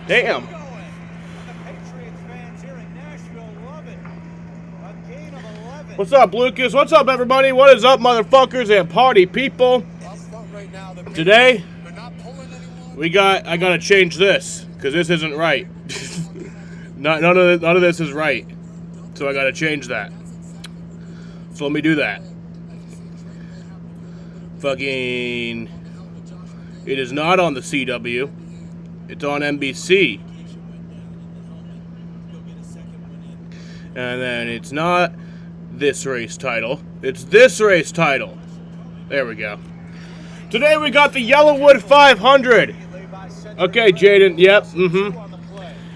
Damn. What's up, Lucas? What's up, everybody? What is up, motherfuckers and party people? Today, I gotta change this because this isn't right. None of this is right, so I gotta change that. So let me do that. Fucking, it is not on the CW. It's on NBC. And then it's not this race title. It's this race title. There we go. Today we got the Yellawood 500. Okay, Jaden. Yep.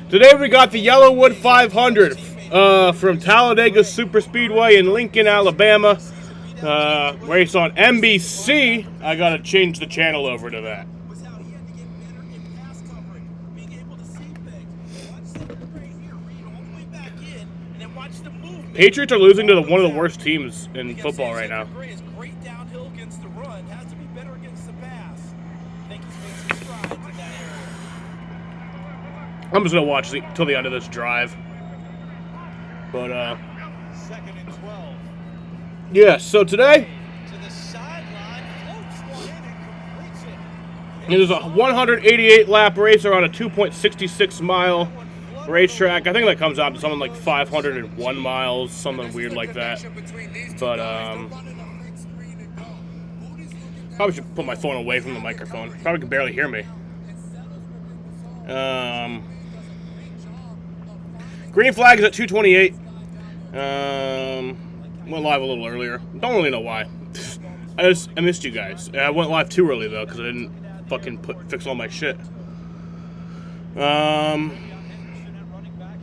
Today we got the Yellawood 500 from Talladega Superspeedway in Lincoln, Alabama. Race on NBC. I gotta change the channel over to that. Patriots are losing to one of the worst teams in football right now. I'm just gonna watch till the end of this drive. But yeah. So today, it is a 188 lap race around a 2.66 mile racetrack. I think that comes out to something like 501 miles, something weird like that. But probably should put my phone away from the microphone. Probably can barely hear me. Green flag is at 2:28. Went live a little earlier. Don't really know why. I missed you guys. I went live too early though because I didn't fucking fix all my shit.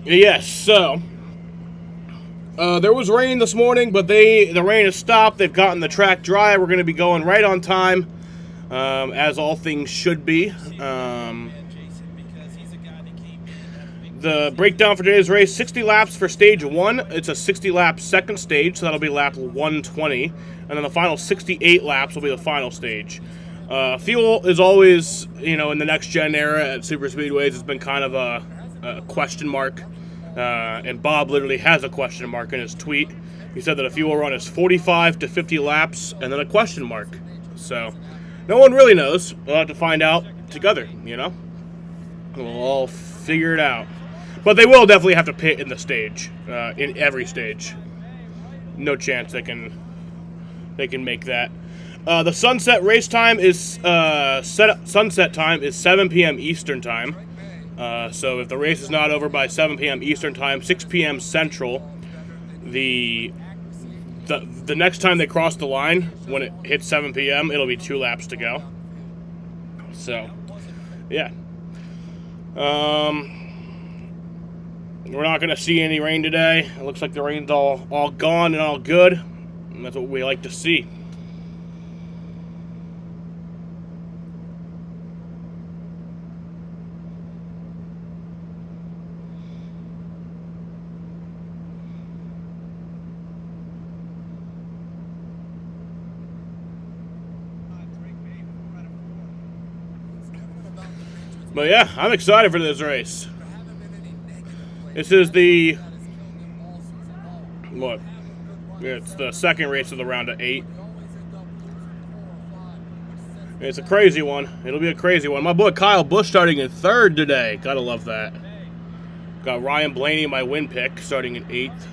Yes, so there was rain this morning, but the rain has stopped. They've gotten the track dry. We're going to be going right on time, as all things should be. The breakdown for today's race: 60 laps for stage 1. It's a 60-lap second stage, so that'll be lap 120, and then the final 68 laps will be the final stage. Fuel is always, in the next gen era at super speedways, it's been kind of a question mark. And Bob literally has a question mark in his tweet. He said that a fuel run is 45 to 50 laps and then a question mark. So no one really knows. We'll have to find out together, We'll all figure it out. But they will definitely have to pit in the stage, in every stage. No chance they can make that. The sunset race time is sunset time is 7 p.m. Eastern time. So if the race is not over by 7 p.m. Eastern time, 6 p.m. Central, the next time they cross the line, when it hits 7 p.m., it'll be 2 laps to go. So, yeah. We're not going to see any rain today. It looks like the rain's all gone and all good. And that's what we like to see. But yeah, I'm excited for this race. This is the, what? It's the second race of the round of 8. It's a crazy one. It'll be a crazy one. My boy Kyle Busch starting in 3rd today. Gotta love that. Got Ryan Blaney, my win pick, starting in 8th.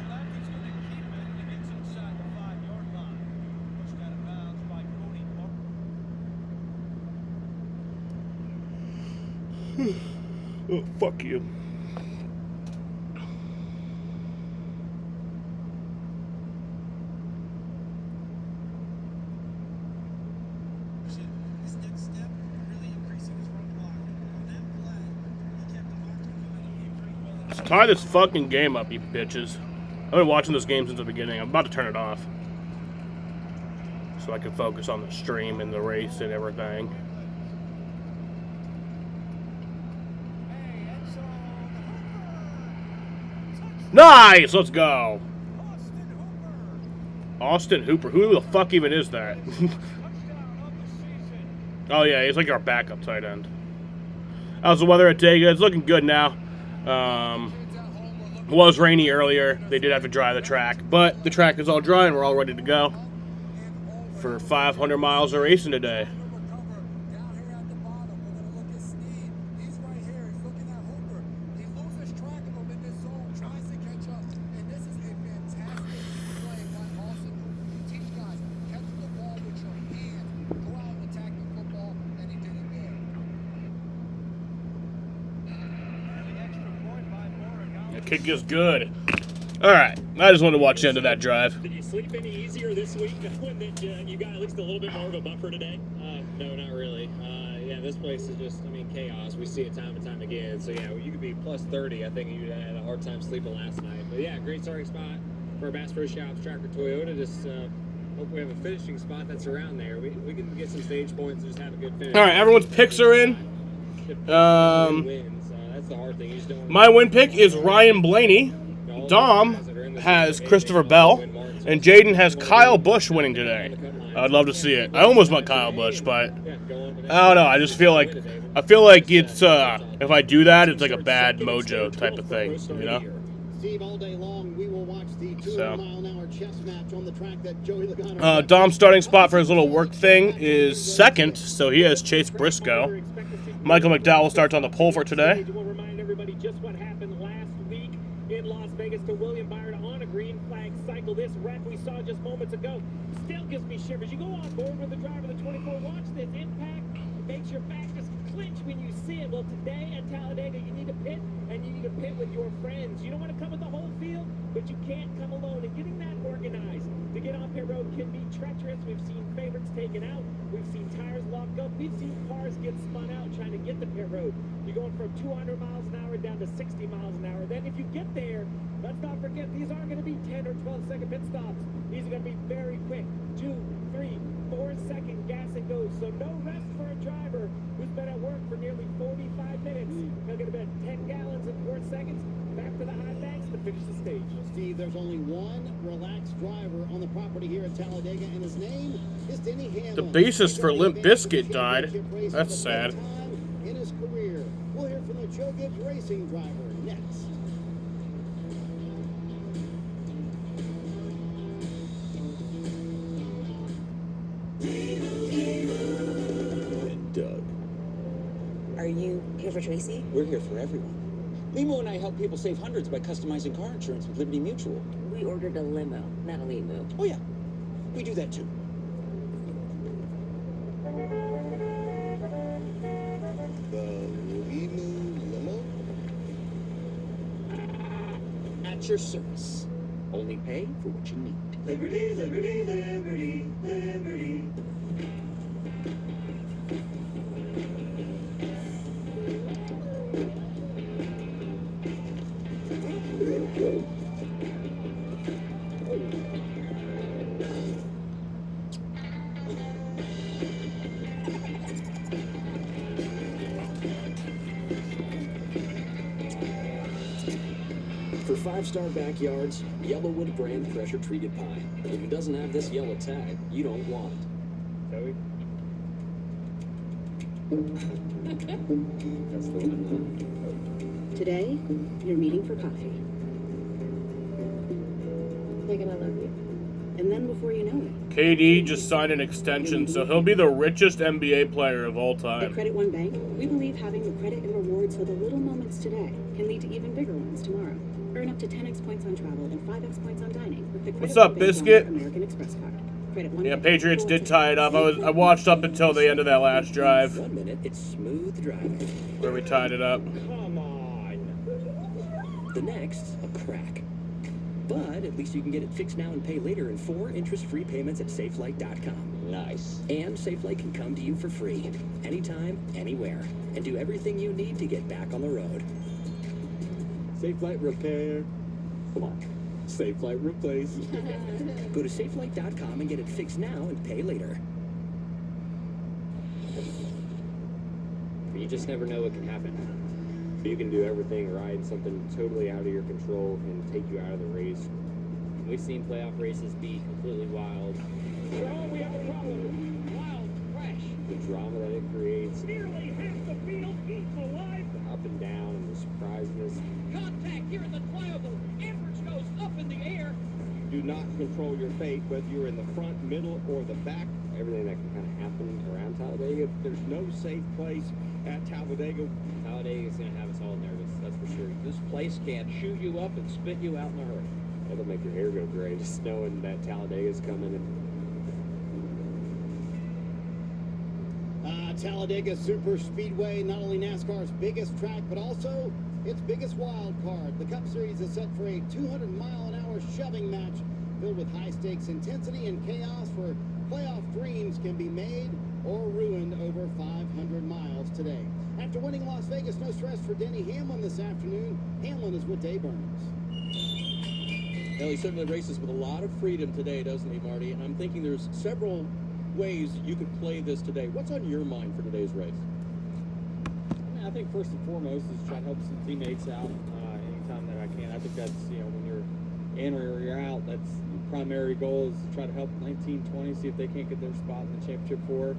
Oh, fuck you. Let's tie this fucking game up, you bitches. I've been watching this game since the beginning. I'm about to turn it off, so I can focus on the stream and the race and everything. Nice! Let's go! Austin Hooper. Who the fuck even is that? Oh yeah, he's like our backup tight end. How's the weather at Dega? It's looking good now. It was rainy earlier. They did have to dry the track, but the track is all dry and we're all ready to go for 500 miles of racing today. Kick is good. All right, I just wanted to watch the end of that drive. Did you sleep any easier this week knowing that you got at least a little bit more of a buffer today? No, not really. Yeah, this place is just, chaos. We see it time and time again. So, yeah, you could be plus 30. I think you had a hard time sleeping last night. But, yeah, great starting spot for Bass Pro Shops Tracker Toyota. Just hope we have a finishing spot that's around there. We can get some stage points and just have a good finish. All right, everyone's picks are in. That's the hard thing. You just don't My win pick is Ryan Blaney. Dom has Christopher Bell, and Jaden has Kyle Busch winning today. I'd love to see it. I almost went Kyle Busch, but I don't know. I just feel like it's if I do that, it's like a bad mojo type of thing, you know. Steve, all day long we will watch the 200-mile-an-hour chess match on the track that Joey Logano. Dom's starting spot for his little work thing is second, so he has Chase Briscoe. Michael McDowell starts on the pole for today. We'll remind everybody just what happened last week in Las Vegas to William Byron on a green flag cycle. This wreck we saw just moments ago still gives me shivers. You go on board with the driver of the 24. Watch this impact. It makes your back just clench when you see it. Well, today at Talladega, you need to pit, and you need to pit with your friends. You don't want to come with the whole field, but you can't come alone. And getting that organized to get on pit road can be treacherous. We've seen favorites taken out. We've seen tires locked up. We've seen cars get spun out trying to get to pit road. You're going from 200 miles an hour down to 60 miles an hour. Then if you get there, let's not forget, these aren't going to be 10 or 12-second pit stops. These are going to be very quick. 2, 3, 4-second gas and go. So no rest for a driver who's been at work for nearly 45 minutes. He'll get about 10 gallons in 4 seconds. Back to the high banks to finish the stage. Steve, there's only one relaxed driver on the property here at Talladega, and his name is Denny Hamlin. The bassist for Limp Bizkit died. That's sad. In his career, we'll hear from the Joe Gibbs Racing driver next. Doug. Are you here for Tracy? We're here for everyone. Limo and I help people save hundreds by customizing car insurance with Liberty Mutual. We ordered a limo, not a limo. Oh yeah, we do that too. The limo? At your service. Only pay for what you need. Liberty, liberty, liberty, liberty. For 5-star backyards, Yellawood brand pressure treated pine. If it doesn't have this yellow tag, you don't want it. Joey? That's the one. Today, you're meeting for coffee. They're gonna love you. And then before you know it, KD just signed an extension, so he'll be the richest NBA player of all at time. Credit One Bank, we believe having the credit and rewards for the little moments today can lead to even bigger ones tomorrow. Earn up to 10x points on travel and 5x points on dining with the Credit What's up, One Bank Biscuit? American Express card. Credit One Yeah, Bank. Patriots did tie it up. I watched up until the end of that last drive 1 minute, it's smooth driving. where we tied it up. Come on. The next, a crack. But at least you can get it fixed now and pay later in 4 interest-free payments at SafeLight.com. Nice. And SafeLight can come to you for free, anytime, anywhere, and do everything you need to get back on the road. Safe-Flight Repair. Come on. Safe-Flight Replace. Go to SafeLight.com and get it fixed now and pay later. You just never know what can happen. You can do everything right, and something totally out of your control can take you out of the race. We've seen playoff races be completely wild. Oh, we have a problem. Wild crash. the drama that it creates, Nearly half the field eaten alive. the up and down and the surpriseness. Contact here at the trioval. Average goes up in the air. Do not control your fate, whether you're in the front, middle, or the back. Everything that can kind of happen around Talladega. There's no safe place at Talladega. Talladega is going to have us all nervous, that's for sure. This place can chew you up and spit you out in a hurry. It'll make your hair go gray just knowing that Talladega's coming. And Talladega Super Speedway, not only NASCAR's biggest track, but also its biggest wild card. The Cup Series is set for a 200-mile-an-hour shoving match filled with high-stakes intensity and chaos where playoff dreams can be made or ruined over 500 miles today. After winning Las Vegas, no stress for Denny Hamlin this afternoon. Hamlin is with Dave Burns. Well, he certainly races with a lot of freedom today, doesn't he, Marty? And I'm thinking there's several ways you could play this today. What's on your mind for today's race? I think first and foremost is try to help some teammates out anytime that I can. I think that's, when you're in or you're out, that's the primary goal is to try to help 19, 20, see if they can't get their spot in the championship four,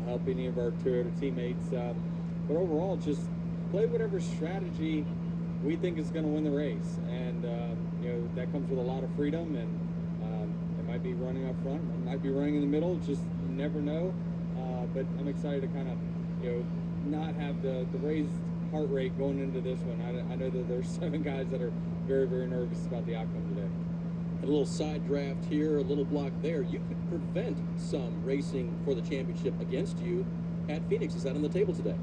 help any of our Toyota teammates. But overall, just play whatever strategy we think is going to win the race. And, that comes with a lot of freedom, and it might be running up front, it might be running in the middle, just you never know. But I'm excited to kind of, not have the raised heart rate going into this one. I know that there's 7 guys that are very, very nervous about the outcome today. A little side draft here, a little block there. You could prevent some racing for the championship against you at Phoenix. Is that on the table today?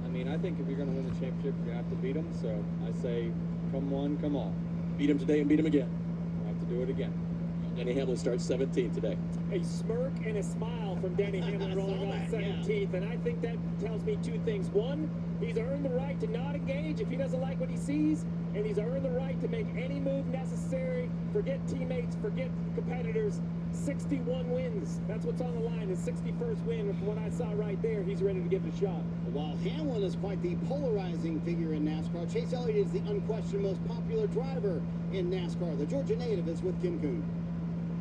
I mean, I think if you're going to win the championship, you have to beat them. So I say, come one, come all. Beat him today and beat him again. We'll have to do it again. Denny Hamlin starts 17th today. A smirk and a smile from Denny Hamlin rolling off 17th, and I think that tells me 2 things. One, he's earned the right to not engage if he doesn't like what he sees, and he's earned the right to make any move necessary. Forget teammates, forget competitors. 61 wins. That's what's on the line. His 61st win. From what I saw right there, he's ready to give it a shot. While Hamlin is quite the polarizing figure in NASCAR, Chase Elliott is the unquestioned most popular driver in NASCAR. The Georgia native is with Kim Coon.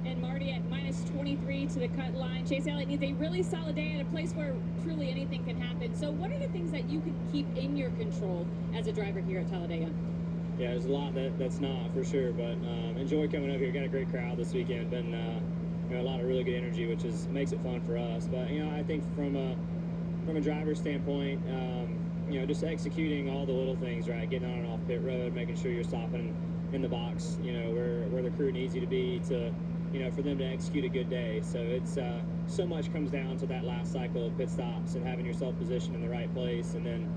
And Marty at minus 23 to the cut line. Chase Elliott needs a really solid day at a place where truly anything can happen. So what are the things that you can keep in your control as a driver here at Talladega? Yeah, there's a lot that's not for sure, but enjoy coming up here. Got a great crowd this weekend. Been a lot of really good energy, which makes it fun for us. But I think from a driver's standpoint, just executing all the little things, right? Getting on and off pit road, making sure you're stopping in the box, where the crew needs you to be to. For them to execute a good day. So it's so much comes down to that last cycle of pit stops and having yourself positioned in the right place, and then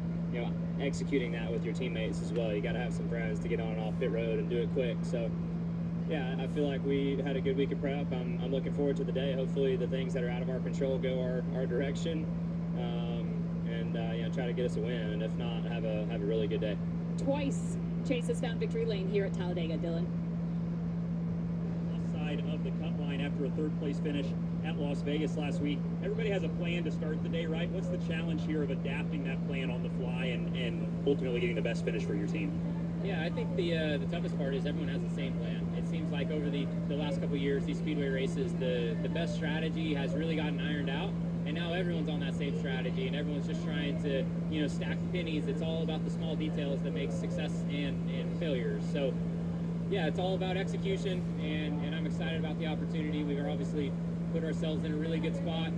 executing that with your teammates as well. You got to have some friends to get on and off pit road and do it quick. So yeah, I feel like we had a good week of prep. I'm looking forward to the day. Hopefully the things that are out of our control go our direction, and try to get us a win. And if not, have a really good day. Twice Chase has found victory lane here at Talladega, Dylan. Of the cut line after a 3rd place finish at Las Vegas last week. Everybody has a plan to start the day, right? What's the challenge here of adapting that plan on the fly and ultimately getting the best finish for your team? Yeah, I think the toughest part is everyone has the same plan. It seems like over the last couple of years, these speedway races, the best strategy has really gotten ironed out, and now everyone's on that same strategy, and everyone's just trying to stack the pennies. It's all about the small details that make success and failures. So yeah, it's all about execution, and I'm excited about the opportunity. We've obviously put ourselves in a really good spot.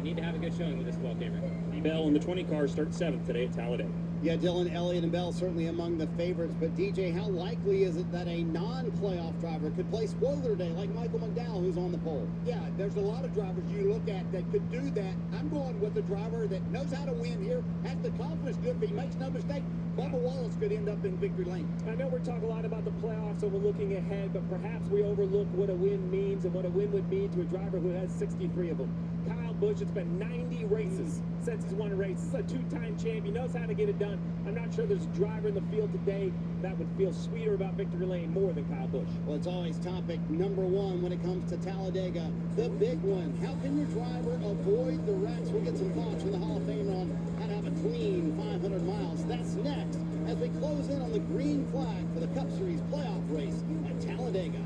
Need to have a good showing with this 12 camera. Bell and the 20 car start 7th today at Talladega. Yeah, Dylan, Elliott, and Bell certainly among the favorites, but DJ, how likely is it that a non-playoff driver could play spoiler day like Michael McDowell, who's on the pole? Yeah, there's a lot of drivers you look at that could do that. I'm going with a driver that knows how to win here, has the confidence to do it, if he makes no mistake. Bubba Wallace could end up in victory lane. I know we're talking a lot about the playoffs, so we're looking ahead, but perhaps we overlook what a win means and what a win would mean to a driver who has 63 of them. Kyle Busch, it's been 90 races since he's won a race. This is a 2-time champ. He knows how to get it done. I'm not sure there's a driver in the field today that would feel sweeter about victory lane more than Kyle Busch. Well, it's always topic number 1 when it comes to Talladega. The big one. How can your driver avoid the wrecks? We'll get some thoughts from the Hall of Famer on how to have a clean 500 miles. That's next as we close in on the green flag for the Cup Series playoff race at Talladega.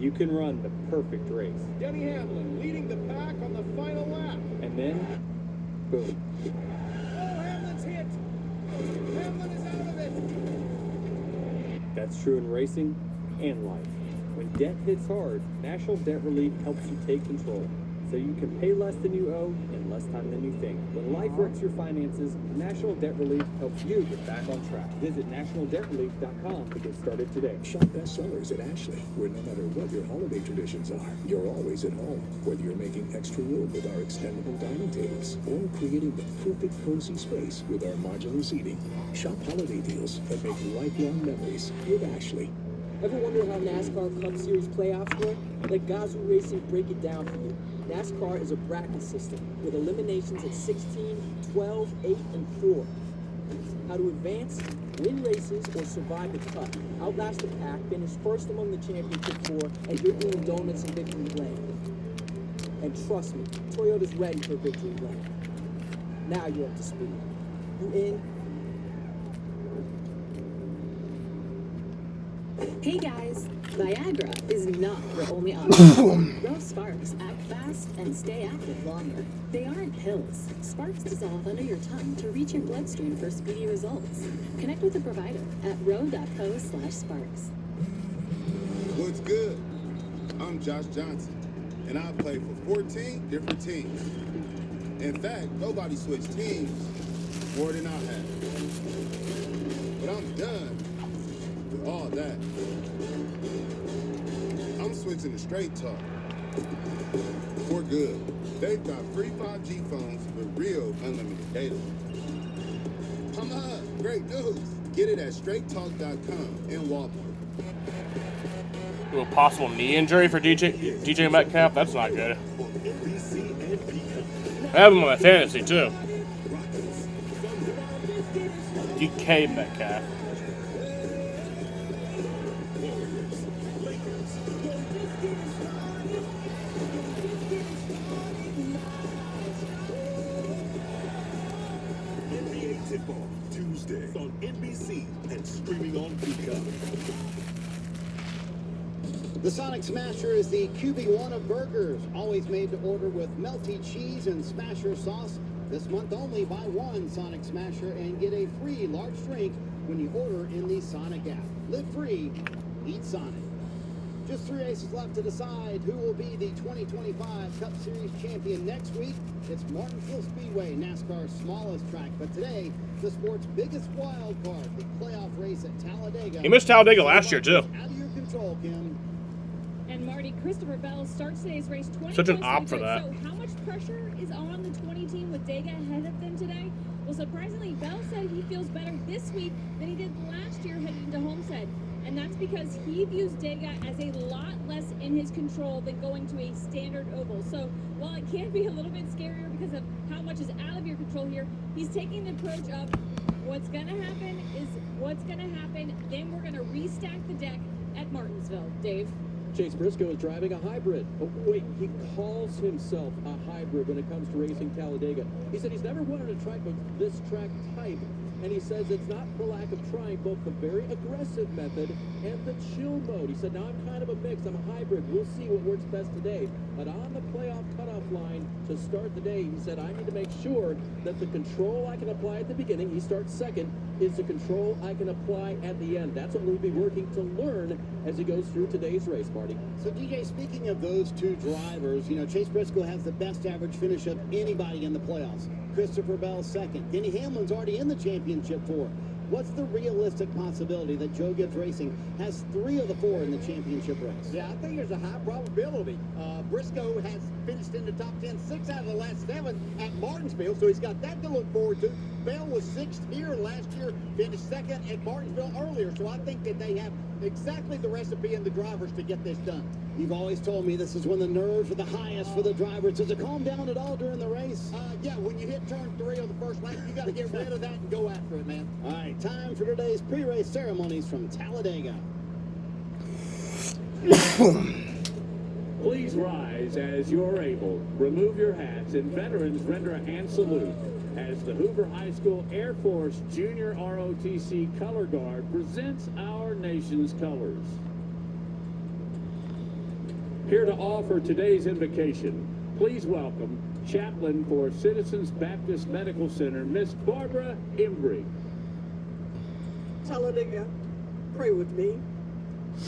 you can run the perfect race. Denny Hamlin leading the pack on the final lap. And then, boom. Oh, Hamlin's hit. Hamlin is out of it. That's true in racing and life. When debt hits hard, National Debt Relief helps you take control, so you can pay less than you owe in less time than you think. When life wrecks your finances, National Debt Relief helps you get back on track. Visit nationaldebtrelief.com to get started today. Shop bestsellers at Ashley, where no matter what your holiday traditions are, you're always at home. Whether you're making extra room with our extendable dining tables or creating the perfect cozy space with our modular seating, shop holiday deals and make lifelong memories with Ashley. Ever wonder how NASCAR Cup Series playoffs work? Let Gazoo Racing break it down for you. NASCAR is a bracket system with eliminations at 16, 12, 8, and 4. How to advance, win races, or survive the cup. Outlast the pack, finish first among the championship 4, and you're eating donuts in victory lane. And trust me, Toyota's ready for victory lane. Now you're up to speed. You in? Hey guys, Viagra is not your only option. Grow Sparks act fast and stay active longer. They aren't pills. Sparks dissolve under your tongue to reach your bloodstream for speedy results. Connect with a provider at ro.co/sparks. What's good? I'm Josh Johnson, and I play for 14 different teams. In fact, nobody switched teams more than I have. But I'm done with all that. I'm switching to Straight Talk. For good. They've got free 5G phones with real unlimited data. Come on, great news. Get it at straighttalk.com in Walmart. A possible knee injury for DJ Metcalf. That's not good. I have him on my fantasy too. DK Metcalf. Tip-off Tuesday on NBC and streaming on Peacock. The Sonic Smasher is the QB1 of burgers, always made to order with melty cheese and Smasher sauce. This month only, buy one Sonic Smasher and get a free large drink when you order in the Sonic app. Live free, eat Sonic. Just 3 races left to decide who will be the 2025 Cup Series champion next week. It's Martinsville Speedway, NASCAR's smallest track. But today, the sport's biggest wild card, the playoff race at Talladega. He missed Talladega last year, too. Out of your control, Kim. And Marty, Christopher Bell starts today's race 20 Such an points op for good. that. So how much pressure is on the 20 team with Dega ahead of them today? Well, surprisingly, Bell said he feels better this week than he did last year headed into Homestead. And that's because he views Dega as a lot less in his control than going to a standard oval. So while it can be a little bit scarier because of how much is out of your control here, he's taking the approach of what's going to happen is what's going to happen. Then we're going to restack the deck at Martinsville. Dave? Chase Briscoe is driving a hybrid. Oh, wait, he calls himself a hybrid when it comes to racing Talladega. He said he's never wanted a track of this track type, and he says it's not for lack of trying both the very aggressive method and the chill mode. He said, now I'm kind of a mix. I'm a hybrid. We'll see what works best today. But on the playoff cutoff line to start the day, he said, I need to make sure that the control I can apply at the beginning, he starts second, is the control I can apply at the end. That's what we'll be working to learn as he goes through today's race, Marty. So, DJ, speaking of those two drivers, you know, Chase Briscoe has the best average finish of anybody in the playoffs. Christopher Bell second. Denny Hamlin's already in the championship 4. What's the realistic possibility that Joe Gibbs Racing has 3 of the 4 in the championship race? Yeah, I think there's a high probability. Briscoe has finished in the top 10 6 out of the last 7 at Martinsville, so he's got that to look forward to. Bell was 6th here last year, finished 2nd at Martinsville earlier, so I think that they have exactly the recipe and the drivers to get this done. You've always told me this is when the nerves are the highest for the drivers. Does it calm down at all during the race? Yeah, when you hit turn 3 on the first lap, you got to get rid of that and go after it, man. All right, time for today's pre-race ceremonies from Talladega. Please rise as you're able. Remove your hats, and veterans render a hand salute as the Hoover High School Air Force Junior ROTC Color Guard presents our nation's colors. Here to offer today's invocation, please welcome Chaplain for Citizens Baptist Medical Center, Miss Barbara Embry. Talladega, pray with me.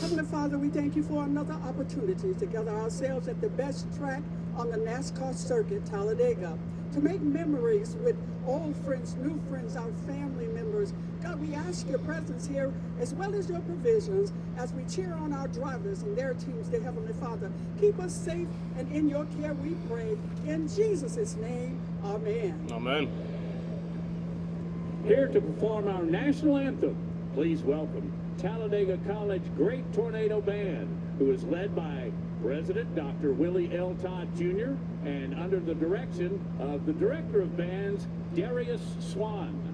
Heavenly Father, we thank you for another opportunity to gather ourselves at the best track on the NASCAR circuit, Talladega, to make memories with old friends, new friends, our family members. God, we ask your presence here as well as your provisions as we cheer on our drivers and their teams, dear Heavenly Father. Keep us safe and in your care we pray. In Jesus' name, amen. Amen. Here to perform our national anthem, please welcome Talladega College Great Tornado Band, who is led by President Dr. Willie L. Todd Jr. and under the direction of the Director of Bands, Darius Swan.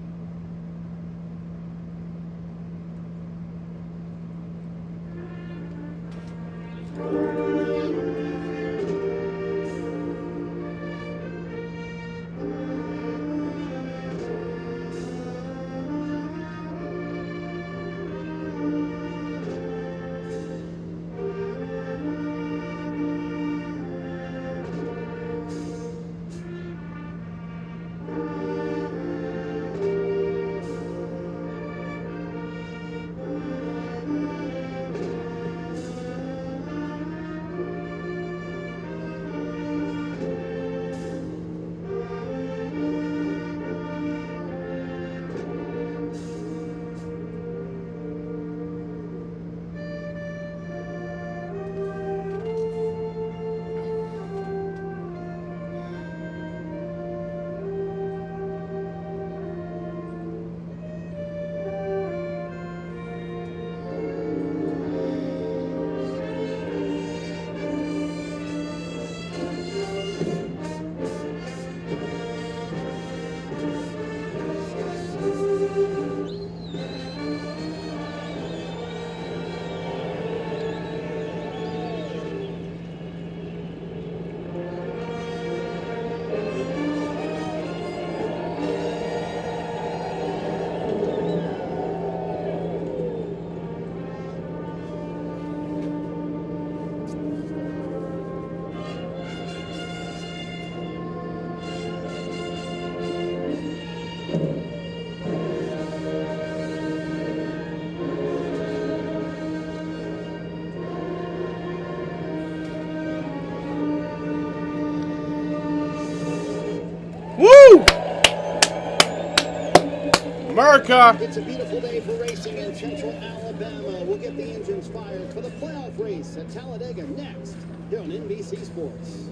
Woo! America! It's a beautiful day for racing in Central Alabama. We'll get the engines fired for the playoff race at Talladega next here on NBC Sports.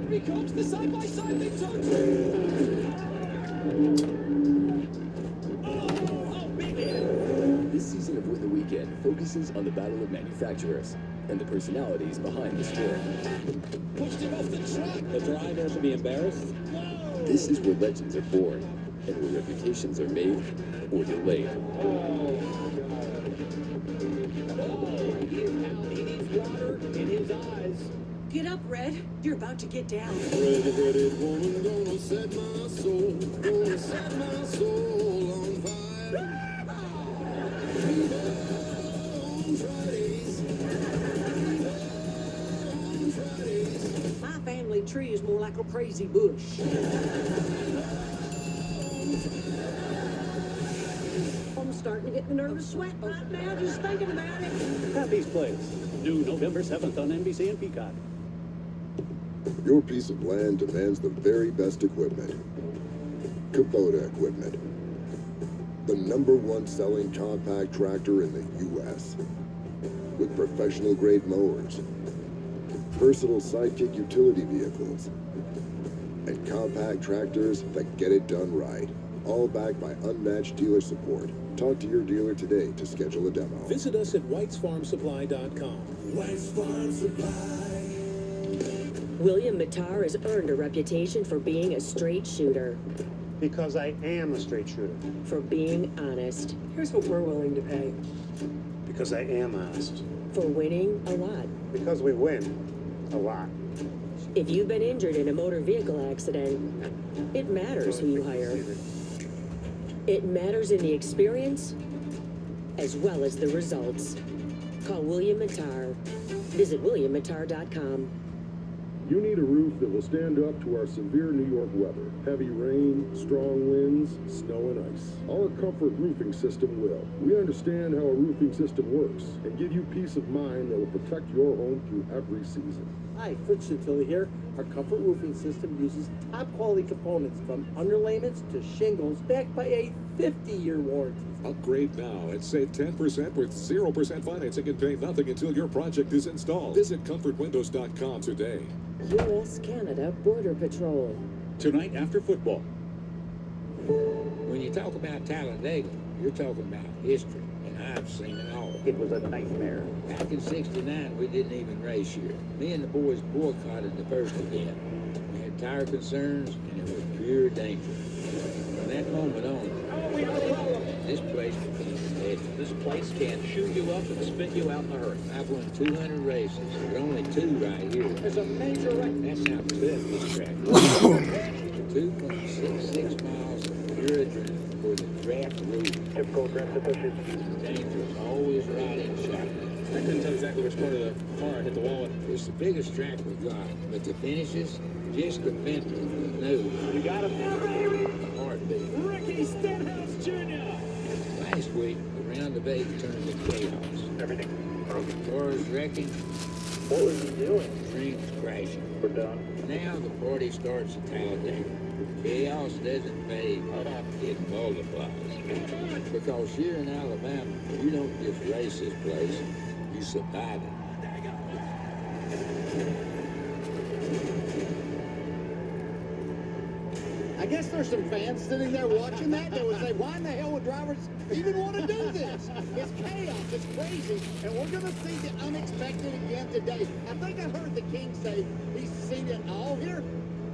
Here comes the side-by-side victory! This season of Win the Weekend focuses on the battle of manufacturers and the personalities behind the sport. Pushed him off the track. The driver should be embarrassed. Whoa. This is where legends are born and where reputations are made or delayed. He needs water in his eyes. Get up, Red. You're about to get down. Red-headed woman gonna set my soul on fire. My family tree is more like a crazy bush. I'm starting to get the nervous sweat right now just thinking about it. Happy's Place, due November 7th on NBC and Peacock. Your piece of land demands the very best equipment. Kubota equipment. The #1 selling compact tractor in the U.S. With professional grade mowers, versatile sidekick utility vehicles, and compact tractors that get it done right. All backed by unmatched dealer support. Talk to your dealer today to schedule a demo. Visit us at whitesfarmsupply.com. White's Farm Supply. William Mattar has earned a reputation for being a straight shooter. Because I am a straight shooter. For being honest. Here's what we're willing to pay. Because I am honest. For winning a lot. Because we win a lot. If you've been injured in a motor vehicle accident, it matters who you hire. It matters in the experience as well as the results. Call William Mattar. Visit WilliamMattar.com. You need a roof that will stand up to our severe New York weather. Heavy rain, strong winds, snow and ice. Our Comfort Roofing System will. We understand how a roofing system works and give you peace of mind that will protect your home through every season. Hi, Fritz Chantilly here. Our Comfort Roofing System uses top quality components from underlayments to shingles backed by a 50-year warranty. Upgrade now and save 10% with 0% financing and pay nothing until your project is installed. Visit comfortwindows.com today. U.S.-Canada Border Patrol. Tonight after football. When you talk about Talladega, you're talking about history, and I've seen it all. It was a nightmare. Back in '69, we didn't even race here. Me and the boys boycotted the first event. We had tire concerns, and it was pure danger. From that moment on, this place became dead. This place can chew you up and spit you out in a hurry. I've won 200 races, but only 2 right here. There's a major wreck. That's how tough this track is. 2.66 miles of pure adrenaline for the draft route. Typical aggressive pushes. Dangerous, always riding shotgun. I couldn't tell exactly which part of the car I hit the wall with. It's the biggest track we got, but the finishes, just the mental, the nose. You got him. The heartbeat. Ricky Stenhouse Jr. Last week, the round of 8 turned to chaos. Everything. Cars wrecking. What was he doing? Trains crashing. We're done. Now the party starts at Talladega. Chaos doesn't fade, it multiplies. Because here in Alabama, you don't just race this place, you survive it. I guess there's some fans sitting there watching that would say, why in the hell would drivers even want to do this? It's chaos, it's crazy, and we're going to see the unexpected again today. I think I heard the King say he's seen it all here.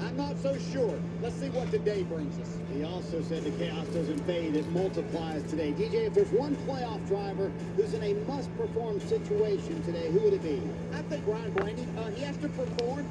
I'm not so sure. Let's see what today brings us. He also said the chaos doesn't fade, it multiplies today. DJ, if there's one playoff driver who's in a must-perform situation today, who would it be? I think Ryan Blaney, he has to perform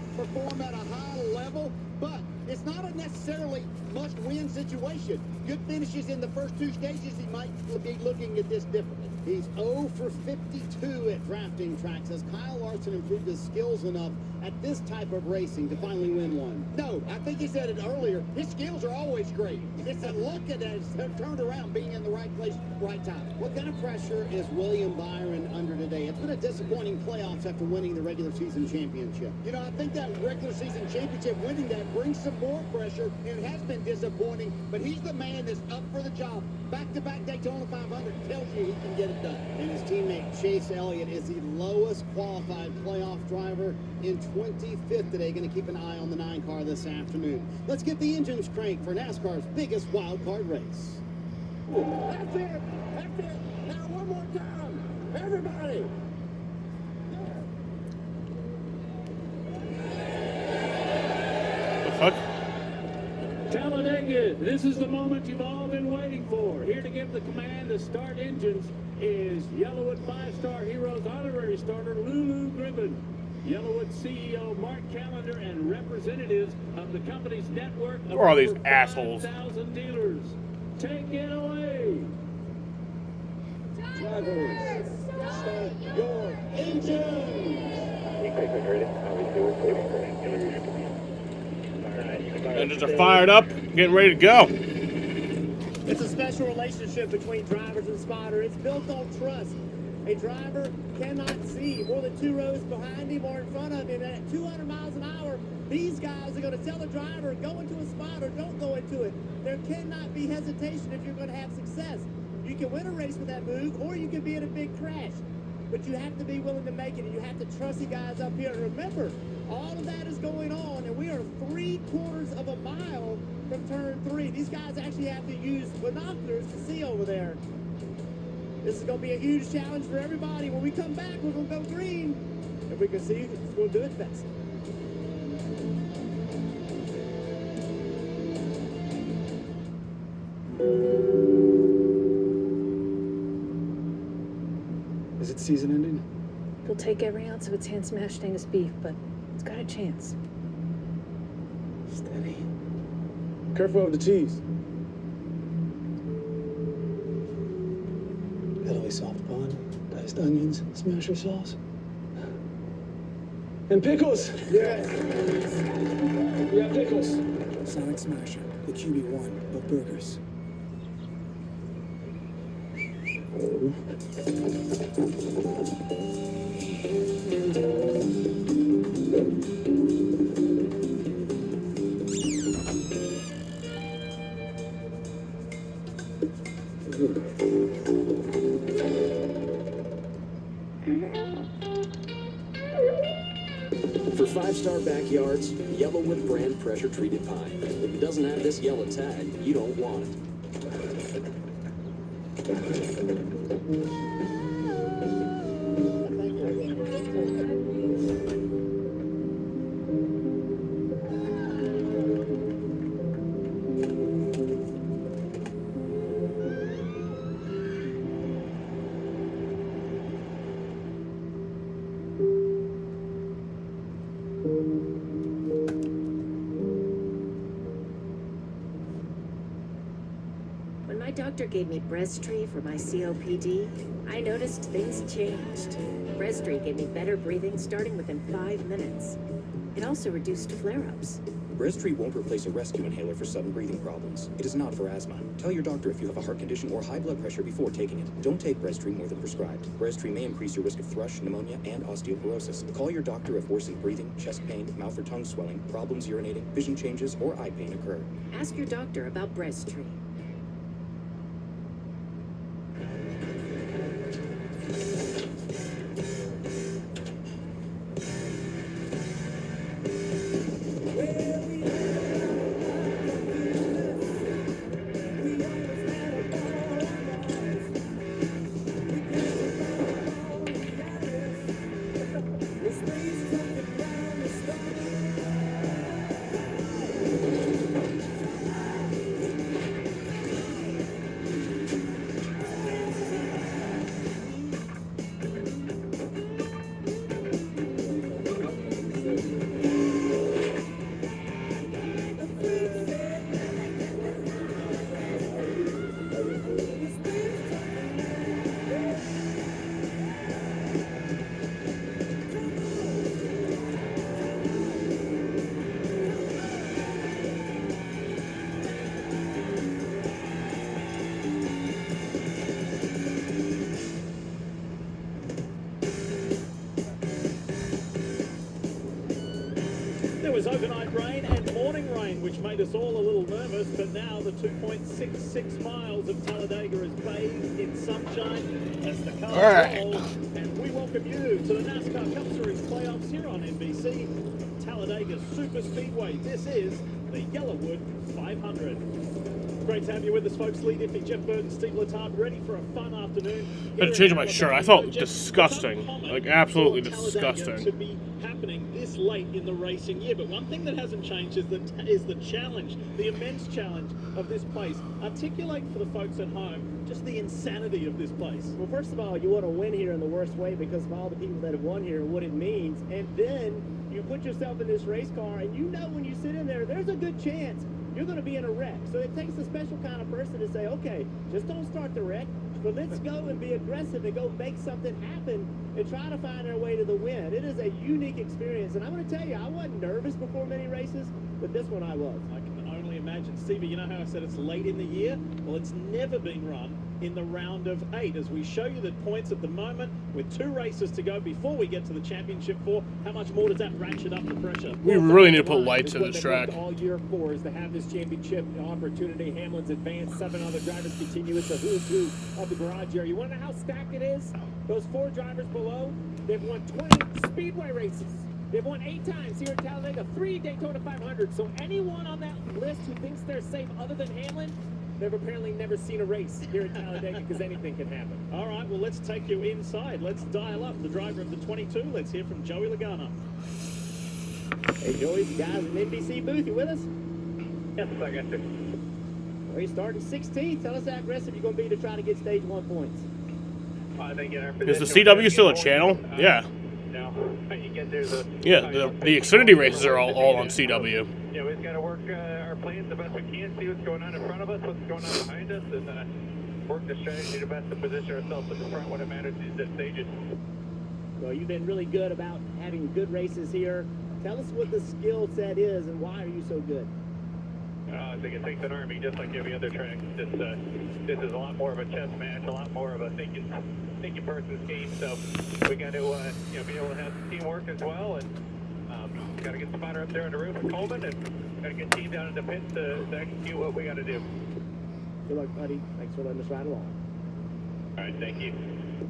at a high level, but it's not a necessarily must-win situation. Good finishes in the first 2 stages, he might be looking at this differently. He's 0 for 52 at drafting tracks. Has Kyle Larson improved his skills enough at this type of racing to finally win one? No, I think he said it earlier. His skills are always great. It's a look at it, it's turned around, being in the right place, right time. What kind of pressure is William Byron under today? It's been a disappointing playoffs after winning the regular season championship. You know, I think that regular season championship, winning that brings some more pressure, and it has been disappointing, but he's the man that's up for the job. Back-to-back Daytona 500 tells you he can get it done. And his teammate Chase Elliott is the lowest qualified playoff driver in 25th today. Going to keep an eye on the 9 car this afternoon. Let's get the engines cranked for NASCAR's biggest wild card race. That's it! That's it! Now one more time! Everybody! The fuck? Talladega, this is the moment you've all been waiting for. Here to give the command to start engines is Yellawood 5-star Heroes honorary starter Lulu Gribben, Yellawood CEO Mark Callender, and representatives of the company's network of Who are all these over assholes? 5,000 dealers. Take it away. Drivers, start your engines! Engines are fired up, getting ready to go. It's a special relationship between drivers and spotter. It's built on trust. A driver cannot see more than 2 rows behind him or in front of him. And at 200 miles an hour, these guys are going to tell the driver, go into a spot or don't go into it. There cannot be hesitation if you're going to have success. You can win a race with that move, or you can be in a big crash. But you have to be willing to make it, and you have to trust the guys up here. And remember, all of that is going on, and we are 3/4 of a mile from turn 3. These guys actually have to use binoculars to see over there. This is going to be a huge challenge for everybody. When we come back, we're going to go green. If we can see who's going to do it best. Is it season ending? It'll take every ounce of its hand-smashed Angus beef, but it's got a chance. Steady. Careful of the cheese. really soft bun, diced onions, smasher sauce, and pickles. Yes. We have pickles. Sonic Smasher, the QB1 of burgers. For 5-star backyards, Yellawood brand pressure-treated pine. If it doesn't have this yellow tag, you don't want it. When my doctor gave me Breztri for my COPD, I noticed things changed. Breztri gave me better breathing starting within 5 minutes. It also reduced flare-ups. Breztri won't replace a rescue inhaler for sudden breathing problems. It is not for asthma. Tell your doctor if you have a heart condition or high blood pressure before taking it. Don't take Breztri more than prescribed. Breztri may increase your risk of thrush, pneumonia, and osteoporosis. Call your doctor if worsened breathing, chest pain, mouth or tongue swelling, problems urinating, vision changes, or eye pain occur. Ask your doctor about Breztri. There was overnight rain and morning rain, which made us all a little nervous, but now the 2.66 miles of Talladega is bathed in sunshine as the cars roll. And we welcome you to the NASCAR Cup Series playoffs here on NBC from Talladega Super Speedway. This is the Yellawood 500. Great to have you with us, folks. Lee Diffie, Jeff Burton, Steve Letard, ready for a fun afternoon. I had to change my shirt. I felt disgusting. Like, absolutely disgusting. To be happening this late in the racing year, but one thing that hasn't changed is the challenge, the immense challenge of this place. Articulate for the folks at home just the insanity of this place. Well, first of all, you want to win here in the worst way because of all the people that have won here and what it means. And then you put yourself in this race car, and you know when you sit in there, there's a good chance you're going to be in a wreck. So it takes a special kind of person to say, okay, just don't start the wreck, but let's go and be aggressive and go make something happen and try to find our way to the win. It is a unique experience. And I'm going to tell you, I wasn't nervous before many races, but this one I was. I can only imagine. Stevie, you know how I said it's late in the year? Well, it's never been run in the round of 8 as we show you the points at the moment with 2 races to go before we get to the championship 4. How much more does that ratchet up the pressure? We really need to put lights in this track. All year for is to have this championship opportunity. Hamlin's advanced, 7 other drivers continue. It's a who's who of the garage area. You want to know how stacked it is? Those 4 drivers below, they've won 20 speedway races. They've won 8 times here at Talladega, 3 Daytona 500. So anyone on that list who thinks they're safe other than Hamlin, they've apparently never seen a race here at Talladega because anything can happen. All right, well, let's take you inside. Let's dial up the driver of the 22. Let's hear from Joey Logano. Hey, Joey, the guys in the NBC booth, you with us? Yes, I got you. Well, you're starting 16th. Tell us how aggressive you're going to be to try to get stage 1 points. Is the CW still a channel? Yeah. No, you get there. Yeah, the Xfinity races are all on CW. Yeah, we've got to work our plans the best we can, see what's going on in front of us, what's going on behind us, and work the strategy to best to position ourselves at the front when it matters these stages. Well, you've been really good about having good races here. Tell us what the skill set is and why are you so good? I think it takes an army just like every other track. This is a lot more of a chess match, a lot more of a thinking person's game. So we got to be able to have teamwork as well, and got to get the spotter up there on the roof with Coleman, and got to get team down in the pits to execute what we got to do. Good luck, buddy. Thanks for letting us ride along. All right, thank you.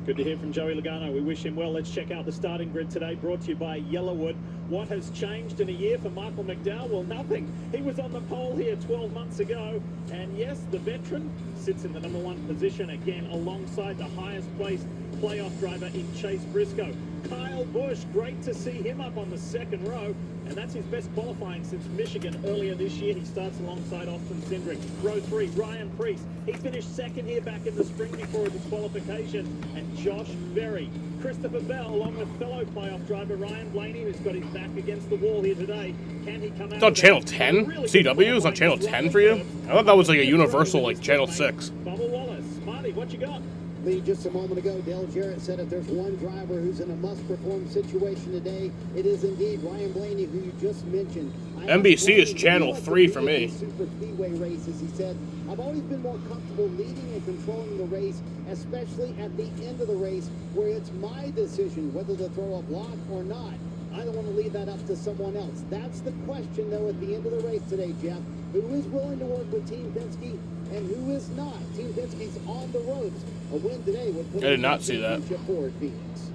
Good to hear from Joey Logano. We wish him well. Let's check out the starting grid today, brought to you by Yellawood. What has changed in a year for Michael McDowell? Well, nothing. He was on the pole here 12 months ago. And yes, the veteran sits in the #1 position again alongside the highest placed playoff driver in Chase Briscoe. Kyle Busch, great to see him up on the second row. And that's his best qualifying since Michigan earlier this year. He starts alongside Austin Cindric. Row 3, Ryan Preece. He finished second here back in the spring before a disqualification. And Josh Berry. Christopher Bell, along with fellow playoff driver Ryan Blaney, who's got his back against the wall here today. Can he come out? It's on Channel 10? CW is on Channel 10 for you? I thought that was like a universal, like Channel 6. Bubba Wallace. Marty, what you got? Lee, just a moment ago, Dale Jarrett said if there's one driver who's in a must-perform situation today, it is indeed Ryan Blaney, who you just mentioned. NBC is Channel 3 for me. Super Speedway races, he said, I've always been more comfortable leading and controlling the race, especially at the end of the race, where it's my decision whether to throw a block or not. I don't want to leave that up to someone else. That's the question, though, at the end of the race today, Jeff. Who is willing to work with Team Penske and who is not? Team Penske's on the ropes. A win today would put I did not see that. Forward Phoenix.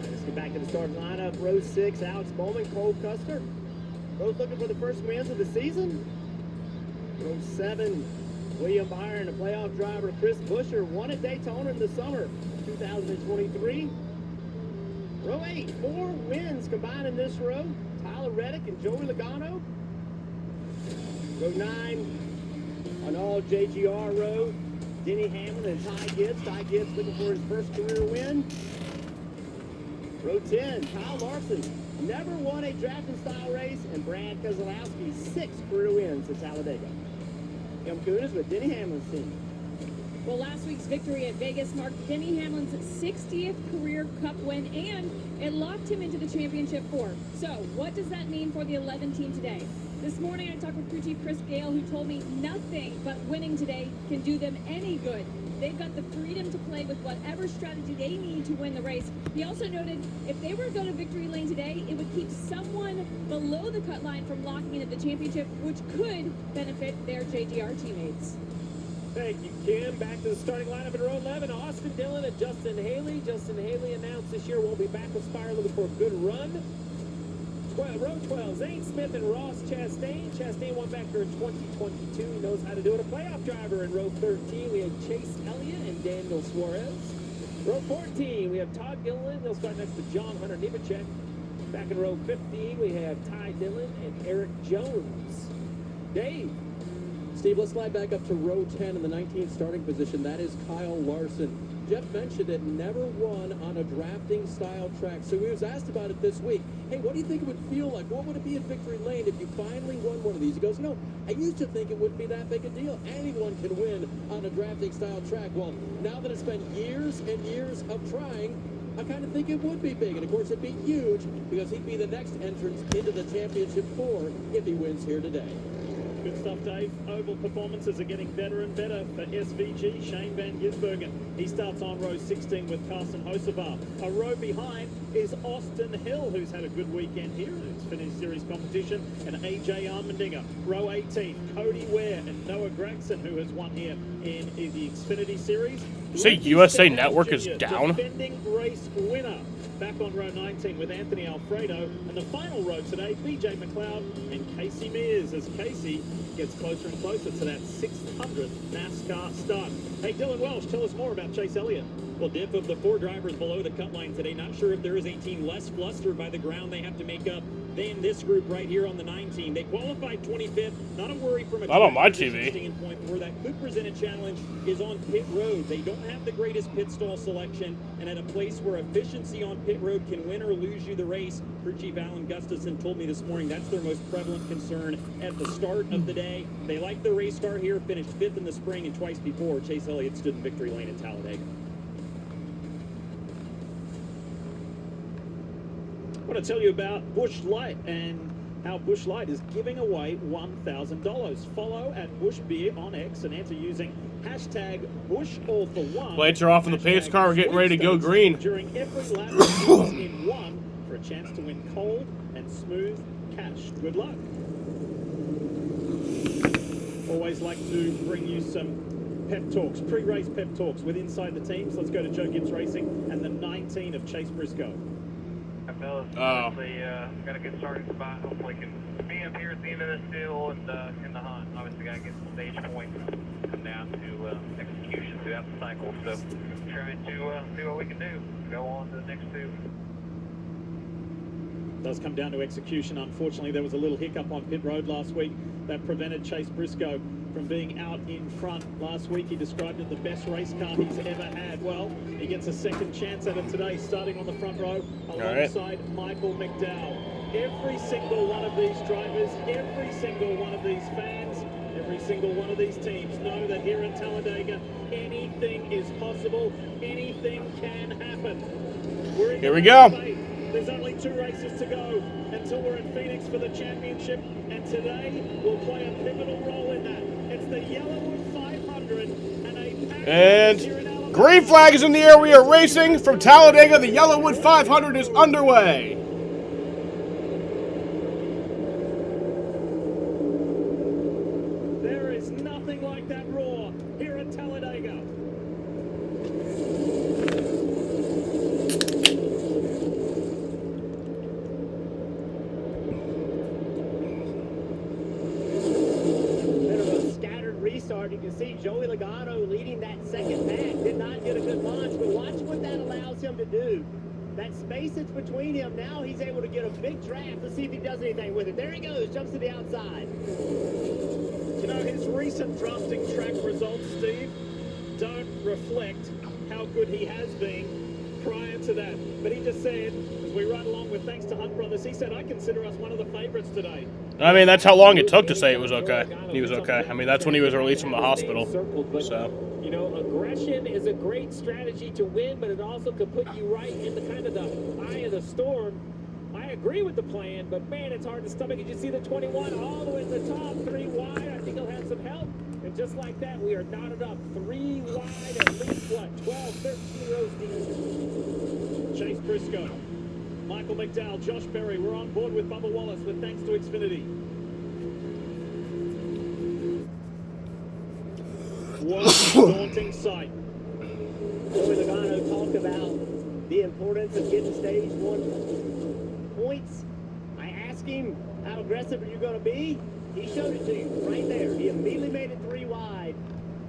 Let's get back to the starting lineup. Row 6, Alex Bowman, Cole Custer. Both looking for the first wins of the season. Row 7, William Byron, a playoff driver. Chris Buescher won at Daytona in the summer 2023. Row 8, 4 wins combined in this row. Tyler Reddick and Joey Logano. Row 9, an all JGR row. Denny Hamlin and Ty Gibbs. Ty Gibbs looking for his first career win. Row 10, Kyle Larson. Never won a drafting style race, and Brad Keselowski's 6th career wins at Talladega. Kim Kunis with Denny Hamlin's team. Well, last week's victory at Vegas marked Denny Hamlin's 60th career Cup win, and it locked him into the championship 4. So, what does that mean for the 11 team today? This morning, I talked with crew chief Chris Gale, who told me nothing but winning today can do them any good. They've got the freedom to play with whatever strategy they need to win the race. He also noted if they were to go to victory lane today, it would keep someone below the cut line from locking into the championship, which could benefit their JGR teammates. Thank you, Kim. Back to the starting lineup in row 11. Austin Dillon and Justin Haley. Justin Haley announced this year won't be back with Spire, looking for a good run. Row 12, Zane Smith and Ross Chastain. Chastain won back here in 2022. He knows how to do it. A playoff driver in row 13. We have Chase Elliott and Daniel Suarez. Row 14, we have Todd Gilliland. They'll start next to John Hunter Nemechek. Back in row 15, we have Ty Dillon and Eric Jones. Dave. Steve, let's slide back up to row 10 in the 19th starting position. That is Kyle Larson. Jeff mentioned it, never won on a drafting style track. So he was asked about it this week. Hey, what do you think it would feel like? What would it be at victory lane if you finally won one of these? He goes, I used to think it wouldn't be that big a deal. Anyone can win on a drafting style track. Well, now that it's been years and years of trying, I kind of think it would be big. And of course, it'd be huge because he'd be the next entrant into the championship 4 if he wins here today. Good stuff, Dave. Oval performances are getting better and better for SVG. Shane Van Gisbergen. He starts on row 16 with Carson Hocevar. A row behind is Austin Hill, who's had a good weekend here in his Xfinity Series competition, and AJ Allmendinger. Row 18, Cody Ware and Noah Gregson, who has won here in the Xfinity Series. Say USA Network is down. Defending race winner. Back on row 19 with Anthony Alfredo. And the final row today, BJ McLeod and Casey Mears, as Casey gets closer and closer to that 600th NASCAR start. Hey, Dylan Welsh, tell us more about Chase Elliott. Well, Diff, of the 4 drivers below the cut line today, not sure if there is a team less flustered by the ground they have to make up than this group right here on the 19. They qualified 25th. Not a worry from a Not on my track TV. standpoint, where that could present a challenge is on pit road. They don't have the greatest pit stall selection, and at a place where efficiency on pit road can win or lose you the race, crew chief Alan Gustafson told me this morning that's their most prevalent concern at the start of the day. They like the race car here, finished 5th in the spring, and twice before Chase Elliott stood in victory lane in Talladega. I want to tell you about Busch Light and how Busch Light is giving away $1,000. Follow at Busch Beer on X and enter using hashtag BuschAllForOne. Lights are off in the pace car. We're getting ready to go green. During every lap in one for a chance to win cold and smooth cash. Good luck. Always like to bring you some pep talks, pre-race pep talks with inside the teams. Let's go to Joe Gibbs Racing and the 19 of Chase Briscoe. Fellas, obviously, got a good starting spot. Hopefully can be up here at the end of this deal and in the hunt. Obviously, got to get the stage points, come down to execution throughout the cycle. So trying to see what we can do. Go on to the next two. Does come down to execution. Unfortunately, there was a little hiccup on pit road last week that prevented Chase Briscoe from being out in front. Last week, he described it the best race car he's ever had. Well, he gets a second chance at it today, starting on the front row alongside Michael McDowell. Every single one of these drivers, every single one of these fans, every single one of these teams know that here in Talladega, anything is possible, anything can happen. Here we go. There's only 2 races to go until we're in Phoenix for the championship, and today will play a pivotal role in that. It's the Yellawood 500 and a And green flag is in the air. We are racing from Talladega. The Yellawood 500 is underway. There is nothing like that roar here at Talladega. Restart. You can see Joey Logano leading that second pack. Did not get a good launch, but watch what that allows him to do. That space that's between him, now he's able to get a big draft. Let's see if he does anything with it. There he goes, jumps to the outside. You know, his recent drafting track results, Steve, don't reflect how good he has been prior to that. But he just said, as we ride along with thanks to Hunt Brothers, he said, I consider us one of the favorites today. I mean, that's how long it took to say it was okay. He was okay. I mean, that's when he was released from the hospital. So, you know, aggression is a great strategy to win, but it also could put you right in the kind of the eye of the storm. I agree with the plan, but man, it's hard to stomach. Did you see the 21 all the way to the top, 3 wide? I think he'll have some help. And just like that, we are knotted up 3 wide, at least, what, 12, 13 rows deep. Chase Briscoe, Michael McDowell, Josh Berry, we're on board with Bubba Wallace with thanks to Xfinity. What a daunting sight. Joey Logano talked about the importance of getting stage 1 points. I asked him, how aggressive are you going to be? He showed it to you right there. He immediately made it 3 wide,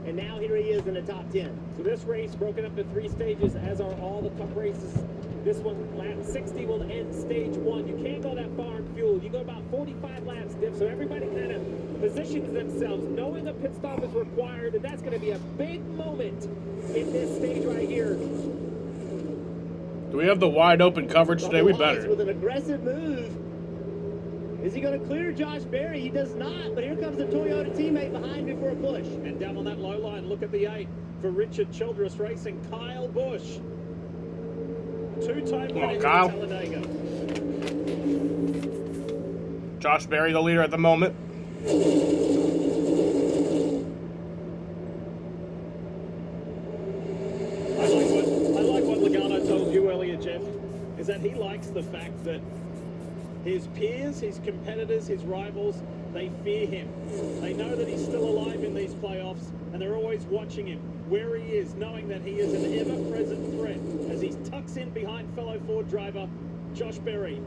and now here he is in the top 10. So this race broken up to 3 stages, as are all the Cup races. This one, lap 60 will end stage 1. You can't go that far in fuel. You go about 45 laps, Diff, so everybody kind of positions themselves, knowing a pit stop is required, and that's going to be a big moment in this stage right here. do we have the wide open coverage today? We better. With an aggressive move. Is he going to clear Josh Berry? He does not, but here comes the Toyota teammate behind me for a push. And down on that low line, look at the 8 for Richard Childress Racing, Kyle Busch. 2-time winner at Talladega. Josh Berry, the leader at the moment. I like what Logano told you earlier, Jeff, is that he likes the fact that his peers, his competitors, his rivals, they fear him. They know that he's still alive in these playoffs, and they're always watching him where he is, knowing that he is an ever-present threat as he tucks in behind fellow Ford driver Josh Berry.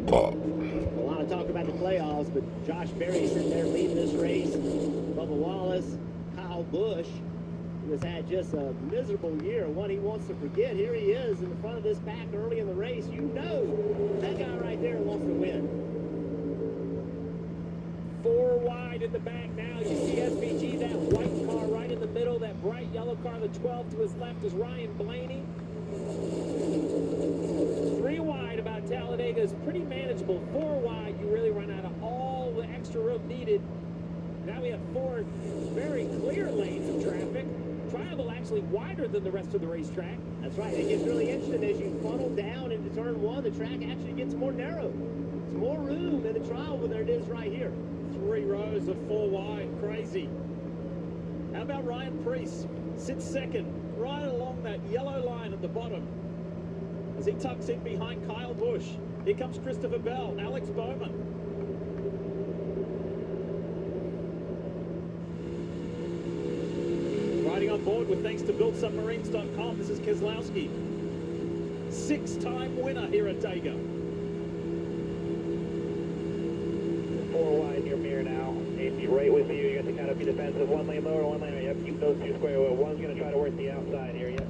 A lot of talk about the playoffs, but Josh Berry sitting there leading this race. Bubba Wallace, Kyle Busch. has had just a miserable year, one he wants to forget. Here he is in the front of this pack early in the race. You know that guy right there wants to win. 4 wide in the back now. You see SVG, that white car right in the middle, that bright yellow car. The 12 to his left is Ryan Blaney. 3 wide about Talladega is pretty manageable. 4 wide, you really run out of all the extra room needed. Now we have 4 very clear lanes of traffic. Triangle actually wider than the rest of the racetrack. That's right. It gets really interesting as you funnel down into turn 1. The track actually gets more narrow. It's more room in the trial than there it is right here. 3 rows of 4 wide. Crazy. How about Ryan Preece? Sits second, right along that yellow line at the bottom. As he tucks in behind Kyle Busch. Here comes Christopher Bell, Alex Bowman. Riding on board with thanks to BuiltSubmarines.com, this is Keselowski. 6-time winner here at Dega. 4 wide in your mirror now. AC right with you. You got to kind of be defensive. 1 lane lower, 1 lane. Yep, keep those 2 square. One's going to try to work the outside here. Yep.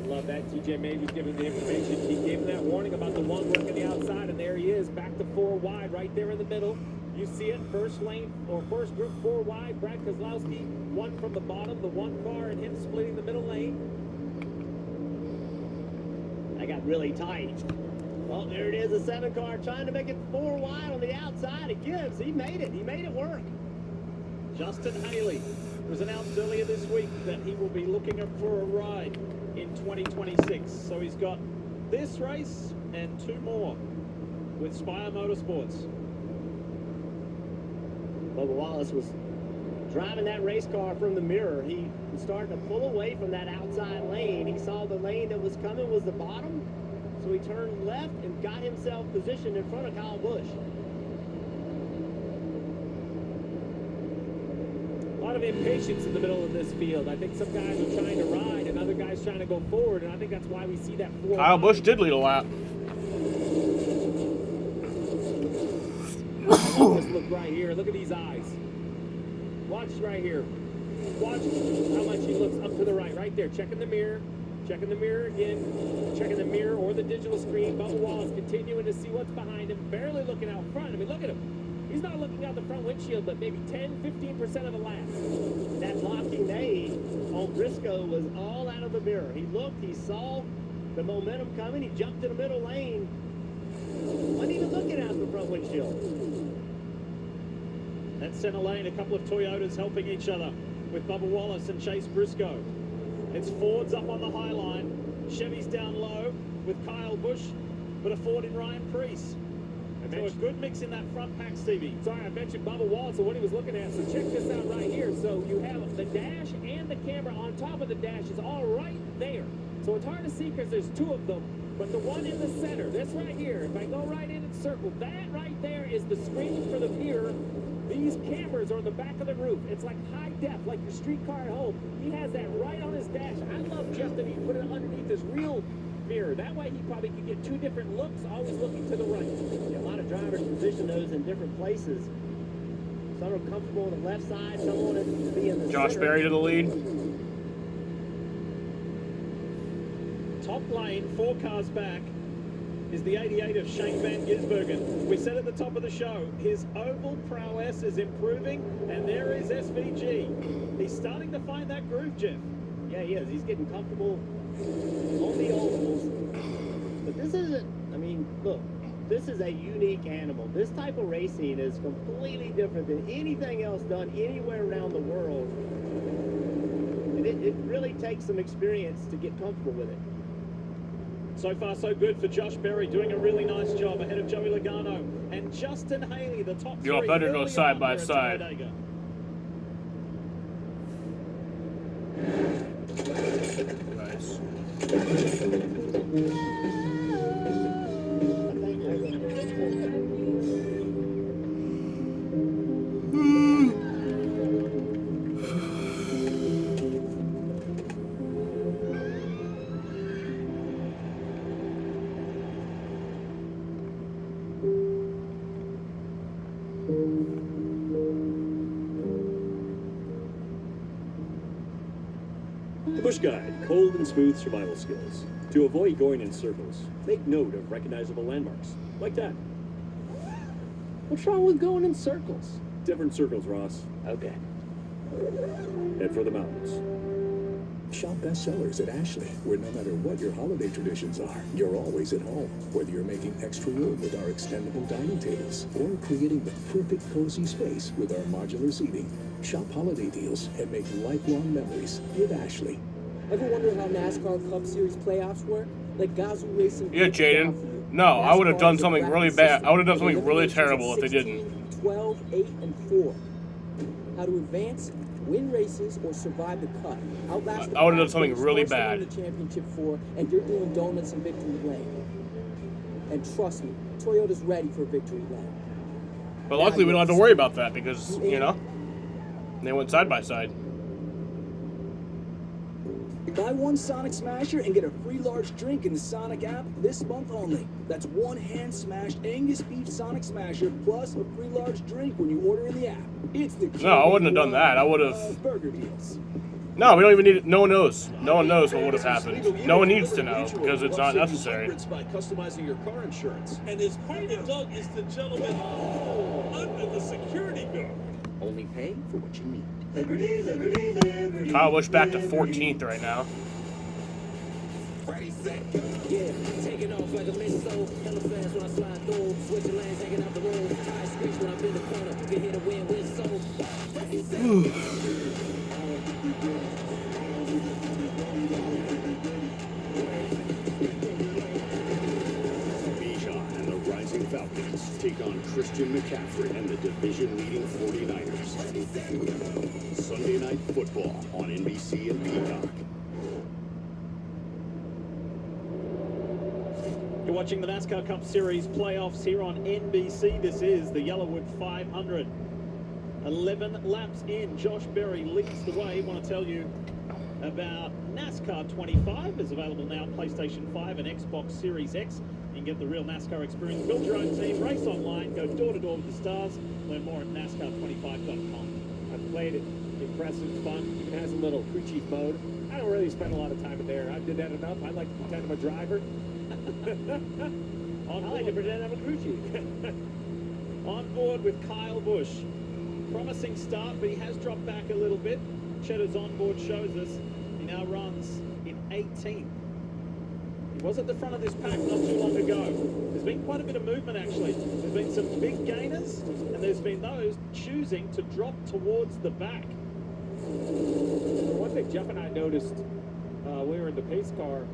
I love that. TJ May's giving the information. He gave him that warning about the one working the outside, and there he is, back to 4 wide, right there in the middle. You see it, first lane, or first group 4 wide. Brad Keselowski, 1 from the bottom, the 1 car, and him splitting the middle lane. That got really tight. Well, there it is, a 7 car trying to make it 4 wide on the outside. It gives. He made it. He made it work. Justin Haley was announced earlier this week that he will be looking up for a ride in 2026. So he's got this race and 2 more with Spire Motorsports. Bubba Wallace was driving that race car from the mirror. He was starting to pull away from that outside lane. He saw the lane that was coming was the bottom, so he turned left and got himself positioned in front of Kyle Busch. A lot of impatience in the middle of this field. I think some guys are trying to ride and other guys trying to go forward, and I think that's why we see that 4. Kyle Busch did lead a lap. Let's look right here. Look at these eyes. Watch right here. Watch how much he looks up to the right. Right there. Checking the mirror. Checking the mirror again. Checking the mirror or the digital screen. Bubba Wallace continuing to see what's behind him. Barely looking out front. I mean, look at him. He's not looking out the front windshield, but maybe 10-15% of the lap. That locking aid on Briscoe was all out of the mirror. He looked, he saw the momentum coming, he jumped in the middle lane. Wasn't even looking out the front windshield. That center lane, a couple of Toyotas helping each other with Bubba Wallace and Chase Briscoe. It's Ford's up on the high line. Chevy's down low with Kyle Busch, but a Ford in Ryan Preece. So a good mix in that front pack, Stevie. Sorry, I mentioned Bubba Wallace and what he was looking at. So check this out right here. So you have the dash and the camera on top of the dash is all right there. So it's hard to see because there's 2 of them. But the one in the center, this right here, if I go right in and circle, that right there is the screen for the mirror. These cameras are on the back of the roof. It's like high def, like your streetcar at home. He has that right on his dash. I love Jeff that he put it underneath his real mirror. That way he probably could get 2 different looks, always looking to the right. Yeah, a lot of drivers position those in different places. Some are comfortable on the left side, some want it to be in the Josh center. Berry to the lead. Top lane, 4 cars back, is the 88 of Shane Van Gisbergen. We said at the top of the show, his oval prowess is improving, and there is SVG. He's starting to find that groove, Jeff. Yeah, he is. He's getting comfortable on the ovals. But this isn't, I mean, look, this is a unique animal. This type of racing is completely different than anything else done anywhere around the world. And it really takes some experience to get comfortable with it. So far, so good for Josh Berry, doing a really nice job ahead of Joey Logano and Justin Haley, the top 3. You better go side by side. Nice. Bush Guide, cold and smooth survival skills. To avoid going in circles, make note of recognizable landmarks, like that. What's wrong with going in circles? Different circles, Ross. Okay. Head for the mountains. Shop bestsellers at Ashley, where no matter what your holiday traditions are, you're always at home. Whether you're making extra room with our extendable dining tables or creating the perfect cozy space with our modular seating, shop holiday deals and make lifelong memories with Ashley. Ever wonder how NASCAR Cup Series playoffs work? Like Gazoo Racing. Yeah, Jaden. No, I would have done something really bad. I would have done something really terrible if they didn't. 12, 8, and 4. How to advance, win races, or survive the cut. Outlast I would have done something really bad. The championship 4, and you're doing donuts in victory lane. And trust me, Toyota's ready for victory lane. But luckily, we don't have to worry about that because, you know, they went side by side. Buy one Sonic Smasher and get a free large drink in the Sonic app this month only. That's one hand-smashed Angus beef Sonic Smasher plus a free large drink when you order in the app. It's the No, I wouldn't have done that. I would have... burger deals. No, we don't even need it. No one knows. No one knows what would have happened. No one needs to know because it's not necessary. By customizing your car insurance. And his partner, Doug, is the gentleman under the security guard. Only pay for what you need. Kyle Busch back to 14th right now. Yeah, taking off like a missile. Hella fast when I slide through. Switching lanes, hanging out the road. Tire screech when I'm in the corner. You can hear the wind whistle. Bijan and the Rising Falcons take on Christian McCaffrey and the division-leading 49ers. Sunday Night Football on NBC and Peacock. You're watching the NASCAR Cup Series playoffs here on NBC. This is the Yellawood 500. 11 laps in. Josh Berry leads the way. Want to tell you about NASCAR 25 is available now on PlayStation 5 and Xbox Series X. You can get the real NASCAR experience. Build your own team, race online, go door-to-door with the stars. Learn more at NASCAR25.com. I've played it. Impressive, fun. It has a little crew chief mode. I don't really spend a lot of time in there. I did that enough. I like to pretend I'm a driver. I like to pretend I'm a crew chief. On board with Kyle Busch. Promising start, but he has dropped back a little bit. Cheddar's onboard shows us he now runs in 18th. He was at the front of this pack not too long ago. There's been quite a bit of movement, actually. There's been some big gainers, and there's been those choosing to drop towards the back. One thing Jeff and I noticed we were in the pace car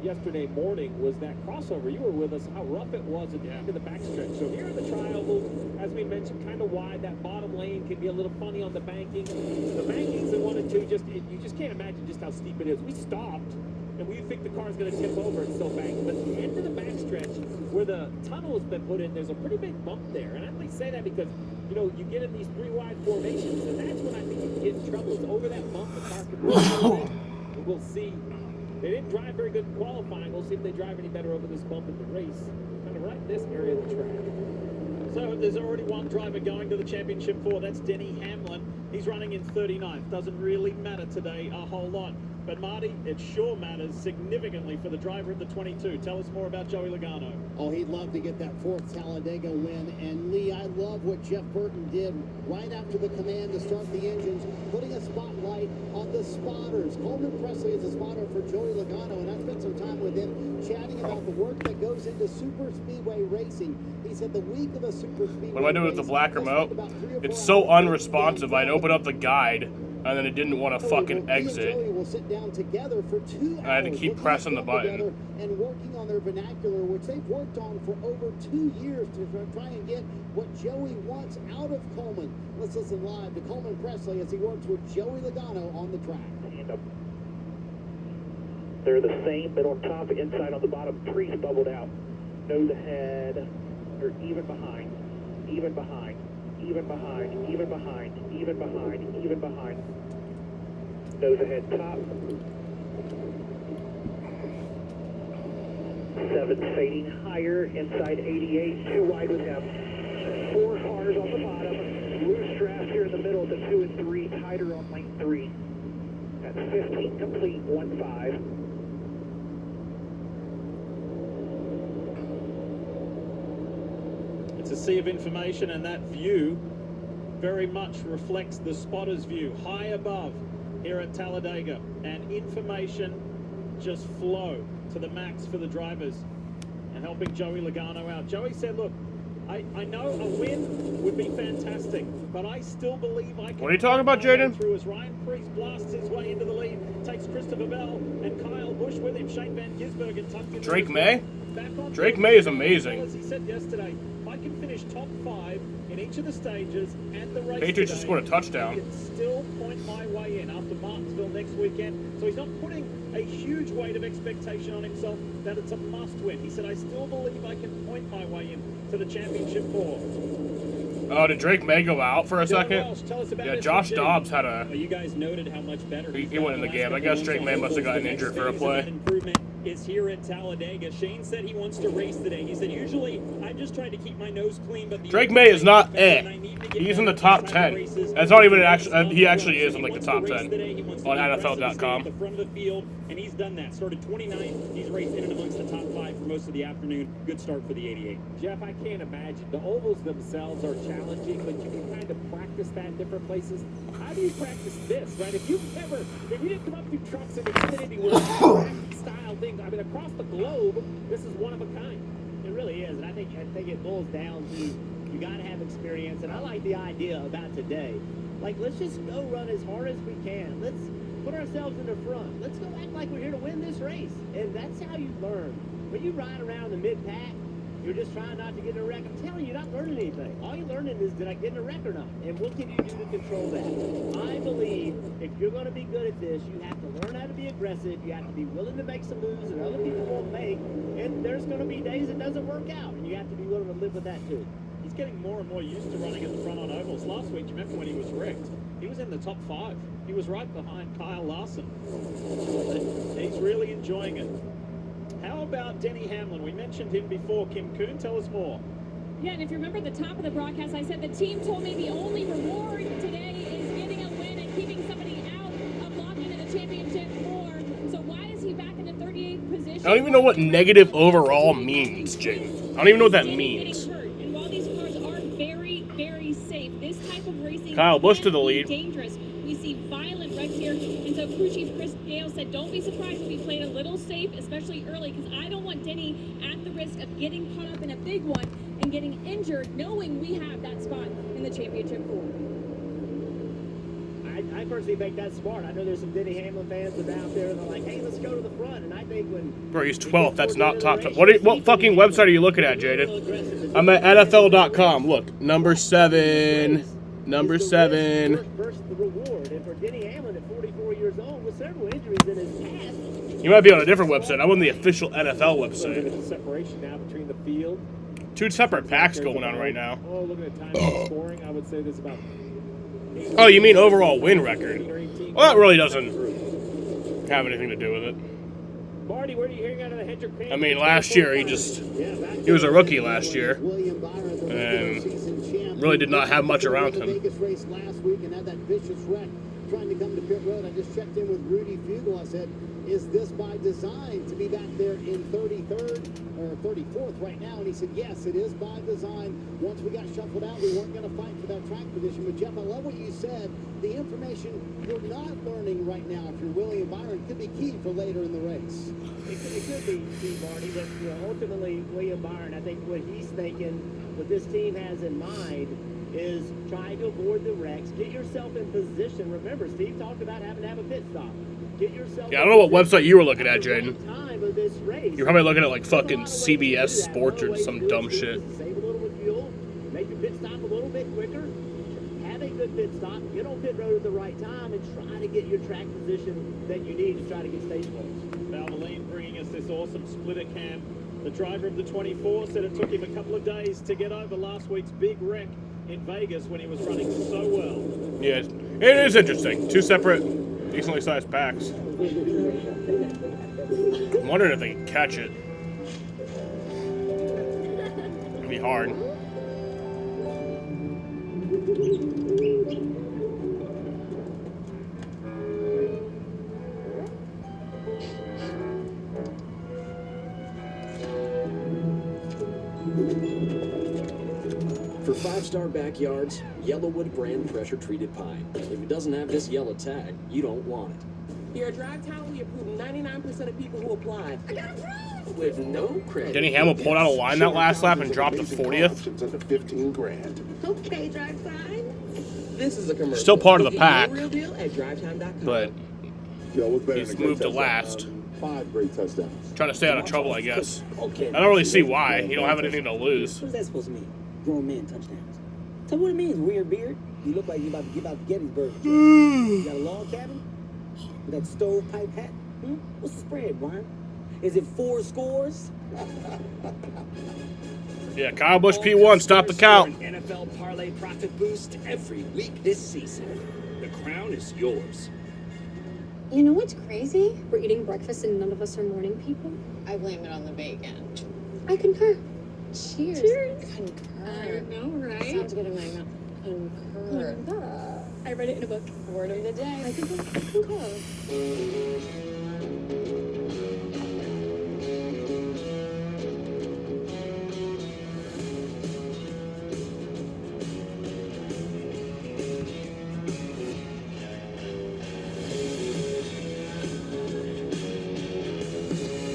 yesterday morning was that crossover. You were with us, how rough it was at the end of the backstretch. So here in the trial, as we mentioned, kind of wide. That bottom lane can be a little funny on the banking. The bankings in 1 and 2, you just can't imagine just how steep it is. We stopped, and we think the car's going to tip over. It's so banked. But at the end of the backstretch, where the tunnel has been put in, there's a pretty big bump there. And I only say that because, you know, you get in these 3 wide formations, and that's when I think you can get in trouble. It's over that bump, the car can roll. We'll see. They didn't drive very good in qualifying. We'll see if they drive any better over this bump in the race. Kind of right in this area of the track. So there's already one driver going to the championship 4. That's Denny Hamlin. He's running in 39th. Doesn't really matter today a whole lot. But Marty, it sure matters significantly for the driver of the 22. Tell us more about Joey Logano. Oh, he'd love to get that 4th Talladega win. And Lee, I love what Jeff Burton did right after the command to start the engines, putting a spotlight on the spotters. Coleman Presley is a spotter for Joey Logano, and I spent some time with him chatting about the work that goes into super speedway racing. He said the week of a super speedway What do I do with the black remote? It's so unresponsive. I'd open up the guide, and then it didn't want to fucking exit. Will sit down together for 2 hours. I had to keep pressing the button. And working on their vernacular, which they've worked on for over 2 years to try and get what Joey wants out of Coleman. Let's listen live to Coleman Presley as he works with Joey Logano on the track. They're the same, but on top, inside, on the bottom, Priest bubbled out. Nose ahead, or even behind, even behind, even behind, even behind, even behind, even behind. Nose ahead, top. 7 fading higher, inside 88, 2 wide with him. 4 cars on the bottom, loose draft here in the middle at the 2 and 3, tighter on lane 3. That's 15 complete, 1-5. It's a sea of information, and that view very much reflects the spotter's view high above here at Talladega, and information just flow to the max for the drivers and helping Joey Logano out. Joey said, look, I know a win would be fantastic, but I still believe I can. What are you talking about, Jaden? Through as Ryan Preece blasts his way into the lead, takes Christopher Bell and Kyle Busch with him. Shane Van Gisbergen tucked in. Drake May? Drake May is amazing. As he said yesterday, if I can finish top 5 in each of the stages and the race Patriots just today, scored a touchdown. I can still point my way in after Martinsville next weekend. So he's not putting a huge weight of expectation on himself that it's a must-win. He said, I still believe I can point my way in to the championship 4. Oh, did Drake May go out for a second? Yeah, Josh Dobbs had a... You guys noted how much better He went in the game. I guess Drake May must have gotten injured for a play. Improvement is here at Talladega. Shane said he wants to race today. He said, usually I'm just trying to keep my nose clean, but Drake May is not He's in the top 10. That's not even actually. He actually is in like the top 10 on NFL.com. The front of the field, and he's done that. Started 29th. He's raced in and amongst the top 5 for most of the afternoon. Good start for the 88. Jeff, I can't imagine. The ovals themselves are challenging, but you can kind of practice that in different places. How do you practice this, right? If you didn't come up through trucks in Xfinity where style things, I mean, across the globe, this is one of a kind. It really is, and I think it boils down to you got to have experience. And I like the idea about today. Like, let's just go run as hard as we can. Let's put ourselves in the front. Let's go act like we're here to win this race. And that's how you learn. When you ride around the mid-pack, you're just trying not to get in a wreck. I'm telling you, you're not learning anything. All you're learning is, did I get in a wreck or not? And what can you do to control that? I believe if you're going to be good at this, you have to learn how to be aggressive. You have to be willing to make some moves that other people won't make. And there's going to be days it doesn't work out. And you have to be willing to live with that, too. He's getting more and more used to running at the front on ovals. Last week, you remember when he was wrecked? He was in the top 5. He was right behind Kyle Larson. He's really enjoying it. How about Denny Hamlin? We mentioned him before. Kim Kuhn, tell us more. Yeah, and if you remember at the top of the broadcast, I said the team told me the only reward today is getting a win and keeping somebody out of locking into the championship 4. So why is he back in the 38th position? I don't even know what negative overall means, Jake. I don't even know what that means. And while these cars are very, very safe, this type of racing Kyle Busch to the can be lead. dangerous. We see violent wrecks here, and so crew chief Chris Gale said, don't be surprised if we played a little safe, especially early, because I don't want Denny at the risk of getting caught up in a big one and getting injured, knowing we have that spot in the championship 4. I personally think that's smart. I know there's some Denny Hamlin fans that are out there and they're like, hey, let's go to the front. And I think when... Bro, he's 12th. That's not top 10. What fucking website are you looking at, Jaden? I'm at NFL.com. Look, number 7. Number 7. Versus the reward. And for Denny Hamlin at 44 years old with several injuries in his past... You might be on a different website. I'm on the official NFL website. There's a separation now between the field. 2 separate packs going on right now. Oh, looking at time and scoring, I would say there's about... Oh, you mean overall win record? Well, that really doesn't have anything to do with it. Marty, where are you hearing out of the Hendrick? I mean, last year he was a rookie last year, and really did not have much around him. Vegas race last week and had that vicious wreck trying to come to pit road. I just checked in with Rudy Fugel. I said, is this by design to be back there in 33rd or 34th right now? And he said, yes, it is by design. Once we got shuffled out, we weren't going to fight for that track position. But Jeff, I love what you said. The information you're not learning right now, if you're William Byron, could be key for later in the race. It could be, Marty, but ultimately, William Byron, I think what he's thinking, what this team has in mind, is trying to avoid the wrecks. Get yourself in position. Remember, Steve talked about having to have a pit stop. Get yourself. Yeah, I don't know what website you were looking at, Jaden. Time of this race. You're probably looking at like fucking CBS Sports or some dumb shit. Save a little bit of fuel. Make your pit stop a little bit quicker. Have a good pit stop. Get on pit road at the right time and try to get your track position that you need to try to get stage points. Valvoline bringing us this awesome splitter cam. The driver of the 24 said it took him a couple of days to get over last week's big wreck in Vegas when he was running so well. Yeah, it is interesting. 2 separate, decently sized packs. I'm wondering if they can catch it. It'd be hard. For 5-star backyards, Yellawood brand pressure-treated pine. If it doesn't have this yellow tag, you don't want it. Here at Drive Town, we approve 99% of people who apply. I got approved! With no credit. Denny Hamel pulled out a line that last lap and dropped to 40th. Under 15 grand. Okay, Drive Time. This is a commercial. Still part of the pack, Real deal at drivetime.com. but he's moved to last. 5 great touchdowns. Trying to stay out of trouble, I guess. I don't really see why. You don't have anything to lose. What's that supposed to mean? Grown man touchdowns. Tell me what it means, weird beard. You look like you're about to give out the Gettysburg. You got a log cabin? With that stovepipe hat? What's the spread, Warren? Is it 4 scores? Yeah, Kyle Busch P1, stop the count. NFL parlay profit boost every week this season. The crown is yours. You know what's crazy? We're eating breakfast and none of us are morning people. I blame it on the bacon. I concur. Cheers. Cheers. Concur. I know, right? Sounds good in my mouth. Concur. I read it in a book. Word of the day. I concur.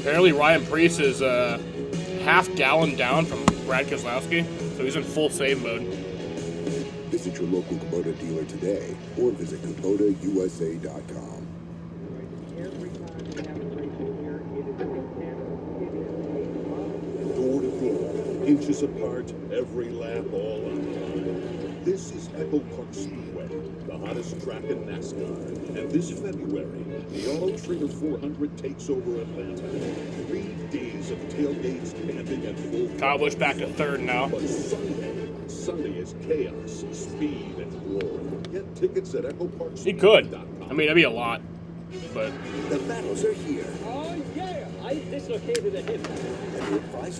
Apparently Ryan Preece is half gallon down from Brad Keselowski, so he's in full save mode. Visit your local Kubota dealer today or visit KubotaUSA.com. Door to door, inches apart, every lap all online. This is Echo Park Speedway, the hottest track in NASCAR. And this February, the Auto Trader 400 takes over Atlanta. 3 days of tailgates, camping, and full. Kyle Busch back to third now. But Sunday is chaos, speed, and glory. Get tickets at Echo Park. He could. I mean, that'd be a lot, but the battles are here. Oh yeah, I dislocated a hip.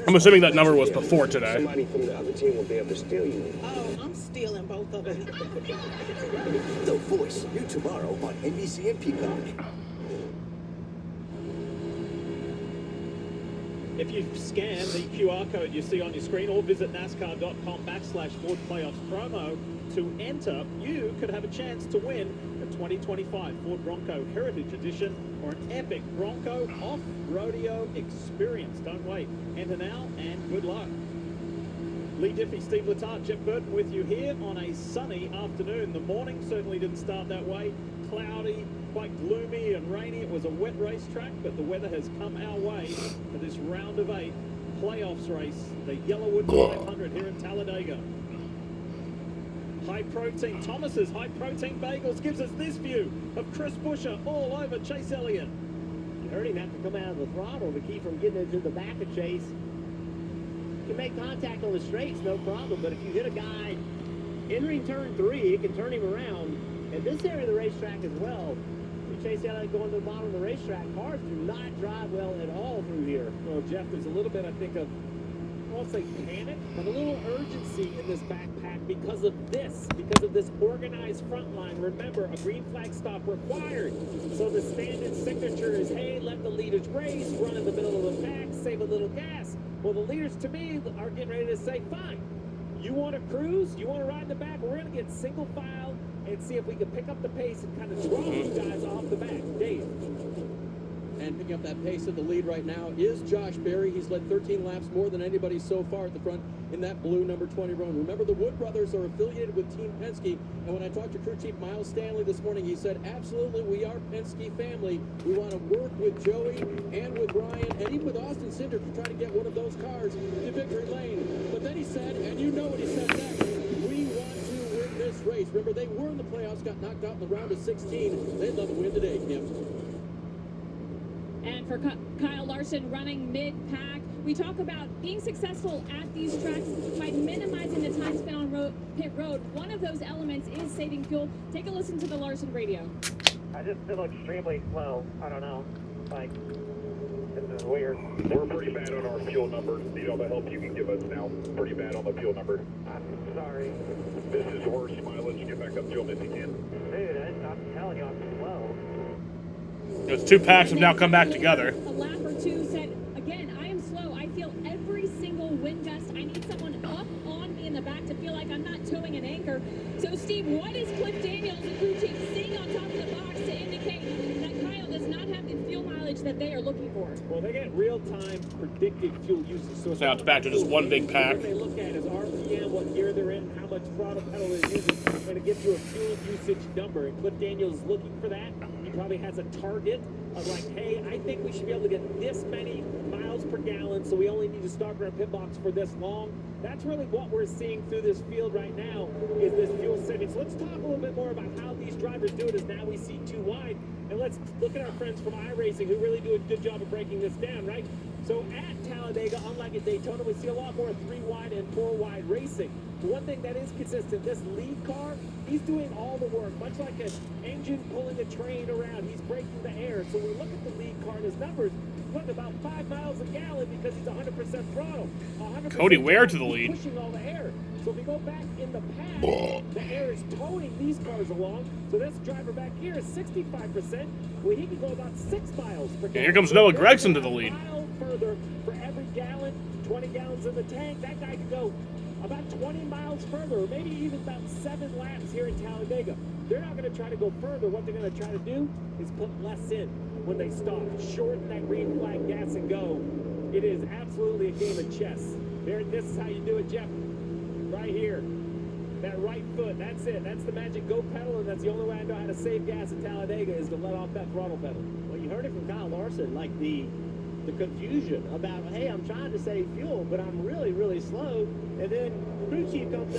I'm assuming that number was before today. Somebody from the other team will be able to steal you. Oh, I'm stealing both of them. The Voice, new tomorrow on NBC and Peacock. If you scan the QR code you see on your screen or visit NASCAR.com/Ford Playoffs promo to enter, you could have a chance to win the 2025 Ford Bronco Heritage Edition or an epic Bronco off-rodeo experience. Don't wait. Enter now and good luck. Lee Diffie, Steve Letarte, Jeff Burton with you here on a sunny afternoon. The morning certainly didn't start that way. Cloudy, quite gloomy and rainy. It was a wet racetrack, but the weather has come our way for this round of 8 playoffs race, the Yellawood 500 here in Talladega. High protein, Thomas's high protein bagels gives us this view of Chris Buescher all over Chase Elliott. You heard him have to come out of the throttle to keep from getting into the back of Chase. You can make contact on the straights, no problem, but if you hit a guy entering turn 3, it can turn him around. In this area of the racetrack as well, you Chase Elliott going to the bottom of the racetrack, cars do not drive well at all through here. Well, Jeff, there's a little bit, I think, of, I won't say panic, but a little urgency in this backpack because of this organized front line. Remember, a green flag stop required. So the standard signature is, hey, let the leaders race, run in the middle of the pack, save a little gas. Well, the leaders, to me, are getting ready to say, fine, you want to cruise? You want to ride in the back? We're going to get single file and see if we can pick up the pace and kind of draw these guys off the back. Dave. And picking up that pace in the lead right now is Josh Berry. He's led 13 laps more than anybody so far at the front in that blue number 20 roan. Remember, the Wood brothers are affiliated with Team Penske. And when I talked to crew chief Miles Stanley this morning, he said, absolutely, we are Penske family. We want to work with Joey and with Ryan and even with Austin Cinder to try to get one of those cars to victory lane. But then he said, and you know what he said next, we want to win this race. Remember, they were in the playoffs, got knocked out in the round of 16. They'd love to win today, Kim. And for Kyle Larson running mid-pack, we talk about being successful at these tracks by minimizing the time spent on pit road. One of those elements is saving fuel. Take a listen to the Larson radio. I just feel extremely slow. I don't know. Like, this is weird. We're pretty bad on our fuel number. Need all the help you can give us now. Pretty bad on the fuel number. I'm sorry. This is worse mileage. Get back up to them if you can. Dude, I'm telling you, I'm slow. Those 2 packs have now come back together. A lap or two said, again, I am slow. I feel every single wind gust. I need tanker. So, Steve, what is Cliff Daniels and crew chief seeing on top of the box to indicate that Kyle does not have the fuel mileage that they are looking for? Well, they get real-time predicted fuel usage. So now it's back to just one big pack. What they look at is RPM, what gear they're in, how much throttle pedal they're using, and it gives you a fuel usage number. And Cliff Daniels is looking for that. He probably has a target of like, hey, I think we should be able to get this many miles per gallon, so we only need to start our pit box for this long. That's really what we're seeing through this field right now, is this fuel savings. So let's talk a little bit more about how these drivers do it, as now we see 2 wide. And let's look at our friends from iRacing, who really do a good job of breaking this down, right? So at Talladega, unlike at Daytona, we see a lot more 3 wide and 4 wide racing. The one thing that is consistent, this lead car, he's doing all the work, much like an engine pulling a train around. He's breaking the air. So we look at the lead car and his numbers, putting about 5 miles a gallon because he's 100% throttle. 100% Cody Ware to the lead. Pushing all the air. So if we go back in the past, the air is towing these cars along. So this driver back here is 65%. Well, he can go about 6 miles per gallon. Yeah, here comes Noah Gregson to the lead. A mile further for every gallon, 20 gallons in the tank. That guy could go about 20 miles further, or maybe even about 7 laps here in Talladega. They're not going to try to go further. What they're going to try to do is put less in when they stop. Shorten that green flag gas and go. It is absolutely a game of chess. There, this is how you do it, Jeff. Right here. That right foot, that's it. That's the magic go pedal, and that's the only way I know how to save gas at Talladega is to let off that throttle pedal. Well, you heard it from Kyle Larson, like the confusion about, hey, I'm trying to save fuel, but I'm really, really slow. And then crew chief comes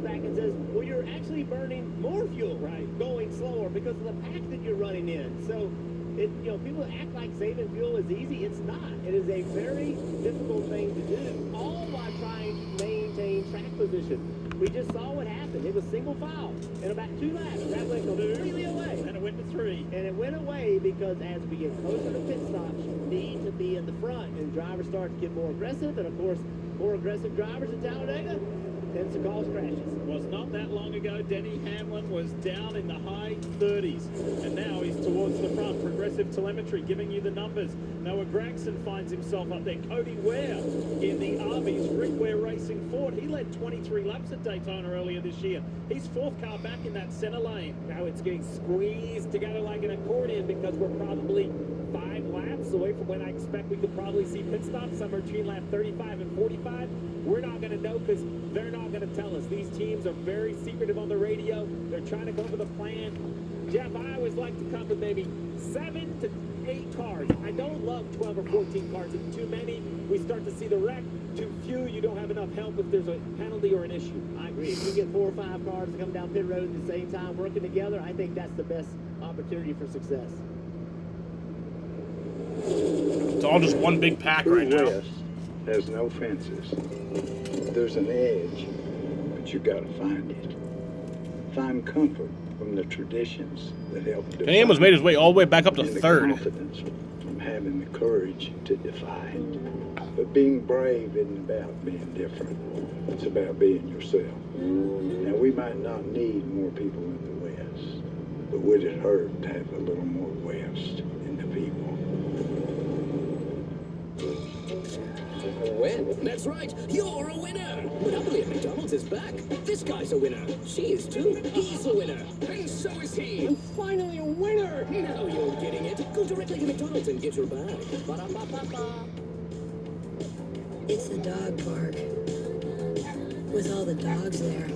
back and says, well, you're actually burning more fuel, right? Going slower because of the pack that you're running in. So, people act like saving fuel is easy. It's not. It is a very difficult thing to do, all while trying to maintain track position. We just saw what happened. It was single file in about 2 laps. That went completely away. And it went to 3. And it went away because as we get closer to pit stops, you need to be in the front. And drivers start to get more aggressive. And, of course, more aggressive drivers at Talladega tends to cause crashes. Was not that long ago, Denny Hamlin was down in the high 30s, and now he's towards the front. Progressive telemetry giving you the numbers. Noah Gregson finds himself up there. Cody Ware in the Arby's Rick Ware Racing Ford. He led 23 laps at Daytona earlier this year. He's 4th car back in that center lane. Now it's getting squeezed together like an accordion because we're probably 5 laps away from when I expect we could probably see pit stops somewhere between lap 35 and 45. We're not going to know because they're not going to tell us. These teams are very secretive on the radio. They're trying to come up with a plan. Jeff, I always like to come with maybe 7 to 8 cars. I don't love 12 or 14 cars. If too many, we start to see the wreck. Too few, you don't have enough help if there's a penalty or an issue. I agree. If you get 4 or 5 cars to come down pit road at the same time working together, I think that's the best opportunity for success. It's all just one big pack right now. West has no fences. There's an edge, but you gotta find it. Find comfort from the traditions that help define. Pam has made his way all the way back up to and the 3rd. confidence from having the courage to defy it. But being brave isn't about being different. It's about being yourself. Now, we might not need more people in the West, but would it hurt to have a little more West in the people? A win? That's right, you're a winner! Monopoly at McDonald's is back. This guy's a winner. She is too. He's a winner. And so is he. I'm finally a winner! Now you're getting it. Go directly to McDonald's and get your bag. Ba-da-ba-ba-ba. It's the dog park. With all the dogs there.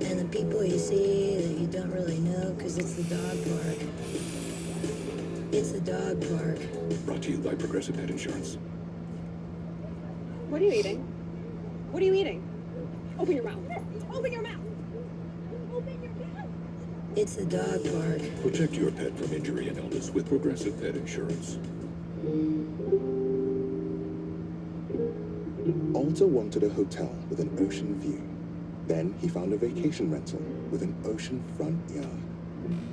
And the people you see that you don't really know because it's the dog park. It's the dog park. Brought to you by Progressive Pet Insurance. What are you eating? What are you eating? Open your mouth. Open your mouth. Open your mouth. It's the dog park. Protect your pet from injury and illness with Progressive Pet Insurance. Alta wanted a hotel with an ocean view. Then he found a vacation rental with an ocean-front yard.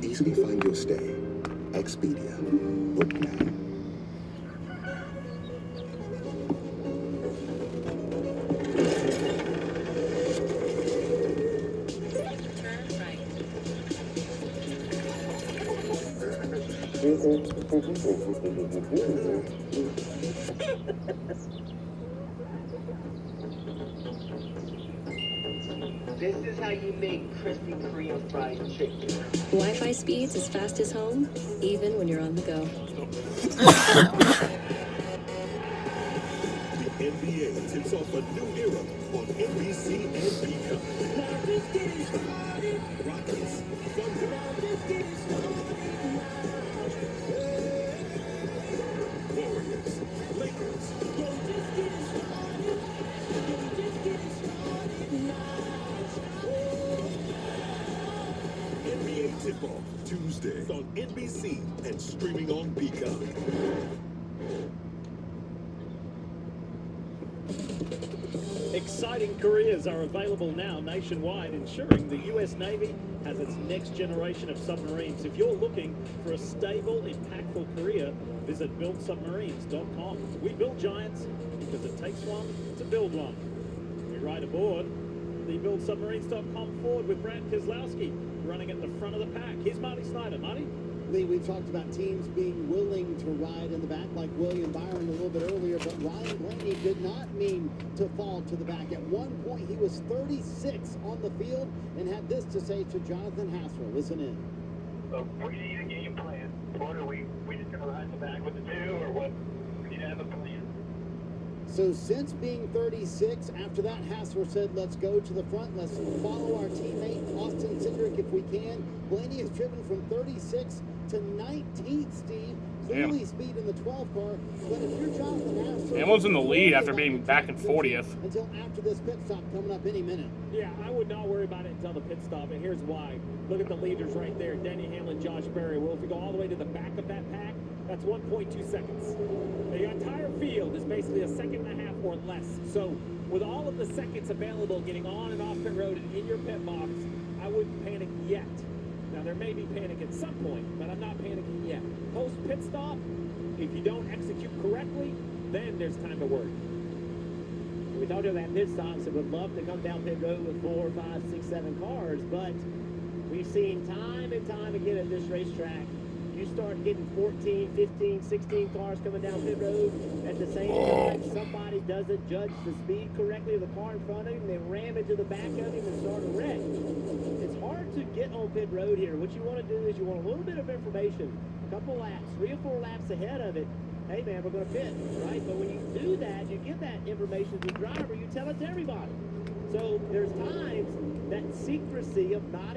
Easily find your stay. Expedia. Book now. This is how you make crispy Korean fried chicken. Wi-Fi speeds as fast as home, even when you're on the go. The NBA tips off a new era on NBC and Peacock. Rockets, Thunder, Warriors, Lakers. NBA tip-off Tuesday on NBC and streaming on Peacock. Exciting careers are available now nationwide, ensuring the U.S. Navy has its next generation of submarines. If you're looking for a stable, impactful career, visit buildsubmarines.com. We build giants because it takes one to build one. We ride aboard the buildsubmarines.com Ford with Brad Keselowski running at the front of the pack. Here's Marty Snyder. Marty? Lee, we talked about teams being willing to ride in the back like William Byron a little bit earlier, but Ryan Blaney did not mean to fall to the back. At one point, he was 36 on the field and had this to say to Jonathan Hassler. Listen in. We need a game plan. What are we just going to ride in the back with the two, or what? We need to have a plan. So since being 36, after that, Hassler said, let's go to the front. Let's follow our teammate, Austin Cindric, if we can. Blaney has driven from 36 to 19th, Steve. Clearly speed in the 12 car. But if you're Jonathan Hassler... Hamlin's in the lead after being back in 40th. Until after this pit stop coming up any minute. Yeah, I would not worry about it until the pit stop, and here's why. Look at the leaders right there, Denny Hamlin, Josh Berry. Well, if we go all the way to the back of that pack, that's 1.2 seconds. The entire field is basically a second and a half or less. So with all of the seconds available getting on and off pit road and in your pit box, I wouldn't panic yet. Now, there may be panic at some point, but I'm not panicking yet. Post-pit stop, if you don't execute correctly, then there's time to worry. We talked about pit stops and would love to come down pit road with 4, 5, 6, 7 cars, but we've seen time and time again at this racetrack, you start getting 14, 15, 16 cars coming down pit road at the same time. Somebody doesn't judge the speed correctly of the car in front of him. They ram into the back of him and start a wreck. It's hard to get on pit road here. What you want to do is you want a little bit of information, a couple laps, 3 or 4 laps ahead of it. Hey, man, we're going to pit, right? But when you do that, you give that information to the driver. You tell it to everybody. So there's times that secrecy of not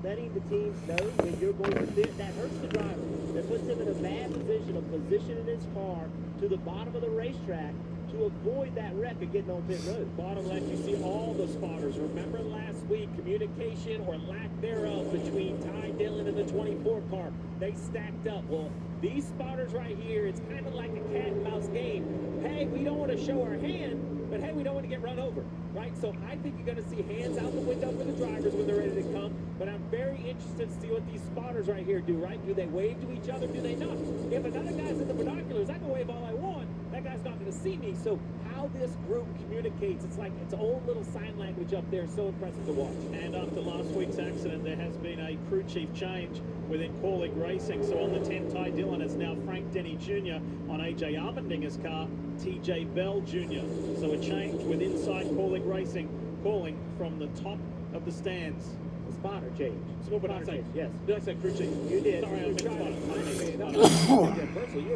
letting the teams know when you're going to pit, that hurts the driver. That puts him in a bad position of positioning his car to the bottom of the racetrack to avoid that wreck of getting on pit road. Bottom left, you see all the spotters. Remember last week, communication or lack thereof between Ty Dillon and the 24 car. They stacked up. Well, these spotters right here, it's kind of like a cat and mouse game. Hey, we don't want to show our hand, but hey, we don't want to get run over, right? So I think you're going to see hands out the window for the drivers when they're ready to come, but I'm very interested to see what these spotters right here do, right? Do they wave to each other? Do they not? If another guy's in the binoculars, I can wave all I want. That guy's not going to see me. So how this group communicates, it's like its own little sign language up there. So impressive to watch. And after last week's accident, there has been a crew chief change within Core League Racing. So on the 10, Ty Dillon, it's now Frank Denny Jr. On AJ Armendinger's car, TJ Bell Jr. So a change with inside Core League Racing, calling from the top of the stands. The spotter change. So what did I say? Yes. Did I say crew chief? You did. Sorry, I meant spotter.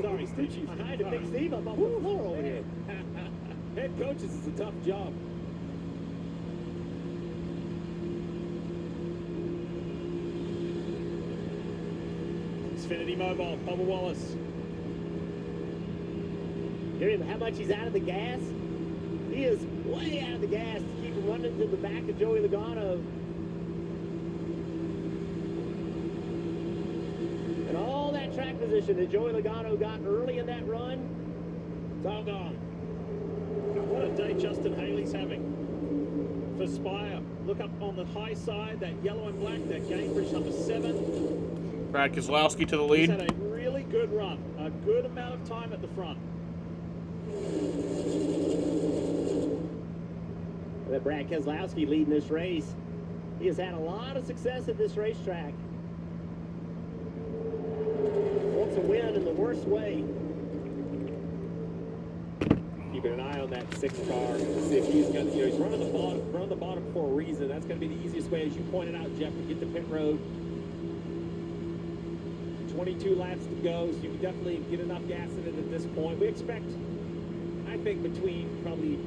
Sorry, Steve. I'm trying to pick Steve up off the floor over here. Head coaches is a tough job. Xfinity Mobile, Bubba Wallace. Hear him, how much he's out of the gas? He is way out of the gas to keep him running to the back of Joey Logano. And all that track position that Joey Logano got early in that run, it's all gone. What a day Justin Haley's having for Spire. Look up on the high side, that yellow and black, that Cambridge number 7. Brad Keselowski to the lead. He's had a really good run, a good amount of time at the front. But Brad Keselowski leading this race. He has had a lot of success at this racetrack. Wants to win in the worst way. keeping an eye on that 6 car to see if he's going to, he's running the bottom for a reason. That's going to be the easiest way, as you pointed out, Jeff, to get to pit road. 22 laps to go, so you can definitely get enough gas in it at this point. We expect, I think, between probably,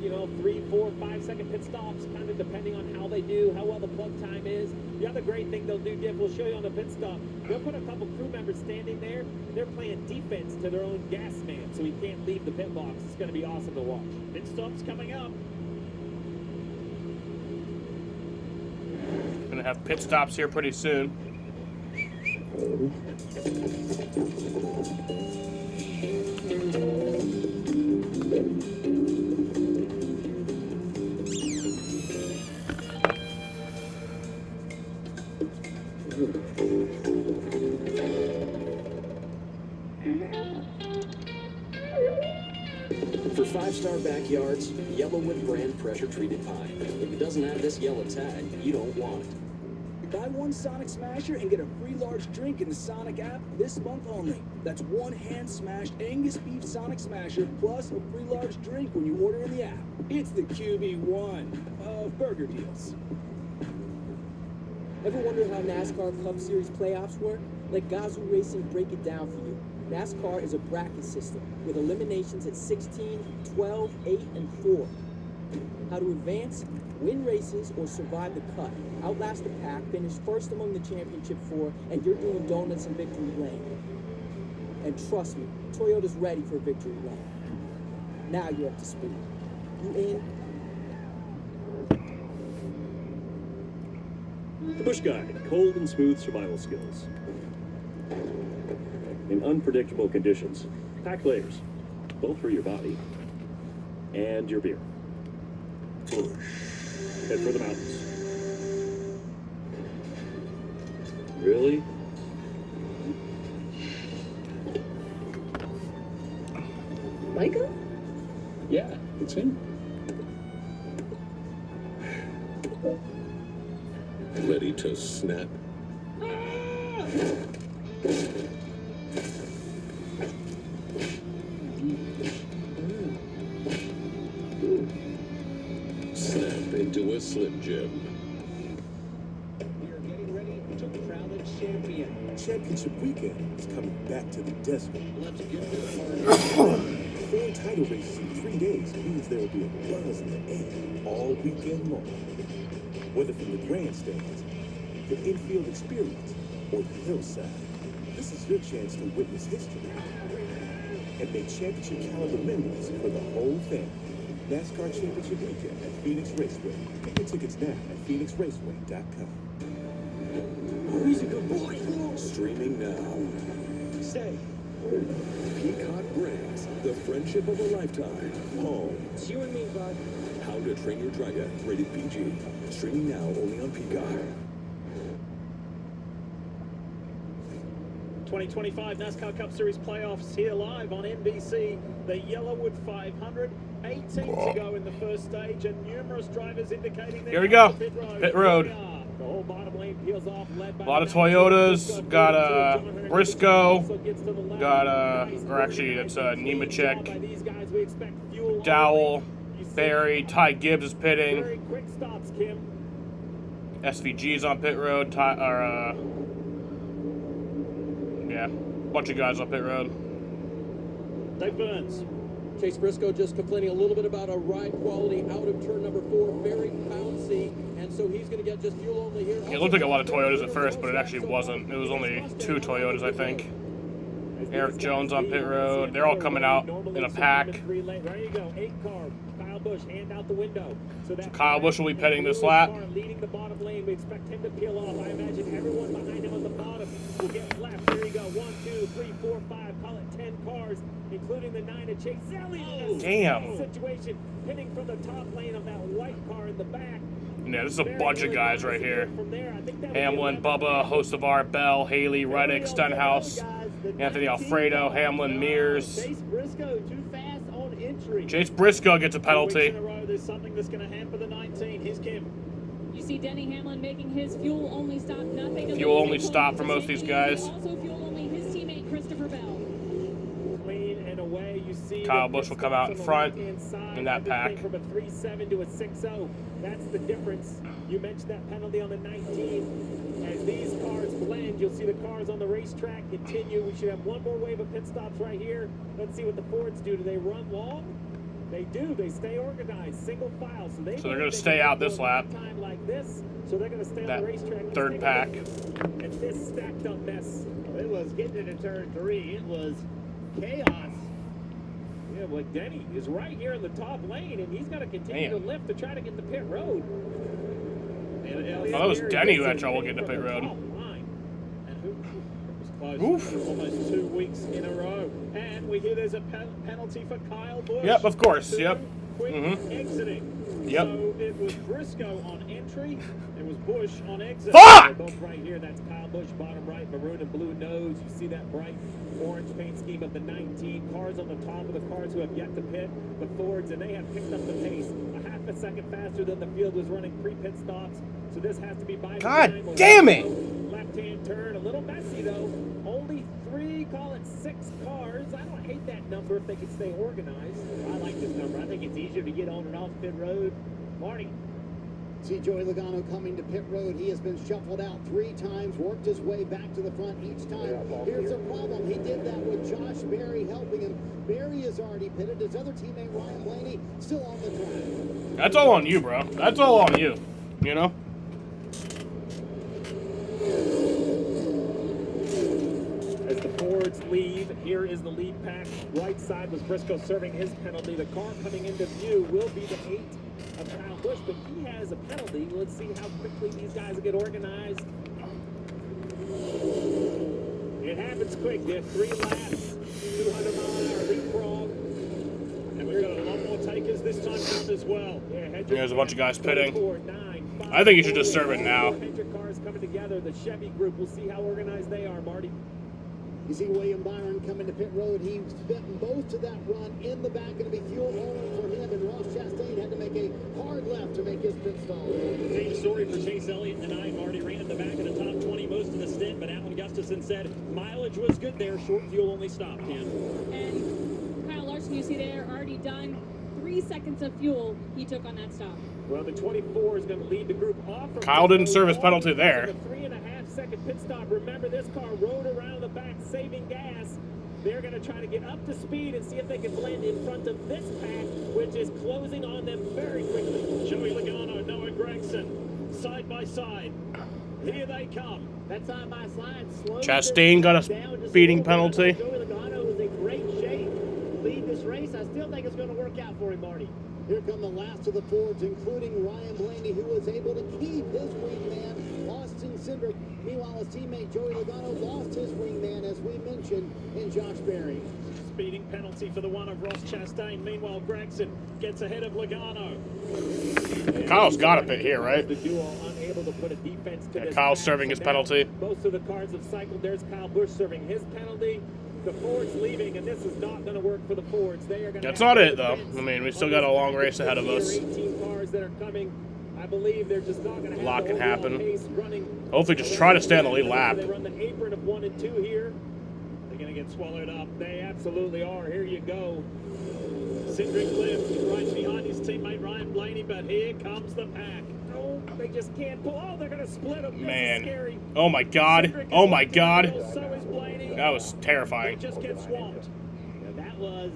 3, 4, 5 second pit stops, kind of depending on how they do, how well the plug time is. The other great thing they'll do, Diff, we'll show you on the pit stop, they'll put a couple crew members standing there. They're playing defense to their own gas man, so he can't leave the pit box. It's going to be awesome to watch. Pit stops coming up. Gonna have pit stops here pretty soon. For 5-star backyards, Yellawood brand pressure-treated pine. If it doesn't have this yellow tag, you don't want it. Buy one Sonic Smasher and get a free large drink in the Sonic app this month only. That's one hand-smashed Angus beef Sonic Smasher plus a free large drink when you order in the app. It's the QB1 of burger deals. Ever wonder how NASCAR Cup Series playoffs work? Let Gazoo Racing break it down for you. NASCAR is a bracket system with eliminations at 16, 12, 8, and 4. How to advance, win races, or survive the cut. Outlast the pack, finish first among the championship 4, and you're doing donuts in victory lane. And trust me, Toyota's ready for victory lane. Now you're up to speed. You in? The Bush Guide, cold and smooth survival skills. In unpredictable conditions, pack layers, both for your body and your beer. Bush. Head for the mountains. Really? Michael? Yeah, it's him. Ready to snap? Snap into a Slim Jim. We are getting ready to crown a champion. Championship weekend is coming back to the desert. Let's get to the party. 4 title races in 3 days means there will be a buzz in the air all weekend long. Whether from the grandstands, the infield experience, or the hillside, this is your chance to witness history and make championship caliber memories for the whole family. NASCAR Championship Weekend at Phoenix Raceway. Get your tickets now at phoenixraceway.com. Oh, he's a good boy. Streaming now. Stay. Peacock brings the friendship of a lifetime home. It's you and me, bud. How to Train Your Dragon, rated PG. Streaming now only on Peacock. 2025 NASCAR Cup Series playoffs here live on NBC. The Yellawood 500. 18 to go in the first stage, and numerous drivers indicating Here we go. Pit road. The whole bottom lane peels off, led by A lot of Toyotas. Got Briscoe. Got or actually it's Nemechek. Dowell. Barry. Ty Gibbs is pitting. Very quick stops, Kim. SVG's on pit road. Yeah, bunch of guys on pit road. Dave Burns. Chase Briscoe just complaining a little bit about a ride quality out of turn number 4, very bouncy, and so he's going to get just fuel only here. It looked like a lot of Toyotas at first, but it actually wasn't. It was only 2 Toyotas, I think. Eric Jones on pit road. They're all coming out in a pack. There you go, 8 car. Kyle Busch, hand out the window. So Kyle Busch will be pitting this lap. Leading the bottom lane, we expect him to peel off. I imagine everyone behind him on the bottom will get left. There you go, 1, 2, 3, 4, 5, call it 10 cars, including the 9 of Chase Elliott. Damn. Situation, pitting from the top lane of that white car in the back. Yeah, this is a bunch of guys right here. Hamlin, Bubba, host of Art Bell, Haley, Reddick, Stenhouse, Anthony Alfredo, Hamlin, Mears. Chase Briscoe too fast on entry. Chase Briscoe gets a penalty. There's something that's going to hamper the 19. Here's Kim. You see Denny Hamlin making his fuel only stop. Nothing. Fuel only stop for most of these guys. Also fuel only his teammate Christopher Bell. Clean and away. You see see Kyle the Busch will pit come out in stops on the front left-hand side. in that Everything pack. From a 3.7 to a 6.0. That's the difference. You mentioned that penalty on the 19. As these cars blend, you'll see the cars on the racetrack continue. We should have one more wave of pit stops right here. Let's see what the Fords do. Do they run long? They do. They stay organized, single file. So they're going to stay out this lap. Time like this, so they're going to stay That on the racetrack. third pack. And this stacked up mess. It was getting into turn 3. It was chaos. Yeah, well, Denny is right here in the top lane, and he's going to continue to lift to try to get the pit road. Oh, that was Denny who had trouble getting to pit road. Oof. Almost 2 weeks in a row. And we hear there's a penalty for Kyle Busch. Yep, of course. Yep. Quick exiting. Yep. So it was Briscoe on entry. It was Busch on exit. Fuck! They're both right here. That's Kyle Busch, bottom right, maroon and blue nose. You see that bright orange paint scheme of the 19. Cars on the top of the cars who have yet to pit. The Fords, and they have picked up the pace a half a second faster than the field was running pre-pit stops. So this has to be by design. God damn it! Left-hand turn, a little messy though. Only 3, call it 6 cars. I don't hate that number if they could stay organized. I like this number. I think it's easier to get on and off pit road. Marty. See Joey Logano coming to pit road. He has been shuffled out 3 times, worked his way back to the front each time. Here's the problem. He did that with Josh Berry helping him. Berry is already pitted. His other teammate, Ryan Blaney, still on the track. That's all on you, bro. That's all on you. You know? As the Fords leave, here is the lead pack. Right side was Briscoe serving his penalty. The car coming into view will be the 8 of Kyle Busch, but he has a penalty. Let's see how quickly these guys get organized. It happens quick. They're 3 laps, 200-mile-an-hour leapfrog. And we've got a lot more takers this time around as well. There's a bunch of guys pitting. I think you should just serve it now. Hendrick cars coming together. The Chevy group, we'll see how organized they are, Marty. You see William Byron coming to pit road. He spent most of that run in the back. Going to be fuel only for him. And Ross Chastain had to make a hard left to make his pit stop. Same story for Chase Elliott tonight. Marty ran at the back of the top 20 most of the stint, but Alan Gustafson said mileage was good there. Short fuel only stop, Tim. And Kyle Larson, you see there, already done. 3 seconds of fuel he took on that stop. Well, the 24 is going to lead the group off. Kyle didn't serve his penalty there. 3.5-second pit stop. Remember, this car rode around the back, saving gas. They're going to try to get up to speed and see if they can blend in front of this pack, which is closing on them very quickly. Joey Logano, Noah Gragson, side by side. Here they come. That side by side slowed Chastain got a speeding penalty. Joey Logano is in great shape to lead this race. I still think it's going to work out for him, Marty. Here come the last of the Fords, including Ryan Blaney, who was able to keep his wingman, Austin Cindric. Meanwhile, his teammate Joey Logano lost his wingman, as we mentioned, in Josh Berry. Speeding penalty for the one of Ross Chastain. Meanwhile, Gragson gets ahead of Logano. Kyle's got a pit here, right? The duo unable to put a defense to this Kyle's match. serving his penalty. Most of the cars have cycled. There's Kyle Busch serving his penalty. The Fords leaving, and this is not going to work for the Fords. They are going to. That's not it, though. I mean, we still got a long race ahead of us. 18 cars that are coming. I believe they're just not going to have A lot can happen. running. Hopefully, just try to stay on the lead lap. They run the apron of 1 and 2 here. They're going to get swallowed up. They absolutely are. Here you go. Cindric Cliff right behind his teammate Ryan Blaney, but here comes the pack. Oh, they just can't pull. Oh, they're going to split them. Man. This is scary. Oh my God. Oh my God. So is Blaney. That was terrifying. They just get swamped. That was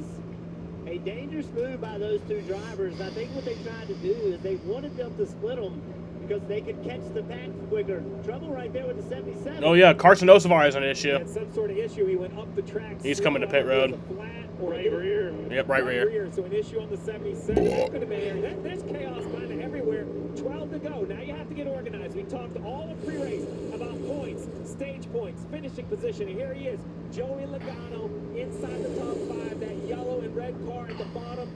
a dangerous move by those 2 drivers. I think what they tried to do is they wanted them to split them because they could catch the pack quicker. Trouble right there with the 77. Oh yeah, Carson Osavar has an issue. Had some sort of issue. He went up the track. He's coming to pit road. Right rear. Yep, right rear. So an issue on the 77. That could have been there. There's chaos kind of everywhere. 12 to go. Now you have to get organized. We talked all the pre-race about points, stage points, finishing position. And here he is, Joey Logano inside the top 5. That yellow and red car at the bottom.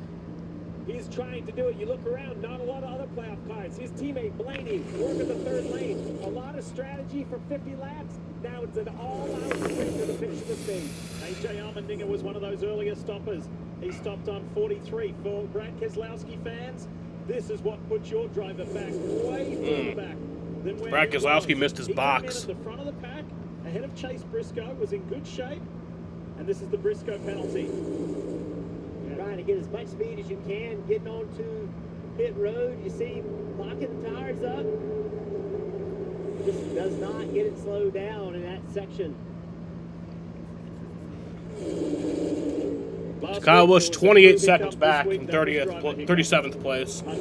He's trying to do it. You look around, not a lot of other playoff cars. His teammate Blaney working the 3rd lane. A lot of strategy for 50 laps. Now it's an all-out sprint to the finish of the stage. AJ Allmendinger was one of those earlier stoppers. He stopped on 43. For Brad Keselowski fans, this is what puts your driver back, way further back. Brad Keselowski missed his box. At the front of the pack, ahead of Chase Briscoe, was in good shape. And this is the Briscoe penalty. trying to get as much speed as you can, getting onto pit road. You see him locking the tires up. Just does not get it slowed down in that section. Kyle Busch 28 seconds back in 37th place. I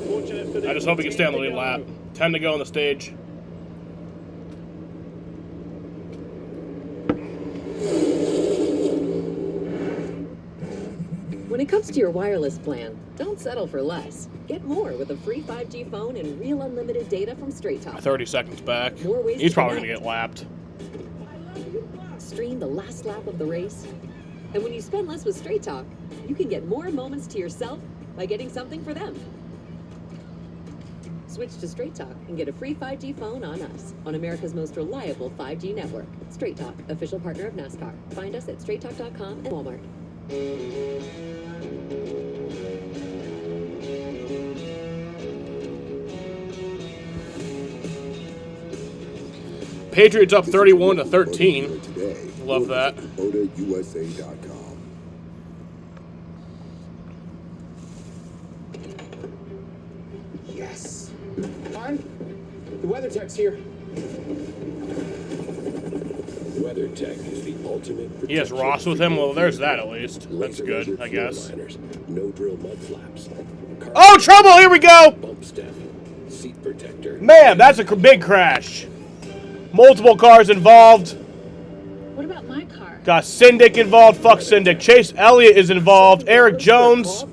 just hope he can stay on the lead lap. 10 to go on the stage. When it comes to your wireless plan, don't settle for less. Get more with a free 5G phone and real unlimited data from Straight Talk. 30 seconds back. More ways He's to probably going to connect. get lapped. Stream the last lap of the race. And when you spend less with Straight Talk, you can get more moments to yourself by getting something for them. Switch to Straight Talk and get a free 5G phone on us, on America's most reliable 5G network. Straight Talk, official partner of NASCAR. Find us at straighttalk.com and Walmart. Patriots up 31-13. Love that. MotorUSA.com. Yes. Fine. The weather tech's here. WeatherTech is the ultimate. He has Ross with him. Well, there's that at least. That's good, I guess. No drill mud flaps. Oh, trouble! Here we go! Bump step. Seat protector. Man, that's a big crash. Multiple cars involved. What about my car? Got Syndic involved. Fuck Syndic. Chase Elliott is involved. Eric Jones.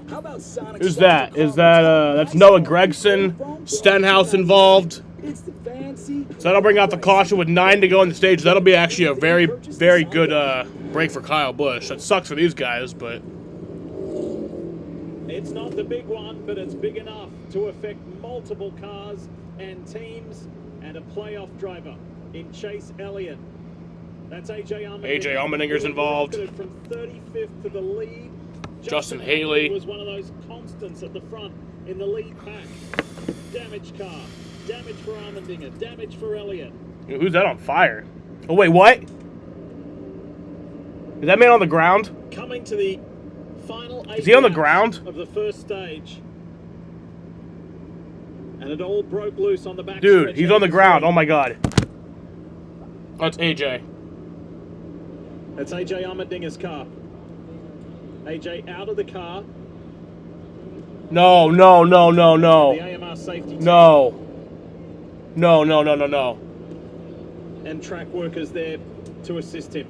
How about Sonic? Who's that? Is that, that's Noah Gregson. Stenhouse involved. It's the fancy. So that'll bring out the caution with 9 to go on the stage. That'll be actually a very, very good break for Kyle Busch. That sucks for these guys, but... It's not the big one, but it's big enough to affect multiple cars and teams and a playoff driver in Chase Elliott. That's AJ Allmendinger. AJ Allmendinger's involved. From 35th to the lead. Justin Haley was one of those constants at the front in the lead pack. Damage car. Damage for Allmendinger. Damage for Elliott. Who's that on fire? Oh, wait, what? Is that man on the ground? Coming to the final 8 Is he on the laps ground? of the first stage. And it all broke loose on the back. Dude, he's on the ground. Oh, my God. That's AJ. That's AJ Allmendinger's car. AJ out of the car. No, no, no, no, no. The AMR safety team. No. No, no, no, no, no. And track workers there to assist him.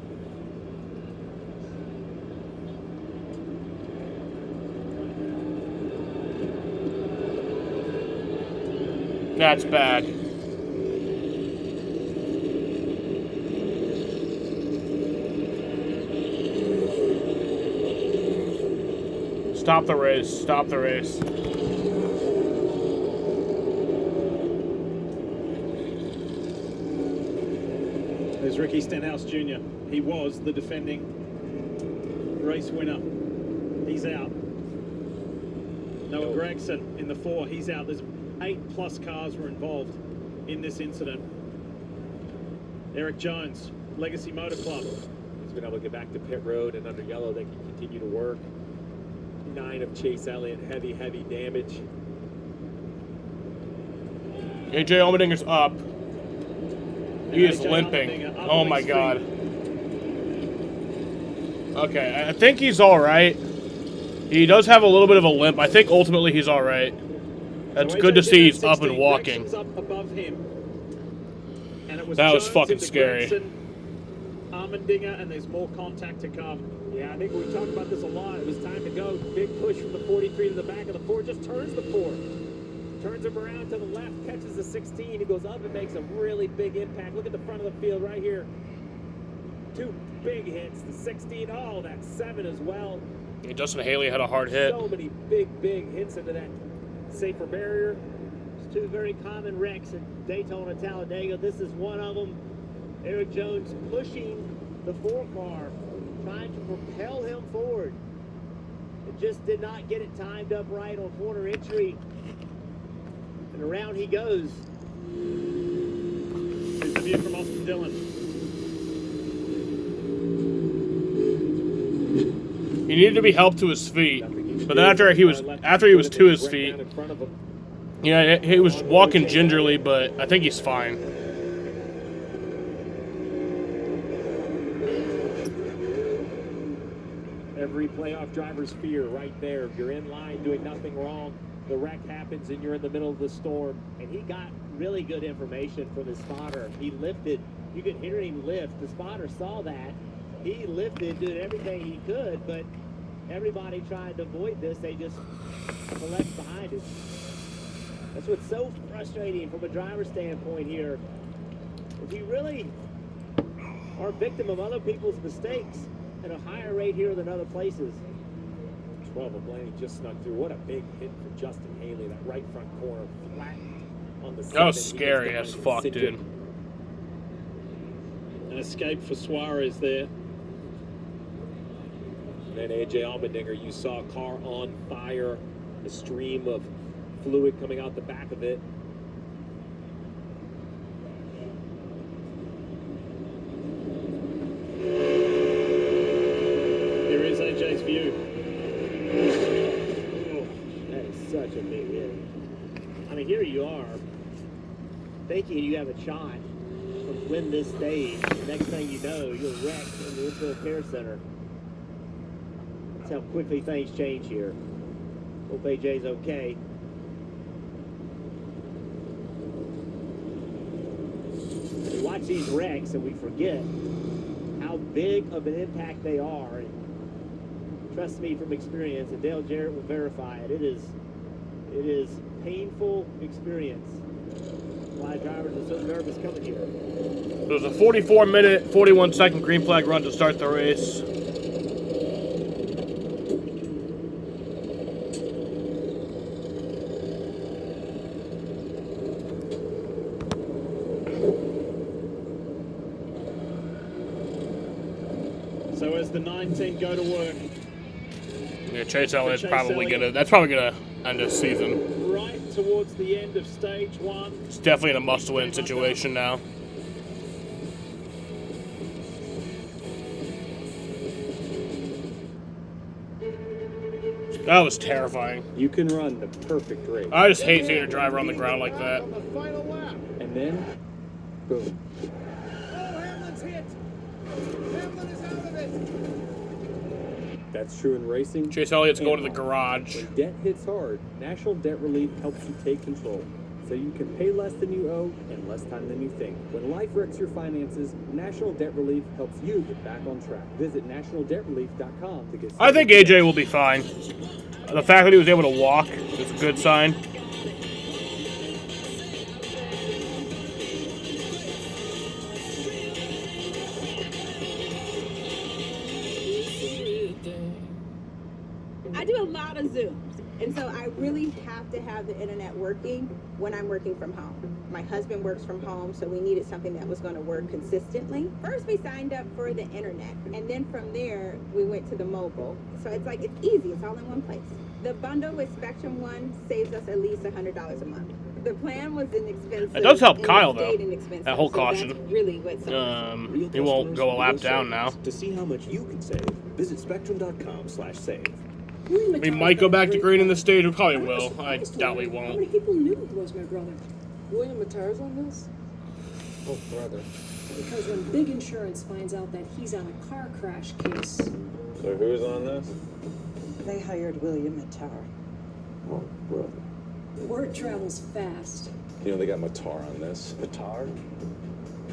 That's bad. Stop the race. Stop the race. There's Ricky Stenhouse Jr. He was the defending race winner. He's out. Noah Gregson in the 4. He's out. There's 8+ cars were involved in this incident. Eric Jones, Legacy Motor Club. He's been able to get back to pit road, and under yellow they can continue to work. 9 of Chase Elliott, heavy damage. AJ Allmendinger's up. He is limping. Oh my God. Okay, I think he's all right. He does have a little bit of a limp. I think ultimately he's all right. That's good to see he's up and walking. Up above him. And it was That was Jones fucking into scary. Gregson, Allmendinger, and there's more contact to come. Yeah, I think we talked about this a lot. It was time to go. Big push from the 43 to the back of the 4. Just turns the 4. Turns him around to the left, catches the 16. He goes up and makes a really big impact. Look at the front of the field right here. 2 big hits. The 16. Oh, that 7 as well. Yeah, Justin Haley had a hard hit. So many big hits into that safer barrier. It's 2 very common wrecks at Daytona, Talladega. This is one of them. Eric Jones pushing the 4 car, trying to propel him forward. It just did not get it timed up right on corner entry. And around he goes. Here's the view from Austin Dillon. He needed to be helped to his feet, but then after he was to his feet, yeah, he was walking gingerly, but I think he's fine. Every playoff driver's fear right there. If you're in line doing nothing wrong, the wreck happens and you're in the middle of the storm. And he got really good information from his spotter. He lifted. You could hear him lift. The spotter saw that. He lifted, did everything he could, but everybody tried to avoid this. They just collect behind it. That's what's so frustrating from a driver's standpoint here. If you really are a victim of other people's mistakes at a higher rate here than other places. 12 of Blaney just snuck through. What a big hit for Justin Haley. That right front corner flattened on the That was scary as fuck, dude. An escape for Suarez there. And then AJ Allmendinger, you saw a car on fire, a stream of fluid coming out the back of it. Here is AJ's view. Oh, that is such a big hit. I mean, here you are, thinking you have a shot to win this stage. Next thing you know, you're wrecked in the infield care center. That's how quickly things change here. Hope AJ's okay. We watch these wrecks and we forget how big of an impact they are. And trust me from experience, and Dale Jarrett will verify it. It is painful experience. Why drivers are so nervous coming here. It was a 44-minute, 41-second green flag run to start the race. So as the 19 go to work. Yeah, Chase Elliott's probably gonna. That's probably gonna end this season. Right towards the end of stage one. It's definitely in a must-win situation now. That was terrifying. You can run the perfect race. I just hate seeing a driver on the ground like that. And then, boom. That's true in racing. Chase Elliott's going to the garage. When debt hits hard, National Debt Relief helps you take control, so you can pay less than you owe in less time than you think. When life wrecks your finances, National Debt Relief helps you get back on track. Visit nationaldebtrelief.com to get started. I think AJ will be fine. The fact that he was able to walk is a good sign. I do a lot of Zooms, and so I really have to have the internet working when I'm working from home. My husband works from home, so we needed something that was going to work consistently. First, we signed up for the internet, and then from there, we went to the mobile. So it's like, it's easy, it's all in one place. The bundle with Spectrum One saves us at least $100 a month. The plan was inexpensive. It does help Kyle, though. Inexpensive, That whole so caution. that's really what He won't go a lap down now. To see how much you can save, visit spectrum.com/save. We might go back to green in the stage. We probably will. I doubt we How many won't. people knew he was my brother? William Mattar's on this? Oh, brother. Because when Big Insurance finds out that he's on a car crash case, So who's on this? They hired William Mattar. Oh, brother. word travels fast. You know, they got Matar on this. Matar?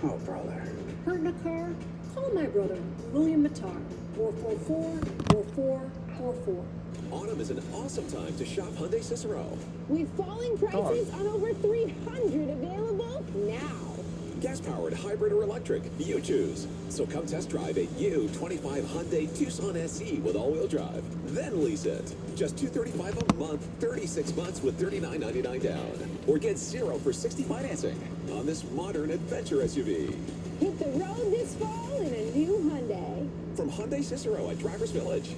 Oh, brother. Hurt in a car? Call my brother, William Mattar. 444-4444. Autumn is an awesome time to shop Hyundai Cicero. With falling prices on over 300 available now. Gas-powered, hybrid, or electric, you choose. So come test drive a U25 Hyundai Tucson SE with all-wheel drive. Then lease it. Just $235 a month, 36 months with $39.99 down. Or get 0 for 60 financing on this modern adventure SUV. Hit the road this fall in a new Hyundai. From Hyundai Cicero at Drivers Village.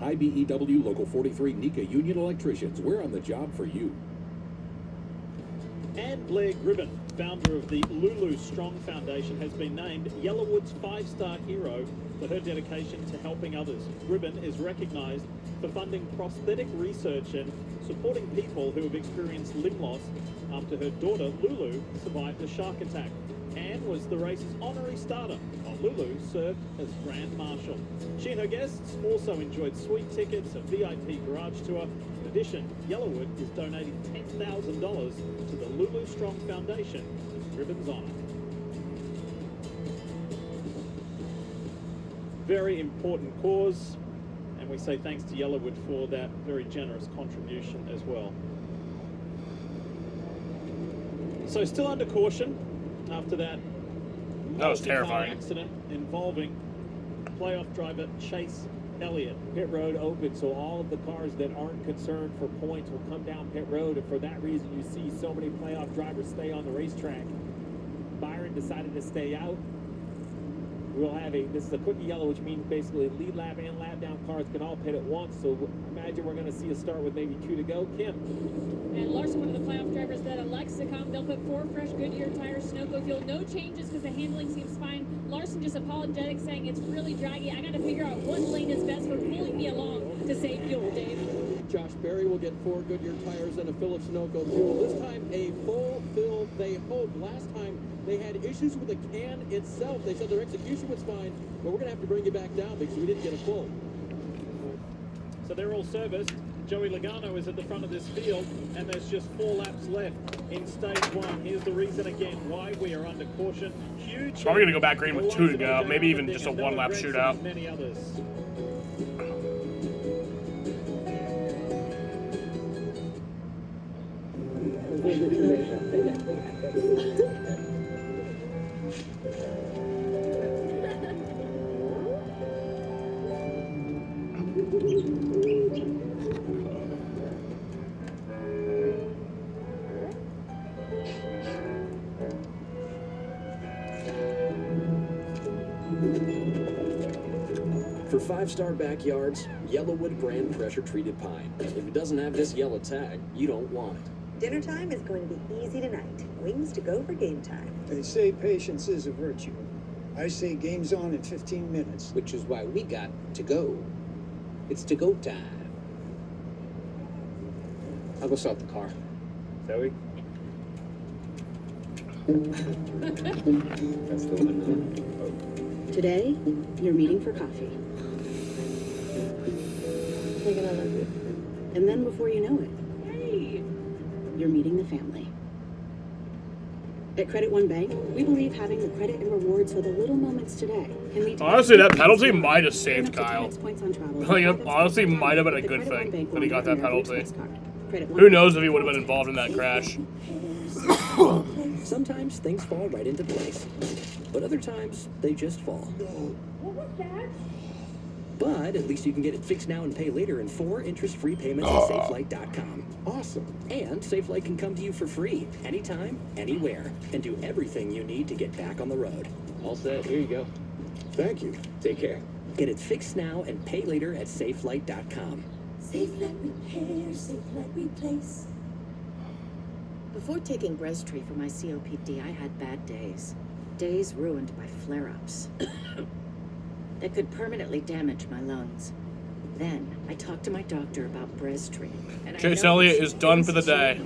IBEW Local 43 NECA Union Electricians. We're on the job for you. And Blair Gribben, founder of the Lulu Strong Foundation, has been named Yellawood's 5-star hero for her dedication to helping others. Gribben is recognised for funding prosthetic research and supporting people who have experienced limb loss after her daughter, Lulu, survived a shark attack. Anne was the race's honorary starter, while Lulu served as Grand Marshal. She and her guests also enjoyed sweet tickets, a VIP garage tour. In addition, Yellawood is donating $10,000 to the Lulu Strong Foundation in Gribben's honour. Very important cause, and we say thanks to Yellawood for that very generous contribution as well. So still under caution after that was terrifying accident involving playoff driver Chase Elliott. Pit road open, so all of the cars that aren't concerned for points will come down pit road, and for that reason you see so many playoff drivers stay on the racetrack. Byron decided to stay out. We'll have this is a quickie yellow, which means basically lead lap and lap down cars can all pit at once, so imagine we're going to see a start with maybe 2 to go. Kim. And Larson, one of the playoff drivers that elects to come, they'll put 4 fresh Goodyear tires, Sunoco fuel, no changes because the handling seems fine. Larson just apologetic, saying it's really draggy. I got to figure out what lane is best for pulling me along to save fuel, Dave. Josh Berry will get 4 Goodyear tires and a fill of Sunoco fuel. This time, a full fill, they hope. Last time, they had issues with the can itself. They said their execution was fine, but we're going to have to bring you back down because we didn't get a full. So they're all serviced. Joey Logano is at the front of this field, and there's just 4 laps left in stage 1. Here's the reason again why we are under caution. Huge. Probably going to go back green with 2 to go. Maybe even just a 1-lap shootout. Many others. For 5-star backyards, Yellawood brand pressure-treated pine. If it doesn't have this yellow tag, you don't want it. Dinner time is going to be easy tonight. Wings to go for game time. They say patience is a virtue. I say game's on in 15 minutes. Which is why we got to go. It's to go time. I'll go start the car. Zoe? That's the one. Today, you're meeting for coffee. Thinking I love you. And then before you know it, Hey! you're meeting the family. At Credit One Bank, we believe having the credit and rewards for the little moments today can lead to... Honestly, that penalty might have saved up to Kyle. 10x points on travel. Like, it honestly might have been a The good Credit One thing Bank that he got that American penalty. Express card. Credit One Who Bank. knows if he would have been involved in that crash. Sometimes things fall right into place, but other times they just fall. What was that? But at least you can get it fixed now and pay later in 4 interest-free payments at SafeLight.com. Awesome. And SafeLight can come to you for free, anytime, anywhere, and do everything you need to get back on the road. All set. Here you go. Thank you. Take care. Get it fixed now and pay later at SafeLight.com. SafeLight Repair, SafeLight Replace. Before taking Breztri for my COPD, I had bad days. Days ruined by flare-ups. That could permanently damage my lungs. Then, I talked to my doctor about Breztri. And Chase Elliott is done for the day.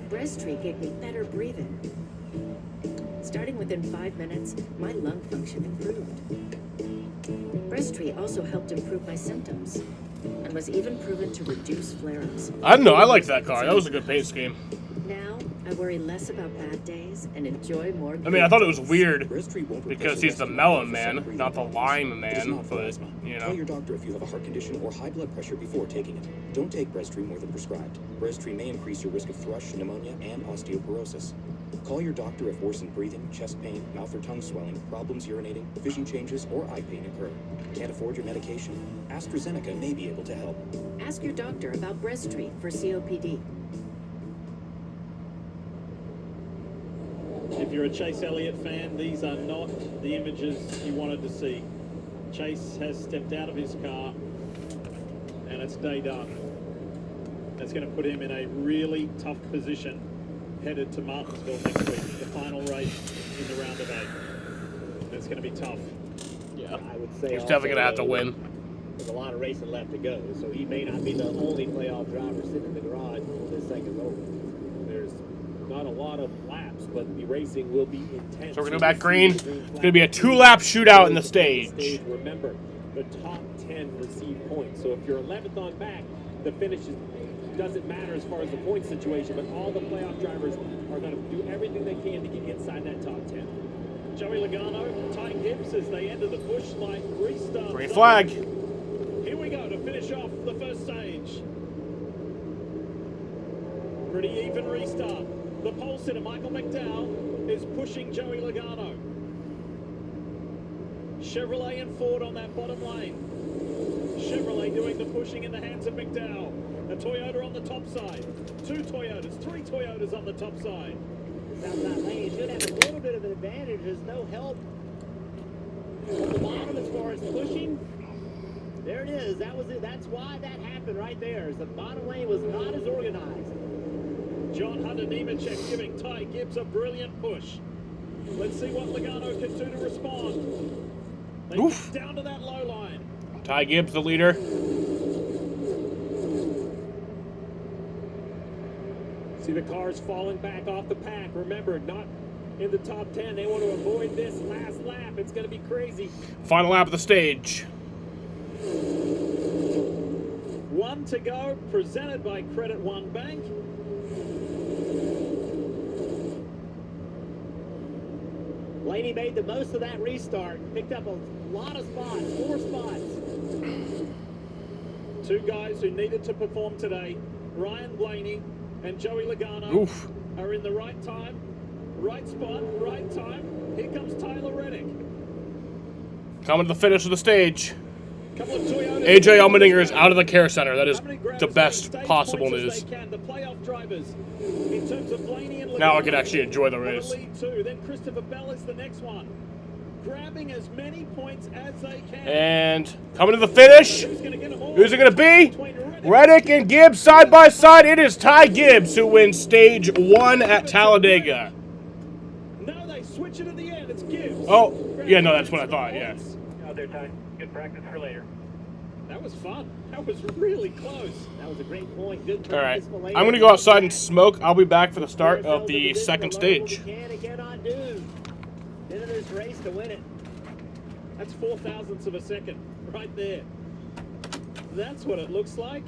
Breztri gave me better breathing. Starting within 5 minutes, my lung function improved. Breztri also helped improve my symptoms, and was even proven to reduce flare-ups. I don't know. I liked that car. That was a good paint scheme. Now, I worry less about bad days and enjoy more good I mean, I thought it was days. weird because he's the melon man, not the lime man. But, you Tell know. your doctor if you have a heart condition or high blood pressure before taking it. Don't take Breztri more than prescribed. Breztri may increase your risk of thrush, pneumonia, and osteoporosis. Call your doctor if worsened breathing, chest pain, mouth or tongue swelling, problems urinating, vision changes, or eye pain occur. Can't afford your medication? AstraZeneca may be able to help. Ask your doctor about Breztri for COPD. If you're a Chase Elliott fan, these are not the images you wanted to see. Chase has stepped out of his car, and it's day done. That's going to put him in a really tough position headed to Martinsville next week, the final race in the round of 8. It's going to be tough. Yeah, I would say he's definitely gonna have to win. There's a lot of racing left to go, so he may not be the only playoff driver sitting in the garage when this second's over. There's not a lot of laps, but the racing will be intense. So we're gonna go back green. It's gonna be a 2-lap shootout in the stage. Remember, the top 10 receive points. So if you're 11th on back, the finish doesn't matter as far as the point situation, but all the playoff drivers are going to do everything they can to get inside that top 10. Joey Logano, Ty Gibbs as they enter the bush light restart. Green flag. Here we go to finish off the first stage. Pretty even restart. The pole sitter Michael McDowell is pushing Joey Logano. Chevrolet and Ford on that bottom lane. Chevrolet doing the pushing in the hands of McDowell. A Toyota on the top side. 2 Toyotas, 3 Toyotas on the top side. Outside lane should have a little bit of an advantage. There's no help on the bottom as far as pushing. There it is. That was it. That's why that happened right there. Is the bottom lane was not as organized. John Hunter Nemechek giving Ty Gibbs a brilliant push. Let's see what Logano can do to respond. They get down to that low line. Ty Gibbs, the leader. See the cars falling back off the pack. Remember, not in the top 10. They want to avoid this last lap. It's going to be crazy. Final lap of the stage. 1 to go, presented by Credit One Bank. Blaney made the most of that restart. Picked up a lot of spots, 4 spots. 2 guys who needed to perform today, Ryan Blaney and Joey Logano, are in the right time, right spot, right time. Here comes Tyler Reddick. Coming to the finish of the stage. Couple of Toyotas. AJ Allmendinger is out of the care center. That is the best possible news. The playoff drivers, in terms of Blaney and Logano, Now I can actually enjoy the race. lead 2. Then Christopher Bell is the next one, grabbing as many points as they can. And coming to the finish. Who's it going to be? Reddick and Gibbs side by side. It is Ty Gibbs who wins stage 1 at Talladega. No, they switch it at the end. It's Gibbs. Oh, yeah, no, that's what I thought, yeah. Out there, Ty. Good practice for later. That was fun. That was really close. That was a great point. Good All right, practice for later. I'm going to go outside and smoke. I'll be back for the start of the second stage. Can and cannot do. Into this race to win it. That's 0.004 of a second right there. That's what it looks like.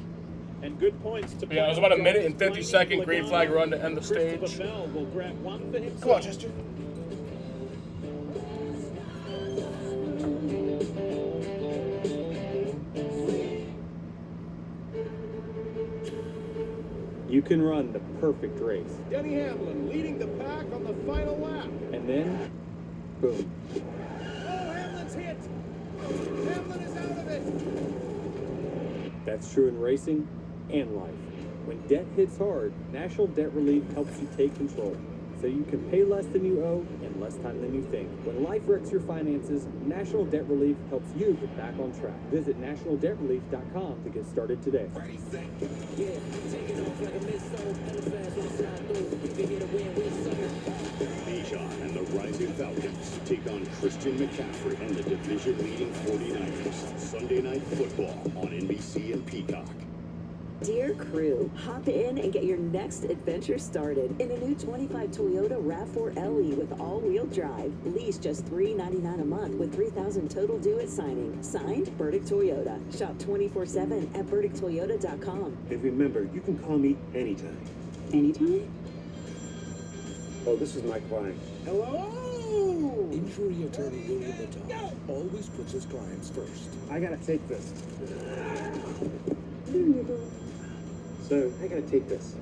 And good points to Yeah, it was about a minute and 50-second green flag run to end the stage. Christopher Bell will grab 1 for himself. Come on, Chester. You can run the perfect race. Denny Hamlin leading the pack on the final lap. And then, boom. Oh, Hamlin's hit. Hamlin is out of it. That's true in racing and life. When debt hits hard, National Debt Relief helps you take control, so you can pay less than you owe in less time than you think. When life wrecks your finances, National Debt Relief helps you get back on track. Visit nationaldebtrelief.com to get started today. Bijan and the Rising Falcons take on Christian McCaffrey and the division-leading 49ers. Sunday Night Football on NBC and Peacock. Dear crew, hop in and get your next adventure started in a new 25 Toyota RAV4 LE with all-wheel drive. Lease just $399 a month with $3,000 total due at signing. Signed, Burdick Toyota. Shop 24/7 at burdicktoyota.com. And remember, you can call me anytime. Anytime? Oh, this is my client. Hello. Injury attorney William Mattel always puts his clients first. I gotta take this. So, I gotta take this.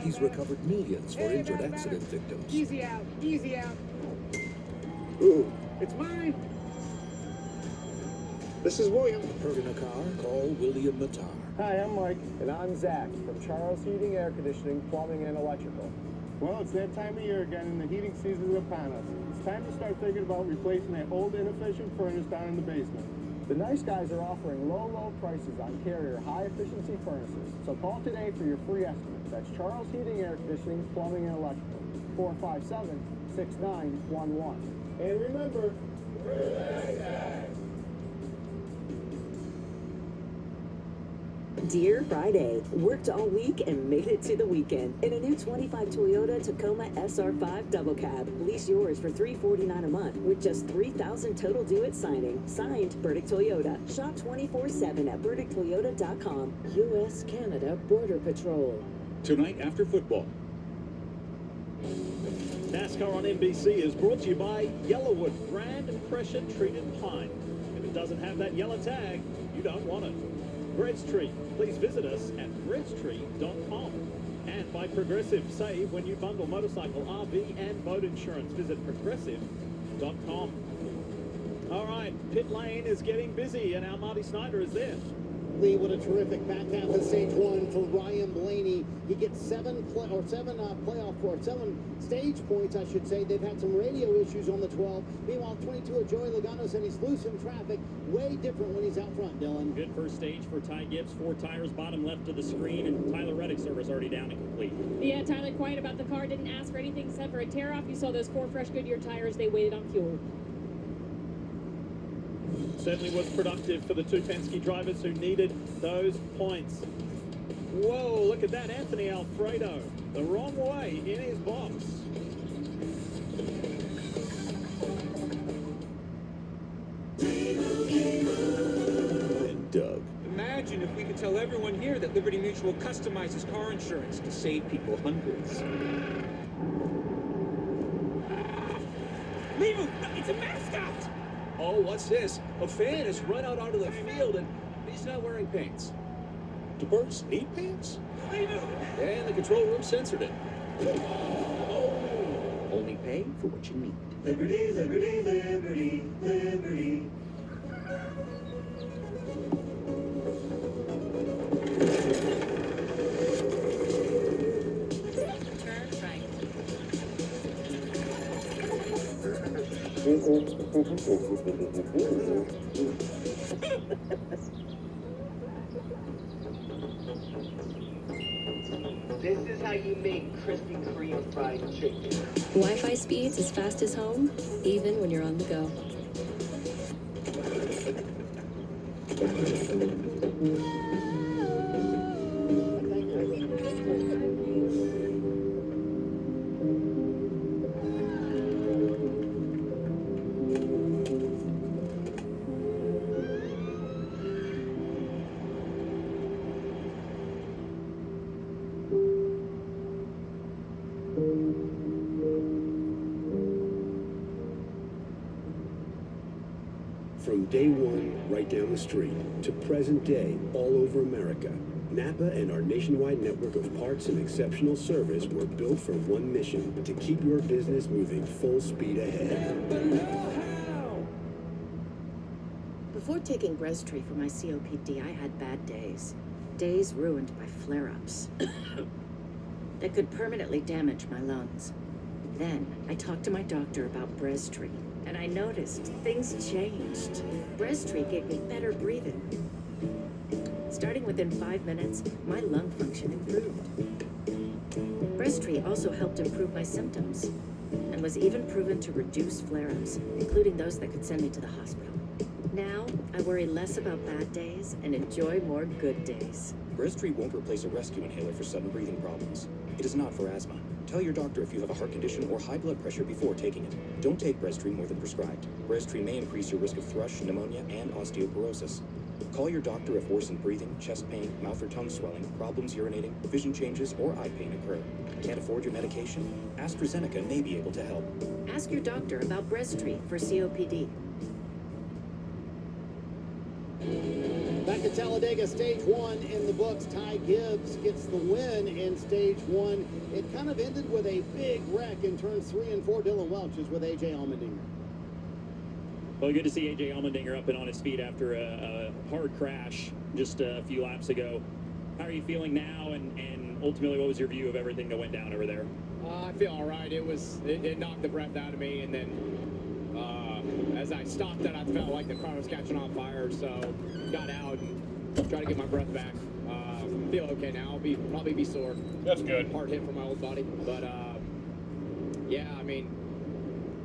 He's recovered millions for injured accident victims. Easy out. Easy out. Ooh, It's mine. This is William. Hurt in a car? Call William Mattar. Hi, I'm Mike. And I'm Zach from Charles Heating, Air Conditioning, Plumbing, and Electrical. Well, it's that time of year again, and the heating season is upon us. It's time to start thinking about replacing that old, inefficient furnace down in the basement. The nice guys are offering low prices on Carrier high-efficiency furnaces. So call today for your free estimate. That's Charles Heating, Air Conditioning, Plumbing, and Electrical. 457-6911. And remember, Dear Friday, worked all week and made it to the weekend in a new 25 Toyota Tacoma SR5 double cab. Lease yours for $349 a month with just $3,000 total due at signing. Signed, Burdick Toyota. Shop 24/7 at burdicktoyota.com. U.S.-Canada Border Patrol. Tonight after football. NASCAR on NBC is brought to you by Yellawood brand pressure treated pine. If it doesn't have that yellow tag, you don't want it. Breadstree, please visit us at breadstree.com. And by Progressive, save when you bundle motorcycle, RV, and boat insurance. Visit progressive.com. All right, pit lane is getting busy, and our Marty Snyder is there. Lee, what a terrific back half of stage one for Ryan Blaney. He gets seven stage points, I should say. They've had some radio issues on the 12. Meanwhile, 22 of Joey Logano said he's loose in traffic. Way different when he's out front, Dylan. Good first stage for Ty Gibbs. 4 tires bottom left of the screen, and Tyler Reddick's service already down and complete. Yeah, Tyler quiet about the car, didn't ask for anything except for a tear-off. You saw those 4 fresh Goodyear tires. They waited on fuel. Certainly was productive for the 2 Penske drivers who needed those points. Whoa, look at that, Anthony Alfredo. The wrong way in his box. And Doug. Imagine if we could tell everyone here that Liberty Mutual customizes car insurance to save people hundreds. Leave it's a mascot! Oh, what's this? A fan has run out onto the field and he's not wearing pants. Do birds need pants? And the control room censored it. Oh. Only pay for what you need. Liberty, liberty, liberty, liberty. Turn right. This is how you make Krispy Kreme fried chicken. Wi-Fi speeds as fast as home, even when you're on the go. From day one, right down the street, to present day, all over America, Napa and our nationwide network of parts and exceptional service were built for one mission: to keep your business moving full speed ahead. Before taking Breasttree for my COPD, I had bad days. Days ruined by flare-ups that could permanently damage my lungs. Then I talked to my doctor about Breasttree, and I noticed things changed. Breasttree gave me better breathing. Starting within 5 minutes, my lung function improved. Breasttree also helped improve my symptoms and was even proven to reduce flare-ups, including those that could send me to the hospital. Now, I worry less about bad days and enjoy more good days. Breasttree won't replace a rescue inhaler for sudden breathing problems. It is not for asthma. Tell your doctor if you have a heart condition or high blood pressure before taking it. Don't take Breasttree more than prescribed. Breasttree may increase your risk of thrush, pneumonia, and osteoporosis. Call your doctor if worsened breathing, chest pain, mouth or tongue swelling, problems urinating, vision changes, or eye pain occur. Can't afford your medication? AstraZeneca may be able to help. Ask your doctor about Breasttree for COPD. Back at Talladega, stage one in the books. Ty Gibbs gets the win in stage one. It kind of ended with a big wreck in turns 3 and 4. Dylan Welch is with A.J. Allmendinger. Well, good to see A.J. Allmendinger up and on his feet after a hard crash just a few laps ago. How are you feeling now, and ultimately, what was your view of everything that went down over there? I feel all right. It knocked the breath out of me, and then as I stopped it, I felt like the car was catching on fire, so got out and tried to get my breath back. Feel okay now. I'll probably be sore. That's good. Hard hit from my old body, but yeah, I mean,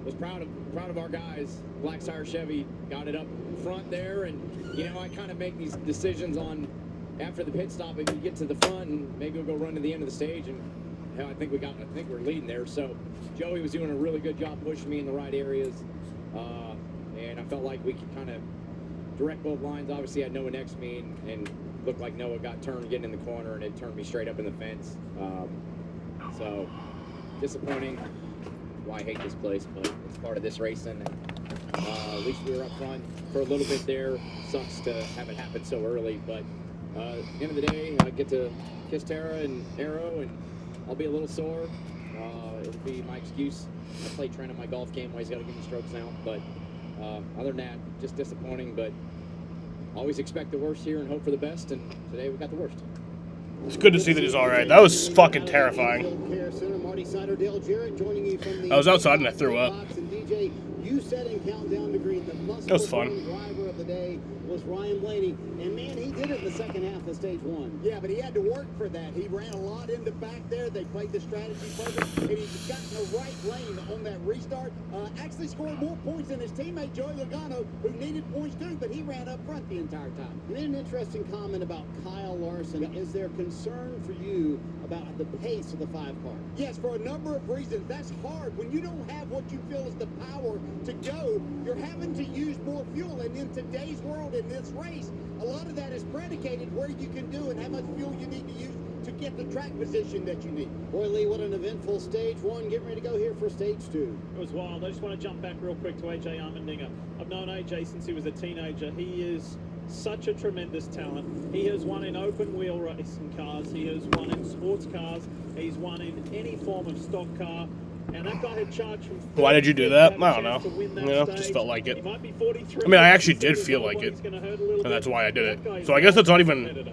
was proud of our guys. Black Sire Chevy got it up front there, and you know, I kind of make these decisions on after the pit stop. If you get to the front, and maybe we'll go run to the end of the stage, and hell, I think we're leading there. So Joey was doing a really good job pushing me in the right areas, and I felt like we could kind of direct both lines. Obviously, I had Noah next to me, and looked like Noah got turned getting in the corner, and it turned me straight up in the fence. So disappointing. Why I hate this place, but it's part of this racing. At least we were up front for a little bit there. Sucks to have it happen so early, but at the end of the day, I get to kiss Tara and Arrow, and I'll be a little sore. It'll be my excuse. I play Trent on my golf game. Why he's got to give me strokes now, but other than that, just disappointing. But always expect the worst here and hope for the best, and today we got the worst. It's good to see that he's all right. That was fucking terrifying. I was outside and I threw up. It was fun. Driver of the day was Ryan Blaney, and man, he did it in the second half of stage one. Yeah, but he had to work for that. He ran a lot in the back there. They played the strategy perfect, and he got in the right lane on that restart. Actually scored more points than his teammate Joey Logano, who needed points too, but he ran up front the entire time. You made an interesting comment about Kyle Larson. Yep. Is there concern for you about the pace of the 5 car? Yes, for a number of reasons. That's hard. When you don't have what you feel is the power to go, you're having to use more fuel, and in today's world, in this race, a lot of that is predicated where you can do and how much fuel you need to use to get the track position that you need. Boy, Lee, what an eventful stage one. Getting ready to go here for stage 2. It was wild. I just want to jump back real quick to AJ Armendinger. I've known AJ since he was a teenager. He is such a tremendous talent. He has won in open wheel racing cars. He has won in sports cars. He's won in any form of stock car. And that guy had charged from... Why did you do that? I don't know. Yeah, just felt like it. I mean, I actually did feel like it, and that's why I did it. So I guess that's not even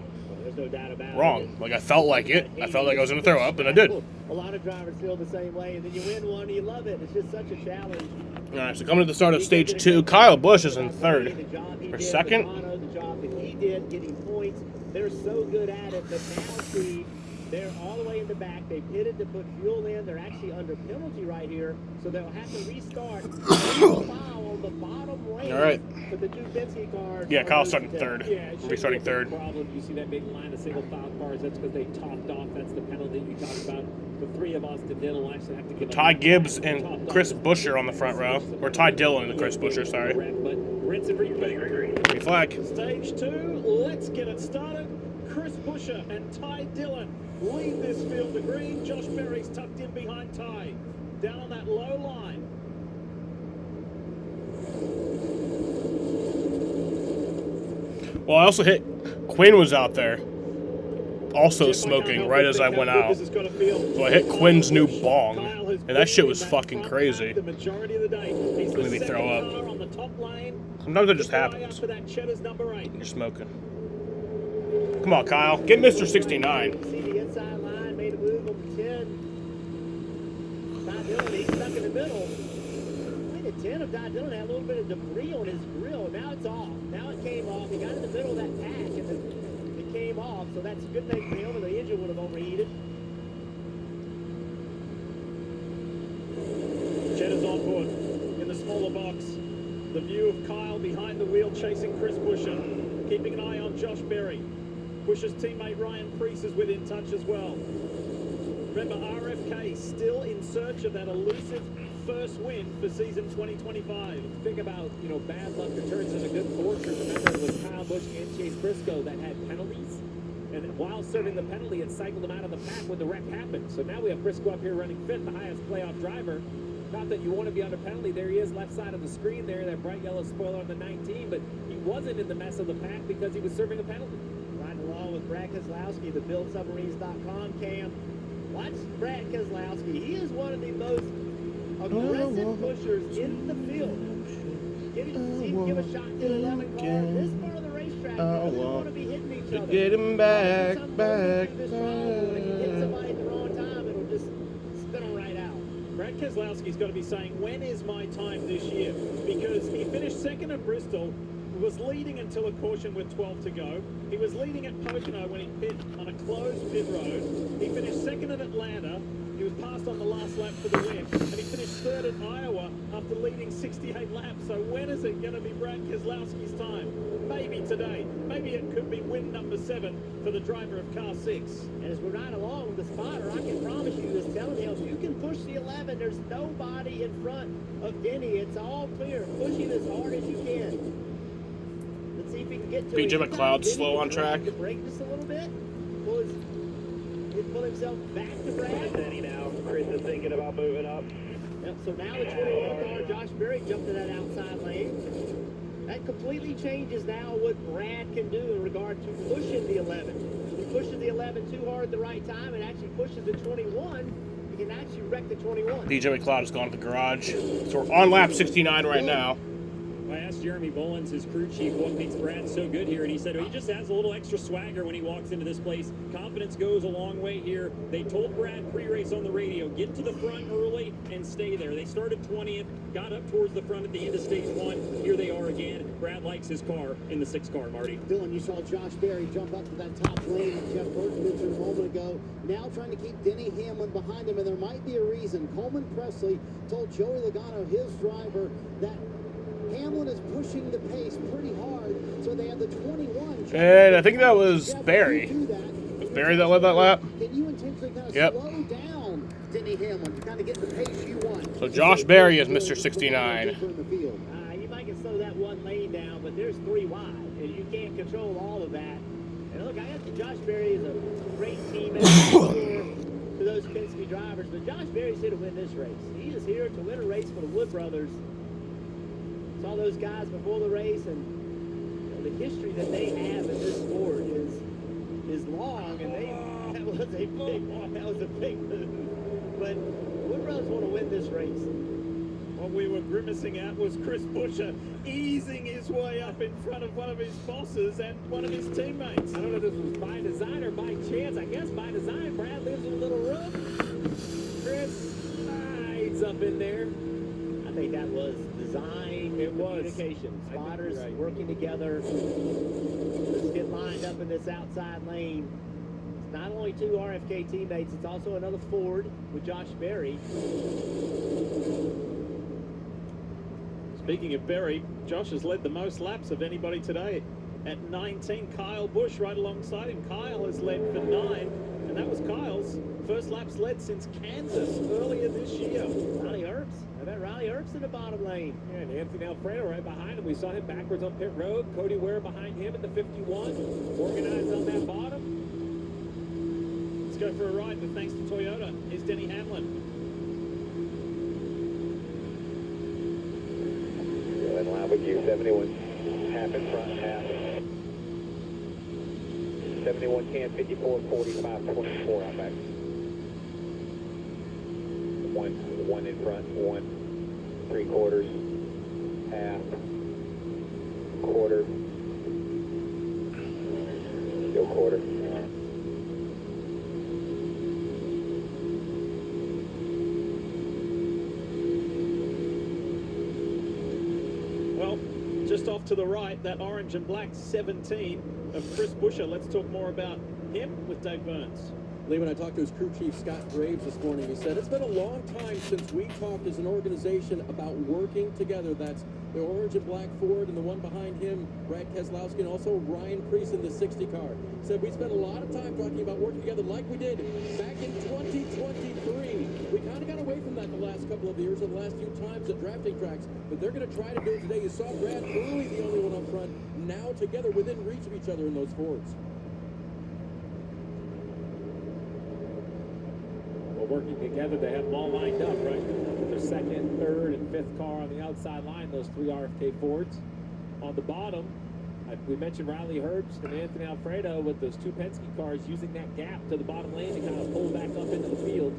wrong. Like, I felt like it. I felt like I was going to throw up, and I did. A lot of drivers feel the same way, and then you win one and you love it. It's just such a challenge. All right, so coming to the start of stage 2, Kyle Busch is in third. For second. The job that he did, getting points. They're so good at it, but now see... They're all the way in the back. They pitted to put fuel in. They're actually under penalty right here, so they'll have to restart. On the bottom lane. All right. For the two Penske cars. Yeah, Kyle's starting third. Yeah, we'll be starting third. Problem. You see that big line of single file cars. That's because they topped off. That's the penalty you talked about. The 3 of us that didn't actually have to give. Ty Gibbs and Chris Buescher on the front row, or Ty Dillon and Chris Buescher. Sorry. But rinse and repeat. Green flag. Stage 2. Let's get it started. Chris Buescher and Ty Dillon lead this field to green. Josh Berry's tucked in behind Ty. Down on that low line. Well, I also hit... Quinn was out there. Also smoking right as I went out. So I hit Quinn's new bong. And that shit was fucking crazy. It made me throw up. Sometimes it just happens. You're smoking. Come on, Kyle. Get Mr. 69. See the inside line, made a move on the 10. Ty Dillon, he's stuck in the middle. I think the 10 of Ty Dillon had a little bit of debris on his grill. Now it's off. Now it came off. He got in the middle of that pack, and it came off. So that's a good thing for him, or the engine would have overheated. Cheddar's on board in the smaller box. The view of Kyle behind the wheel chasing Chris Buescher. Keeping an eye on Josh Berry. Buescher's teammate Ryan Preece is within touch as well. Remember, RFK still in search of that elusive first win for season 2025. Think about, bad luck returns into good fortune. Remember, it was Kyle Busch and Chase Briscoe that had penalties. And while serving the penalty, it cycled them out of the pack when the wreck happened. So now we have Briscoe up here running fifth, the highest playoff driver. Not that you want to be under penalty. There he is, left side of the screen there, that bright yellow spoiler on the 19. But he wasn't in the mess of the pack because he was serving a penalty. Along with Brad Keselowski, the BuildSubmarines.com cam. Watch Brad Keselowski. He is one of the most aggressive pushers in the field. See him give a shot to the 11 car. This part of the racetrack, doesn't want to be hitting each other. Get him back. When you hit somebody at the wrong time, it'll just spin them right out. Brad Keselowski's got to be saying, when is my time this year? Because he finished second at Bristol, was leading until a caution with 12 to go. He was leading at Pocono when he pit on a closed pit road. He finished second at Atlanta. He was passed on the last lap for the win, and he finished third at Iowa after leading 68 laps. So when is it going to be Brad Keselowski's time? Maybe today. Maybe it could be win number 7 for the driver of car 6. And as we ride along with the spotter, I can promise you this, telling him, you can push the 11. There's nobody in front of Denny. It's all clear. Push him as hard as you can. Let's see if he can get to BJ McLeod slow on track. Brake just a little bit. Pull himself back to Brad. Denny now. Chris is thinking about moving up. Yep, so now the 21 car, Josh Berry, jumped to that outside lane. That completely changes now what Brad can do in regard to pushing the 11. He pushes the 11 too hard at the right time and actually pushes the 21. He can actually wreck the 21. BJ McLeod has gone to the garage. So we're on lap 69 right now. I asked Jeremy Bolins, his crew chief, what makes Brad so good here, and he said, he just has a little extra swagger when he walks into this place. Confidence goes a long way here. They told Brad pre-race on the radio, get to the front early and stay there. They started 20th, got up towards the front at the end of stage 1. Here they are again. Brad likes his car in the 6 car, Marty. Dylan, you saw Josh Berry jump up to that top lane. Jeff Burton mentioned a moment ago. Now trying to keep Denny Hamlin behind him, and there might be a reason. Coleman Presley told Joey Logano, his driver, that Hamlin is pushing the pace pretty hard, so they have the 21. And I think that was Barry. Was Barry that led that lap? Can you intentionally kind of slow down Denny Hamlin to kind of get the pace you want? So Josh Berry is Mr. 69. You might can slow that one lane down, but there's 3 wide, and you can't control all of that. And look, I got Josh Berry is a great teammate to those Penske drivers, but Josh Berry's here to win this race. He is here to win a race for the Wood brothers. Saw those guys before the race, and the history that they have in this sport is long, and that was a big move. But Wood brothers want to win this race. What we were grimacing at was Chris Buescher easing his way up in front of one of his bosses and one of his teammates. I don't know if this was by design or by chance. I guess by design. Brad lives in a little room. Chris hides up in there. I think that was design. It was. Communication. Spotters working together. Let's get lined up in this outside lane. It's not only 2 RFK teammates, it's also another Ford with Josh Berry. Speaking of Berry, Josh has led the most laps of anybody today at 19. Kyle Busch right alongside him. Kyle has led for 9, and that was Kyle's first laps led since Kansas earlier this year. Riley Herbst. I bet Riley Herbst in the bottom lane. Yeah, and Anthony Alfredo right behind him. We saw him backwards on pit road. Cody Ware behind him at the 51. Organized on that bottom. Let's go for a ride, but thanks to Toyota. Here's Denny Hamlin. In line with you, 71 half in front, half. 71 can, 54, 45, 24 out back. One in front, 1, 3/4, half, quarter, still quarter. Well, just off to the right, that orange and black 17 of Chris Buescher. Let's talk more about him with Dave Burns. Lee, when I talked to his crew chief, Scott Graves, this morning, he said, it's been a long time since we talked as an organization about working together. That's the orange and black Ford and the one behind him, Brad Keselowski, and also Ryan Preece in the 60 car. He said, we spent a lot of time talking about working together like we did back in 2023. We kind of got away from that the last couple of years and the last few times at drafting tracks, but they're going to try to do it today. You saw Brad early, the only one up front, now together within reach of each other in those Fords. Working together, they have them all lined up, right? Their second, third, and fifth car on the outside line, those 3 RFK Fords. On the bottom, we mentioned Riley Herbst and Anthony Alfredo with those 2 Penske cars using that gap to the bottom lane to kind of pull back up into the field.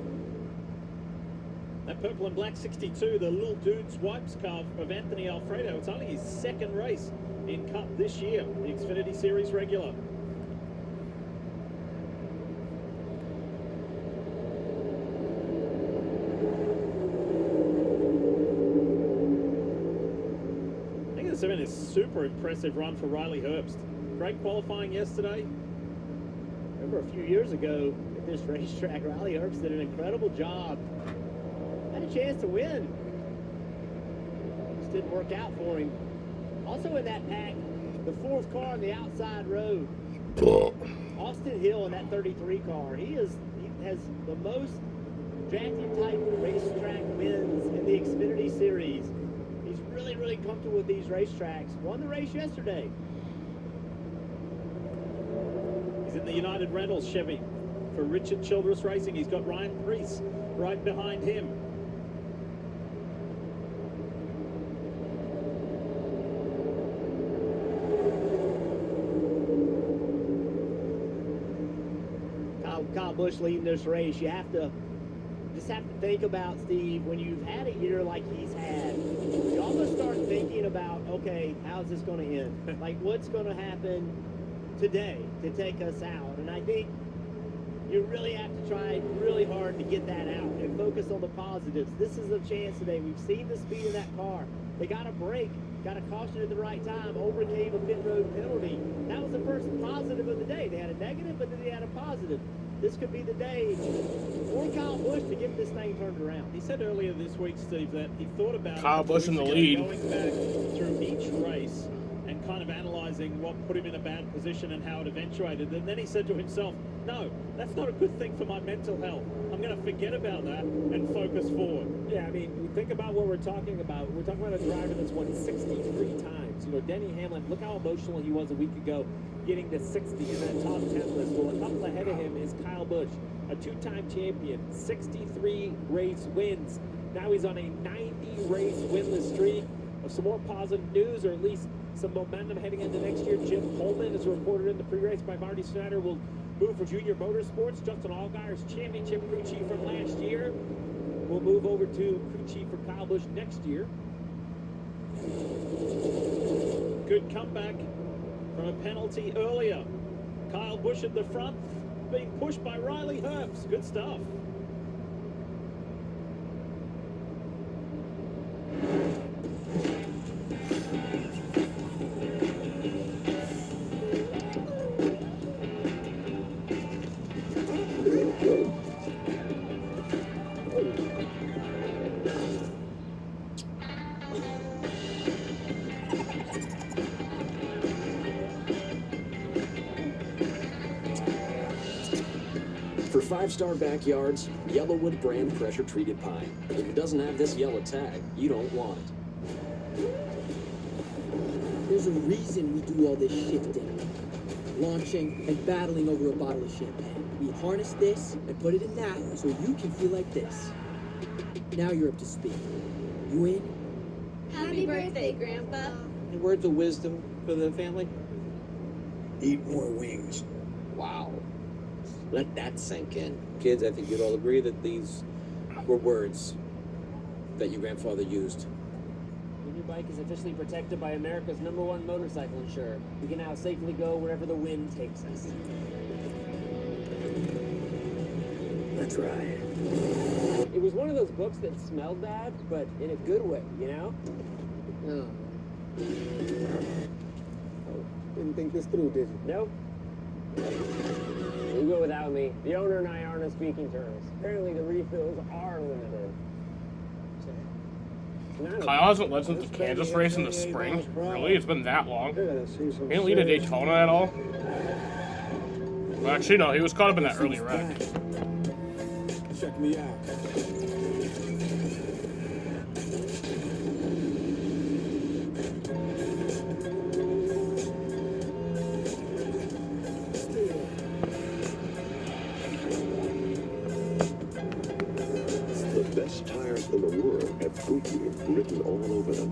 That purple and black 62, the little dude's wipes car of Anthony Alfredo. It's only his 2nd race in Cup this year, the Xfinity Series regular. this super impressive run for Riley Herbst. Great qualifying yesterday. Remember a few years ago at this racetrack, Riley Herbst did an incredible job. Had a chance to win. Just didn't work out for him. Also in that pack, the fourth car on the outside road. Austin Hill in that 33 car. He has the most drafting type racetrack wins in the Xfinity Series. He's really, really comfortable with these racetracks. Won the race yesterday. He's in the United Rentals Chevy for Richard Childress Racing. He's got Ryan Preece right behind him. Kyle Busch leading this race. You just have to think about, Steve, when you've had a year like he's had, you almost start thinking about, okay, how's this going to end? Like, what's going to happen today to take us out? And I think you really have to try really hard to get that out and focus on the positives. This is a chance today. We've seen the speed of that car. They got a break, got a caution at the right time, overcame a pit road penalty. That was the first positive of the day. They had a negative, but then they had a positive. This could be the day for Kyle Busch to get this thing turned around. He said earlier this week, Steve, that he thought about Kyle Busch in the lead. Going back through each race and kind of analyzing what put him in a bad position and how it eventuated. And then he said to himself, no, that's not a good thing for my mental health. I'm going to forget about that and focus forward. Yeah, I mean, you think about what we're talking about. We're talking about a driver that's won 63 times. You know, Denny Hamlin, look how emotional he was a week ago, getting to 60 in that top 10 list. Well, a couple ahead of him is Kyle Busch, a two-time champion, 63 race wins. Now he's on a 90-race winless streak. Some more positive news, or at least some momentum heading into next year. Jim Pullman, as reported in the pre-race by Marty Snyder, will move for Junior Motorsports. Justin Allgaier's championship crew chief from last year will move over to crew chief for Kyle Busch next year. Good comeback from a penalty earlier. Kyle Busch at the front, being pushed by Riley Herbst. Good stuff. For five-star backyards, Yellawood brand pressure-treated pine. If it doesn't have this yellow tag, you don't want it. There's a reason we do all this shifting, launching, and battling over a bottle of champagne. We harness this and put it in that so you can feel like this. Now you're up to speed. You in? Happy birthday, Grandpa. Any words of wisdom for the family? Eat more wings. Wow. Let that sink in. Kids, I think you'd all agree that these were words that your grandfather used. Your new bike is officially protected by America's #1 motorcycle insurer. We can now safely go wherever the wind takes us. That's right. It was one of those books that smelled bad, but in a good way, you know? No. Didn't think this through, did you? Nope. You go without me. The owner and I aren't on speaking terms. Apparently the refills are limited. Kyle hasn't led since the Kansas race in the spring. Really? It's been that long? He didn't lead at Daytona at all? Well, actually, no. He was caught up in that early wreck. Check me out. The best tires in the world have Goodyear written all over them.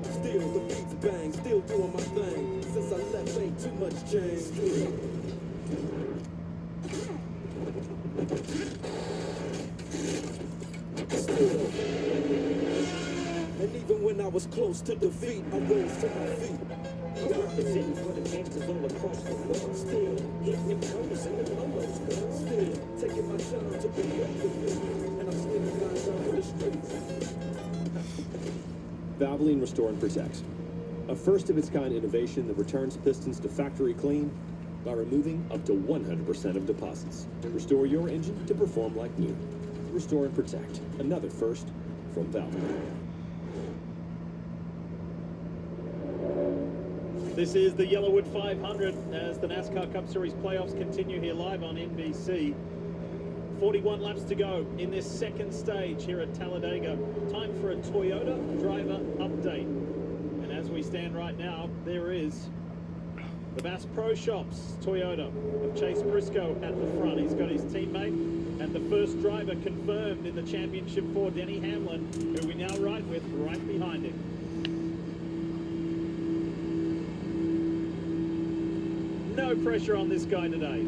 Still the beats bang, still doing my thing. Since I left, ain't too much change. Still. And even when I was close to defeat, I rose to my feet. Representing for the gangsters all across the world. Still hitting them corners and the lolos. Still taking my time to be ready. And I'm still guys out in the streets. Valvoline Restore and Protect. A first-of-its-kind innovation that returns pistons to factory clean by removing up to 100% of deposits. Restore your engine to perform like new. Restore and Protect. Another first from Valvoline. This is the Yellawood 500 as the NASCAR Cup Series playoffs continue here live on NBC. 41 laps to go in this second stage here at Talladega. Time for a Toyota driver update. And as we stand right now, there is the Bass Pro Shops Toyota of Chase Briscoe at the front. He's got his teammate and the first driver confirmed in the championship for Denny Hamlin, who we now ride with right behind him. No pressure on this guy today,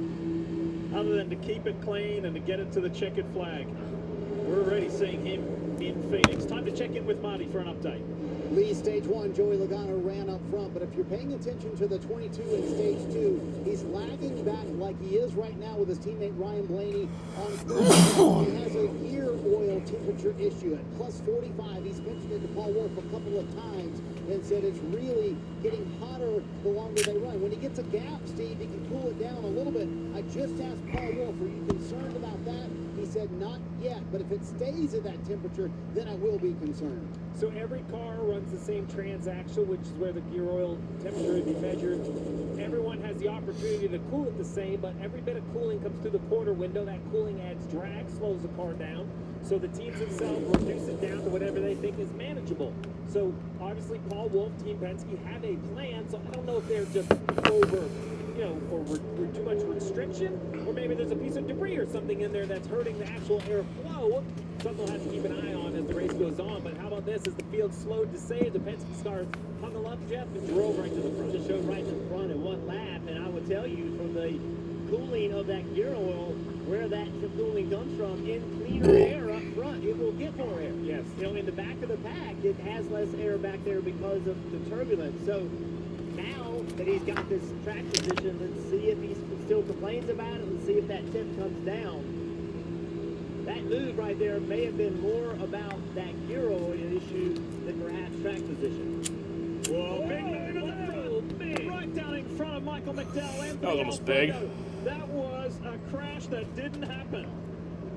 other than to keep it clean and to get it to the checkered flag. We're already seeing him in Phoenix. Time to check in with Marty for an update. Lee, stage 1, Joey Logano ran up front, but if you're paying attention to the 22 in stage 2, he's lagging back like he is right now with his teammate Ryan Blaney on front. He has a gear oil temperature issue at plus 45. He's mentioned it to Paul Wolf a couple of times and said it's really getting hotter the longer they run. When he gets a gap, Steve, he can cool it down a little bit. I just asked Paul Wolf, are you concerned about that? He said not yet, but if it stays at that temperature, then I will be concerned. So every car runs the same transaxle, which is where the gear oil temperature would be measured. Everyone has the opportunity to cool it the same, but every bit of cooling comes through the quarter window. That cooling adds drag, slows the car down. So the teams themselves reduce it down to whatever they think is manageable. So obviously Paul Wolf, Team Penske have a plan. So I don't know if they're just over, or too much restriction, or maybe there's a piece of debris or something in there that's hurting the actual airflow. Something we'll have to keep an eye on as the race goes on. But how about this? As the field slowed to save, the Penske cars hung up, Jeff, and drove right to the front. Just showed right to the front in one lap, and I would tell you from the cooling of that gear oil, where that cooling comes from, in cleaner air up front, it will get more air. Yes. In the back of the pack, it has less air back there because of the turbulence. So now that he's got this track position, let's see if he still complains about it. Let's see if that temp comes down. That move right there may have been more about that gear oil issue than perhaps track position. Whoa, big move in the front. Big. Right down in front of Michael McDowell. That was almost big. That was a crash that didn't happen.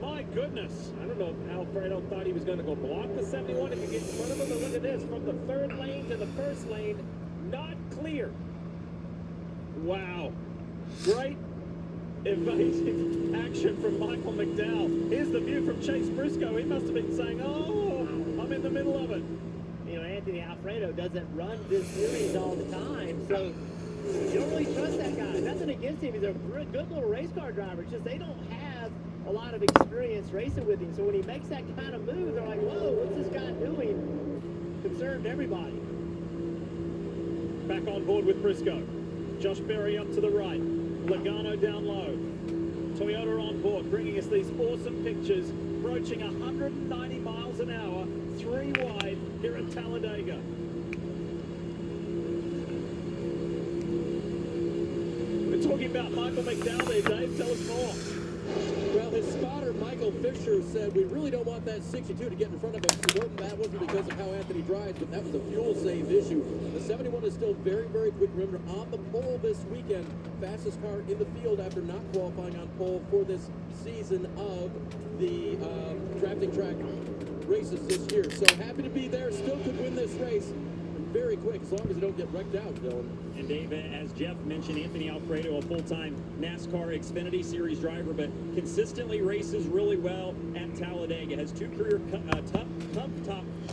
My goodness. I don't know if Alfredo thought he was going to go block the 71 if he gets in front of him, but look at this. From the third lane to the first lane, not clear. Wow. Great evasive action from Michael McDowell. Here's the view from Chase Briscoe. He must have been saying, oh, I'm in the middle of it. Anthony Alfredo doesn't run this series all the time, so you don't really trust that guy. Nothing against him. He's a good little race car driver. It's just they don't have a lot of experience racing with him. So when he makes that kind of move, they're like, whoa, what's this guy doing? Concerned everybody. Back on board with Briscoe. Josh Berry up to the right. Logano down low. Toyota on board, bringing us these awesome pictures, approaching 190 miles an hour, 3 wide here at Talladega. We're talking about Michael McDowell there, Dave. Tell us more. Well, his spotter, Michael Fisher, said, we really don't want that 62 to get in front of him. That wasn't because of how Anthony drives, but that was a fuel save issue. The 71 is still very, very quick. Remember, on the pole this weekend, fastest car in the field after not qualifying on pole for this season of the drafting track races this year. So happy to be there. Still could win this race. Very quick, as long as they don't get wrecked out, Dylan. And Dave, as Jeff mentioned, Anthony Alfredo, a full-time NASCAR Xfinity Series driver, but consistently races really well at Talladega. Has 2 career top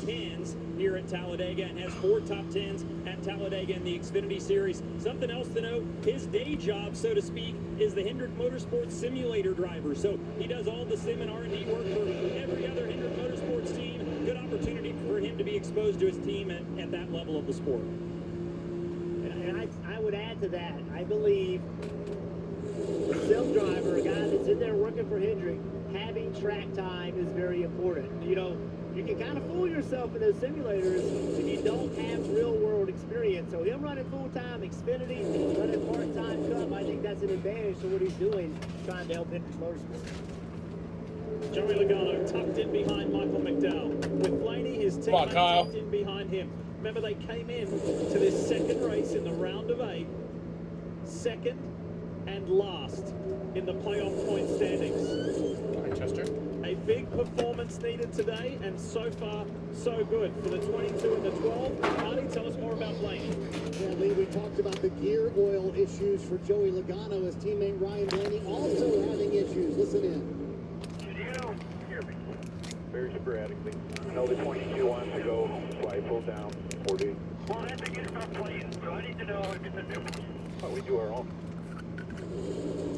10s here at Talladega and has 4 top 10s at Talladega in the Xfinity Series. Something else to note, his day job, so to speak, is the Hendrick Motorsports simulator driver. So he does all the sim and R&D work for every other Hendrick Motorsports team. Good opportunity for him to be exposed to his team at that level of the sport. And I would add to that, I believe a self-driver, a guy that's in there working for Hendrick, having track time is very important. You can kind of fool yourself in those simulators if you don't have real-world experience. So him running full-time Xfinity, running part-time Cup, I think that's an advantage to what he's doing, trying to help Hendrick Motorsports. Joey Logano tucked in behind Michael McDowell. With Blaney, his teammate tucked in behind him. Remember, they came in to this second race in the round of 8, second and last in the playoff point standings. Chester. A big performance needed today, and so far, so good for the 22 and the 12. Marty, tell us more about Blaney. Yeah, Lee, we talked about the gear oil issues for Joey Logano. His teammate Ryan Blaney also having issues. Listen in. You don't hear me. Very sporadically. I know the 22 wants to go full down 40. Well, I have to get stuff playing, so I need to know if it's a difference. But we do our own.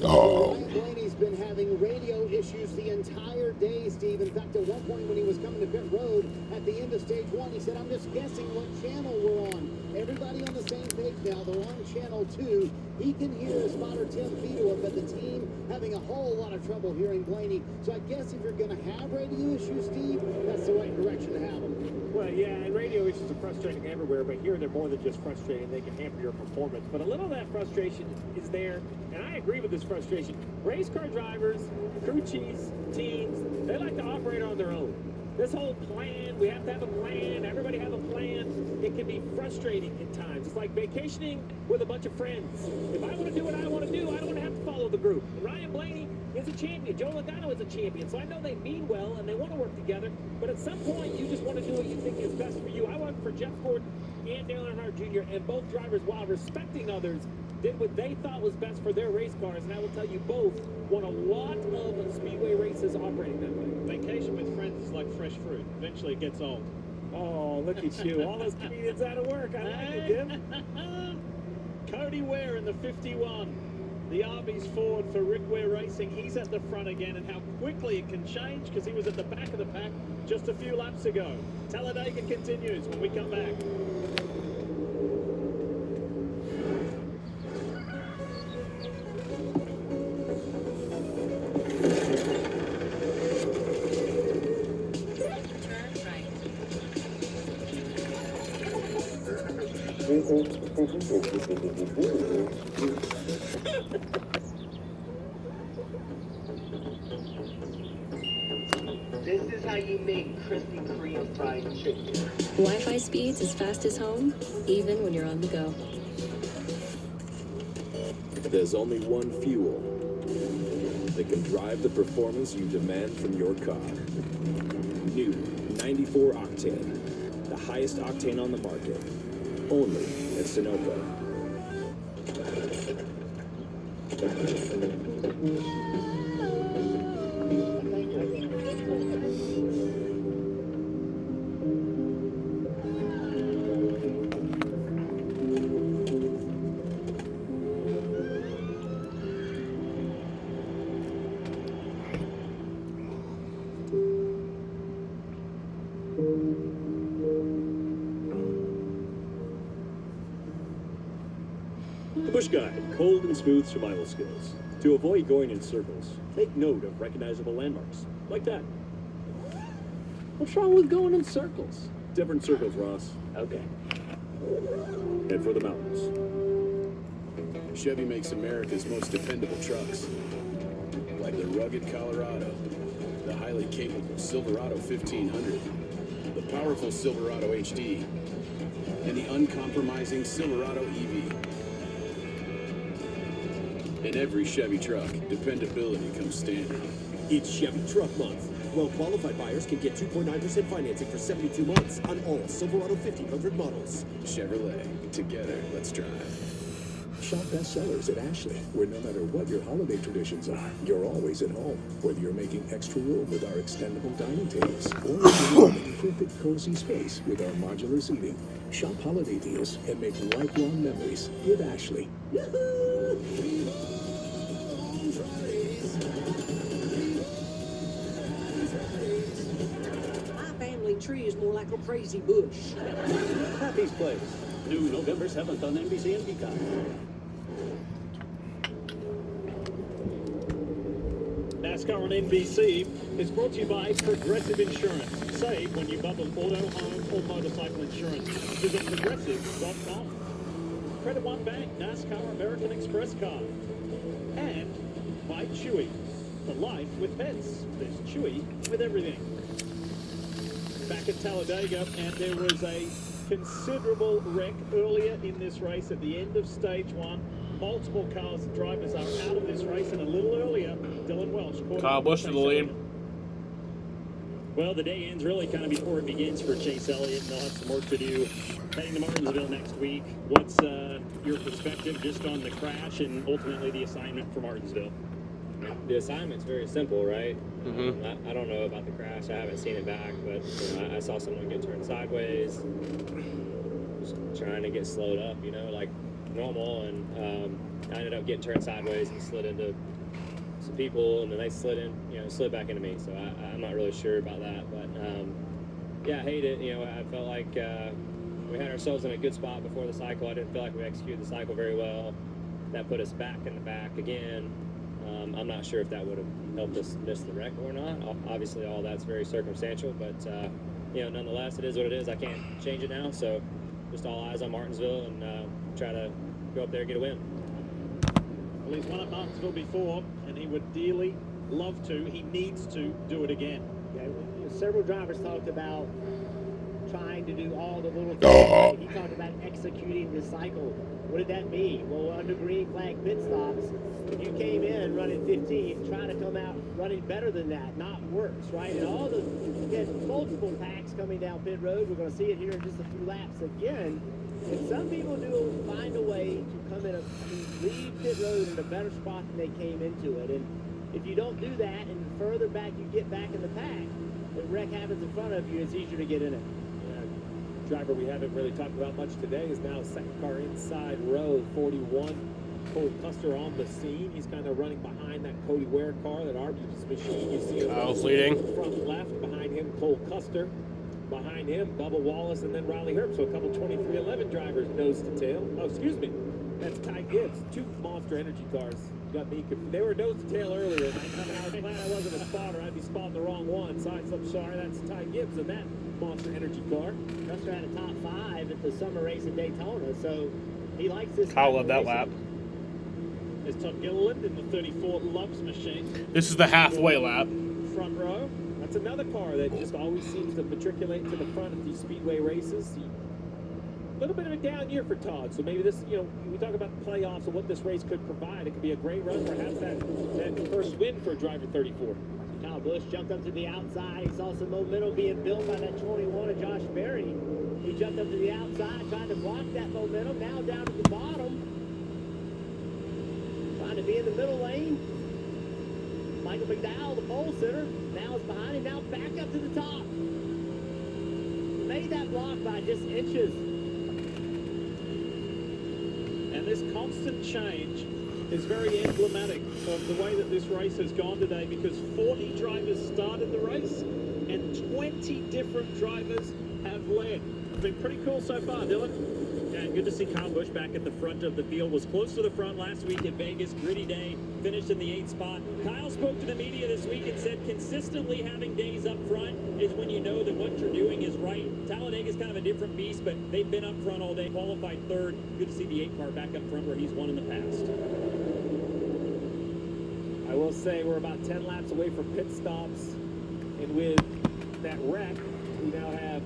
Ryan Blaney's been having radio issues the entire day, Steve. In fact, at one point when he was coming to pit road at the end of stage 1, he said, I'm just guessing what channel we're on. Everybody on the same page now. They're on channel 2. He can hear his spotter Tim Feedor, but the team having a whole lot of trouble hearing Blaney. So I guess if you're going to have radio issues, Steve, that's the right direction to have them. Well, yeah, and radio issues are frustrating everywhere, but here they're more than just frustrating. They can hamper your performance. But a little of that frustration is there, and I agree with this frustration. Race car drivers, crew chiefs, teams, they like to operate on their own. This whole plan, we have to have a plan, everybody have a plan, it can be frustrating at times. It's like vacationing with a bunch of friends. If I want to do what I want to do, I don't want to have to follow the group. And Ryan Blaney is a champion. Joe Logano is a champion. So I know they mean well and they want to work together, but at some point you just want to do what you think is best for you. I worked for Jeff Gordon and Dale Earnhardt Jr., and both drivers, while respecting others, did what they thought was best for their race cars, and I will tell you, both won a lot of speedway races operating that way. Vacation with friends is like fresh fruit. Eventually it gets old. Oh, look at you. All those comedians out of work. I like it, Jim. Cody Ware in the 51. The Arby's Ford for Rick Ware Racing. He's at the front again, and how quickly it can change because he was at the back of the pack just a few laps ago. Talladega continues when we come back. This is how you make Krispy Kreme fried chicken. Wi-Fi speeds as fast as home, even when you're on the go. There's only one fuel that can drive the performance you demand from your car. New 94 octane, the highest octane on the market, only at Sunoco. The Bush Guide, cold and smooth survival skills. To avoid going in circles, take note of recognizable landmarks, like that. What's wrong with going in circles? Different circles, Ross. Okay. Head for the mountains. Chevy makes America's most dependable trucks, like the rugged Colorado, the highly capable Silverado 1500, the powerful Silverado HD, and the uncompromising Silverado EV. In every Chevy truck, dependability comes standard. It's Chevy Truck Month. Well-qualified buyers can get 2.9% financing for 72 months on all Silverado 1500 models. Chevrolet. Together, let's drive. Shop bestsellers at Ashley, where no matter what your holiday traditions are, you're always at home. Whether you're making extra room with our extendable dining tables, or you're making a perfect cozy space with our modular seating. Shop holiday deals and make lifelong memories with Ashley. My family tree is more like a crazy bush. Happy's Place. New November 7th on NBC and Peacock. NASCAR on NBC is brought to you by Progressive Insurance. Save when you bundle auto, home, or motorcycle insurance. Visit progressive.com. Credit One Bank, NASCAR American Express card. And by Chewy. for life with pets. There's Chewy with everything. Back at Talladega, and there was a considerable wreck earlier in this race at the end of stage one. Multiple cars and drivers are out of this race, and a little earlier, Dylan Welch caught Kyle Busch to the lead. Well, the day ends really kind of before it begins for Chase Elliott, and they'll have some work to do heading to Martinsville next week. What's your perspective just on the crash and ultimately the assignment for Martinsville? The assignment's very simple, right? Mm-hmm. I don't know about the crash. I haven't seen it back, but I saw someone get turned sideways, just trying to get slowed up, like normal, and I ended up getting turned sideways and slid into some people, and then they slid back into me. So I'm not really sure about that, but yeah, I hate it. I felt like we had ourselves in a good spot before the cycle. I didn't feel like we executed the cycle very well. That put us back in the back again. I'm not sure if that would have helped us miss the wreck or not. Obviously, all that's very circumstantial, but nonetheless, it is what it is. I can't change it now, so just all eyes on Martinsville and try to go up there and get a win. Well, he's won at Martinsville before, and he would dearly love to. He needs to do it again. Yeah, several drivers talked about trying to do all the little things. He talked about executing the cycle. What did that mean? Well, under green flag pit stops, if you came in running 15, try to come out running better than that, not worse, right? And all the, you had multiple packs coming down pit road. We're going to see it here in just a few laps again. And some people do find a way to come in, leave pit road in a better spot than they came into it. And if you don't do that, and the further back you get back in the pack, the wreck happens in front of you, it's easier to get in it. Driver we haven't really talked about much today is now second car inside row 41. Cole Custer on the scene. He's kind of running behind that Cody Ware car, that Arby's machine. You see Kyle's leading. Front left, behind him Cole Custer. Behind him, Bubba Wallace, and then Riley Herbst. So a couple 2311 drivers nose to tail. Oh, excuse me. That's Ty Gibbs. Two Monster Energy cars. Got me confused. They were nose to tail earlier. I was glad I wasn't a spotter. I'd be spotting the wrong one. So I'm sorry. That's Ty Gibbs in that Monster Energy car. Custer had a top 5 at the summer race at Daytona, so he likes this. Kyle loved that lap. There's Todd Gilliland in the 34 Loves machine. This is the halfway lap. Front row. That's another car that just always seems to matriculate to the front at these speedway races. A little bit of a down year for Todd, so maybe this, we talk about the playoffs and what this race could provide. It could be a great run, perhaps that first win for driver 34. Kyle Busch jumped up to the outside. He saw some momentum being built by that 21 of Josh Berry. He jumped up to the outside, trying to block that momentum. Now down to the bottom, trying to be in the middle lane. Michael McDowell, the pole sitter, now is behind him. Now back up to the top. Made that block by just inches. And this constant change is very emblematic of the way that this race has gone today, because 40 drivers started the race and 20 different drivers have led. It's been pretty cool so far, Dylan. Yeah, and good to see Kyle Busch back at the front of the field. Was close to the front last week at Vegas. Gritty day. Finished in the 8th spot. Kyle spoke to the media this week and said consistently having days up front is when you know that what you're doing is right. Talladega's kind of a different beast, but they've been up front all day. Qualified 3rd. Good to see the 8 car back up front where he's won in the past. I will say we're about 10 laps away from pit stops, and with that wreck, we now have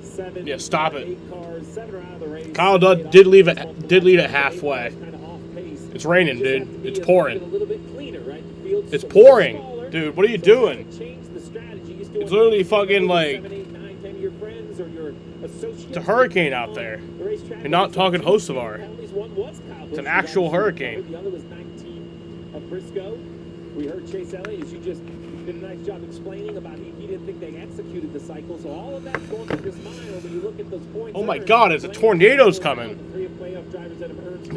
7. Yeah, stop it. 8 cars, 7 are out of the race. Kyle did lead at halfway. It's raining, dude. It's pouring. It's pouring, dude. What are you doing? It's literally fucking like it's a hurricane out there. You're not talking Hocevar. It's an actual hurricane. The other was 19 of Briscoe. We heard Chase Elliott, as you just did a nice job explaining about he didn't think they executed the cycle. So all of that's going through his mind when you look at those points. Oh my God! It's a tornado's coming.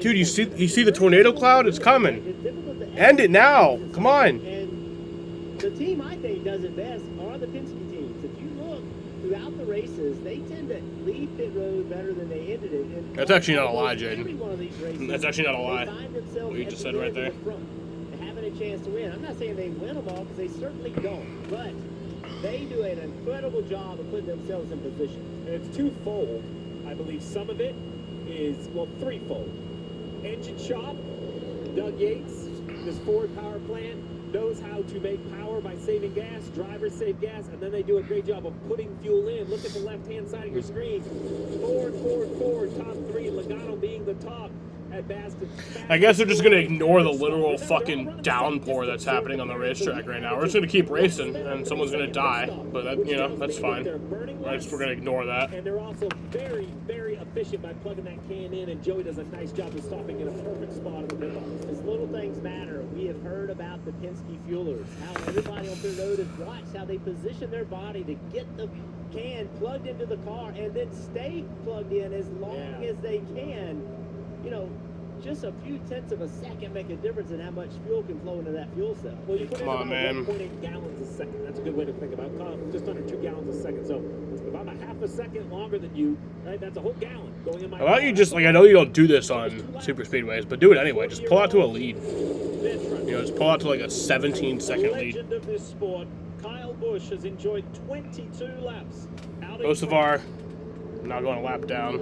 Dude, you see the tornado cloud? It's coming. End it now. Come on. And the team I think does it best are the Penske teams. If you look throughout the races, they tend to leave pit road better than they ended it. And That's actually not a lie, Jaden. every one of these races, That's actually not a lie. they find themselves What you at just the said right end there. of the front, having a chance to win. I'm not saying they win them all, because they certainly don't. But they do an incredible job of putting themselves in position. And it's twofold. I believe some of it is, well, threefold. Engine shop, Doug Yates, this Ford power plant, knows how to make power by saving gas. Drivers save gas, and then they do a great job of putting fuel in. Look at the left-hand side of your screen. Ford, top three. Logano being the top. I guess they're just going to ignore the literal fucking downpour that's happening on the racetrack right now. We're just going to keep racing, and someone's going to die. But, that, you know, that's fine. We're going to ignore that. And they're also very, very efficient by plugging that can in, and Joey does a nice job of stopping in a perfect spot in the pit box. As little things matter, we have heard about the Penske fuelers, how everybody on pit road has watched how they position their body to get the can plugged into the car and then stay plugged in as long as they can. You know, just a few tenths of a second make a difference in how much fuel can flow into that fuel cell. Well, you put in about 1.8 gallons a second. That's a good way to think about it. Just under 2 gallons a second. So if I'm a half a second longer than you, right, that's a whole gallon going in my car. How about you just, like, I know you don't do this on super speedways, but do it anyway. Just pull out to a lead. You know, just pull out to like a 17-second lead. Legend of this sport, Kyle Busch has enjoyed 22 laps. Most of our not going a lap down.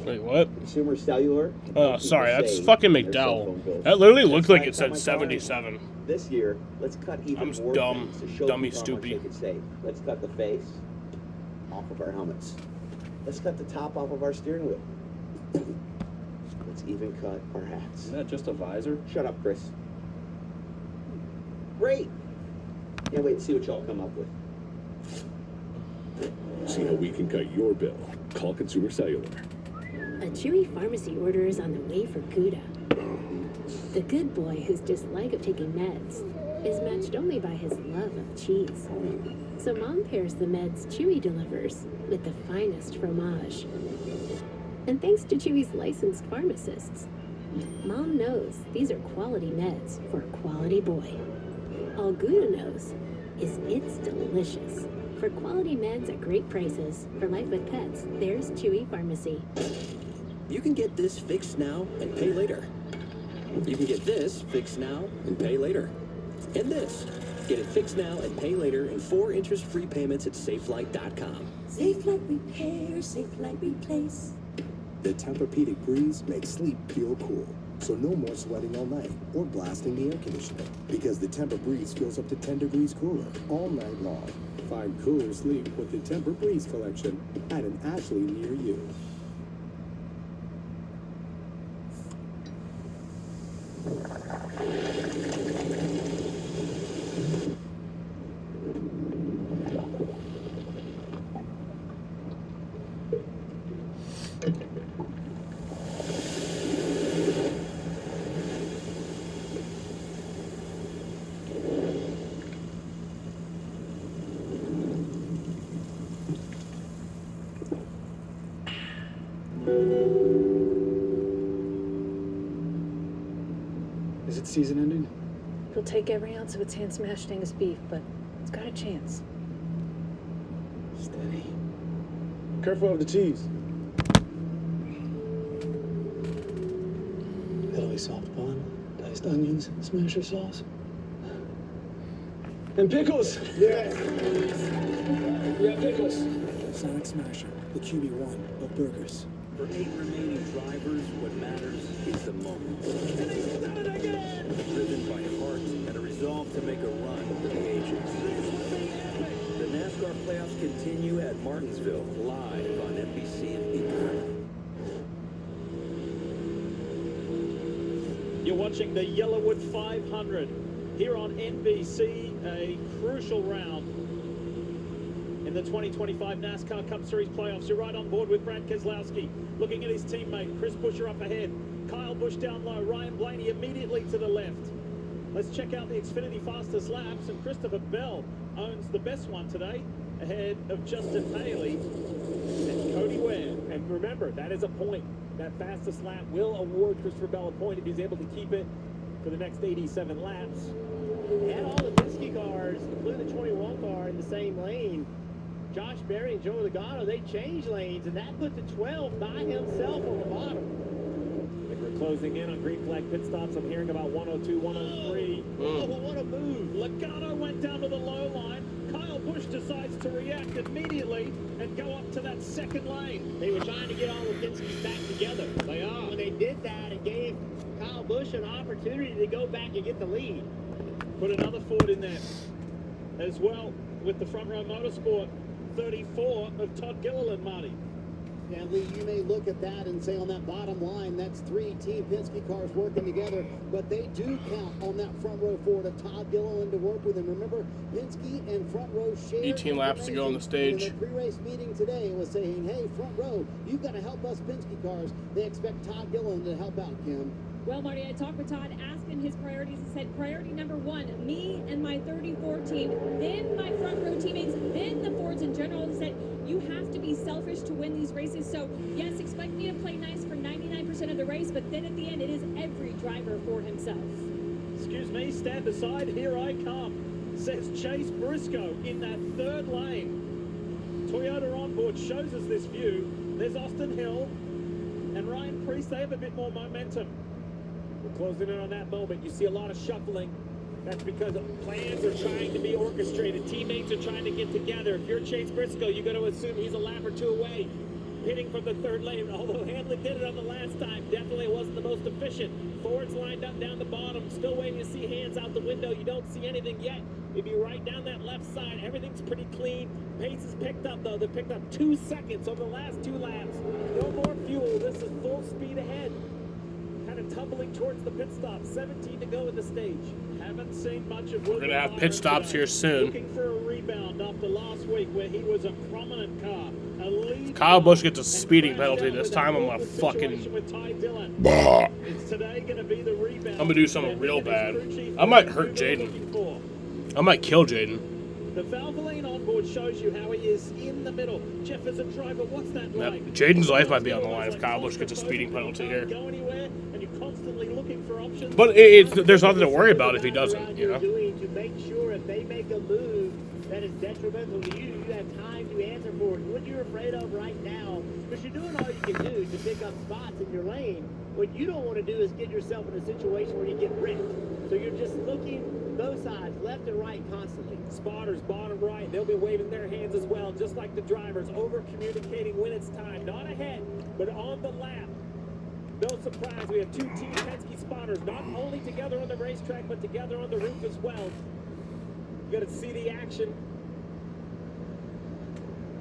Wait, what? Consumer Cellular. Oh, sorry, that's fucking McDowell. That literally looked like it said 77. This year, let's cut even more dumb, things to show dummy, people how much stoopy. they could save. Let's cut the face off of our helmets. Let's cut the top off of our steering wheel. Let's even cut our hats. Isn't that just a visor? Shut up, Chris. Great. Can't wait to see what y'all come up with. See how we can cut your bill. Call Consumer Cellular. A Chewy pharmacy order is on the way for Gouda. The good boy whose dislike of taking meds is matched only by his love of cheese. So Mom pairs the meds Chewy delivers with the finest fromage. And thanks to Chewy's licensed pharmacists, Mom knows these are quality meds for a quality boy. All Gouda knows is it's delicious. For quality meds at great prices, for life with pets, there's Chewy Pharmacy. You can get this fixed now and pay later. You can get this fixed now and pay later. And this. Get it fixed now and pay later in 4 interest-free payments at SafeLight.com. Safe Light Repair, Safe Light Replace. The Tempur-Pedic Breeze makes sleep feel cool. So no more sweating all night or blasting the air conditioner. Because the Tempur Breeze feels up to 10 degrees cooler all night long. Find cooler sleep with the Tempur Breeze collection at an Ashley near you. Is it season ending? It'll take every ounce of its hand-smashed Angus beef, but it's got a chance. Steady. Careful of the cheese. Pillowy soft bun, diced onions, smasher sauce. And pickles! Yeah! Yeah, pickles! Sonic Smasher, the QB1 of burgers. For 8 remaining drivers, what matters is the moment. Driven by heart and a resolve to make a run for the ages. The NASCAR playoffs continue at Martinsville, live on NBC and Peacock. You're watching the Yellawood 500 here on NBC, a crucial round in the 2025 NASCAR Cup Series playoffs. You're right on board with Brad Keselowski, looking at his teammate, Chris Buescher up ahead, Kyle Busch down low, Ryan Blaney immediately to the left. Let's check out the Xfinity fastest laps, and Christopher Bell owns the best one today, ahead of Justin Haley and Cody Webb. And remember, that is a point. That fastest lap will award Christopher Bell a point if he's able to keep it for the next 87 laps. And all the Penske cars, including the 21 car, in the same lane. Josh Berry and Joey Logano, they changed lanes, and that put the 12 by himself on the bottom. And we're closing in on green flag pit stops. I'm hearing about 102, 103. Oh, what a move. Logano went down to the low line. Kyle Busch decides to react immediately and go up to that second lane. They were trying to get all the Penskes back together. They are. When they did that, it gave Kyle Busch an opportunity to go back and get the lead. Put another Ford in there as well with the Front Row Motorsport 34 of Todd Gilliland, Marty. And Lee, you may look at that and say on that bottom line, that's 3 Team Penske cars working together, but they do count on that front row Ford of Todd Gilliland to work with. And remember, Penske and front row share 18 laps to go on the stage. In the pre-race meeting today, it was saying, hey, front row, you've got to help us Penske cars. They expect Todd Gilliland to help out, Kim. Well, Marty, I talked with Todd, asked him his priorities. He said, priority number 1, me and my 34 team, then my front row teammates, then the Fords in general. He said, you have to be selfish to win these races. So, yes, expect me to play nice for 99% of the race, but then at the end, it is every driver for himself. Excuse me, stand aside, here I come, says Chase Briscoe in that third lane. Toyota onboard shows us this view. There's Austin Hill and Ryan Preece. They have a bit more momentum. We're closing in on that moment. You see a lot of shuffling. That's because plans are trying to be orchestrated. Teammates are trying to get together. If you're Chase Briscoe, you're going to assume he's a lap or 2 away. Pitting from the third lane. Although Hamlin did it on the last time, definitely wasn't the most efficient. Ford's lined up down the bottom. Still waiting to see hands out the window. You don't see anything yet. If you right down that left side, everything's pretty clean. Pace is picked up, though. They picked up 2 seconds over the last 2 laps. No more fuel. This is full speed ahead. Kind of tumbling towards the pit stop. 17 to go in the stage. Haven't seen much of. We're gonna have pit stops here soon. Looking for a rebound after last week where he was a prominent car. Kyle Busch gets a speeding penalty this time. I'm gonna fucking. Bah. It's today gonna be the rebound. I'm gonna do something real bad. I might hurt Jaden. I might kill Jaden. The Valvoline onboard shows you how he is in the middle. Jeff, as a driver, what's that like? Jaden's life might be on the line if Kyle Busch gets a speeding penalty here. Go anywhere, and you're constantly looking for options. But there's nothing to worry about if he doesn't, you know. To make sure if they make a move that is detrimental to you, you have time to answer for it. What you're afraid of right now, because you're doing all you can do to pick up spots in your lane. What you don't want to do is get yourself in a situation where you get wrecked. So you're just looking both sides, left and right, constantly. Spotters, bottom right, they'll be waving their hands as well, just like the drivers, over-communicating when it's time. Not ahead, but on the lap. No surprise, we have 2 Team Penske spotters, not only together on the racetrack, but together on the roof as well. You got to see the action.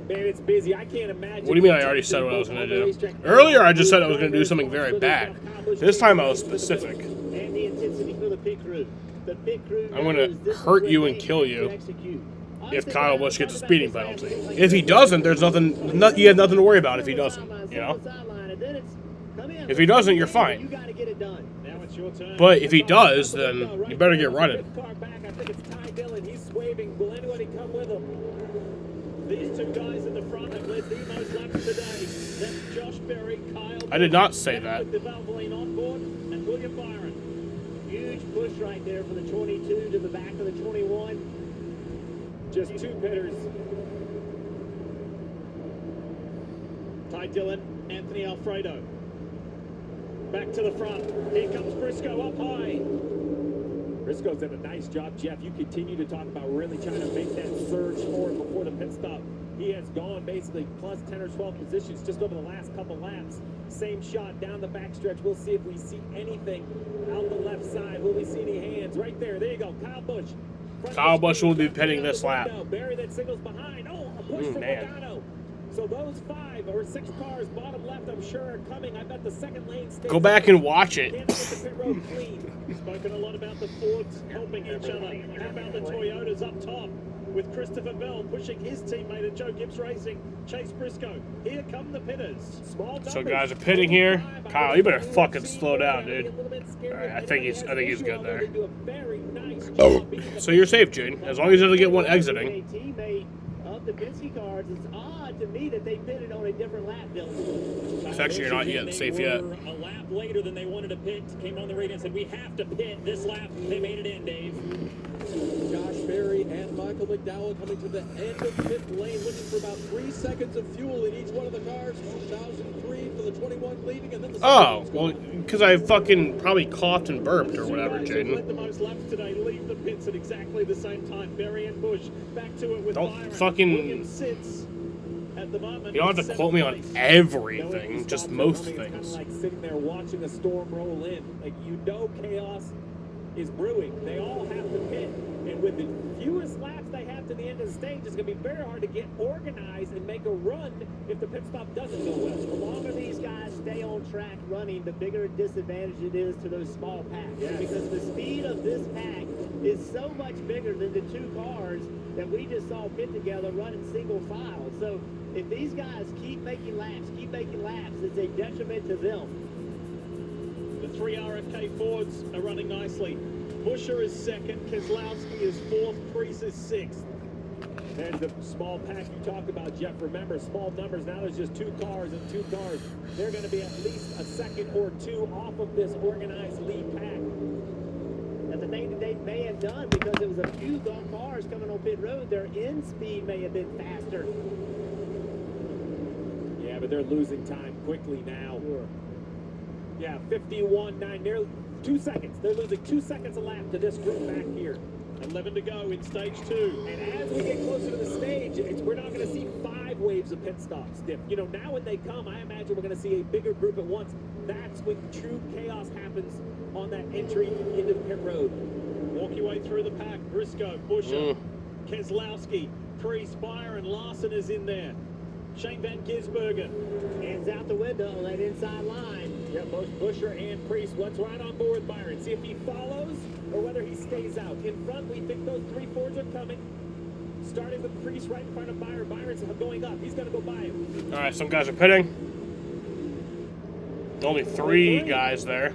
Man, it's busy. I can't imagine. What do you mean I already said what I was going to do? Earlier, I just said I was going to do something very bad. This time, I was specific. And the intensity for the pit crew. The pit crew. I'm going to hurt you and kill you if Kyle Busch gets a speeding penalty. If he doesn't, there's nothing. You have nothing to worry about if he doesn't. You know. If he doesn't, you're fine. But if he does, then you better get running. I think it's Ty Dillon. He's waving. Will anybody come with him? These 2 guys in the front have led the most laps today. That's Josh Berry, Kyle. I did not say that. The Valvoline on board and William Byron. Huge push right there for the 22 to the back of the 21. Just 2 pitters. Ty Dillon, Anthony Alfredo. Back to the front. Here comes Briscoe up high. Briscoe's done a nice job, Jeff. You continue to talk about really trying to make that surge forward before the pit stop. He has gone basically plus 10 or 12 positions just over the last couple laps. Same shot down the backstretch. We'll see if we see anything out the left side. Will we see any hands? Right there. There you go. Kyle Busch. Kyle Busch will be pitting this lap. Barry that signals behind. Oh, a push from Logano. So those 5 or 6 cars bottom left, I'm sure, are coming. I bet the second lane stays. Go back and watch it. Can't get the pit road clean. Spoken a lot about the Fords helping each other. How about the Toyotas up top with Christopher Bell pushing his teammate at Joe Gibbs Racing, Chase Briscoe. Here come the pitters. Small numbers. So guys are pitting here. Kyle, you better fucking slow down, dude. All right, I think he's good there. Oh, so you're safe, Jane. As long as you don't get one exiting. The Penske cars, it's odd to me that they pitted on a different lap, Dylan. It's actually, you're not yet safe yet. A lap later than they wanted to pit, came on the radio and said, we have to pit this lap. They made it in, Dave. Josh Berry and Michael McDowell coming to the end of pit lane, looking for about 3 seconds of fuel in each one of the cars. 2003 for the 21 leading, and then the well, because I fucking probably coughed and burped or whatever, Jaden. Led the most laps today, leave the pits at exactly the same time. Berry and Busch back to it with Don't Byron. fucking. Williams sits at the moment. You don't have to quote me on everything, just most It's kind of things. like sitting there watching a storm roll in. Like, you know chaos is brewing. They all have to pit. And with the fewest laps they have to the end of the stage, it's going to be very hard to get organized and make a run if the pit stop doesn't go well. The longer these guys stay on track running, the bigger disadvantage it is to those small packs. Yes. Because the speed of this pack is so much bigger than the two cars that we just saw pit together running single file. So if these guys keep making laps, it's a detriment to them. The three RFK Fords are running nicely. Busher is second, Keselowski is fourth, Preece is sixth. There's the small pack you talked about, Jeff. Remember, small numbers. Now there's just two cars and two cars. They're going to be at least a second or two off of this organized lead pack. And the thing that they may have done, because it was a few cars coming on pit road, their end speed may have been faster. Yeah, but they're losing time quickly now. Sure. Yeah, 51.9, nearly 2 seconds. They're losing 2 seconds a lap to this group back here. 11 to go in stage 2. And as we get closer to the stage, we're not going to see 5 waves of pit stops. You know, now when they come, I imagine we're going to see a bigger group at once. That's when true chaos happens on that entry into the pit road. Walk your way through the pack. Briscoe, Busher, Keselowski, Preece, Byron, Larson is in there. Shane Van Gisbergen. Hands out the window on that inside line. Yeah, both Busher and Preece. Let's ride on board with Byron. See if he follows or whether he stays out. In front, we think those 3 Fords are coming. Starting with Preece right in front of Byron. Byron's going up. He's going to go by him. All right, some guys are pitting. Only 3 guys there.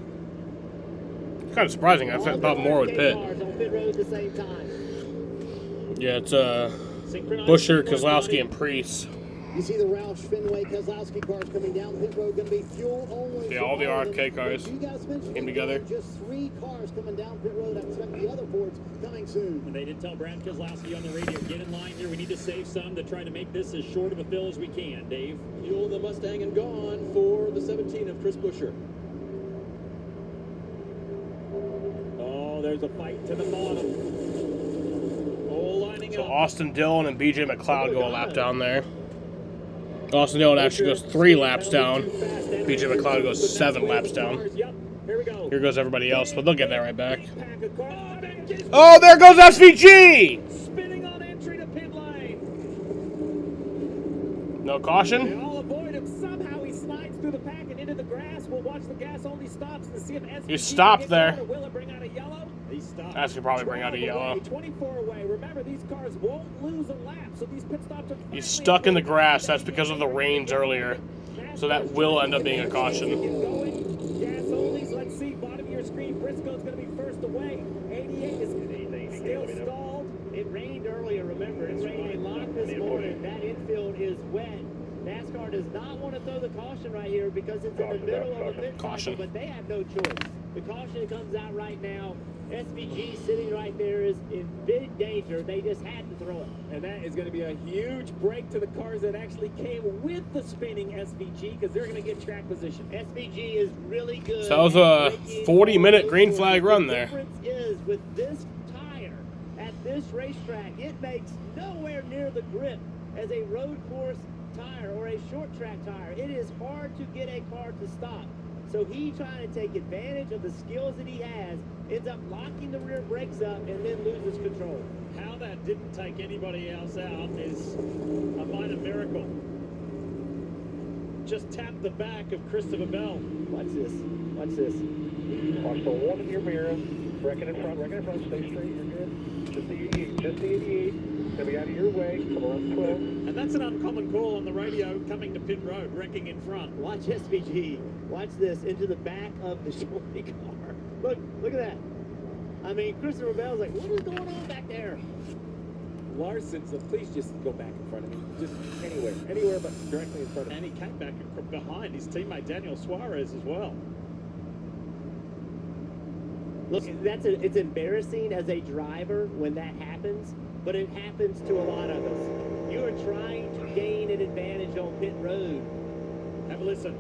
It's kind of surprising. I thought more would pit. On pit road at the same time. Yeah, it's Busher, Keselowski, and Preece. You see the Roush Fenway Keselowski cars coming down the pit road, going to be fuel only. Yeah, all the RFK cars You guys mentioned came together. Just 3 cars coming down pit road. I expect the other Fords coming soon. And they did tell Brad Keselowski on the radio, get in line here. We need to save some to try to make this as short of a fill as we can. Dave? Fuel the Mustang and gone for the 17 of Chris Busher. Oh, there's a fight to the bottom. All lining So up. Austin Dillon and BJ McLeod go a lap down there. Austin Dillon actually goes 3 laps down. BJ McLeod goes 7 laps down. Yep, here we go. Here goes everybody else, but they'll get there right back. Oh, there goes SVG! Spinning on entry to pit lane. No They caution? all avoid him. Somehow he slides through the pack and into the grass. We'll watch the gas only stops to see if SVG He stopped gets there. out, or will it bring out a yellow? He stopped. That should probably bring out a 12 yellow. away, 24 away. Remember, these cars won't lose a lap, so these pit stops are He's stuck in the grass. That's because of the rains earlier. So that will end up being a caution. Gas onlys. Let's see. Bottom of your screen. Briscoe's going to be first away. 88 is still stalled. It rained earlier, remember. It rained a lot this morning. That infield is wet. NASCAR does not want to throw the caution right here because it's in the middle of a pit cycle, but they have no choice. The caution comes out right now. SVG sitting right there is in big danger. They just had to throw it. And that is going to be a huge break to the cars that actually came with the spinning SVG because they're going to get track position. SVG is really good. So that was a 40-minute green flag run there. The difference is with this tire at this racetrack, it makes nowhere near the grip as a road course tire or a short track tire. It is hard to get a car to stop. So he trying to take advantage of the skills that he has, ends up locking the rear brakes up and then loses control. How that didn't take anybody else out is a minor miracle. Just tap the back of Christopher Bell. Watch this. Watch this. Watch the one in your mirror. Reckon in front, stay straight, you're good. Just the 88, just the 88. Gonna be out of your way, come around 12. And that's an uncommon call on the radio coming to pit road, wrecking in front. Watch SVG. Watch this into the back of the shorty car. Look at that. I mean, Christopher Bell's like, what is going on back there? Larson said, please just go back in front of me. Just anywhere but directly in front of me. And he came back behind his teammate Daniel Suarez as well. Look, it's embarrassing as a driver when that happens, but it happens to a lot of us. You are trying to gain an advantage on pit road. Have a listen.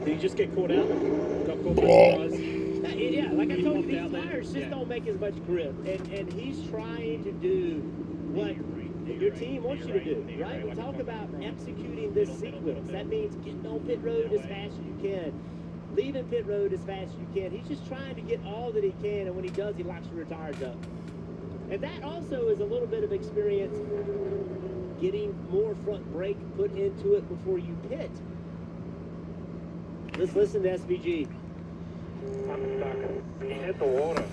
DJ just get caught out? Got caught by surprise? Yeah, like I told you, these Out there. tires just Yeah. don't make as much grip, and he's trying to do what your team wants you to do, right? We talk about executing this sequence. That means getting on pit road as fast as you can, leaving pit road as fast as you can. He's just trying to get all that he can, and when he does, he locks your tires up. And that also is a little bit of experience getting more front brake put into it before you pit. Let's listen to SVG. I'm stuck. He hit the water.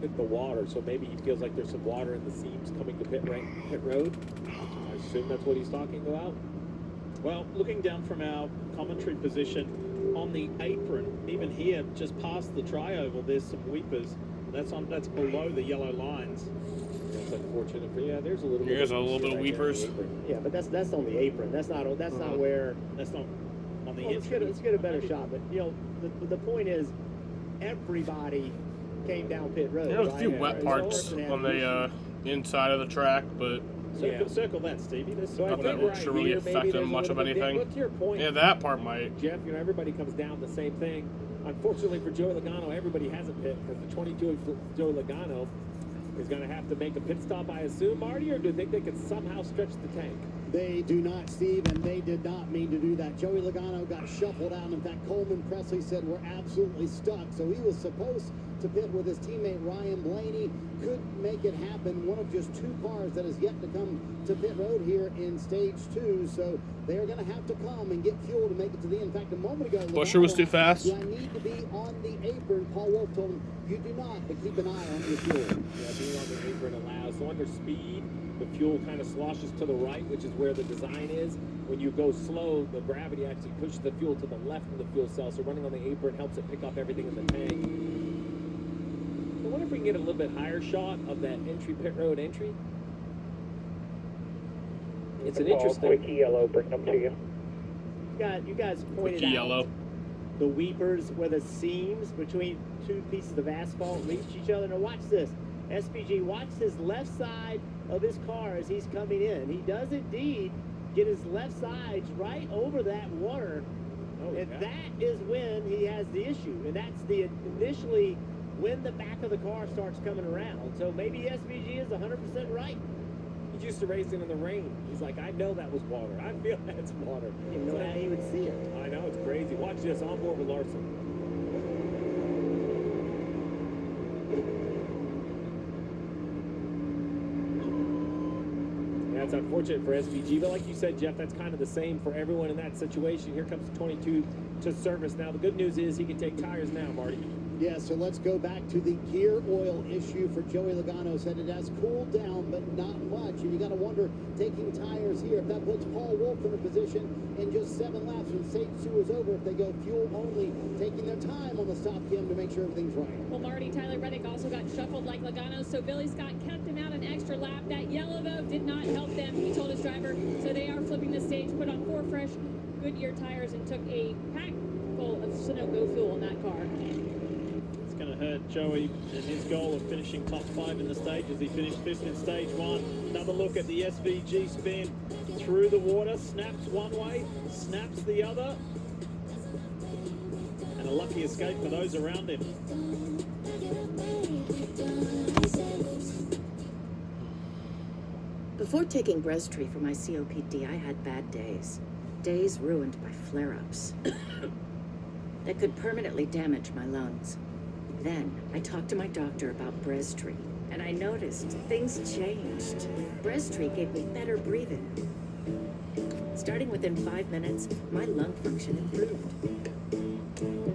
Hit the water, so maybe he feels like there's some water in the seams coming to pit road. I assume that's what he's talking about. Well, looking down from our commentary position on the apron, even here, just past the tri-oval, there's some weepers. That's below the yellow lines. That's unfortunate for there's a little bit. Here's a little bit of weepers. Yeah, but that's on the apron. That's not where. That's not on the Let's get a better shot. But the point is, everybody came down pit road. There's a few wet parts on the inside of the track, but Circle that, Stevie. not that should really affect them much of anything. Look, to your point, Yeah, that part might. Jeff, everybody comes down the same thing. Unfortunately for Joey Logano, everybody hasn't pit because the 22 Joey Logano is going to have to make a pit stop, I assume, Marty, or do you think they can somehow stretch the tank? They do not, Steve, and they did not mean to do that. Joey Logano got shuffled out. In fact, Coleman Presley said we're absolutely stuck. So he was supposed to pit with his teammate Ryan Blaney. Couldn't make it happen. One of just two cars that is yet to come to pit road here in stage 2. So they are going to have to come and get fuel to make it to the end. In fact, a moment ago, Busher was too fast. Do I need to be on the apron? Paul Wolf told him, you do not, but keep an eye on your fuel. Yeah, being on the apron allows. So under speed, the fuel kind of sloshes to the right, which is where the design is. When you go slow, the gravity actually pushes the fuel to the left of the fuel cell. So running on the apron helps it pick up everything in the tank. I wonder if we can get a little bit higher shot of that pit road entry. It's an interesting. Quick yellow, bring them to you. You guys pointed Quick out yellow. the weepers where the seams between two pieces of asphalt reach each other. Now watch this. SPG, watch his left side of his car as he's coming in. He does indeed get his left sides right over that water. And that is when he has the issue. And that's initially when the back of the car starts coming around. So maybe SVG is 100% right. He's used to racing in the rain. He's like, I know that was water. I feel that's water. I didn't know how he would see it. I know, it's crazy. Watch this, on board with Larson. That's unfortunate for SVG, but like you said, Jeff, that's kind of the same for everyone in that situation. Here comes 22 to service now. The good news is he can take tires now, Marty. Yeah, so let's go back to the gear oil issue for Joey Logano. Said it has cooled down, but not much. And you got to wonder, taking tires here, if that puts Paul Wolf in a position in just 7 laps when stage 2 is over, if they go fuel only, taking their time on the stop cam to make sure everything's right. Well, Marty, Tyler Reddick also got shuffled like Logano, so Billy Scott kept him out an extra lap. That yellow, though, did not help them, he told his driver. So they are flipping the stage, put on 4 fresh Goodyear tires, and took a pack full of Sunoco fuel in that car. Going to hurt Joey and his goal of finishing top 5 in the stages. He finished 5th in stage 1. Another look at the SVG spin through the water. Snaps one way, snaps the other. And a lucky escape for those around him. Before taking Breztri for my COPD, I had bad days. Days ruined by flare-ups that could permanently damage my lungs. Then, I talked to my doctor about Breztri, and I noticed things changed. Breztri gave me better breathing. Starting within 5 minutes, my lung function improved.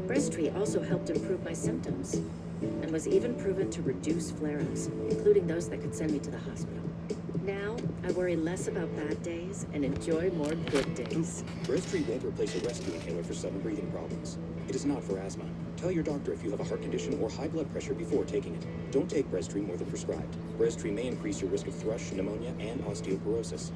Breztri also helped improve my symptoms, and was even proven to reduce flare-ups, including those that could send me to the hospital. Now, I worry less about bad days and enjoy more good days. Breztri won't replace a rescue inhaler for sudden breathing problems. It is not for asthma. Tell your doctor if you have a heart condition or high blood pressure before taking it. Don't take Breztri more than prescribed. Breztri may increase your risk of thrush, pneumonia, and osteoporosis.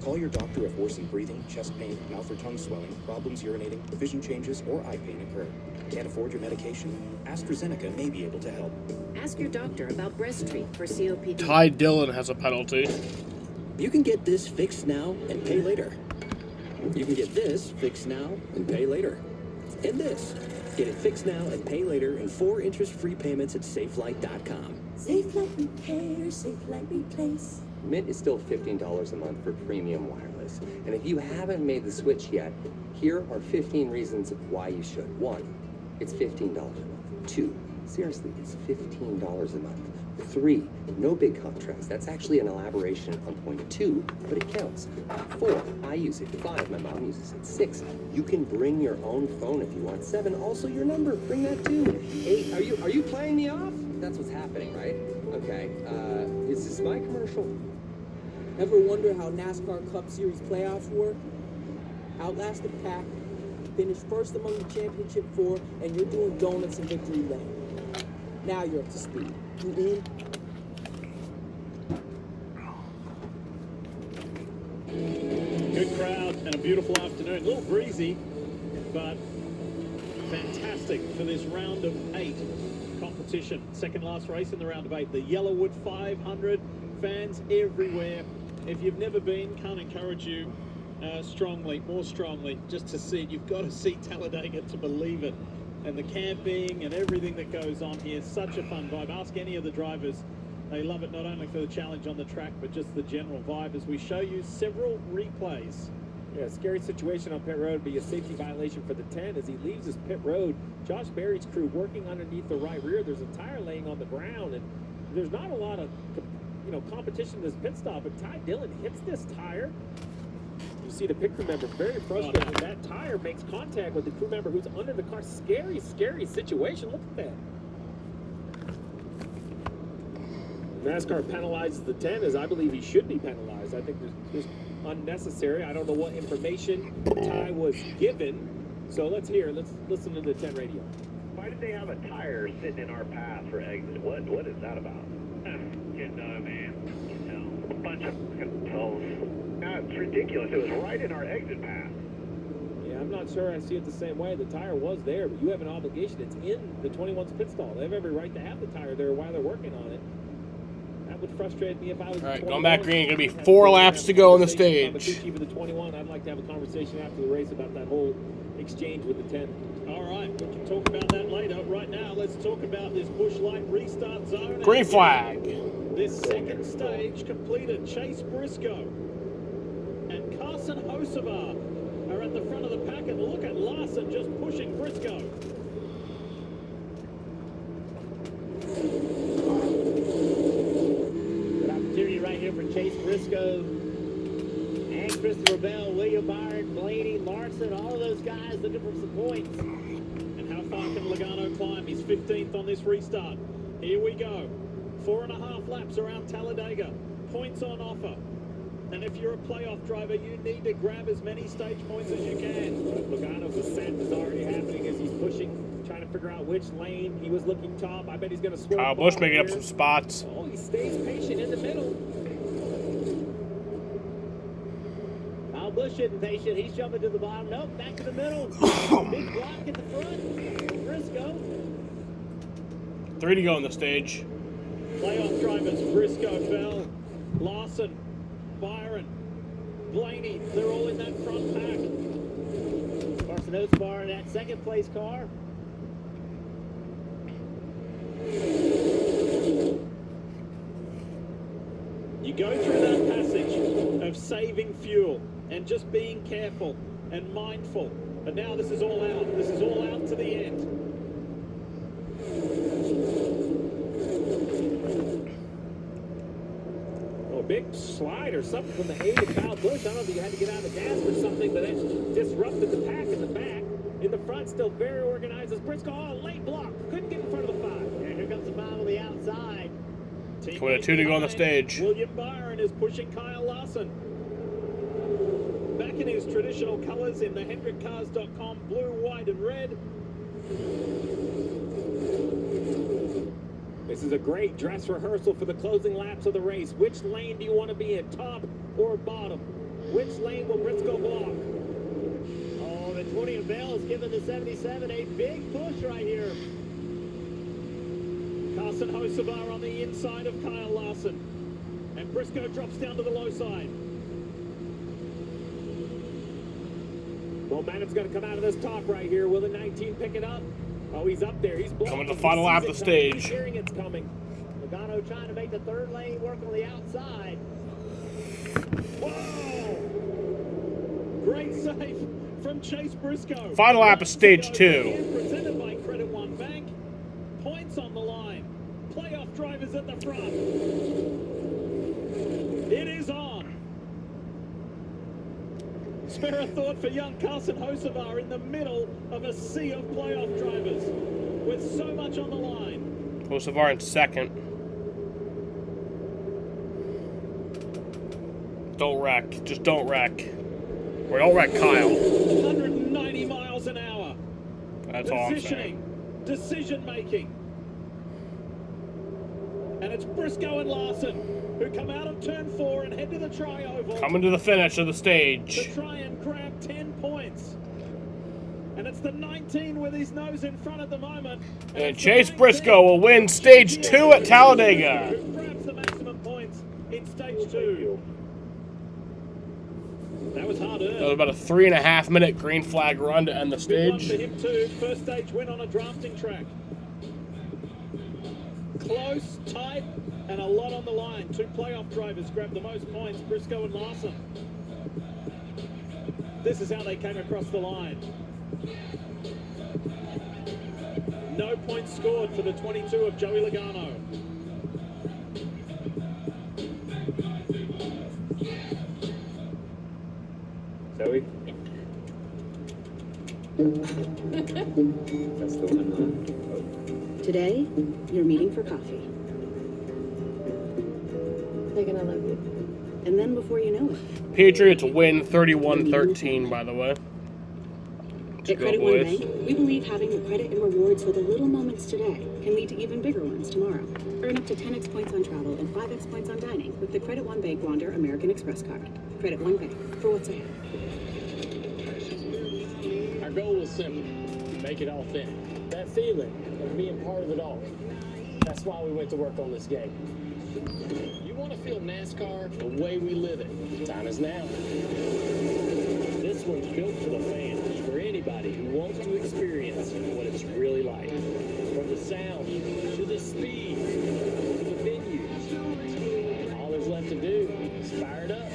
Call your doctor if worsened breathing, chest pain, mouth or tongue swelling, problems urinating, vision changes, or eye pain occur. Can't afford your medication? AstraZeneca may be able to help. Ask your doctor about Breztri for COPD. Ty Dillon has a penalty. You can get this fixed now and pay later. You can get this fixed now and pay later. And this, get it fixed now and pay later in 4 interest-free payments at SafeLight.com. Safe Light Repair, Safe Light Replace. Mint is still $15 a month for premium wireless. And if you haven't made the switch yet, here are 15 reasons why you should. 1, it's $15 a month. 2, seriously, it's $15 a month. 3, no big contracts. That's actually an elaboration on point 2, but it counts. 4, I use it. 5, my mom uses it. 6, you can bring your own phone if you want. 7, also your number. Bring that too. 8, are you playing me off? That's what's happening, right? Okay, is this my commercial? Ever wonder how NASCAR Cup Series playoffs work? Outlast the pack, finish first among the championship 4, and you're doing donuts in victory lane. Now you're up to speed. You in? Good crowd and a beautiful afternoon. A little breezy, but fantastic for this round of 8 competition. Second last race in the round of 8. The Yellawood 500. Fans everywhere. If you've never been, can't encourage you more strongly, just to see it. You've got to see Talladega to believe it. And the camping and everything that goes on here, such a fun vibe. Ask any of the drivers. They love it not only for the challenge on the track, but just the general vibe as we show you several replays. Yeah, scary situation on pit road, be a safety violation for the 10 as he leaves his pit road. Josh Berry's crew working underneath the right rear. There's a tire laying on the ground, and there's not a lot of competition in this pit stop, but Ty Dillon hits this tire. You see the pit crew member very frustrated. That tire makes contact with the crew member who's under the car. Scary, scary situation. Look at that. NASCAR penalizes the 10 as I believe he should be penalized. I think there's unnecessary. I don't know what information Ty was given. So let's listen to the 10 radio. Why did they have a tire sitting in our path for exit? What is that about? You know, man. You know, a bunch of controls. It's ridiculous. It was right in our exit path. Yeah, I'm not sure I see it the same way. The tire was there, but you have an obligation. It's in the 21's pit stall. They have every right to have the tire there while they're working on it. That would frustrate me if I was. All right, going back green. Going to be 4 laps to go on the stage. For the 21, I'd like to have a conversation after the race about that whole exchange with the 10. All right, we can talk about that later. Right now, let's talk about this Busch Light restart zone. Green flag. This second stage completed. Chase Briscoe and Carson Hocevar are at the front of the pack, and look at Larson just pushing Briscoe. Good opportunity right here for Chase Briscoe and Christopher Bell, William Byron, Blaney, Larson, all of those guys looking for some points. And how far can Logano climb? He's 15th on this restart. Here we go. 4.5 laps around Talladega. Points on offer. And if you're a playoff driver, you need to grab as many stage points as you can. Logano's ascent is already happening as he's pushing, trying to figure out which lane. He was looking top. I bet he's going to swerve. Kyle Busch making up some spots. Oh, he stays patient in the middle. Kyle Busch isn't patient. He's jumping to the bottom. Nope, back to the middle. Big block at the front. Briscoe. 3 to go on the stage. Playoff drivers, Briscoe, Bell, Larson, Byron, Blaney, they're all in that front pack. Carson Hocevar in that second place car. You go through that passage of saving fuel and just being careful and mindful. But now this is all out. This is all out to the end. Big slide or something from the 8 of Kyle Busch. I don't know if he had to get out of the gas or something, but it disrupted the pack in the back. In the front, still very organized as Briscoe. Oh, late block. Couldn't get in front of the 5. And here comes the 5 on the outside. 22 to go on the stage. William Byron is pushing Kyle Larson. Back in his traditional colors in the HendrickCars.com blue, white, and red. This is a great dress rehearsal for the closing laps of the race. Which lane do you want to be in, top or bottom? Which lane will Briscoe block? Oh, the 20 of Bell is giving the 77 a big push right here. Carson Hocevar on the inside of Kyle Larson. And Briscoe drops down to the low side. Momentum's going to come out of this top right here. Will the 19 pick it up? Oh, he's up there. He's blocking. Coming to the final lap of the stage. He's hearing it's coming. Logano trying to make the third lane work on the outside. Whoa! Great save from Chase Briscoe. Final lap of stage 2. Presented by Credit One Bank. Points on the line. Playoff drivers at the front. It is on. Spare a thought for young Carson Hocevar in the middle of a sea of playoff drivers with so much on the line. Hocevar in second. Don't wreck. Just don't wreck. Or don't wreck Kyle. 190 miles an hour. That's all I'm saying. Positioning, decision making. And it's Briscoe and Larson who come out of turn 4 and head to the tri-oval. Coming to the finish of the To stage. try and grab 10 points. And it's the 19 with his nose in front at the moment. And Chase Briscoe will win stage 2 at Talladega. Who grabs the maximum points in stage 2. That was hard earned. That was about a 3.5 minute green flag run to end the Good one stage. for him too. First stage win on a drafting track. Close, tight, and a lot on the line. Two playoff drivers grabbed the most points, Briscoe and Larson. This is how they came across the line. No points scored for the 22 of Joey Logano. Zoe? That's the one. Today, you're meeting for coffee. They're gonna love you. And then before you know it, Patriots win 31-13, by the way. at Go, Credit One boys. Bank, we believe having the credit and rewards for the little moments today can lead to even bigger ones tomorrow. Earn up to 10x points on travel and 5x points on dining with the Credit One Bank Wander American Express card. Credit One Bank, for what's ahead. Our goal was simple: make it authentic. That feeling of being part of it all. That's why we went to work on this game. You want to feel NASCAR the way we live it? Time is now. This one's built for the fans, for anybody who wants to experience what it's really like. From the sound to the speed to the venues. All there's left to do is fire it up.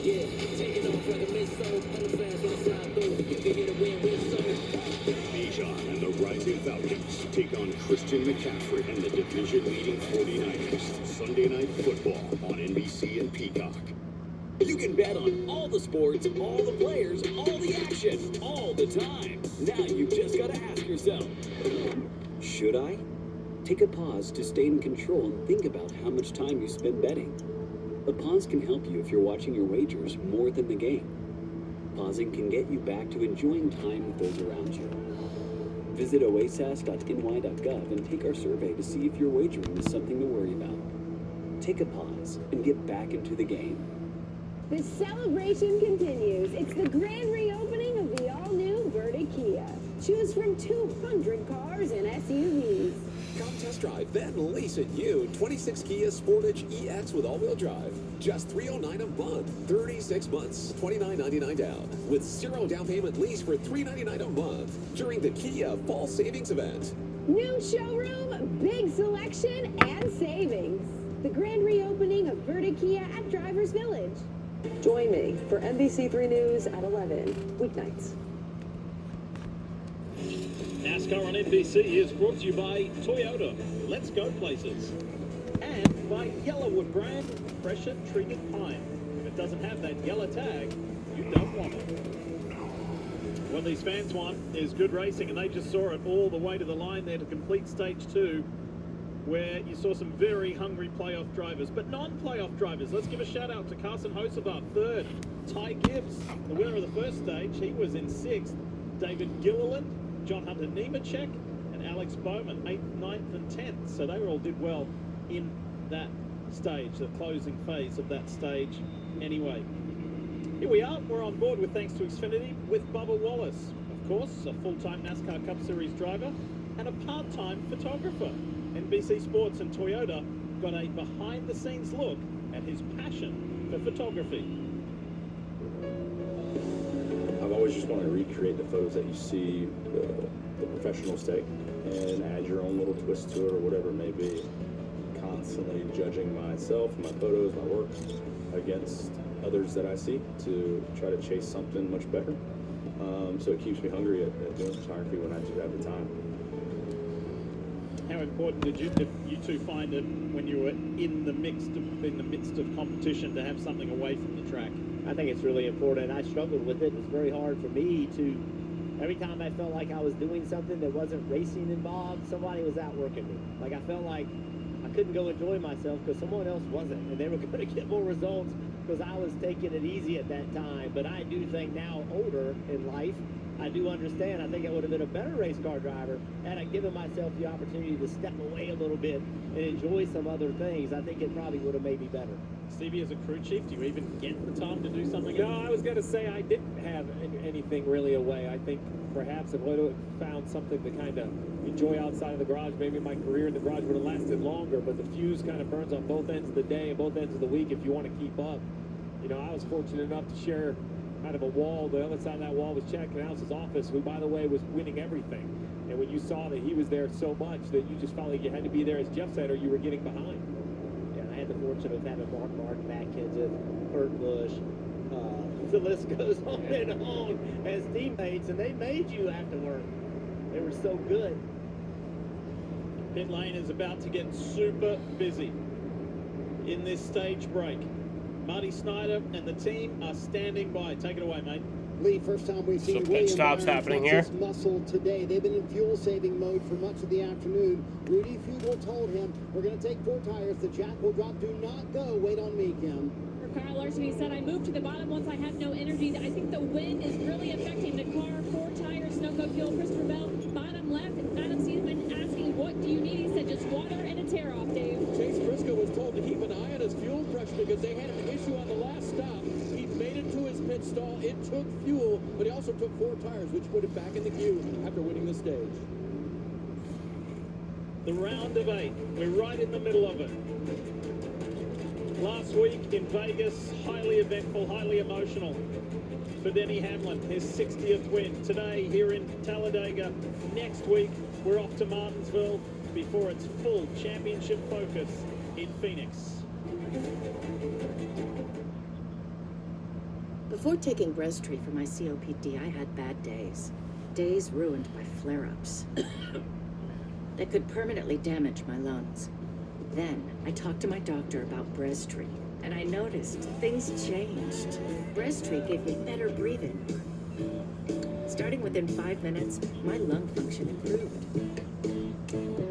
Yeah, taking off like a missile. On the fast when I slide through. You can hear the wind whistle. Bijan and the Rising Falcons take on Christian McCaffrey and the division-leading 49ers. Sunday Night Football on NBC and Peacock. You can bet on all the sports, all the players, all the action, all the time. Now you've just got to ask yourself, should I? Take a pause to stay in control and think about how much time you spend betting. A pause can help you if you're watching your wagers more than the game. Pausing can get you back to enjoying time with those around you. Visit oasas.ny.gov and take our survey to see if your wagering is something to worry about. Take a pause and get back into the game. The celebration continues. It's the grand reopening of the all-new Verta Kia. Choose from 200 cars and SUVs. Come test drive, then lease it. You 26 Kia Sportage EX with all-wheel drive. Just $309 a month, 36 months, $29.99 down. With 0 down payment lease for $399 a month during the Kia Fall Savings Event. New showroom, big selection, and savings. The grand reopening of Verta Kia at Drivers Village. Join me for NBC3 News at 11, weeknights. NASCAR on NBC is brought to you by Toyota. Let's go places. And by Yellawood brand, pressure treated pine. If it doesn't have that yellow tag, you don't want it. What these fans want is good racing, and they just saw it all the way to the line there to complete stage 2, where you saw some very hungry playoff drivers, but non-playoff drivers. Let's give a shout out to Carson Hocevar, 3rd. Ty Gibbs, the winner of the first stage, he was in 6th. David Gilliland, John Hunter Nemechek, and Alex Bowman, 8th, 9th, and 10th. So they all did well in that stage, the closing phase of that stage anyway. Here we are, we're on board with thanks to Xfinity with Bubba Wallace. Of course, a full-time NASCAR Cup Series driver and a part-time photographer. NBC Sports and Toyota got a behind-the-scenes look at his passion for photography. always just want to recreate the photos that you see the professionals take and add your own little twist to it or whatever it may be. Constantly judging myself, my photos, my work against others that I see to try to chase something much better. So it keeps me hungry at doing photography when I do have the time. How important did you two find it when you were in the midst of competition to have something away from the track? I think it's really important. I struggled with it. It was very hard for me to, every time I felt like I was doing something that wasn't racing involved, somebody was outworking me. Like I felt like I couldn't go enjoy myself because someone else wasn't, and they were going to get more results because I was taking it easy at that time. But I do think now, older in life, I do understand. I think I would have been a better race car driver had I given myself the opportunity to step away a little bit and enjoy some other things. I think it probably would have made me better. Stevie, as a crew chief, do you even get the time to do something? No, I was going to say I didn't have anything really away. I think perhaps if I would have found something to kind of enjoy outside of the garage, maybe my career in the garage would have lasted longer, but the fuse kind of burns on both ends of the day and both ends of the week if you want to keep up. You know, I was fortunate enough to share kind of a wall. The other side of that wall was Chad Canales' office, who, by the way, was winning everything. And when you saw that he was there so much that you just felt like you had to be there, as Jeff said, or you were getting behind. Yeah, I had the fortune of having Mark Martin, Matt Kenseth, Kurt Busch. The list goes on and on as teammates, and they made you after work. They were so good. Pit lane is about to get super busy in this stage break. Marty Snyder and the team are standing by. Take it away, mate. Lee, first time we've seen So pit William stops Byron happening flex here. his muscle today. They've been in fuel-saving mode for much of the afternoon. Rudy Fugle told him, we're going to take 4 tires. The jack will drop. Do not go. Wait on me, Kim. For Kyle Larson, he said, I moved to the bottom once I had no energy. I think the wind is really affecting the car. 4 tires, no go fuel. Christopher Bell, bottom left. Adam Seidman asking, what do you need? He said, just water and a tear off, Dave. Chase Briscoe was told to keep an eye on his fuel pressure because they had an issue on the last stop. He made it to his pit stall. It took fuel, but he also took 4 tires, which put him back in the queue after winning the stage. The round of 8. We're right in the middle of it. Last week in Vegas, highly eventful, highly emotional for Denny Hamlin, his 60th win. Today here in Talladega. Next week, we're off to Martinsville before its full championship focus in Phoenix. Before taking Breztri for my COPD, I had bad days. Days ruined by flare-ups that could permanently damage my lungs. Then, I talked to my doctor about Breztri, and I noticed things changed. Breztri gave me better breathing. Starting within 5 minutes, my lung function improved.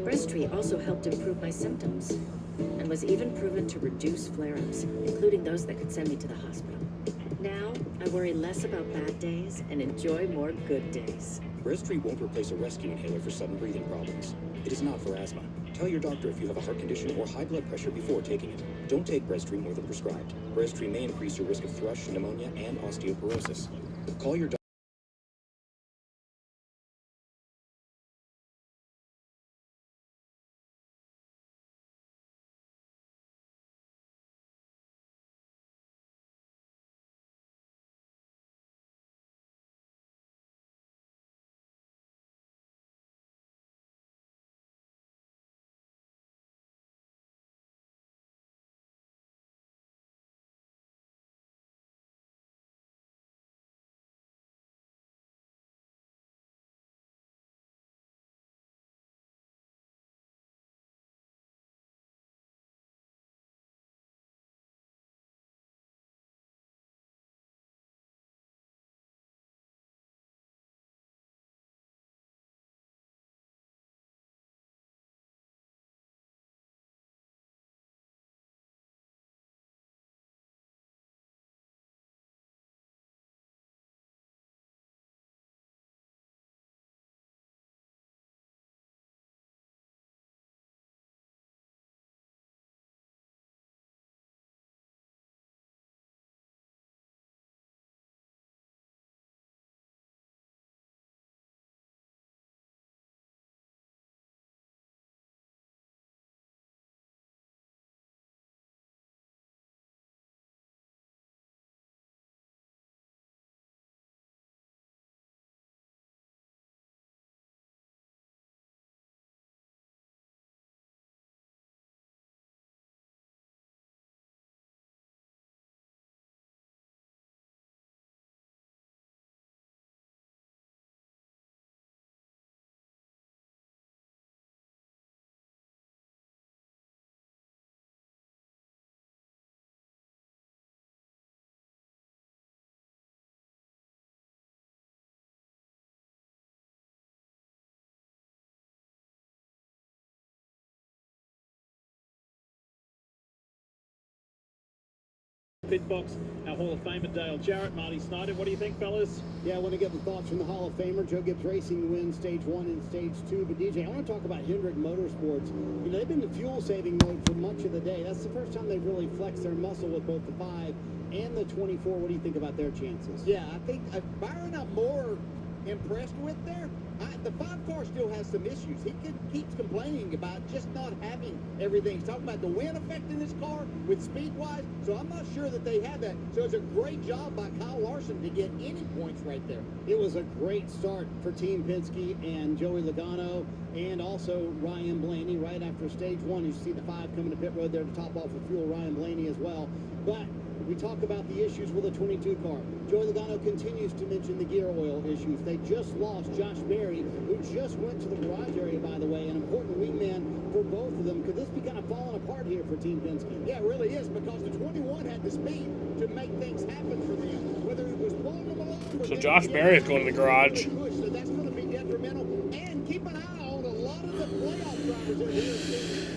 Breztri also helped improve my symptoms, and was even proven to reduce flare-ups, including those that could send me to the hospital. Now, I worry less about bad days and enjoy more good days. Breztri won't replace a rescue inhaler for sudden breathing problems. It is not for asthma. Tell your doctor if you have a heart condition or high blood pressure before taking it. Don't take Breztri more than prescribed. Breztri may increase your risk of thrush, pneumonia, and osteoporosis. Call your doctor. Pit box, our Hall of Famer Dale Jarrett, Marty Snyder. What do you think, fellas? Yeah, I want to get the thoughts from the Hall of Famer. Joe Gibbs Racing wins stage 1 and stage 2. But DJ, I want to talk about Hendrick Motorsports. You know, they've been in fuel saving mode for much of the day. That's the first time they've really flexed their muscle with both the 5 and the 24. What do you think about their chances? Yeah, I think Byron I'm more impressed with there. The 5 car still has some issues. He keeps complaining about just not having everything. He's talking about the wind effect in this car with speed-wise, so I'm not sure that they have that. So it's a great job by Kyle Larson to get any points right there. It was a great start for Team Penske and Joey Logano and also Ryan Blaney right after stage 1. You see the 5 coming to pit road there to top off with fuel, Ryan Blaney as well. But we talk about the issues with the 22 car. Joey Logano continues to mention the gear oil issues. They just lost Josh Berry, who just went to the garage area, by the way, an important wingman for both of them. Could this be kind of falling apart here for Team Penske? Yeah, it really is, because the 21 had the speed to make things happen for them. Whether it was pulling them along or So Josh Berry is going to the garage. So that's going to be detrimental. And keep an eye on a lot of the playoff drivers that we're seeing,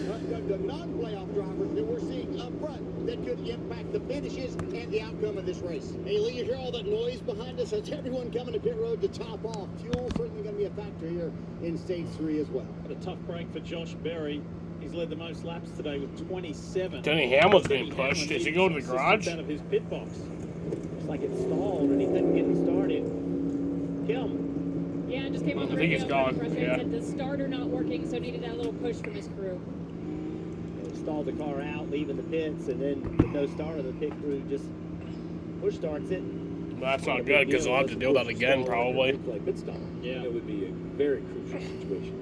the non-playoff drivers that we're seeing up front that could impact the finishes and the outcome of this race. Hey, Lee, you hear all that noise behind us? That's everyone coming to pit road to top off. Fuel certainly going to be a factor here in stage 3 as well. What a tough break for Josh Berry. He's led the most laps today with 27. Denny Hamlin's being pushed. Is he going to the garage? Out of his pit box. It's like it stalled and he couldn't get him started. Kim. Yeah, I just came on the I think radio. he's gone. Frustrated, Yeah. said the starter not working, so needed that little push from his crew. Stalled the car out, leaving the pits, and then with no starter, the pit crew just push starts it. Well, that's not good because they'll have to deal that again probably. Pit stop. Yeah. It would be a very crucial situation.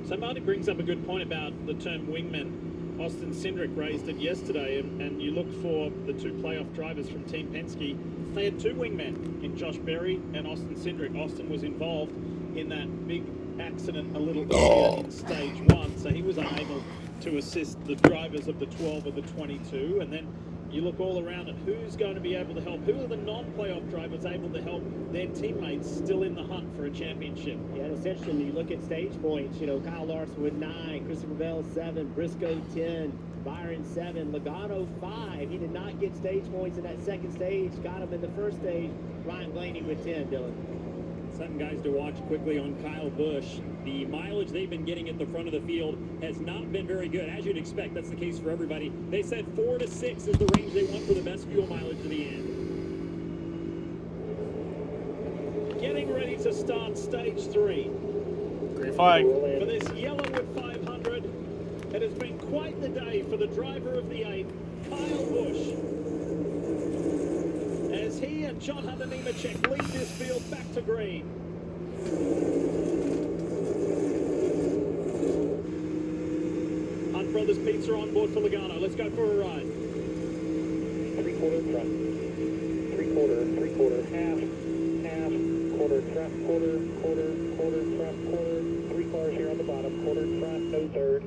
So Marty brings up a good point about the term wingman. Austin Cindric raised it yesterday, and you look for the 2 playoff drivers from Team Penske. They had 2 wingmen in Josh Berry and Austin Cindric. Austin was involved in that big accident a little earlier in stage 1, so he was unable to assist the drivers of the 12 or the 22. And then you look all around at who's going to be able to help. Who are the non-playoff drivers able to help their teammates still in the hunt for a championship? Yeah, and it's interesting. You look at stage points. You know, Kyle Larson with 9, Christopher Bell 7, Briscoe 10, Byron 7, Logano 5. He did not get stage points in that second stage. Got him in the first stage. Ryan Blaney with 10. Dylan. Some guys to watch quickly on Kyle Busch. The mileage they've been getting at the front of the field has not been very good. As you'd expect, that's the case for everybody. They said 4 to 6 is the range they want for the best fuel mileage to the end. Getting ready to start stage 3. Green flag. For this Yellawood 500, it has been quite the day for the driver of the 8, Kyle Busch. As he and John Hunter Nemechek lead this field back to green. Hunt Brothers Pizza on board for Logano. Let's go for a ride. 3/4 front. 3/4, 3/4, half, quarter front, quarter, front, quarter. 3 cars here on the bottom, quarter front, no third.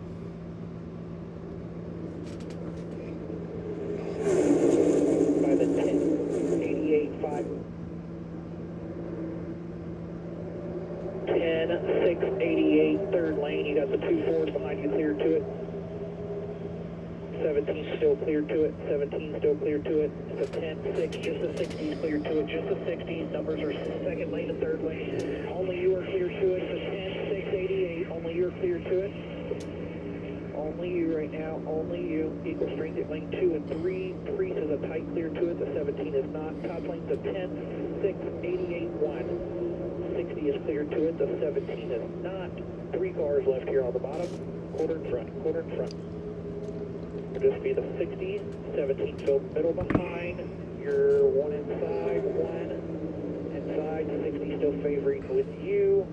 By the 10.88.5. 10.688, third lane. You got the 2 Fords behind you clear to it. 17 still clear to it. 17 still clear to it. It's a 10.6, just the 60s clear to it. Just the 60s. Numbers are second lane and third lane. Only you are clear to it. It's a 10.688. Only you're clear to it. Only you right now. Only you. Equal strength at lane 2 and 3. Priest is a tight clear to it. The 17 is not. Top lane's a 10.688.1. 60 is clear to it. The 17 is not. 3 cars left here on the bottom. Quarter in front. Quarter in front. It'll just be the 60, 17 still middle behind. You're 1 inside, 1 inside, 60 still favoring with you.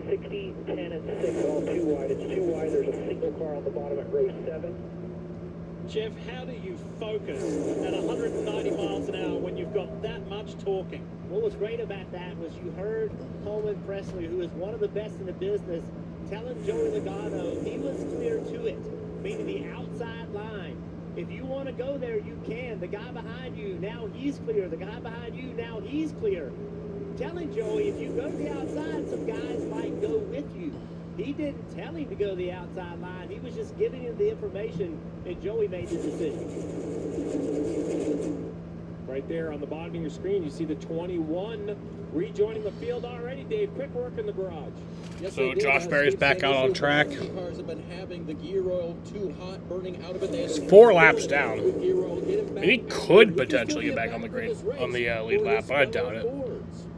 60, 10, and 6, all too wide. It's too wide. There's a single car on the bottom at row 7. Jeff, how do you focus at 190 miles an hour when you've got that much torquing? What was great about that was you heard Coleman Presley, who is one of the best in the business, telling Joey Logano he was clear to it, meaning the outside line. If you want to go there, you can. The guy behind you, now he's clear. The guy behind you, now he's clear. Telling Joey, if you go to the outside, some guys might go with you. He didn't tell him to go to the outside line. He was just giving him the information, and Joey made the decision. Right there on the bottom of your screen, you see the 21 rejoining the field already. Dave, quick work in the garage. So Josh Berry's back out on track. Cars have been having the gear oil too hot, burning out of it. He's 4 laps down. And he could potentially get back on the lead lap, but I doubt it.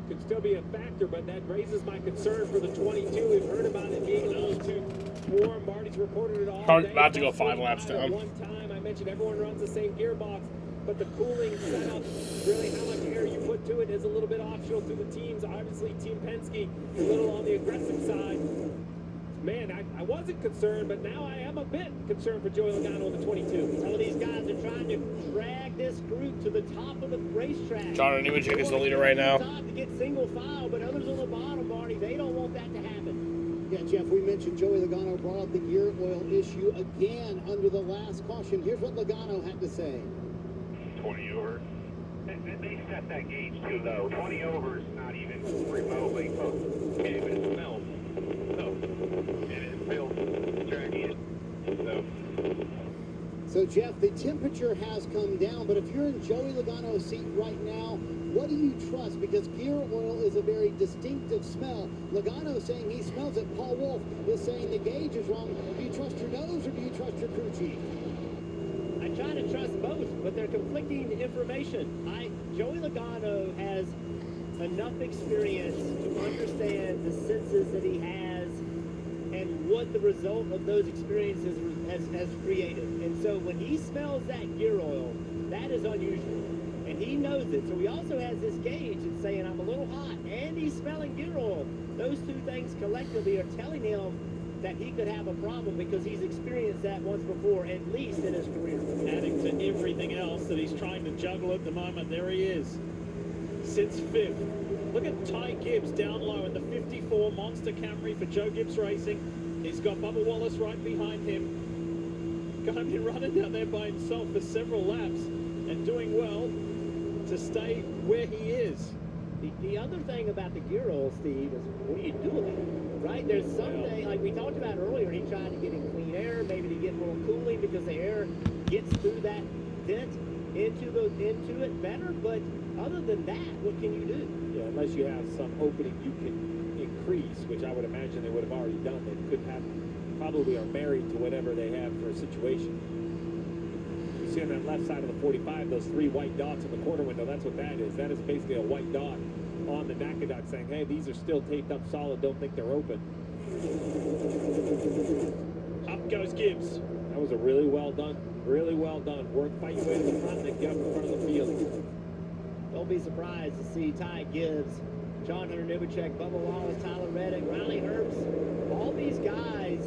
Could still be a factor, but that raises my concern for the 22. We've heard about it being a little too warm. Marty's reported it all day. About to go 5 laps down. One time I mentioned everyone runs the same gearbox, but the cooling setup, really how much air you put to it is a little bit offshore through the teams. Obviously, Team Penske a little on the aggressive side. Man, I wasn't concerned, but now I am a bit concerned for Joey Logano on the 22. Some of these guys are trying to drag this group to the top of the racetrack. John Nemechek is the leader right now. To get single file, but others on the bottom, Marty, they don't want that to happen. Yeah, Jeff, we mentioned Joey Logano brought up the gear oil issue again under the last caution. Here's what Logano had to say. 20 over. They set that gauge too low. 20 over is not even remotely close. Okay, but it smells. So, and it feels tracking it. So, Jeff, the temperature has come down, but if you're in Joey Logano's seat right now, what do you trust? Because gear oil is a very distinctive smell. Logano saying he smells it. Paul Wolf is saying the gauge is wrong. Do you trust your nose or do you trust your crew chief? I try to trust both, but they're conflicting information. Joey Logano has enough experience to understand the senses that he has and what the result of those experiences has created. And so when he smells that gear oil, that is unusual. And he knows it. So he also has this gauge that's saying, I'm a little hot, and he's smelling gear oil. Those two things collectively are telling him that he could have a problem because he's experienced that once before, at least in his career. Adding to everything else that he's trying to juggle at the moment, there he is. Sits 5th. Look at Ty Gibbs down low in the 54 Monster Camry for Joe Gibbs Racing. He's got Bubba Wallace right behind him. Gonna be running down there by himself for several laps and doing well to stay where he is. The other thing about the gear oil, Steve, is what do you do with it? Right? There's something, like we talked about earlier, he tried to get in clean air, maybe to get more cooling because the air gets through that vent into it better. But other than that, what can you do? Yeah, unless you have some opening you can increase, which I would imagine they would have already done. They could have, probably are married to whatever they have for a situation. You see on that left side of the 45, those 3 white dots in the quarter window, that's what that is. That is basically a white dot on the NACA dot saying, hey, these are still taped up solid, don't think they're open. Up goes Gibbs. That was a really well done. Fight your way to the front and then get up in front of the field. Don't be surprised to see Ty Gibbs, John Hunter Nemechek, Bubba Wallace, Tyler Reddick, Riley Herbst, all these guys.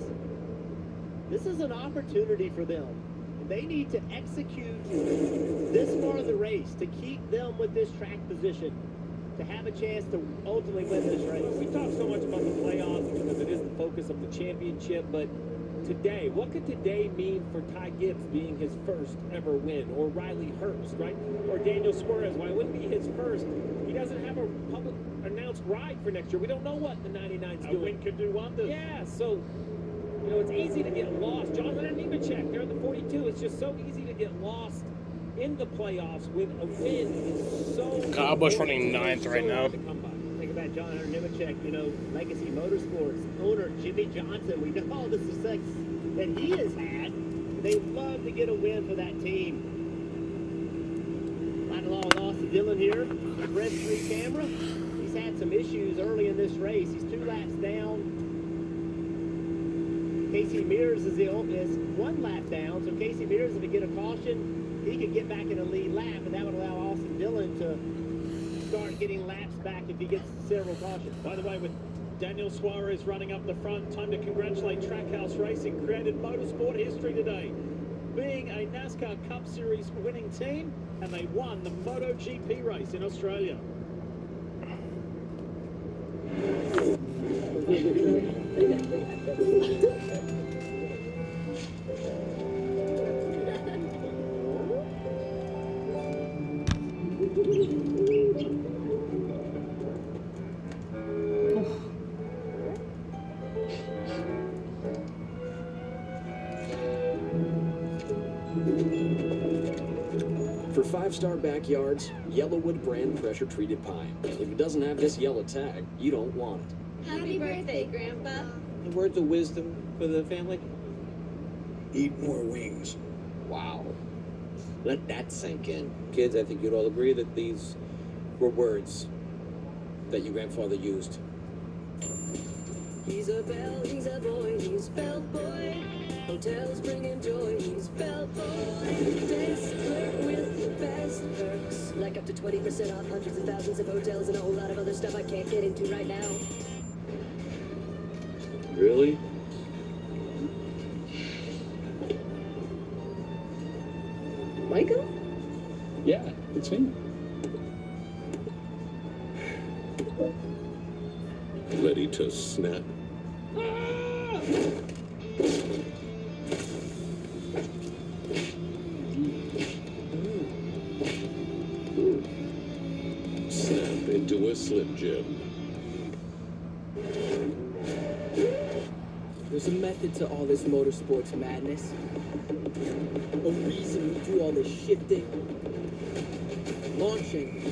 This is an opportunity for them. They need to execute this part of the race to keep them with this track position, to have a chance to ultimately win this race. We talk so much about the playoffs because it is the focus of the championship, but today, what could today mean for Ty Gibbs being his first ever win? Or Riley Herbst, right? Or Daniel Suarez, why wouldn't it be his first? He doesn't have a public announced ride for next year. We don't know what the 99's doing. A win could do wonders. Yeah, so, you know, it's easy to get lost. John Hunter Nemechek, they're at the 42. It's just so easy to get lost in the playoffs when a win is so... Kyle Busch running 9th right now. Think about John Hunter Nemechek, you know, Legacy Motorsports owner Jimmy Johnson. We know all the success that he has had. They love to get a win for that team. Right along with Austin Dillon here, the Red 3 camera. He's had some issues early in this race. He's 2 laps down. Casey Mears is 1 lap down, so Casey Mears, if he get a caution, he could get back in a lead lap, and that would allow Austin Dillon to start getting laps back if he gets several cautions. By the way, with Daniel Suarez running up the front, time to congratulate Trackhouse Racing, created motorsport history today, being a NASCAR Cup Series winning team, and they won the MotoGP race in Australia. For 5-star backyards, Yellawood brand pressure treated pine. If it doesn't have this yellow tag, you don't want it. Happy birthday, Grandpa. The words of wisdom for the family? Eat more wings. Wow. Let that sink in. Kids, I think you'd all agree that these were words that your grandfather used. He's a belle, he's a boy, he's belt boy. Hotels bringing joy, he's belt boy. Desk clerk with the best perks. Like up to 20% off hundreds of thousands of hotels and a whole lot of other stuff I can't get into right now. Really? Michael? Yeah, it's me. Ready to snap? Snap into a Slim Jim. There's a method to all this motorsports madness. A reason we do all this shifting, launching,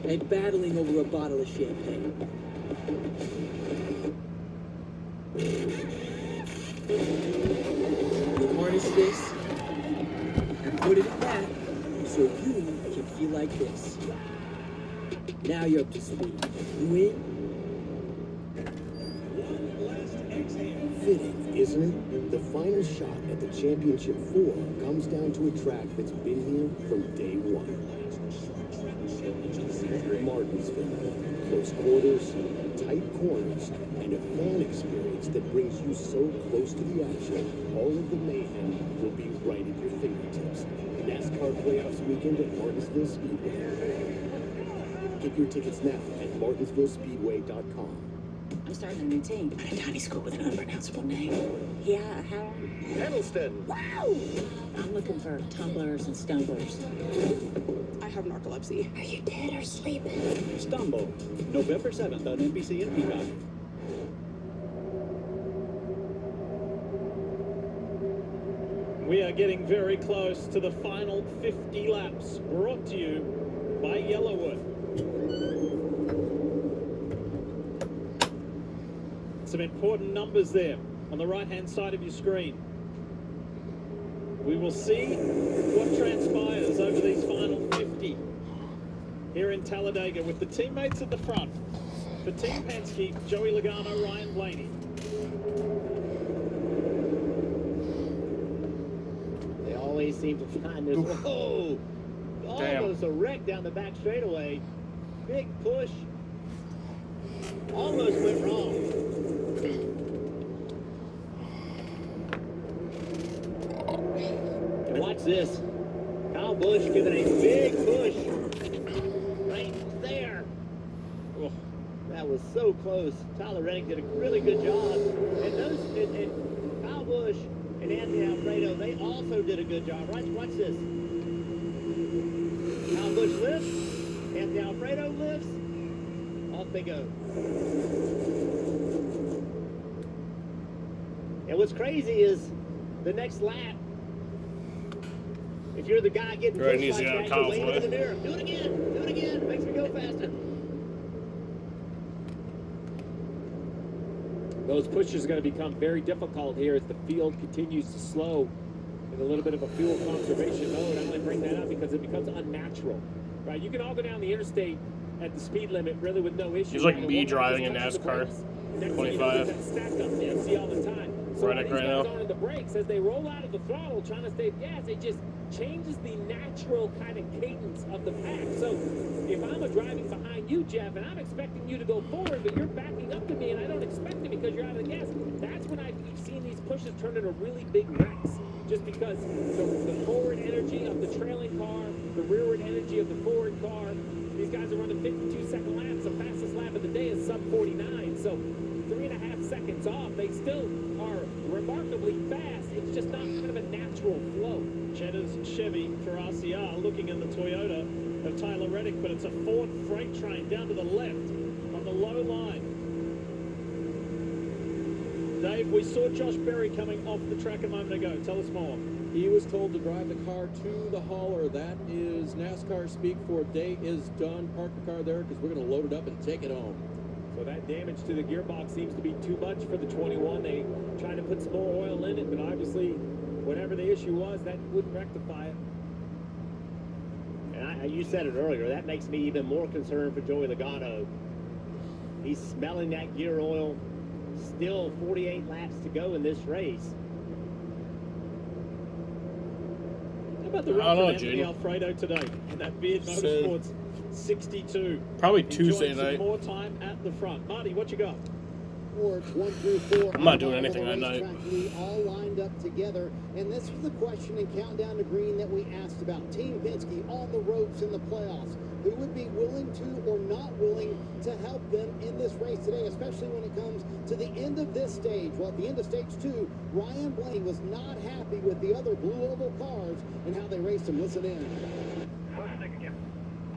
and battling over a bottle of champagne. We harness this and put it in that so you can feel like this. Now you're up to speed. You in? Fitting, isn't it? The final shot at the Championship 4 comes down to a track that's been here from day one. Martinsville. Close quarters, tight corners, and a fan experience that brings you so close to the action, all of the mayhem will be right at your fingertips. NASCAR Playoffs weekend at Martinsville Speedway. Get your tickets now at martinsvillespeedway.com. I'm starting a new team at a tiny school with an unpronounceable name. Yeah, how? Edelston. Wow! I'm looking for tumblers and stumblers. I have narcolepsy. Are you dead or sleeping? Stumble, November 7th on NBC and Peacock. We are getting very close to the final 50 laps, brought to you by Yellawood. Some important numbers there on the right-hand side of your screen. We will see what transpires over these final 50 here in Talladega with the teammates at the front. For Team Penske, Joey Logano, Ryan Blaney. They always seem to find this. Whoa! Almost a wreck down the back straightaway. Big push. Almost went wrong. And watch this. Kyle Busch giving a big push. Right there. Oh, that was so close. Tyler Reddick did a really good job. And Kyle Busch and Anthony Alfredo, they also did a good job. Watch this. Kyle Busch lifts. Anthony Alfredo lifts. Off they go. And what's crazy is the next lap, if you're the guy getting pushed like that, you're waving in the mirror. Do it again. Do it again. Makes me go faster. Those pushes are going to become very difficult here as the field continues to slow in a little bit of a fuel conservation mode. I'm going to bring that up because it becomes unnatural. Right? You can all go down the interstate at the speed limit really with no issue. He's like me driving in NASCAR. 25. Stack up there, see all the time. So Reddick right now. On the brakes as they roll out of the throttle, trying to stay gas, it just changes the natural kind of cadence of the pack. So if I'm driving behind you, Jeff, and I'm expecting you to go forward, but you're backing up to me, and I don't expect it because you're out of the gas, that's when I've seen these pushes turn into really big wrecks. Just because the forward energy of the trailing car, the rearward energy of the forward car, these guys are running 52-second laps. The fastest lap of the day is sub 49. So 3.5 seconds off. They still are remarkably fast. It's just not kind of a natural flow. Cheddar's Chevy for RCR looking in the Toyota of Tyler Reddick, but it's a Ford freight train down to the left on the low line. Dave, we saw Josh Berry coming off the track a moment ago. Tell us more. He was told to drive the car to the hauler. That is NASCAR speak for day is done. Park the car there because we're going to load it up and take it home. So that damage to the gearbox seems to be too much for the 21. They tried to put some more oil in it, but obviously, whatever the issue was, that wouldn't rectify it. And you said it earlier, that makes me even more concerned for Joey Logano. He's smelling that gear oil. Still 48 laps to go in this race. How about the run from Anthony Alfredo today in that Beard Motorsports 62? Probably Tuesday Enjoying night. some more time at the front. Marty, what you got? Boards 1 through 4. I'm not doing anything that night. We all lined up together, and this was the question in Countdown to Green that we asked about. Team Penske on the ropes in the playoffs. Who would be willing to or not willing to help them in this race today, especially when it comes to the end of this stage? Well, at the end of stage 2, Ryan Blaney was not happy with the other blue oval cars and how they raced him. Listen in.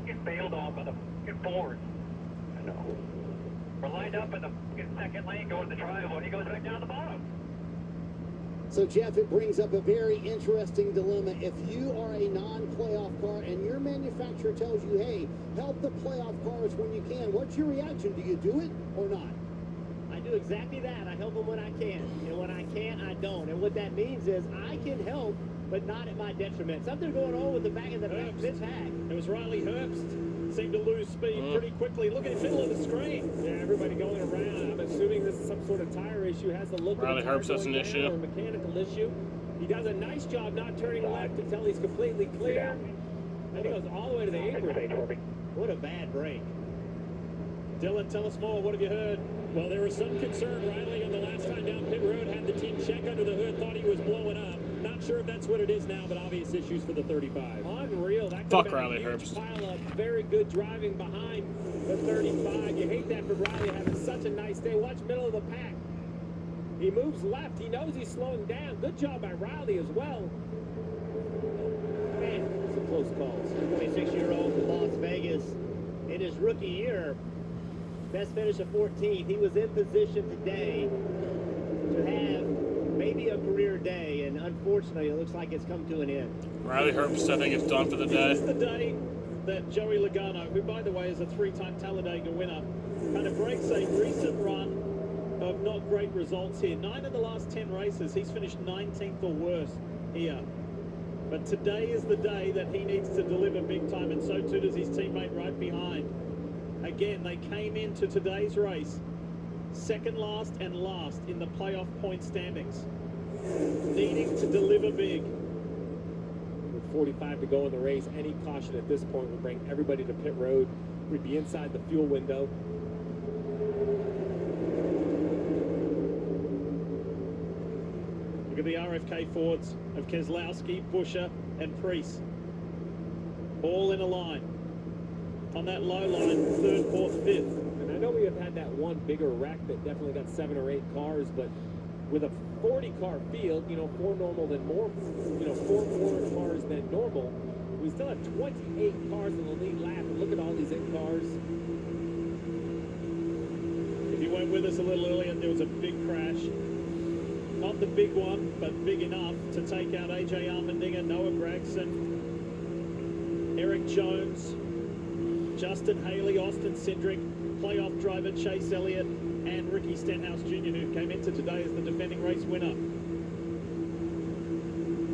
Get bailed off by the board. I know. We're lined up in the second lane going to the driveway. He goes back down the bottom. So, Jeff, it brings up a very interesting dilemma. If you are a non-playoff car and your manufacturer tells you, hey, help the playoff cars when you can, what's your reaction? Do you do it or not? I do exactly that. I help them when I can. And when I can't, I don't. And what that means is I can help, but not at my detriment. Something going on with the back of the this hack. It was Riley Herbst. Seemed to lose speed pretty quickly. Look at the middle of the screen. Yeah, everybody going around. I'm assuming this is some sort of tire issue. Has the look Riley of the tire Herbst, that's an going down issue. or a mechanical issue. He does a nice job not turning left until he's completely clear. And he goes all the way to the apron. What a bad break. Dylan, tell us more. What have you heard? Well, there was some concern. Riley on the last time down pit road had the team check under the hood, thought he was blowing up. Not sure if that's what it is now, but obvious issues for the 35. Unreal. That Fuck could have Riley been a huge Herbst. pile of very good driving behind the 35. You hate that for Riley having such a nice day. Watch middle of the pack. He moves left. He knows he's slowing down. Good job by Riley as well. Man, some close calls. 26-year-old from Las Vegas in his rookie year. Best finish of 14th. He was in position today to have maybe a career day, and unfortunately, it looks like it's come to an end. Riley Herbst, I think, is done for the day. This is the day that Joey Logano, who, by the way, is a 3-time Talladega winner, kind of breaks a recent run of not great results here. 9 of the last 10 races, he's finished 19th or worse here. But today is the day that he needs to deliver big time, and so too does his teammate right behind. Again, they came into today's race second last and last in the playoff point standings, needing to deliver big. With 45 to go in the race, any caution at this point would bring everybody to pit road. We'd be inside the fuel window. Look at the RFK Fords of Keselowski, Buescher, and Preece. All in a line. On that low line, 3rd, 4th, 5th. And I know we have had that one bigger wreck that definitely got 7 or 8 cars, but with a 40-car field, 4 normal than more, 4 more cars than normal, we still have 28 cars in the lead lap. And look at all these in cars. If you weren't with us a little earlier, there was a big crash. Not the big one, but big enough to take out AJ Allmendinger, Noah Gragson, Eric Jones, Justin Haley, Austin Cindric, playoff driver Chase Elliott, and Ricky Stenhouse Jr., who came into today as the defending race winner.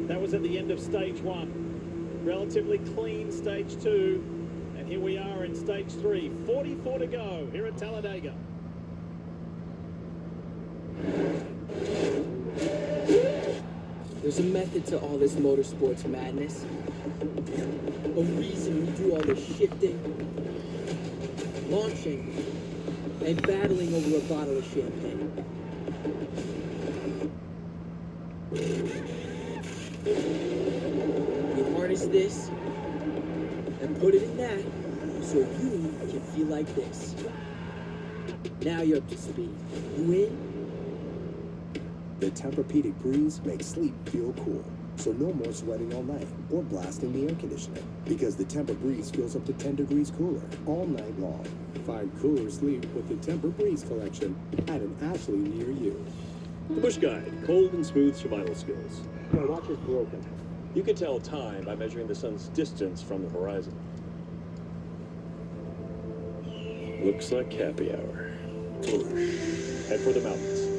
That was at the end of stage 1. Relatively clean stage 2, and here we are in stage 3. 44 to go here at Talladega. There's a method to all this motorsports madness. A reason we do all this shifting, launching, and battling over a bottle of champagne. We harness this and put it in that so you can feel like this. Now you're up to speed. You in? The Tempur-Pedic Breeze makes sleep feel cool. So no more sweating all night or blasting the air conditioner, because the Tempur Breeze feels up to 10 degrees cooler all night long. Find cooler sleep with the Tempur Breeze collection at an Ashley near you. The Bush Guide, cold and smooth survival skills. My watch is broken. You can tell time by measuring the sun's distance from the horizon. Looks like happy hour. Head for the mountains.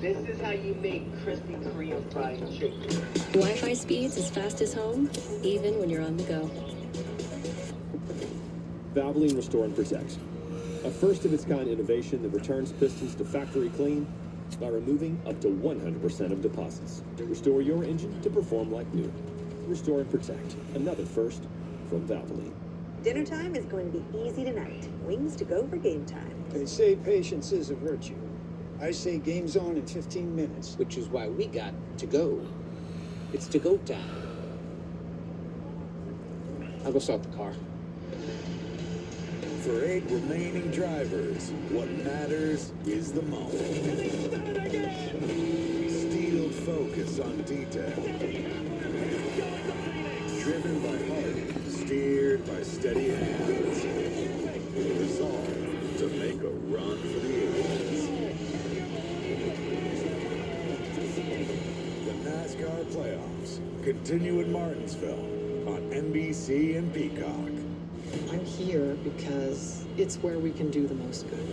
This is how you make crispy Korean fried chicken. Wi-Fi speeds as fast as home, even when you're on the go. Valvoline Restore and Protect. A first-of-its-kind innovation that returns pistons to factory clean by removing up to 100% of deposits. Restore your engine to perform like new. Restore and Protect. Another first from Valvoline. Dinner time is going to be easy tonight. Wings to go for game time. They say patience is a virtue. I say game's on in 15 minutes. Which is why we got to go. It's to go time. I'll go start the car. For 8 remaining drivers, what matters is the moment. Steeled focus on detail. Driven by heart, steered by steady hands. Resolved to make a run for the ages. The NASCAR playoffs continue in Martinsville on NBC and Peacock. I'm here because it's where we can do the most good.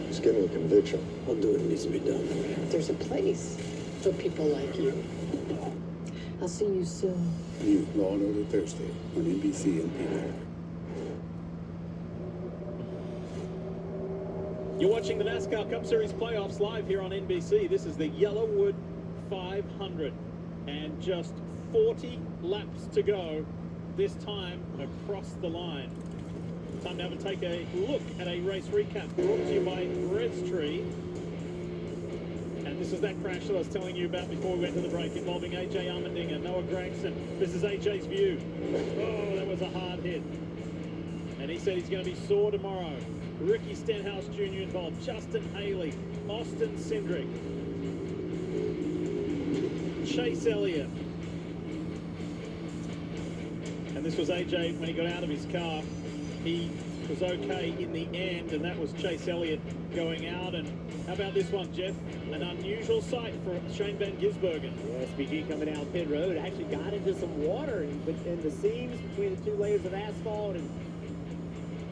Just give me a conviction. I'll do what needs to be done. There's a place for people like you. I'll see you soon. New Law and Order Thursday on NBC and Peacock. You're watching the NASCAR Cup Series playoffs live here on NBC. This is the Yellawood 500. And just 40 laps to go, this time across the line. Time now to take a look at a race recap brought to you by Redstree. And this is that crash that I was telling you about before we went to the break, involving AJ Allmendinger, Noah Gragson. This is AJ's view. Oh, that was a hard hit. And he said he's going to be sore tomorrow. Ricky Stenhouse Jr. involved, Justin Haley, Austin Cindric, Chase Elliott. And this was AJ when he got out of his car. He was okay in the end, and that was Chase Elliott going out. And how about this one, Jeff? An unusual sight for Shane Van Gisbergen. Yeah, SVG coming down pit road actually got into some water in the seams between the 2 layers of asphalt, and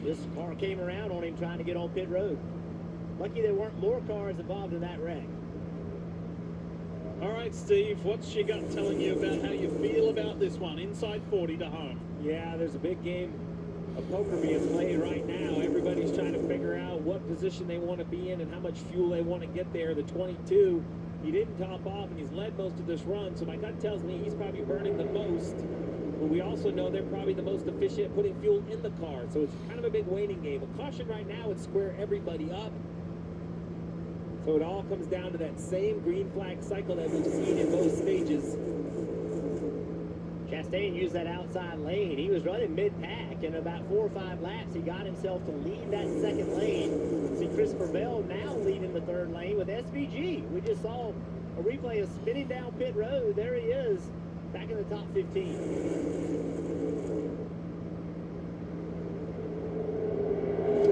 this car came around on him trying to get on pit road. Lucky there weren't more cars involved in that wreck. All right, Steve, what's your gut telling you about how you feel about this one, inside 40 to home? Yeah, there's a big game of poker being played right now. Everybody's trying to figure out what position they want to be in and how much fuel they want to get there. The 22, he didn't top off, and he's led most of this run, so my gut tells me he's probably burning the most. But we also know they're probably the most efficient at putting fuel in the car, so it's kind of a big waiting game. A caution right now would square everybody up. So it all comes down to that same green flag cycle that we've seen in both stages. Chastain used that outside lane. He was running mid-pack, and about 4 or 5 laps, he got himself to lead that second lane. See Christopher Bell now leading the 3rd lane with SVG. We just saw a replay of spinning down pit road. There he is, back in the top 15.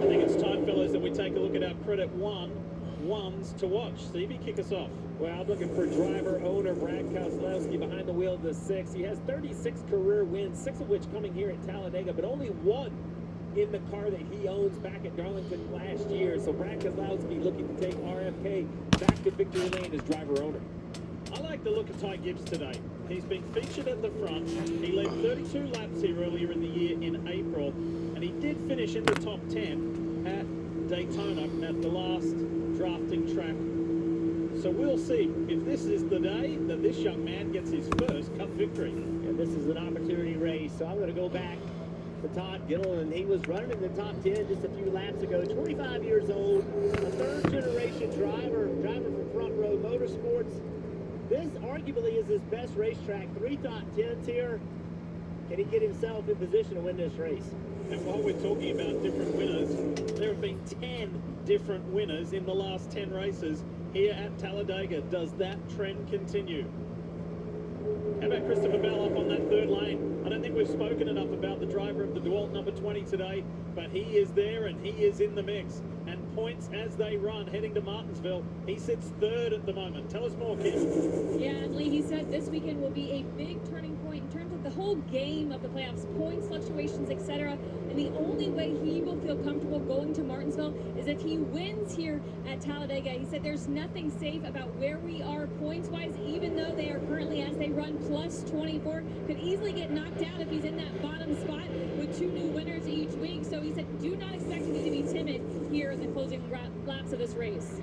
I think it's time, fellas, that we take a look at our credit ones to watch. Stevie, kick us off. Well, I'm looking for driver owner Brad Kozlowski behind the wheel of the 6. He has 36 career wins, 6 of which coming here at Talladega, but only 1 in the car that he owns back at Darlington last year. So Brad Kozlowski looking to take RFK back to victory lane as driver owner. I like the look of Ty Gibbs today. He's been featured at the front. He led 32 laps here earlier in the year in April, and he did finish in the top 10 at Daytona at the last drafting track. So we'll see if this is the day that this young man gets his first Cup victory. And this is an opportunity race, so I'm going to go back to Todd Gittle, and he was running in the top 10 just a few laps ago. 25 years old, a 3rd-generation driver from Front Row Motorsports. This arguably is his best racetrack. 3 top 10s here. Can he get himself in position to win this race? And while we're talking about different winners, there have been 10 different winners in the last 10 races here at Talladega. Does that trend continue? How about Christopher Bell up on that third lane? I don't think we've spoken enough about the driver of the DeWalt number 20 today, but he is there and he is in the mix. And points as they run, heading to Martinsville. He sits third at the moment. Tell us more, Kim. Yeah, and Lee, he said this weekend will be a big turning point in terms of the whole game of the playoffs, points, fluctuations, etc. And the only way he will feel comfortable going to Martinsville is if he wins here at Talladega. He said there's nothing safe about where we are points-wise, even though they are currently, as they run, plus 24. Could easily get knocked out if he's in that bottom spot with 2 new winners each week. So he said, do not expect me to be timid here in the closing laps of this race.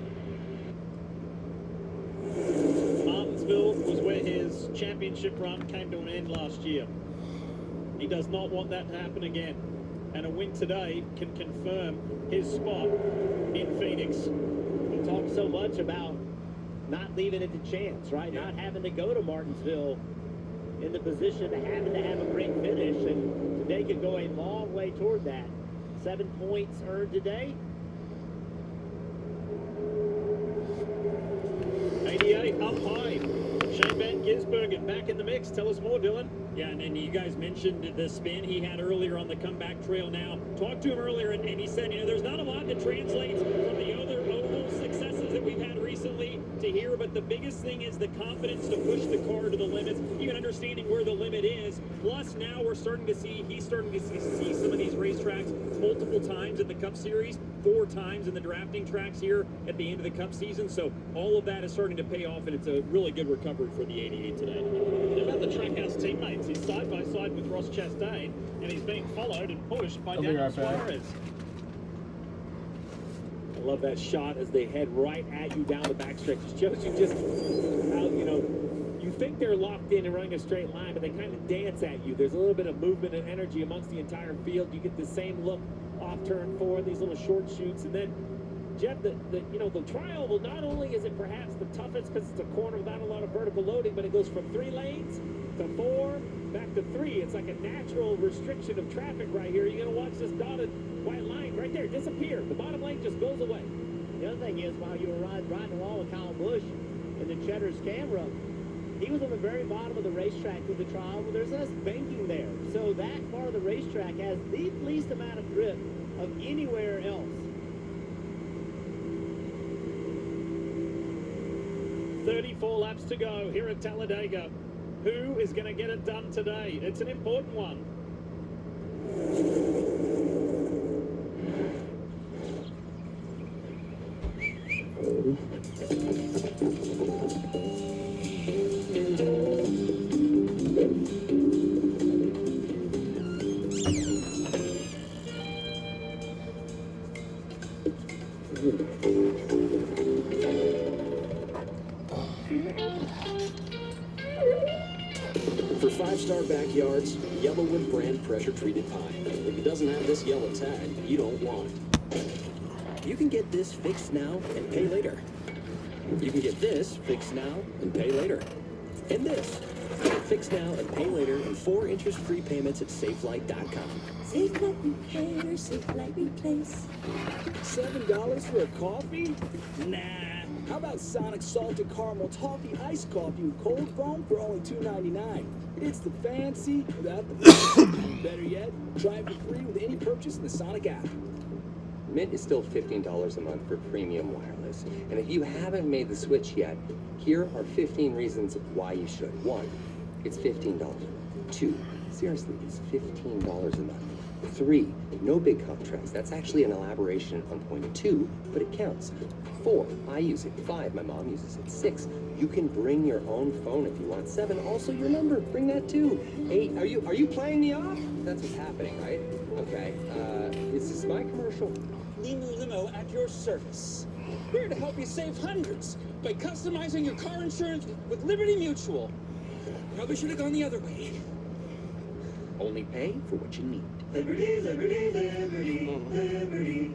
Martinsville was where his championship run came to an end last year. He does not want that to happen again. And a win today can confirm his spot in Phoenix. He talked so much about not leaving it to chance, right? Yeah. Not having to go to Martinsville in the position of having to have a great finish. And today could go a long way toward that. 7 points earned today. 88 up high. Shane Van Gisbergen back in the mix. Tell us more, Dylan. Yeah, and you guys mentioned the spin he had earlier on the comeback trail now. Talked to him earlier, and he said, there's not a lot that translates from the other oval successes that we've had recently to here, but the biggest thing is the confidence to push the car to the limits, even understanding where the limit is. Plus, now he's starting to see some of these racetracks multiple times in the Cup Series, 4 times in the drafting tracks here at the end of the Cup season. So all of that is starting to pay off, and it's a really good recovery for the 88 today. And about the Trackhouse teammates, he's side by side with Ross Chastain, and he's being followed and pushed by Daniel Suarez. I love that shot as they head right at you down the backstretch. It shows you just how, you think they're locked in and running a straight line, but they kind of dance at you. There's a little bit of movement and energy amongst the entire field. You get the same look off turn 4, these little short shoots, and then Jeff, the trial, well, not only is it perhaps the toughest because it's a corner without a lot of vertical loading, but it goes from 3 lanes to 4, back to 3. It's like a natural restriction of traffic right here. You're going to watch this dotted white line right there disappear. The bottom lane just goes away. The other thing is, while you were riding along with Kyle Busch in the Cheddar's camera, he was on the very bottom of the racetrack with the trial. Well, there's less banking there. So that part of the racetrack has the least amount of grip of anywhere else. 34 laps to go here at Talladega. Who is going to get it done today? It's an important one. For 5-star backyards, Yellawood brand pressure-treated pine. If it doesn't have this yellow tag, you don't want it. You can get this fixed now and pay later. You can get this fixed now and pay later. And this fixed now and pay later in 4 interest-free payments at SafeLight.com. Safe Light Repair, Safe Light Replace. $7 for a coffee? Nah. How about Sonic Salted Caramel Toffee Iced Coffee with cold foam for only $2.99? It's the fancy without the better yet, try it for free with any purchase in the Sonic app. Mint is still $15 a month for premium wireless. And if you haven't made the switch yet, here are 15 reasons why you should. 1, it's $15. 2, seriously, it's $15 a month. 3, no big contracts. That's actually an elaboration on point 2, but it counts. 4, I use it. 5, my mom uses it. 6, you can bring your own phone if you want. 7, also your number. Bring that too. 8, are you playing me off? That's what's happening, right? Okay, is this my commercial? Limo at your service. Here to help you save hundreds by customizing your car insurance with Liberty Mutual. Probably should have gone the other way. Only pay for what you need. Liberty, Liberty, Liberty, Liberty.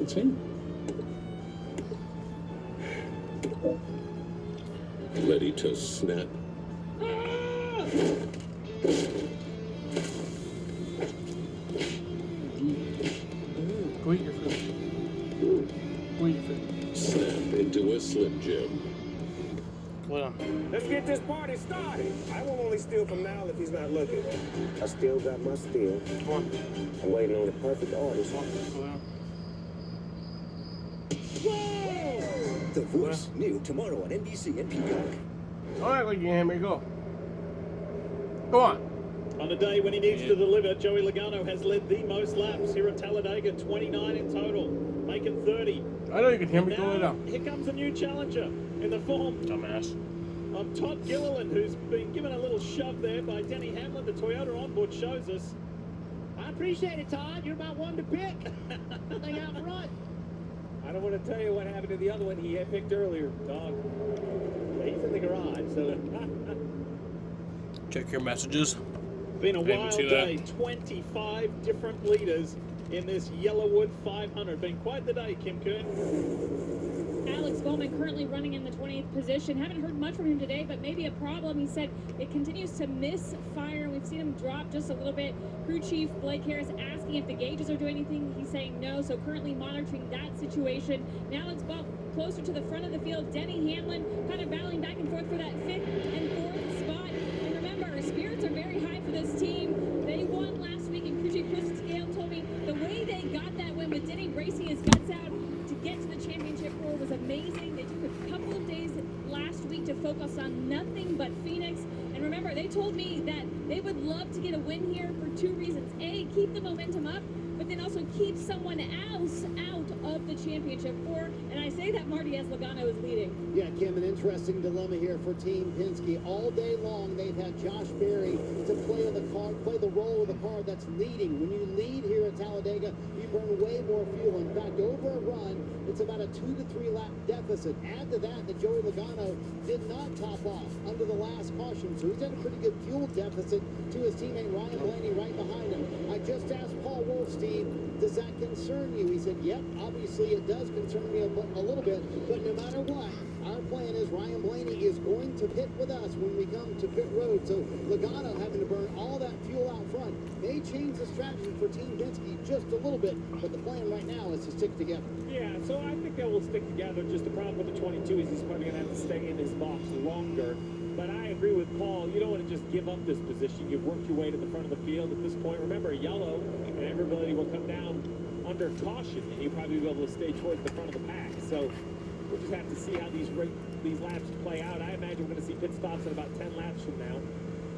It's him. Ready to snap. Go eat your food. Go eat your food. Snap into a Slim Jim. Let's get this party started. I will only steal from Mal if he's not looking. I still got my steal. Come on. I'm waiting on the perfect artist. The Voice, new tomorrow on NBC and Peacock. All right, like you hammer, go. Go on. On a day when he needs to deliver, Joey Logano has led the most laps here at Talladega, 29 in total, making 30. I know you can hear me. Go Now, it down. here comes a new challenger in the form of Todd Gilliland, who's been given a little shove there by Denny Hamlin. The Toyota onboard shows us. I appreciate it, Todd. You're about one to pick. Thing out front. I don't want to tell you what happened to the other one he had picked earlier, dog. He's in the garage, so. Check your messages. Been a I didn't wild see day. that. 25 different leaders in this Yellawood 500. Been quite the day, Kim Kern. Alex Bowman currently running in the 20th position. Haven't heard much from him today, but maybe a problem. He said it continues to misfire. We've seen him drop just a little bit. Crew Chief Blake Harris asking if the gauges are doing anything. He's saying no, so currently monitoring that situation. Now let's bump closer to the front of the field. Denny Hamlin kind of battling back and forth for that 5th and 4th spot. And remember, spirits are very high for this team. They won last week, and Crew Chief Chris Scale told me the way they got that win with Denny racing his guts out to get to the championship floor was amazing. They took a couple of days last week to focus on nothing but Phoenix. And remember, they told me that they would love to get a win here for 2 reasons. A, keep the momentum up, but then also keep someone else out of the championship floor. And I say that Marty as Logano is leading. Yeah, Kim, an interesting dilemma here for Team Penske. All day long, they've had Josh Berry to play the role of the car that's leading. When you lead here at Talladega, you burn way more fuel. In fact, over a run, it's about a 2 to 3 lap deficit. Add to that Joey Logano did not top off under the last caution, so he's had a pretty good fuel deficit to his teammate Ryan Blaney right behind him. I just asked Paul Wolf, Steve, does that concern you? He said, yep, obviously it does concern me a little bit, but no matter what, our plan is Ryan Blaney is going to pit with us when we come to pit road. So Logano having to burn all that fuel out front may change the strategy for Team Penske just a little bit, but the plan right now is to stick together. Yeah, so I think they will stick together. Just the problem with the 22 is he's probably going to have to stay in his box longer. But I agree with Paul. You don't want to just give up this position. You've worked your way to the front of the field at this point. Remember, yellow, and everybody will come down under caution, and you'll probably be able to stay towards the front of the pack. So we'll just have to see how these laps play out. I imagine we're going to see pit stops in about 10 laps from now.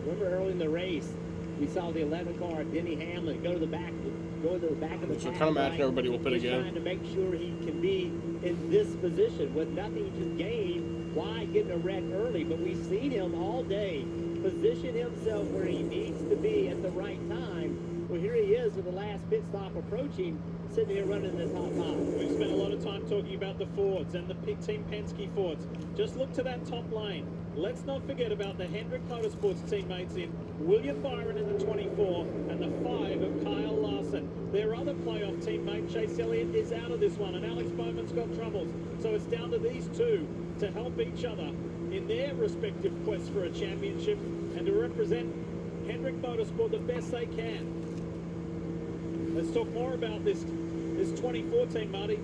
Remember early in the race, we saw the 11 car, Denny Hamlin, go to the back of the So pack. kind of imagine everybody will pit He's again. trying to make sure he can be in this position with nothing to gain. Why getting a wreck early? But we've seen him all day position himself where he needs to be at the right time. Well, here he is with the last pit stop approaching, sitting here running the top 5. We've spent a lot of time talking about the Fords and the Team Penske Fords. Just look to that top lane. Let's not forget about the Hendrick Motorsports teammates in William Byron in the 24 and the 5 of Kyle Larson. Their other playoff teammate, Chase Elliott, is out of this one, and Alex Bowman's got troubles. So it's down to these two to help each other in their respective quest for a championship and to represent Hendrick Motorsport the best they can. Let's talk more about this 2014, Marty.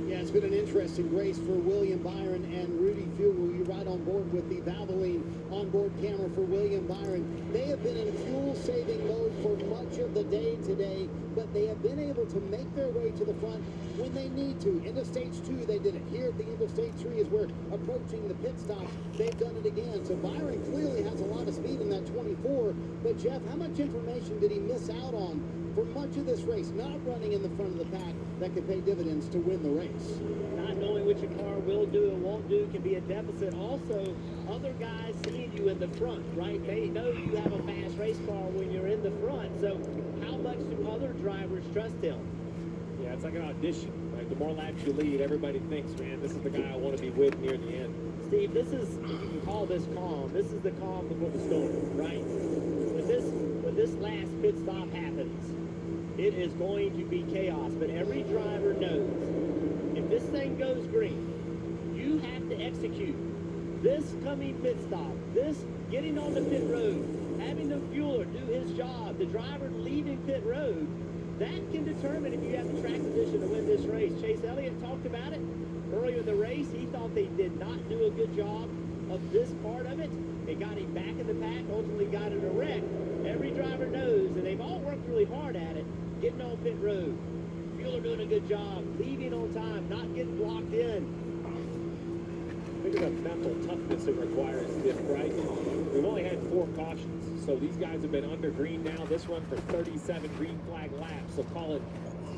Yeah, it's been an interesting race for William Byron and Rudy Fugle. You're right on board with the Valvoline onboard camera for William Byron. They have been in fuel-saving mode for much of the day today, but they have been able to make their way to the front when they need to. Into stage 2, they did it. Here at the end of stage 3, as we're approaching the pit stops, they've done it again. So Byron clearly has a lot of speed in that 24. But Jeff, how much information did he miss out on for much of this race, not running in the front of the pack that could pay dividends to win the race? Not knowing which a car will do and won't do can be a deficit. Also, other guys seeing you in the front, right? They know you have a fast race car when you're in the front. So how much do other drivers trust him? Yeah, it's like an audition, right? The more laps you lead, everybody thinks, man, this is the guy I want to be with near the end. Steve, this is, if you can call this calm, this is the calm before the storm, right? When this last pit stop happens, it is going to be chaos. But every driver knows if this thing goes green, you have to execute. This coming pit stop, this getting on the pit road, having the fueler do his job, the driver leaving pit road, that can determine if you have the track position to win this race. Chase Elliott talked about it earlier in the race. He thought they did not do a good job of this part of it. It got him back in the pack, ultimately got in a wreck. Every driver knows, and they've all worked really hard at it, getting on pit road. Fueler doing a good job, leaving on time, not getting blocked in. Think of the mental toughness it requires, right? We've only had 4 cautions, so these guys have been under green now. This run for 37 green flag laps, so call it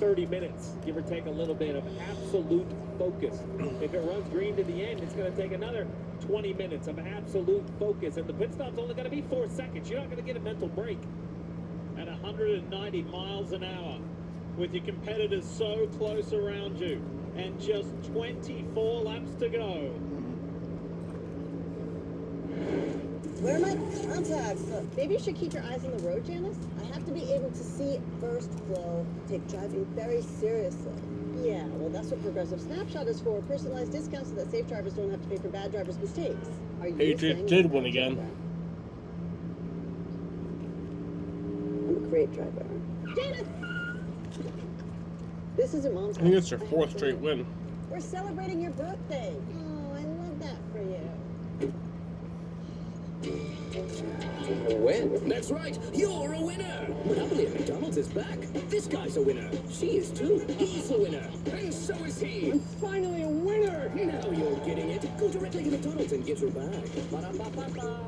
30 minutes, give or take a little bit of absolute focus. If it runs green to the end, it's going to take another 20 minutes of absolute focus, and the pit stop's only going to be 4 seconds. You're not going to get a mental break. At 190 miles an hour, with your competitors so close around you, and just 24 laps to go. Where are my contacts? Maybe you should keep your eyes on the road, Janice. I have to be able to see first flow, take driving very seriously. Yeah, well, that's what Progressive Snapshot is for. Personalized discounts so that safe drivers don't have to pay for bad drivers' mistakes. Are you Adrian did win again. I'm a great driver. Janice! This isn't Mom's I think house. it's their 4th straight win. We're celebrating your birthday. Oh, I love that for you. A win? That's right, you're a winner! Monopoly at McDonald's is back. This guy's a winner. She is too. He's a winner. And so is he. I'm finally a winner! Now you're getting it. Go directly to McDonald's and get your bag. Ba-da-ba-ba-ba.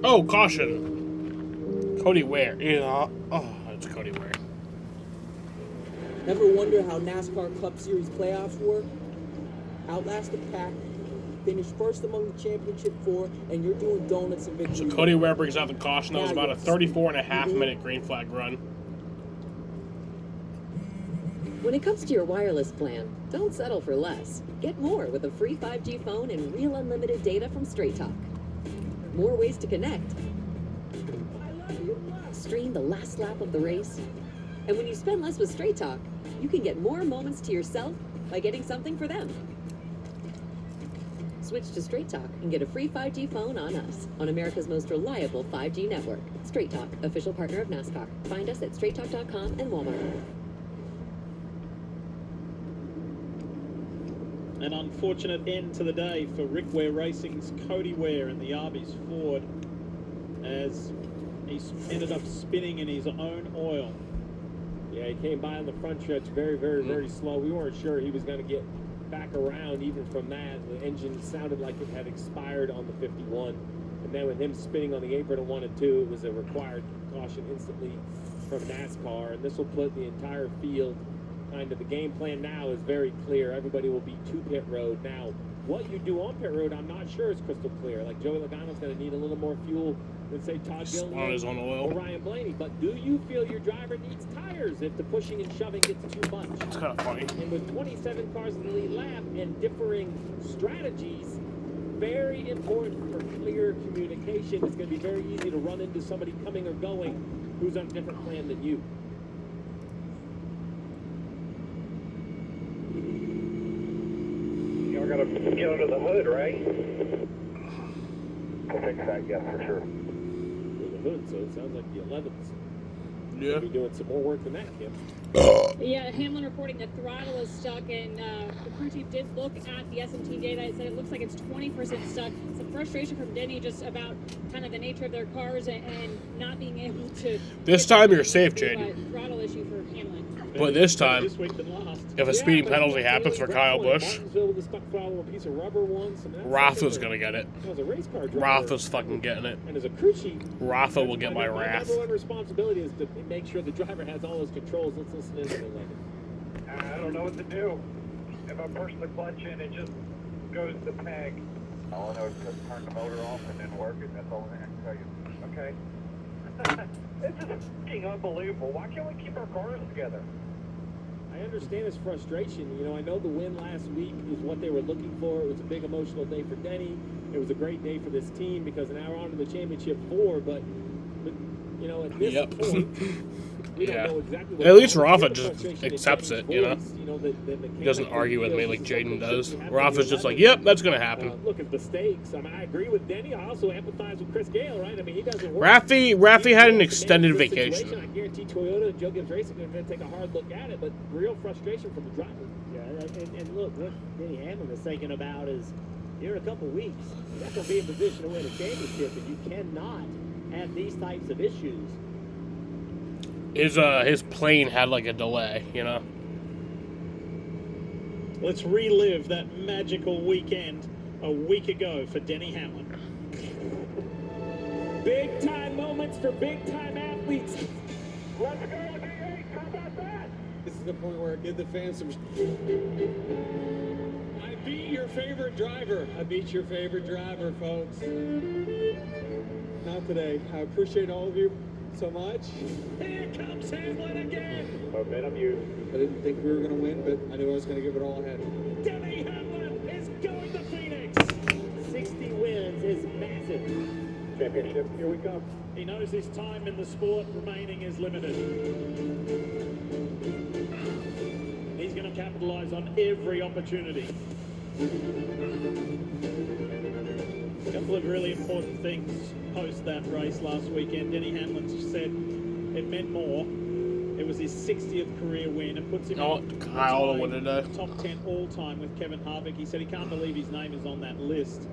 Oh, caution. Cody Ware. Yeah. Oh, it's Cody Ware. Ever wonder how NASCAR Cup Series playoffs work? Outlast the pack, finish first among the championship 4, and you're doing donuts and victory. So Cody Ware brings out the caution. That was about a 34.5-minute green flag run. When it comes to your wireless plan, don't settle for less. Get more with a free 5G phone and real unlimited data from Straight Talk. More ways to connect. Stream the last lap of the race. And when you spend less with Straight Talk, you can get more moments to yourself by getting something for them. Switch to Straight Talk and get a free 5G phone on us, on America's most reliable 5G network. Straight Talk, official partner of NASCAR. Find us at straighttalk.com and Walmart. An unfortunate end to the day for Rick Ware Racing's Cody Ware in the Arby's Ford, as he ended up spinning in his own oil. Yeah, he came by on the front stretch very slow. We weren't sure he was going to get back around even from that. The engine sounded like it had expired on the 51. And then with him spinning on the apron at 1 and 2, it was a required caution instantly from NASCAR. And this will put the entire field kind of, the game plan now is very clear. Everybody will be to pit road. Now, what you do on pit road, I'm not sure is crystal clear. Like Joey Logano's going to need a little more fuel than, say, Todd Gilliland on his own oil. Or Ryan Blaney. But do you feel your driver needs tires if the pushing and shoving gets too much? It's kind of funny. And with 27 cars in the lead lap and differing strategies, very important for clear communication. It's going to be very easy to run into somebody coming or going who's on a different plan than you. You're going to get under the hood, right? We'll fix that, yeah, for sure. The hood, so it sounds like the 11s. Yeah. Be doing some more work than that, Kim. Yeah, Hamlin reporting the throttle is stuck, and the crew chief did look at the SMT data and said it looks like it's 20% stuck. Some frustration from Denny just about kind of the nature of their cars and not being able to. This time you're safe, Jaden. Throttle issue for Hamlin. But this time, if a speeding penalty happens for Kyle Busch, Rafa's gonna get it. Rafa's fucking getting it. And as a crew chief, Rafa will get my wrath. number one responsibility is to make sure the driver has all his controls. Let's listen in a minute. I don't know what to do. If I push the clutch in, it just goes the peg. All I know is just turn the motor off and then work it. That's all I can tell you. Okay? It's just fucking unbelievable. Why can't we keep our cars together? I understand his frustration. You know, I know the win last week is what they were looking for. It was a big emotional day for Denny. It was a great day for this team because now we're on to the championship 4. But you know, at this point, we don't know exactly what. At least Rafa just accepts it, you know. He doesn't argue with me like Jaden does. Rafa's just like, yep, that's going to happen. Look at the stakes. I mean, I agree with Denny. I also empathize with Chris Gale, right? I mean, he doesn't work. Rafi had an extended vacation. I guarantee Toyota and Joe Gibbs Racing are going to take a hard look at it, but real frustration from the driver. Yeah, and look, what Denny Hamlin is thinking about is here in a couple of weeks, you're not going to be in position to win a championship, and you cannot have these types of issues. His plane had like a delay, you know. Let's relive that magical weekend a week ago for Denny Hamlin. Big time moments for big time athletes. Let's go, D8. How about that? This is the point where I give the fans some. I beat your favorite driver. I beat your favorite driver, folks. Not today. I appreciate all of you so much. Here comes Hamlin again. Momentum you. I didn't think we were going to win, but I knew I was going to give it all I had. Denny Hamlin is going to Phoenix. 60 wins is massive. Championship, here we come. He knows his time in the sport remaining is limited. He's going to capitalize on every opportunity. A couple of really important things post that race last weekend. Denny Hamlin said it meant more. It was his 60th career win and puts him top 10 all-time with Kevin Harvick. He said he can't believe his name is on that list.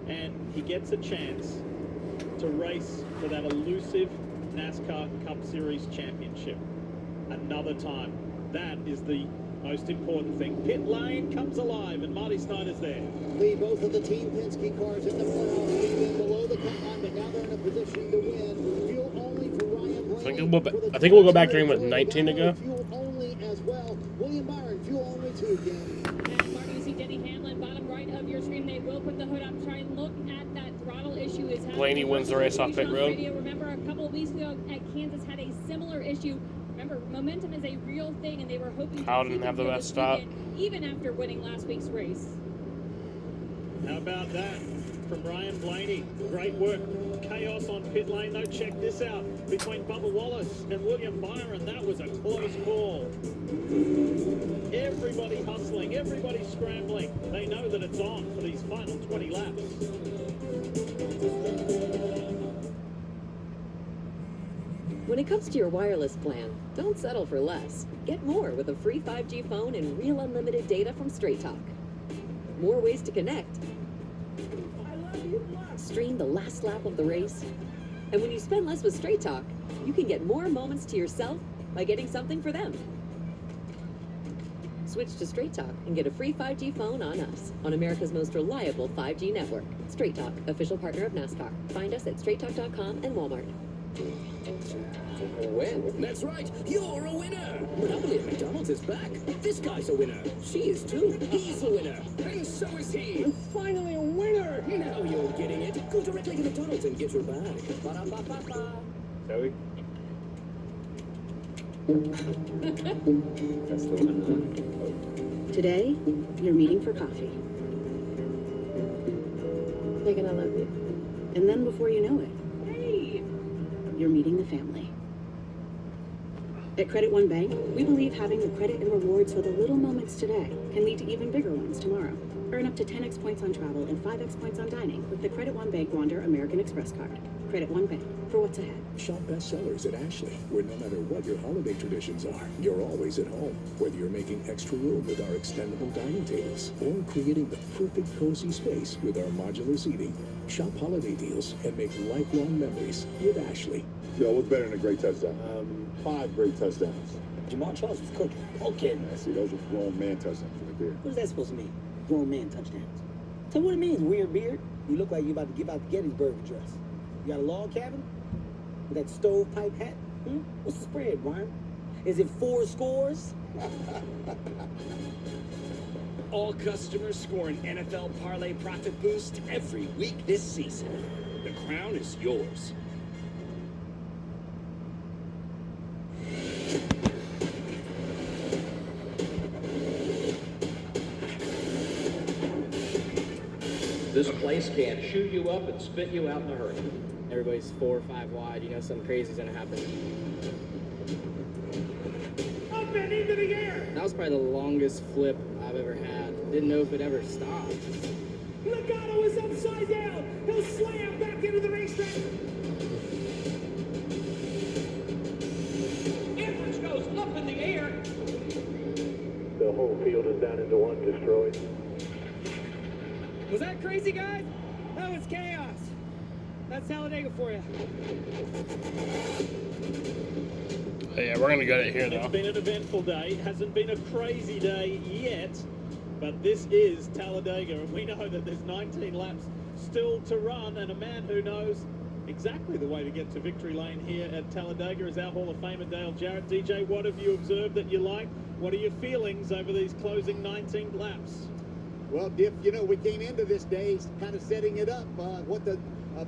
And he gets a chance to race for that elusive NASCAR Cup Series championship another time. That is the most important thing. Pit lane comes alive and Marty Snyder's there. Lee, both of the Team Penske cars in the playoffs came in below the cut line, but now they're in a position to win. Fuel only for Ryan Blaney. I think we'll go back to him with 19 to go. Fuel only as well. William Byron, fuel only too again. And Marty, you see Denny Hamlin, bottom right of your screen. They will put the hood up. Try and look at that throttle issue. Blaney wins the race off pit road. Remember a couple of weeks ago at Kansas had a similar issue. Remember, momentum is a real thing, and they were hoping Kyle didn't have the best stop. Even after winning last week's race. How about that from Ryan Blaney? Great work. Chaos on pit lane, though. Check this out. Between Bubba Wallace and William Byron, that was a close call. Everybody hustling, everybody scrambling. They know that it's on for these final 20 laps. When it comes to your wireless plan, don't settle for less. Get more with a free 5G phone and real unlimited data from Straight Talk. More ways to connect. Stream the last lap of the race. And when you spend less with Straight Talk, you can get more moments to yourself by getting something for them. Switch to Straight Talk and get a free 5G phone on us, on America's most reliable 5G network. Straight Talk, official partner of NASCAR. Find us at straighttalk.com and Walmart. A win? That's right, you're a winner! Monopoly at McDonald's is back. This guy's a winner. She is too. He's a winner. And so is he. I'm finally a winner! Now you're getting it. Go directly to McDonald's and get your bag. Ba-da-ba-ba-ba. Zoe? That's the one. Today, you're meeting for coffee. Megan, I love you. And then before you know it, you're meeting the family. At Credit One Bank, we believe having the credit and rewards for the little moments today can lead to even bigger ones tomorrow. Earn up to 10x points on travel and 5x points on dining with the Credit One Bank Wander American Express card. Credit One Bank, for what's ahead. Shop bestsellers at Ashley, where no matter what your holiday traditions are, you're always at home. Whether you're making extra room with our extendable dining tables or creating the perfect cozy space with our modular seating, shop holiday deals and make lifelong memories with Ashley. Yo, what's better than a great touchdown? 5 great touchdowns. Jamal Charles was cooking. Okay. I see, those are grown man touchdowns right there. What is that supposed to mean? Grown man touchdowns. Tell me what it means, weird beard. You look like you're about to give out the Gettysburg Address. You got a log cabin? With that stovepipe hat? What's the spread, Brian? Is it 4 scores? all customers score an NFL Parlay profit boost every week this season. The crown is yours. This place can shoot you up and spit you out in a hurry. Everybody's 4 or 5 wide. You know something crazy's gonna happen. Up and into the air. That was probably the longest flip I've ever had. Didn't know if it ever stopped. Logano is upside down. He'll slam back into the racetrack. Edwards goes up in the air. The whole field is down into one, destroyed. Was that crazy, guys? That was chaos. That's Talladega for you. Yeah, we're gonna get it here It's though. been an eventful day. Hasn't been a crazy day yet, but this is Talladega, and we know that there's 19 laps still to run, and a man who knows exactly the way to get to victory lane here at Talladega is our Hall of Famer Dale Jarrett. DJ, what have you observed that you like? What are your feelings over these closing 19 laps? Well, Diff, you know, we came into this day kind of setting it up, what the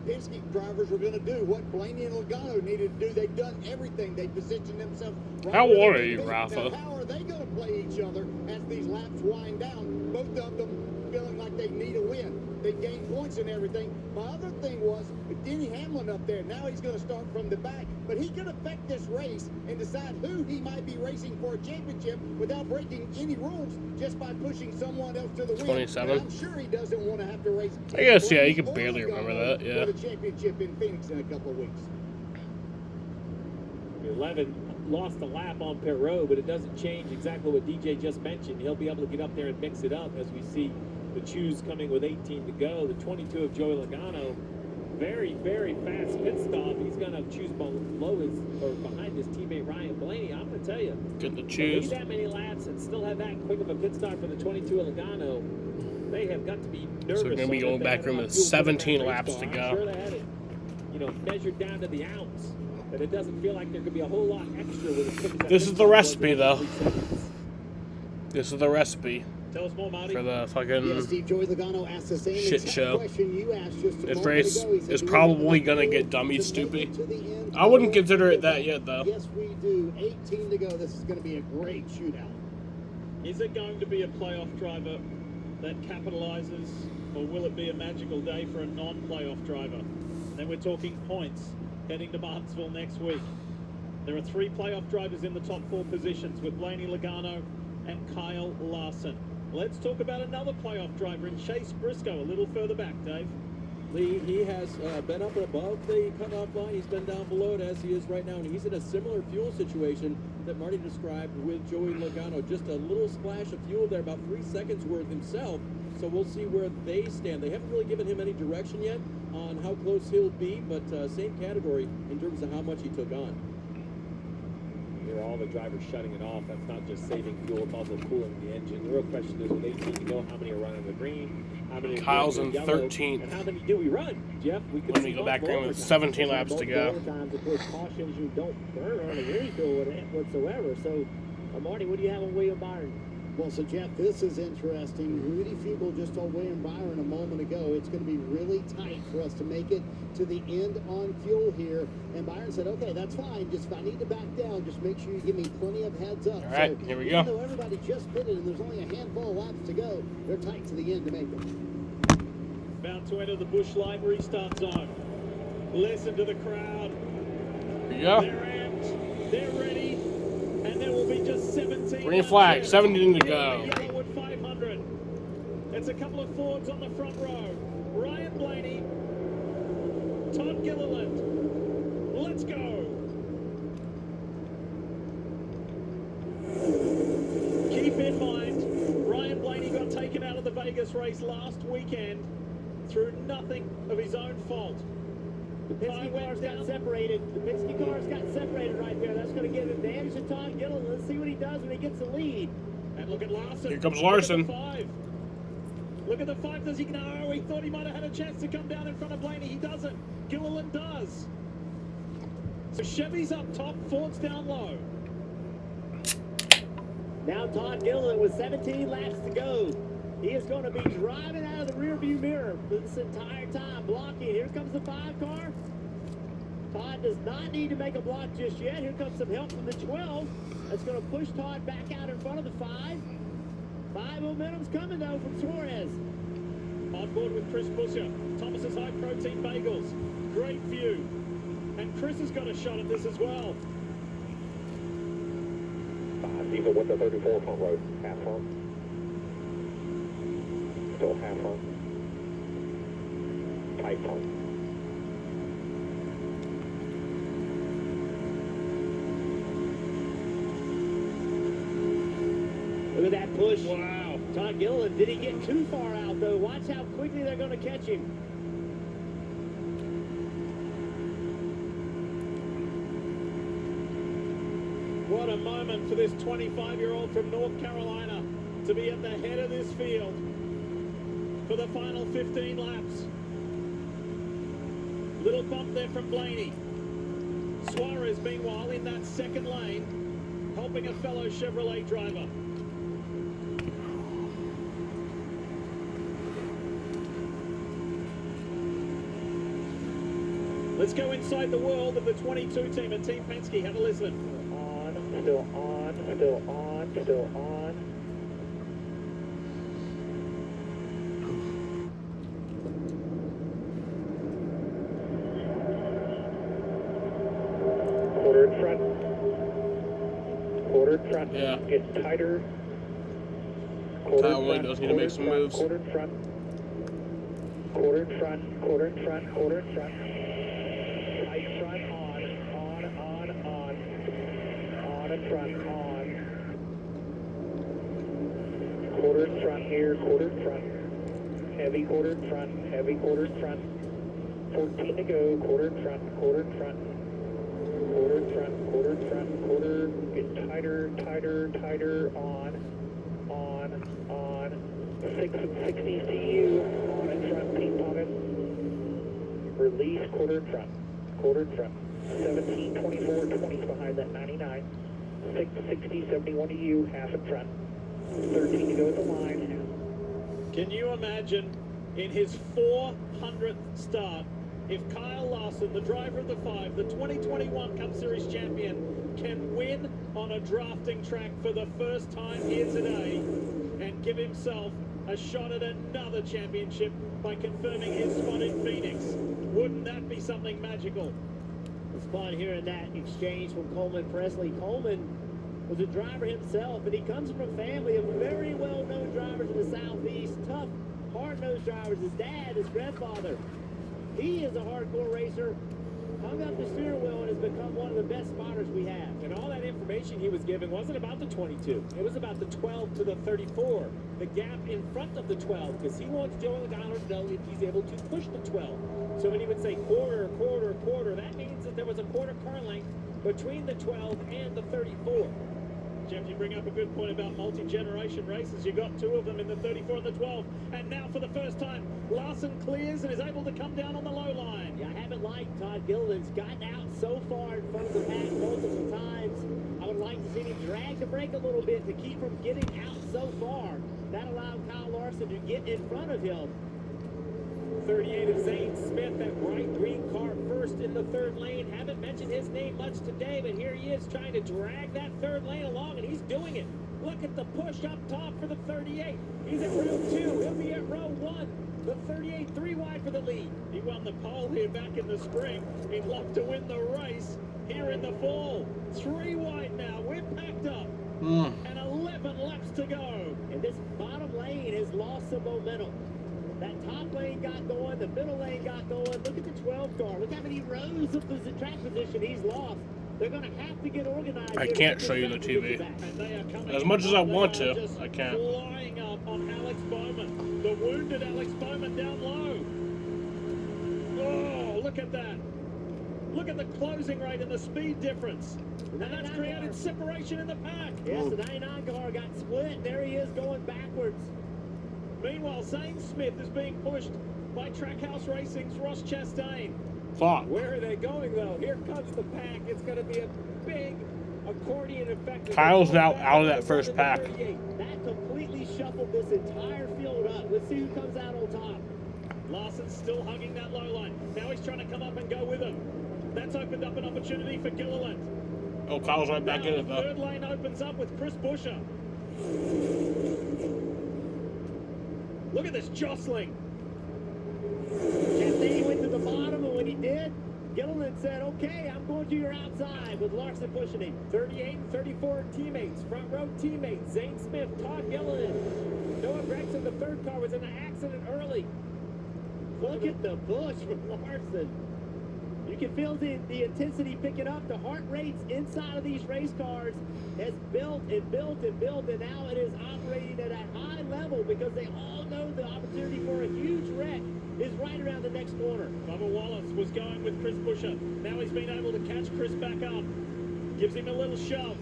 Penske drivers were going to do, what Blaney and Logano needed to do. They've done everything. They positioned themselves right. How where old they are need you, to be. Rafa? Now, how are they going to play each other as these laps wind down? Both of them feeling like they need a win. They gain points and everything. My other thing was Denny Hamlin up there. Now he's going to start from the back, but he can affect this race and decide who he might be racing for a championship without breaking any rules just by pushing someone else to the win. 27. And I'm sure he doesn't want to have to race. I guess, yeah, you can barely remember that, yeah. For the championship in Phoenix in a couple of weeks. 11 lost a lap on pit road, but it doesn't change exactly what DJ just mentioned. He'll be able to get up there and mix it up as we see the choose coming with 18 to go. The 22 of Joey Logano, very, very fast pit stop. He's going to choose below his, or behind his teammate Ryan Blaney. I'm going to tell you, Good to lead choose. that many laps and still have that quick of a pit stop for the 22 of Logano. They have got to be nervous. So we're gonna be on going if they back had room enough with fuel for that 17 race laps car. to I'm go. sure they had it, measured down to the ounce. But it doesn't feel like there could be a whole lot extra with as quick as that This pit is the stop was recipe in though. 3 seconds. This is the recipe Tell us more, Marty. for the fucking Yeah, Steve, Joey Logano asked the same shit exact show. question you asked just a This moment race ago. He said, is "Do we probably have gonna enough get dummy to stupid. make it to the end?" I wouldn't consider it that yet though. Yes, we do. 18 to go. This is going to be a great shootout. Is it going to be a playoff driver that capitalizes, or will it be a magical day for a non-playoff driver? Then we're talking points heading to Martinsville next week. There are 3 playoff drivers in the top 4 positions with Blaney Logano and Kyle Larson. Let's talk about another playoff driver in Chase Briscoe, a little further back, Dave. Lee, he has been up and above the cutoff line. He's been down below it as he is right now, and he's in a similar fuel situation that Marty described with Joey Logano. Just a little splash of fuel there, about 3 seconds worth himself. So we'll see where they stand. They haven't really given him any direction yet on how close he'll be, but same category in terms of how much he took on. Here, all the drivers shutting it off. That's not just saving fuel, it's also cooling the engine. The real question is, with 18 to go, how many are running the green? How many Kyle's are in yellow? 13th. And how many do we run, Jeff? We could Let see me go back multiple room with overtimes. 17 laps to go. Times, of course, cautions you don't burn on any fuel whatsoever. So, Marty, what do you have on William Byron? Well, so Jeff, this is interesting. Rudy Fugle just told William Byron a moment ago it's going to be really tight for us to make it to the end on fuel here. And Byron said, okay, that's fine. Just if I need to back down, just make sure you give me plenty of heads up. All right, so, here we even go. though everybody just pitted and there's only a handful of laps to go, they're tight to the end to make it. About to enter the Busch Light restart zone. Listen to the crowd. Here you go. They're amped. They're ready. And there will be just 17. Green flag, 17 to go. Yellawood 500. It's a couple of Fords on the front row. Ryan Blaney. Todd Gilliland. Let's go. Keep in mind, Ryan Blaney got taken out of the Vegas race last weekend through nothing of his own fault. The Penske cars got separated. The Penske cars got separated right there. That's going to give advantage to Todd Gilliland. Let's see what he does when he gets the lead. And look at Larson. Here comes Larson. Look at the 5. Does he know? He thought he might have had a chance to come down in front of Blaney. He doesn't. Gilliland does. So Chevy's up top, Ford's down low. Now Todd Gilliland with 17 laps to go. He is going to be driving out of the rearview mirror this entire time, blocking. Here comes the 5 car. Todd does not need to make a block just yet. Here comes some help from the 12. That's going to push Todd back out in front of the 5. 5 momentum's coming, though, from Suarez. On board with Chris Busher. Thomas's high protein bagels. Great view. And Chris has got a shot at this as well. Even with the 34 front road, half front. Still half front. Tight front. Look at that push. Wow. Todd Gilliland, did he get too far out, though? Watch how quickly they're going to catch him. What a moment for this 25-year-old from North Carolina to be at the head of this field for the final 15 laps. Little bump there from Blaney. Suarez, meanwhile, in that second lane, helping a fellow Chevrolet driver. Let's go inside the world of the 22 team and Team Penske. Have a listen. Still on, still on, still on. Quarter in front. Quarter in front. Yeah. Gets tighter. Kyle really does need to make some moves. Quarter in front. Quarter in front. Quarter in front. Quarter in front. Tight front. On in front. On. Quarter in front here. Quarter in front. Heavy quarter in front. Heavy quarter in front. 14 to go. Quarter in front. Quarter in front. Quarter in front. Quarter in front. Quarter. Get tighter. Tighter. Tighter. On. 660 CU. On in front. Team pocket. Release. Quarter in front. Quarter in front. 17, 24, 20s behind that 99. 660, 71 to you, half in front. 13 to go at the line. Can you imagine in his 400th start, if Kyle Larson, the driver of the 5, the 2021 Cup Series champion, can win on a drafting track for the first time here today and give himself a shot at another championship by confirming his spot in Phoenix? Wouldn't that be something magical? It's fun hearing that exchange from Coleman Presley. Coleman was a driver himself, and he comes from a family of very well-known drivers in the Southeast. Tough, hard-nosed drivers. His dad, his grandfather. He is a hardcore racer. Hung up the steering wheel and has become one of the best spotters we have. And all that information he was giving wasn't about the 22. It was about the 12 to the 34. The gap in front of the 12, because he wants Joey Logano to know if he's able to push the 12. So when he would say quarter, that means that there was a quarter car length between the 12 and the 34. Jeff, you bring up a good point about multi-generation races. You got 2 of them in the 34 and the 12. And now for the first time, Larson clears and is able to come down on the low line. Yeah, I haven't liked Todd Gilliland's gotten out so far in front of the pack multiple times. I would like to see him drag the brake a little bit to keep from getting out so far. That allowed Kyle Larson to get in front of him. 38 of Zane Smith, that bright green car first in the 3rd lane. Haven't mentioned his name much today, but here he is trying to drag that 3rd lane along, and he's doing it. Look at the push up top for the 38. He's at row 2. He'll be at row 1. The 38, 3 wide for the lead. He won the pole here back in the spring. He'd love to win the race here in the fall. 3 wide now. We're packed up. And 11 laps to go. And this bottom lane has lost some momentum. That top lane got going, the middle lane got going. Look at the 12 car. Look how many rows of the track position he's lost. They're going to have to get organized. I can't show you the TV. As much as I want to, I can't. Flying up on Alex Bowman. The wounded Alex Bowman down low. Oh, look at that. Look at the closing rate and the speed difference. And that's created separation in the pack. Yes, the 99 car got split. There he is going backwards. Meanwhile, Zane Smith is being pushed by Trackhouse Racing's Ross Chastain. Fuck. Where are they going, though? Here comes the pack. It's going to be a big accordion effect. Kyle's now out of that first pack. That completely shuffled this entire field Let's see who comes out on top. Larson's still hugging that low line. Now he's trying to come up and go with him. That's opened up an opportunity for Gilliland. Oh, Kyle's right back Now in it, the though. third lane opens up with Chris Buescher. Look at this jostling. Chastain went to the bottom, and when he did, Gilliland said, okay, I'm going to your outside, with Larson pushing him. 38 and 34 teammates, front row teammates, Zane Smith, Todd Gilliland. Noah Gregson, the third car, was in an accident early. Look at the push from Larson. You can feel the intensity picking up. The heart rates inside of these race cars has built and built and built, and now it is operating at a high level because they all know the opportunity for a huge wreck is right around the next corner. Bubba Wallace was going with Chris Buescher. Now he's been able to catch Chris back up. Gives him a little shove.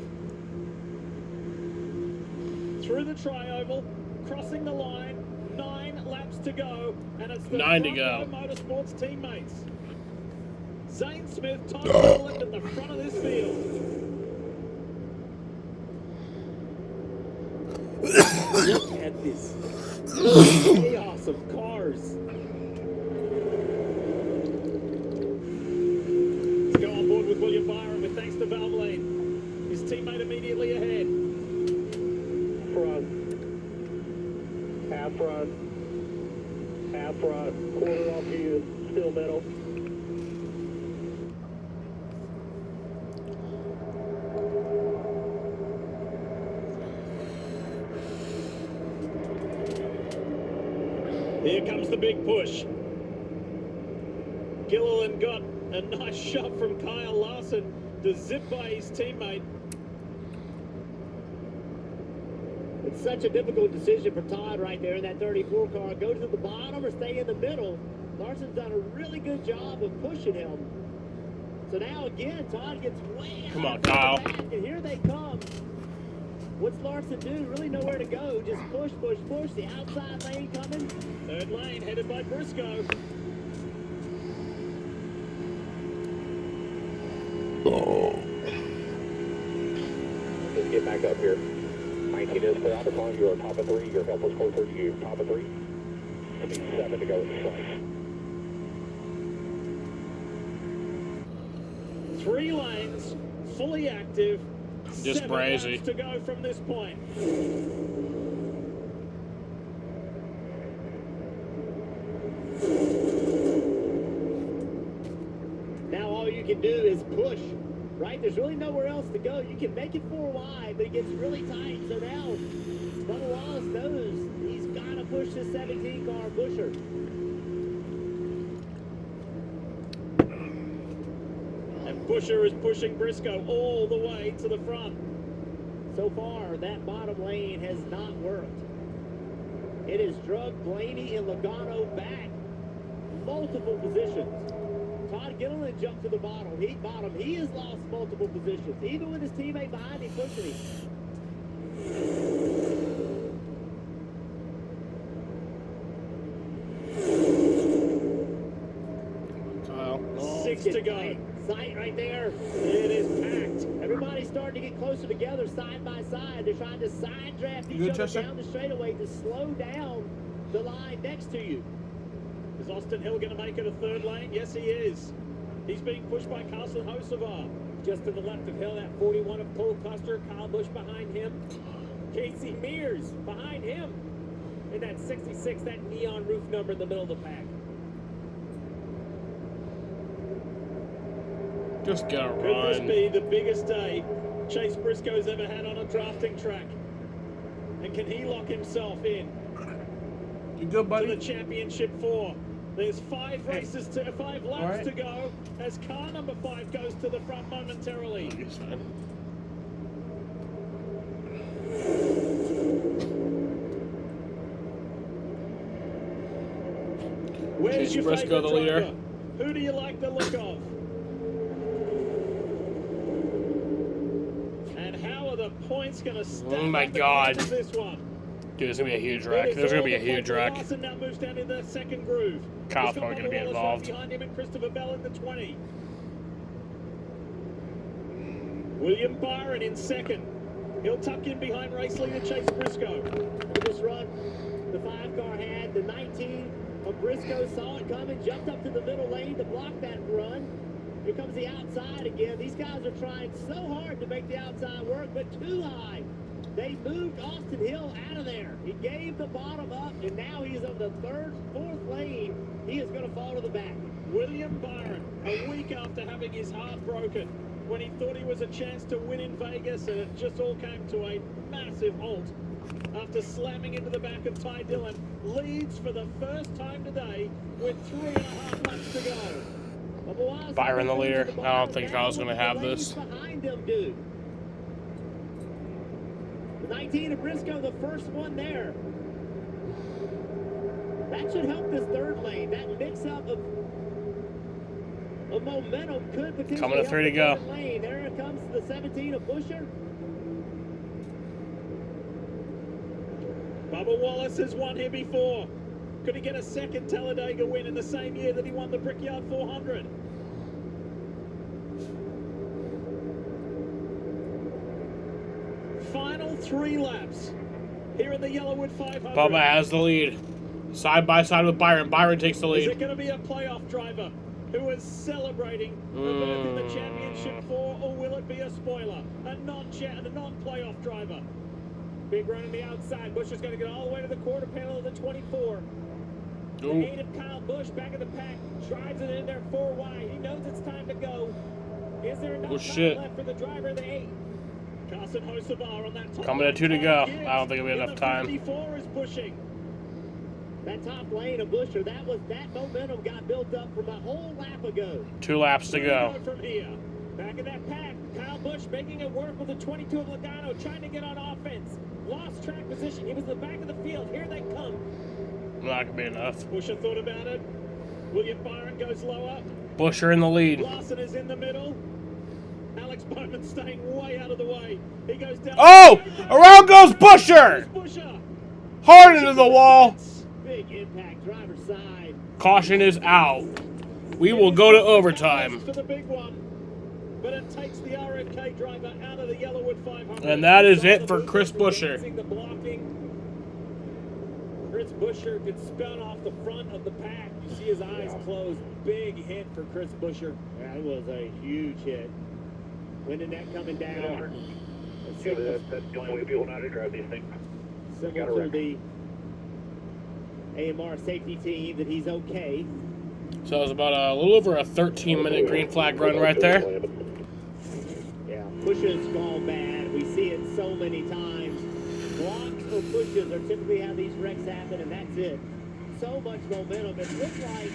Through the tri-oval, crossing the line, 9 laps to go, and it's the 9 to go. Motorsports teammates. Zane Smith, Todd Gilliland at the front of this field. Look at this chaos of cars. Let's go on board with William Byron with thanks to Valvoline. His teammate immediately ahead. Front. Half front. Half front. Quarter off you. Still middle. Here comes the big push. Gilliland got a nice shot from Kyle Larson to zip by his teammate. It's such a difficult decision for Todd right there in that 34 car. Go to the bottom or stay in the middle. Larson's done a really good job of pushing him. So now again, Todd gets way out. Come on, Kyle. Back, and here they come. What's Larson do? Really nowhere to go. Just push, push, push. The outside lane coming. Third lane headed by Briscoe. Just get back up here. 19 is clear out the front. You're top of 3. Your help is closer to you. Top of 3. 7 to go in front. 3 lanes, fully active. Just 7 brazy. laps to go from this point. Now all you can do is push, right? There's really nowhere else to go. You can make it 4 wide, but it gets really tight. So now Bubba Wallace knows he's got to push this 17-car Buescher. And Buescher is pushing Briscoe all the way to the front. So far, that bottom lane has not worked. It has drugged Blaney and Logano back multiple positions. Todd Gilliland jumped to the bottom. He has lost multiple positions, even with his teammate behind him pushing him. Kyle. 6 to go. Sight right there. It is packed. Everybody's starting to get closer together side by side. They're trying to side draft each other down the straightaway to slow down the line next to you. Is Austin Hill going to make it a 3rd lane? Yes, he is. He's being pushed by Carson Hocevar. Just to the left of Hill, that 41 of Cole Custer, Kyle Busch behind him. Casey Mears behind him. And that 66, that neon roof number in the middle of the pack. Just get a Could this run. be the biggest day Chase Briscoe's ever had on a drafting track? And can he lock himself in? You good, buddy? To the championship 4. There's 5 races to 5 laps right. to go as car number 5 goes to the front momentarily. Where's Chase your Briscoe, favorite the leader. driver? Who do you like the look of? And how are the points going to stack Oh my up God. against this one? Dude, there's going to be a huge wreck. There's going to be a huge wreck. Larson now moves down into the 2nd groove. Kyle's He's got probably going to be Bubba Wallace involved. right behind him and Christopher Bell in the 20. William Byron in 2nd. He'll tuck in behind race leader Chase Briscoe. This run, the 5-car had the 19 of Briscoe, saw it coming, jumped up to the middle lane to block that run. Here comes the outside again. These guys are trying so hard to make the outside work, but too high. They moved Austin Hill out of there. He gave the bottom up, and now he's on the third, fourth lane. He is going to fall to the back. William Byron, a week after having his heart broken, when he thought he was a chance to win in Vegas, and it just all came to a massive halt. After slamming into the back of Ty Dillon, leads for the first time today with 3.5 laps to go. Byron the leader. I don't think I was going to have this. Behind them, dude. The 19 of Briscoe, the first one there. That should help this third lane. That mix-up of momentum could potentially coming to 3 to go. Lane. There it comes the 17 of Buescher. Bubba Wallace has won here before. Could he get a second Talladega win in the same year that he won the Brickyard 400? Final 3 laps here in the Yellawood 500. Bubba has the lead. Side by side with Byron. Byron takes the lead. Is it going to be a playoff driver who is celebrating a berth in the championship 4, or will it be a spoiler? A non-playoff driver. Big run on the outside. Bush is going to get all the way to the quarter panel of the 24. The 8 of Kyle Busch back in the pack. Drives it in there 4 wide. He knows it's time to go. Is there enough time left for the driver of the 8? Carson Hocevar on that top. Coming to 2 to go. I don't think it'll be enough time. 54 is pushing. That top lane of Buescher, that momentum got built up from a whole lap ago. 2 laps to go. From here. Back in that pack, Kyle Busch making it work with the 22 of Logano, trying to get on offense. Lost track position. He was in the back of the field. Here they come. Not gonna be enough. Buescher thought about it. William Byron goes lower. Buescher in the lead. Larson is in the middle. Alex Bowman staying way out of the way. He goes down. Oh! Around goes Buescher! Hard into the wall. Big impact, driver's side. Caution is out. We will go to overtime. For the big one. But it takes the RFK driver out of the Yellawood 500. And that is it for Chris Buescher. The blocking. Chris Buescher gets spun off the front of the pack. You see his eyes closed. Big hit for Chris Buescher. That was a huge hit. Winning that coming down. Yeah, that's the only way people know how to drive these things. Similar to the AMR safety team that he's okay. So it was about a little over a 13-minute green flag run right there. Yeah, pushes gone bad. We see it so many times. Blocks for pushes are typically how these wrecks happen, and that's it. So much momentum. It looked like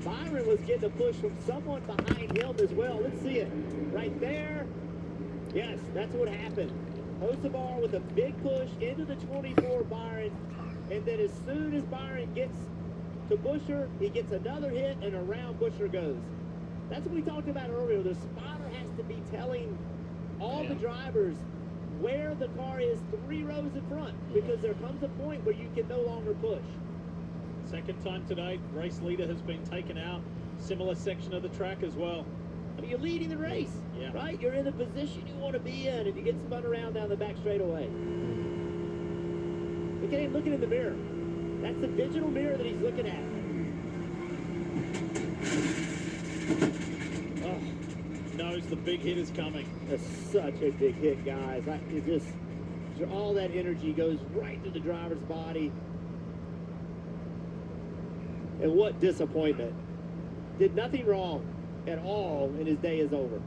Byron was getting a push from someone behind him as well. Let's see it. Right there. Yes, that's what happened. Hocevar with a big push into the 24 Byron, and then as soon as Byron gets to Buescher, he gets another hit, and around Buescher goes. That's what we talked about earlier. The spotter has to be telling all the drivers where the car is 3 rows in front, because there comes a point where you can no longer push. Second time today, race leader has been taken out. Similar section of the track as well. I mean, you're leading the race, right? You're in the position you want to be in, and you get spun around down the back straightaway. Look at him looking in the mirror. That's the digital mirror that he's looking at. Oh, knows the big hit is coming. That's such a big hit, guys. It just, all that energy goes right to the driver's body. And what disappointment. Did nothing wrong at all, and his day is over.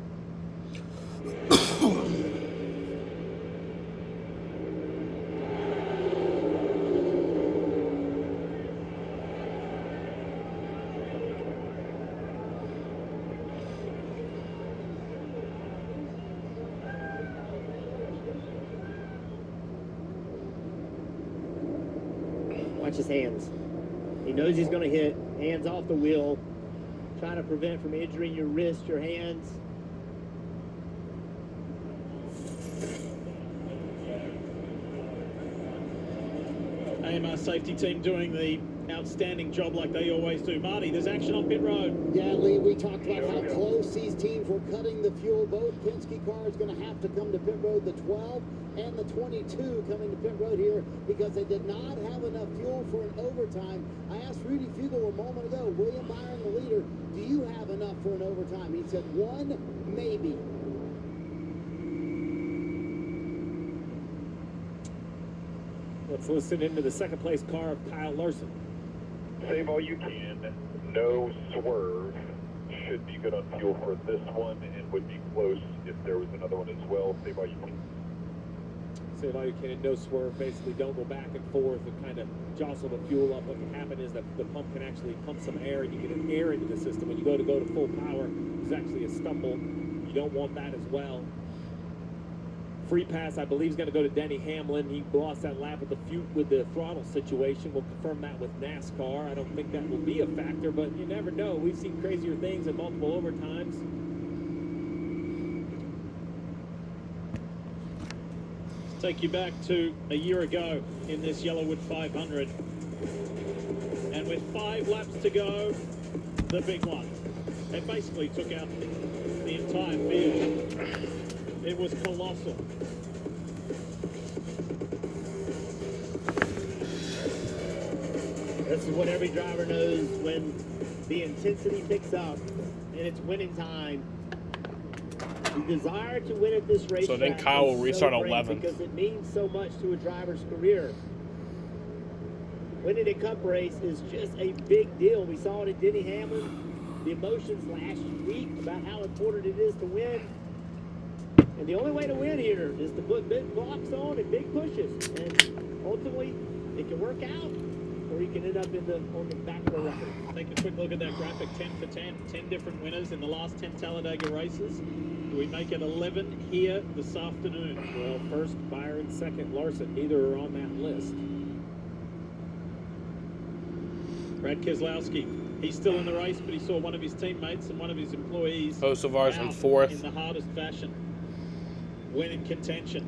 Watch his hands. He knows he's going to hit. Hands off the wheel. Trying to prevent from injuring your wrist, your hands. AMR safety team doing the outstanding job like they always do. Marty, there's action on pit road. Yeah, Lee, we talked about how close these teams were cutting the fuel. Both Penske cars going to have to come to pit road, the 12 and the 22 coming to pit road here because they did not have enough fuel for an overtime. I asked Rudy Fugle a moment ago, William Byron, the leader, do you have enough for an overtime? He said one, maybe. Let's listen into the second place car of Kyle Larson. Save all you can. No swerve. Should be good on fuel for this one and would be close if there was another one as well. Save all you can. Save all you can, no swerve. Basically, don't go back and forth and kind of jostle the fuel up. What can happen is that the pump can actually pump some air and you get an air into the system. When you go to full power, there's actually a stumble. You don't want that as well. Free pass, I believe, is going to go to Denny Hamlin. He lost that lap with the throttle situation. We'll confirm that with NASCAR. I don't think that will be a factor, but you never know. We've seen crazier things in multiple overtimes. Take you back to a year ago in this Yellawood 500. And with 5 laps to go, the big one. It basically took out the entire field. It was colossal. This is what every driver knows when the intensity picks up and it's winning time. The desire to win at this race. So then Kyle will restart 11th. Because it means so much to a driver's career. Winning a cup race is just a big deal. We saw it at Denny Hamlin. The emotions last week about how important it is to win. And the only way to win here is to put big blocks on and big pushes. And ultimately, it can work out, or you can end up on the back of the record. Take a quick look at that graphic, 10 for 10. 10 different winners in the last 10 Talladega races. Do we make it 11 here this afternoon? Well, first Byron, second Larson. Neither are on that list. Brad Keselowski, he's still in the race, but he saw one of his teammates and one of his employees Hocevar's in out 4th. in the hardest fashion. Win in contention.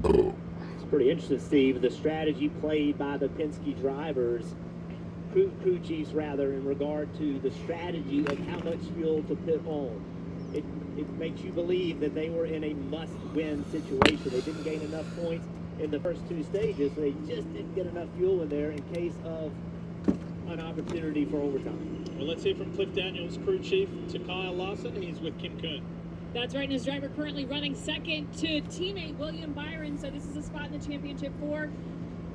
It's pretty interesting, Steve, the strategy played by the Penske drivers, crew chiefs rather, in regard to the strategy of how much fuel to put on. It makes you believe that they were in a must-win situation. They didn't gain enough points in the first 2 stages. They just didn't get enough fuel in there in case of an opportunity for overtime. Well, let's hear from Cliff Daniels, crew chief, to Kyle Larson. He's with Kim Kuhn. That's right, and his driver currently running second to teammate William Byron, so this is a spot in the championship for.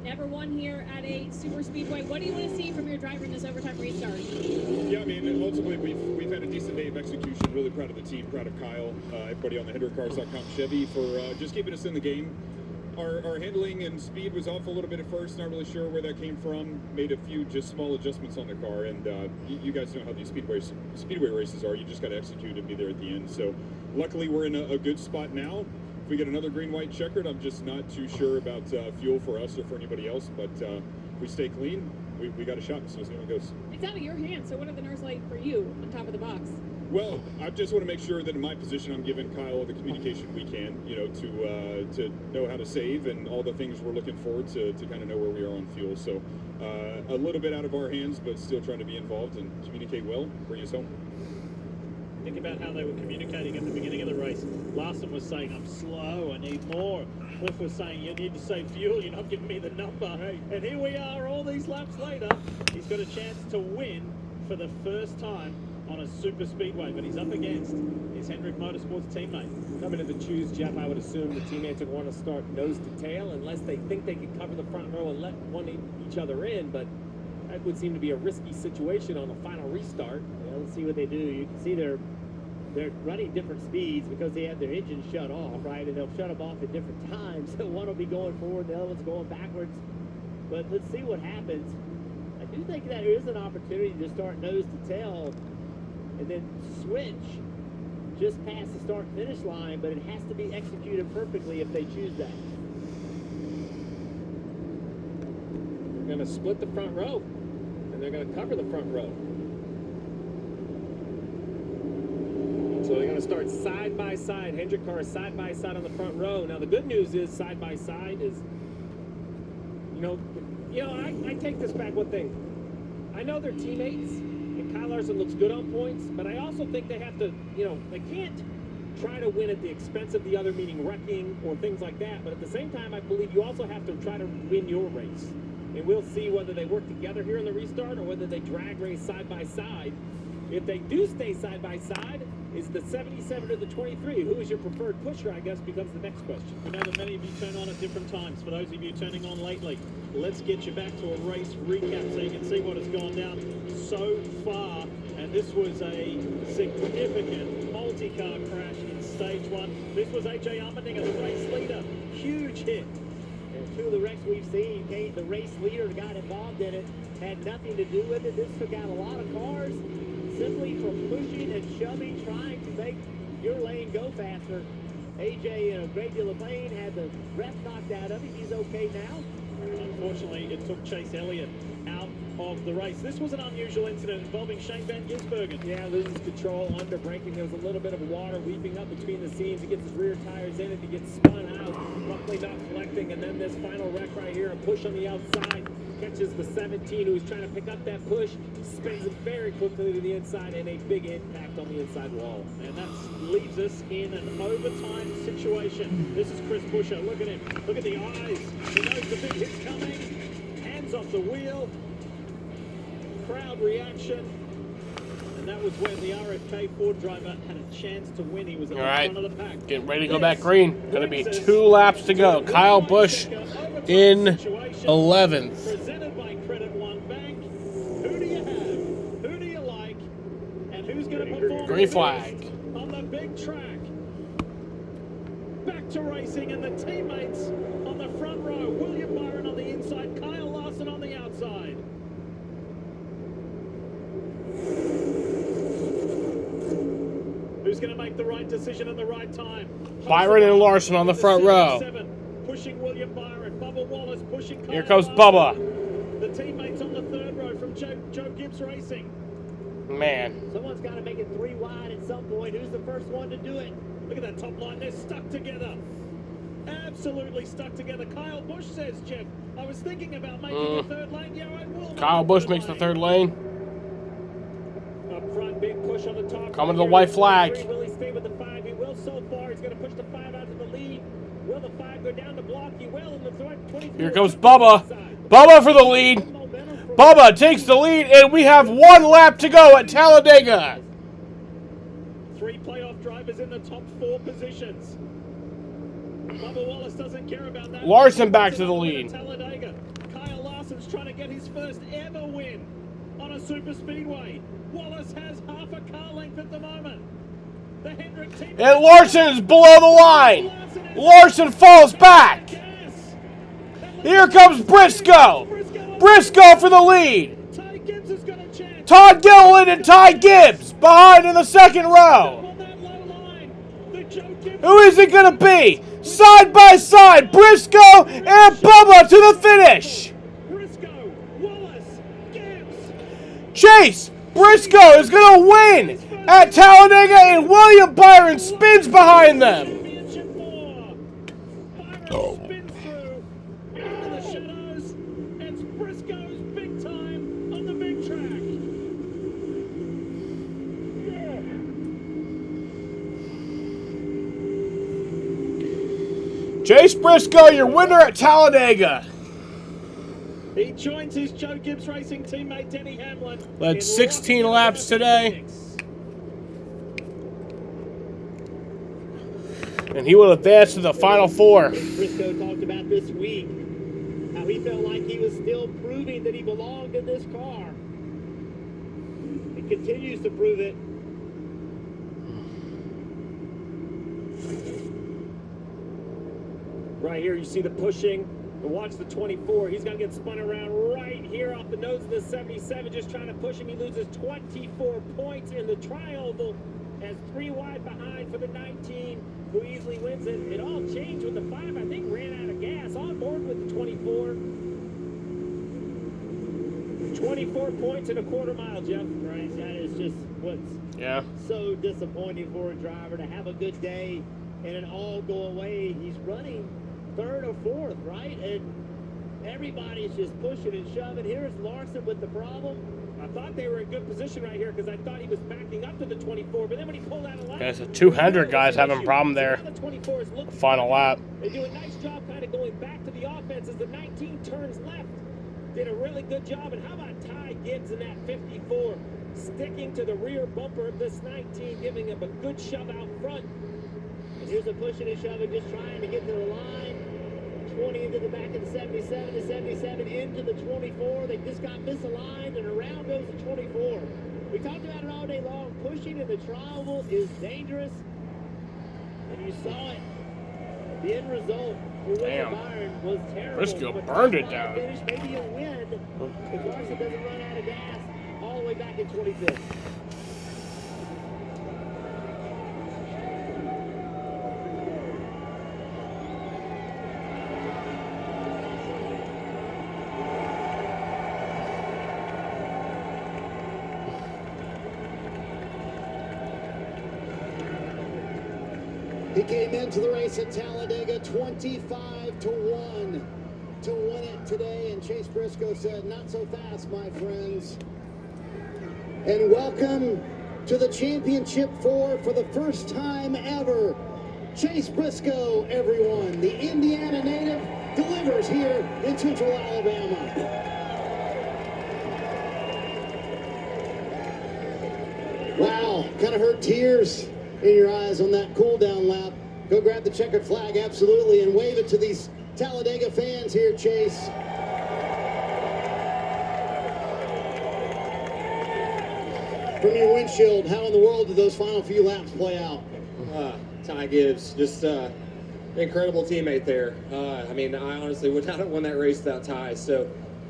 Never won here at a super speedway. What do you want to see from your driver in this overtime restart? Yeah, I mean, ultimately we've had a decent day of execution. Really proud of the team, proud of Kyle, everybody on the HendrickCars.com Chevy for just keeping us in the game. Our handling and speed was off a little bit at first. Not really sure where that came from. Made a few just small adjustments on the car, and you guys know how these speedway races are. You just got to execute and be there at the end. So luckily we're in a good spot now. If we get another green, white, checkered, I'm just not too sure about fuel for us or for anybody else. But if we stay clean, we got a shot. So we'll see how it goes. It's out of your hands, so what are the nerves like for you on top of the box? Well, I just want to make sure that in my position I'm giving Kyle the communication we can, you know, to know how to save and all the things we're looking forward to kind of know where we are on fuel. So a little bit out of our hands, but still trying to be involved and communicate well, bring us home. Think about how they were communicating at the beginning of the race. Larson was saying, I'm slow, I need more. Cliff was saying, you need to save fuel, you're not giving me the number. And here we are all these laps later. He's got a chance to win for the first time on a super speedway, but he's up against his Hendrick Motorsports teammate. Coming to the choose, Jeff, I would assume the teammates would want to start nose to tail unless they think they can cover the front row and let each other in, but that would seem to be a risky situation on the final restart. Yeah, let's see what they do. You can see they're running different speeds because they have their engines shut off, right? And they'll shut them off at different times. So one will be going forward, the other one's going backwards. But let's see what happens. I do think that there is an opportunity to start nose to tail and then switch just past the start-finish line, but it has to be executed perfectly if they choose that. They're going to split the front row, and they're going to cover the front row. So they're going to start side by side. Hendrick cars side by side on the front row. Now the good news is side by side is, you know, You know, I take this back one thing. I know they're teammates, and Kyle Larson looks good on points, but I also think they have to, you know, they can't try to win at the expense of the other, meaning wrecking or things like that. But at the same time, I believe you also have to try to win your race. And we'll see whether they work together here in the restart or whether they drag race side by side. If they do stay side by side, is the 77 or the 23? Who is your preferred pusher, I guess, becomes the next question. We know that many of you turn on at different times. For those of you turning on lately, let's get you back to a race recap so you can see what has gone down so far. And this was a significant multi-car crash in stage one. This was AJ Allmendinger, the race leader. Huge hit. And two of the wrecks we've seen, Kate, the race leader got involved in it, had nothing to do with it. This took out a lot of cars simply from pushing and shoving, trying to make your lane go faster. AJ, in a great deal of pain, had the ref knocked out of him. He's okay now. Unfortunately, it took Chase Elliott out of the race. This was an unusual incident involving Shane Van Gisbergen. Yeah, loses control, under braking. There was a little bit of water weeping up between the seams. He gets his rear tires in and he gets spun out, luckily not collecting. And then this final wreck right here, a push on the outside, catches the 17 who's trying to pick up that push, spins it very quickly to the inside, and a big impact on the inside wall. And that leaves us in an overtime situation. This is Chris Buescher. Look at him. Look at the eyes. He knows the big hit's coming. Hands off the wheel. Crowd reaction. And that was when the RFK Ford driver had a chance to win. He was at the front of the pack. Getting ready to go back green. Going to be 2 laps to go. Kyle Busch in 11th. Presented by Credit One Bank. Who do you have? Who do you like? And who's going to perform Green flag. on the big track? Back to racing, and the teammates on the front row. William Byron on the inside, Kyle Larson on the outside. Who's going to make the right decision at the right time? Byron and Larson on the front row. Pushing William Byron. Bubba Wallace pushing Kyle Here comes Larson. Bubba. The teammates on the third row from Joe Gibbs Racing. Man. Someone's got to make it 3 wide at some point. Who's the first one to do it? Look at that top line. They're stuck together. Absolutely stuck together. Kyle Busch says, Jeff, I was thinking about making a third lane. Yeah, I will. Kyle Busch makes the third lane. Up front, big push on the top. Coming to the white flag. Will he stay with the 5? He will so far. He's going to push the 5 out to the lead. Will the 5 go down the block? He will. In the 23. Here comes Bubba. Bubba for the lead. Bubba takes the lead, and we have 1 lap to go at Talladega. 3 playoff drivers in the top 4 positions. Bubba Wallace doesn't care about that. Larson back to the lead. Talladega. Kyle Larson's trying to get his first ever win on a super speedway. Wallace has half a car length at the moment. The Hendrick team. And Larson is below the line. Larson falls back. Here comes Briscoe. Briscoe for the lead. Todd Gilliland and Ty Gibbs behind in the second row. Who is it going to be? Side by side, Briscoe and Bubba to the finish. Chase Briscoe is going to win at Talladega, and William Byron spins behind them. Chase Briscoe, your winner at Talladega. He joins his Joe Gibbs Racing teammate Denny Hamlin. Led 16 laps today. And he will advance to the final 4. Briscoe talked about this week, how he felt like he was still proving that he belonged in this car. He continues to prove it. Right here, you see the pushing. But watch the 24. He's going to get spun around right here off the nose of the 77, just trying to push him. He loses 24 points in the tri-oval, as 3 wide behind for the 19, who easily wins it. It all changed with the 5, I think, ran out of gas. On board with the 24. 24 points in a quarter mile, Jeff. Right, that is just what's so disappointing for a driver to have a good day and it all go away. He's running 3rd or 4th, right? And Everybody's just pushing and shoving. Here's Larson with the problem. I thought they were in good position right here because I thought he was backing up to the 24, but then when he pulled out a lap... Okay, so 200 guys having a problem there. Final lap. They do a nice job kind of going back to the offense as the 19 turns left. Did a really good job. And how about Ty Gibbs in that 54? Sticking to the rear bumper of this 19, giving him a good shove out front. And here's a pushing and shoving, just trying to get to the line. 20 into the back of the 77, the 77 into the 24. They just got misaligned, and around goes the 24. We talked about it all day long. Pushing in the triangle is dangerous, and you saw it. The end result for William Byron was terrible. Briscoe burned it down. Finish, maybe a win if Larson doesn't run out of gas all the way back in 25th. He came into the race at Talladega 25-1 to win it today, and Chase Briscoe said, "Not so fast, my friends." And welcome to the Championship 4 for the first time ever. Chase Briscoe, everyone, the Indiana native, delivers here in Central Alabama. Wow, kind of hurt tears in your eyes on that cool down lap. Go grab the checkered flag, absolutely, and wave it to these Talladega fans here, Chase. From your windshield, how in the world did those final few laps play out? Ty Gibbs, just incredible teammate there. I mean, I honestly would not have won that race without Ty. So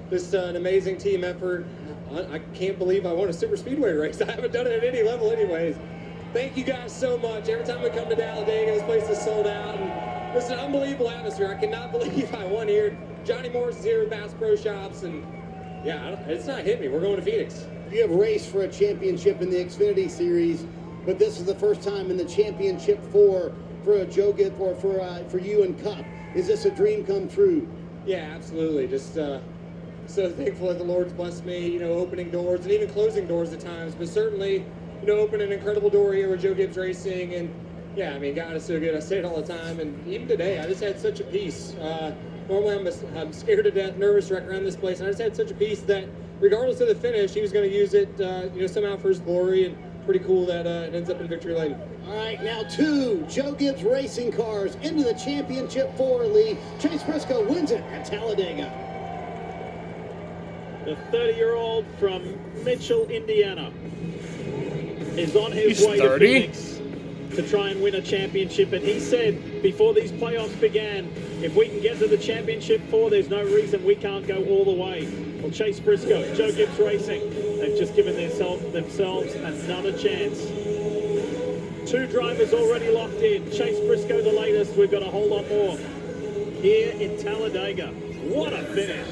just an amazing team effort. I can't believe I won a super speedway race. I haven't done it at any level anyways. Thank you guys so much. Every time we come to Talladega, this place is sold out. And it's an unbelievable atmosphere. I cannot believe I won here. Johnny Morris is here with Bass Pro Shops. And yeah, it's not hit me. We're going to Phoenix. You have raced for a championship in the Xfinity Series, but this is the first time in the Championship 4 for a Joe Gibbs or for you and Cup. Is this a dream come true? Yeah, absolutely. Just so thankful that the Lord's blessed me, opening doors and even closing doors at times, but certainly, opened an incredible door here with Joe Gibbs Racing. And yeah, I mean, God is so good. I say it all the time. And even today, I just had such a peace. Normally I'm scared to death, nervous wreck around this place. And I just had such a peace that regardless of the finish, he was going to use it, somehow for his glory. And pretty cool that it ends up in victory lane. All right, now 2 Joe Gibbs Racing cars into the Championship 4 lead. Chase Briscoe wins it at Talladega. The 30-year-old from Mitchell, Indiana, is on his way to Phoenix to try and win a championship. And he said before these playoffs began, if we can get to the Championship 4, there's no reason we can't go all the way. Well, Chase Briscoe, Joe Gibbs Racing, they've just given themselves another chance. 2 drivers already locked in. Chase Briscoe the latest. We've got a whole lot more here in Talladega. What a finish.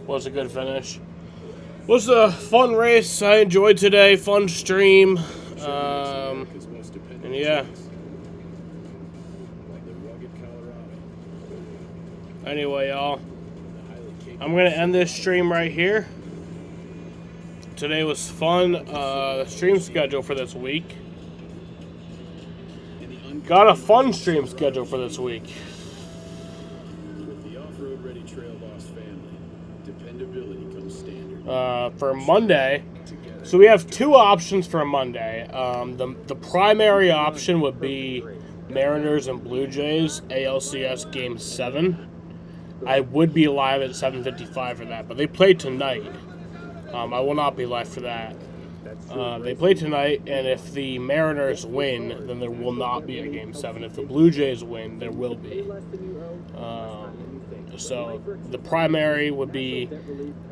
Was a good finish. Was a fun race. I enjoyed today. Fun stream. And yeah. Anyway, y'all, I'm gonna end this stream right here. Today was fun. The stream schedule for this week. Got a fun stream schedule for this week. With the off-road ready Trail Boss family, dependability comes standard. For Monday, so we have 2 options for Monday. The primary option would be Mariners and Blue Jays ALCS Game 7. I would be live at 7:55 for that, but they play tonight. I will not be live for that. They play tonight, and if the Mariners win, then there will not be a Game 7. If the Blue Jays win, there will be. So the primary would be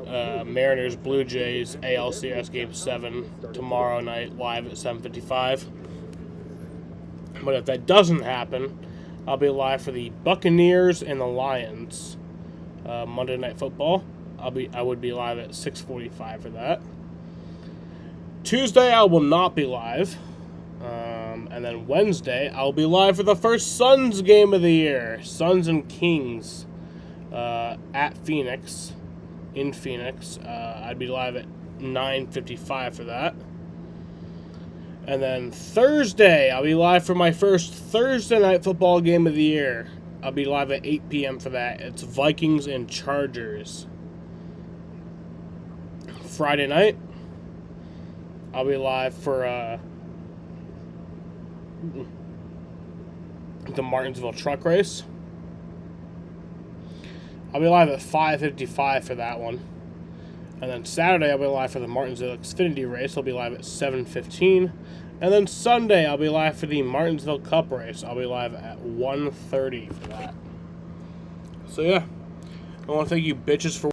Mariners, Blue Jays, ALCS Game 7 tomorrow night, live at 7:55. But if that doesn't happen, I'll be live for the Buccaneers and the Lions Monday Night Football. I would be live at 6:45 for that. Tuesday I will not be live, and then Wednesday I'll be live for the first Suns game of the year, Suns and Kings. at Phoenix, in Phoenix. I'd be live at 9:55 for that. And then Thursday, I'll be live for my first Thursday night football game of the year. I'll be live at 8 p.m. for that. It's Vikings and Chargers. Friday night, I'll be live for the Martinsville truck race. I'll be live at 5:55 for that one. And then Saturday, I'll be live for the Martinsville Xfinity race. I'll be live at 7:15. And then Sunday, I'll be live for the Martinsville Cup race. I'll be live at 1:30 for that. So yeah, I want to thank you bitches for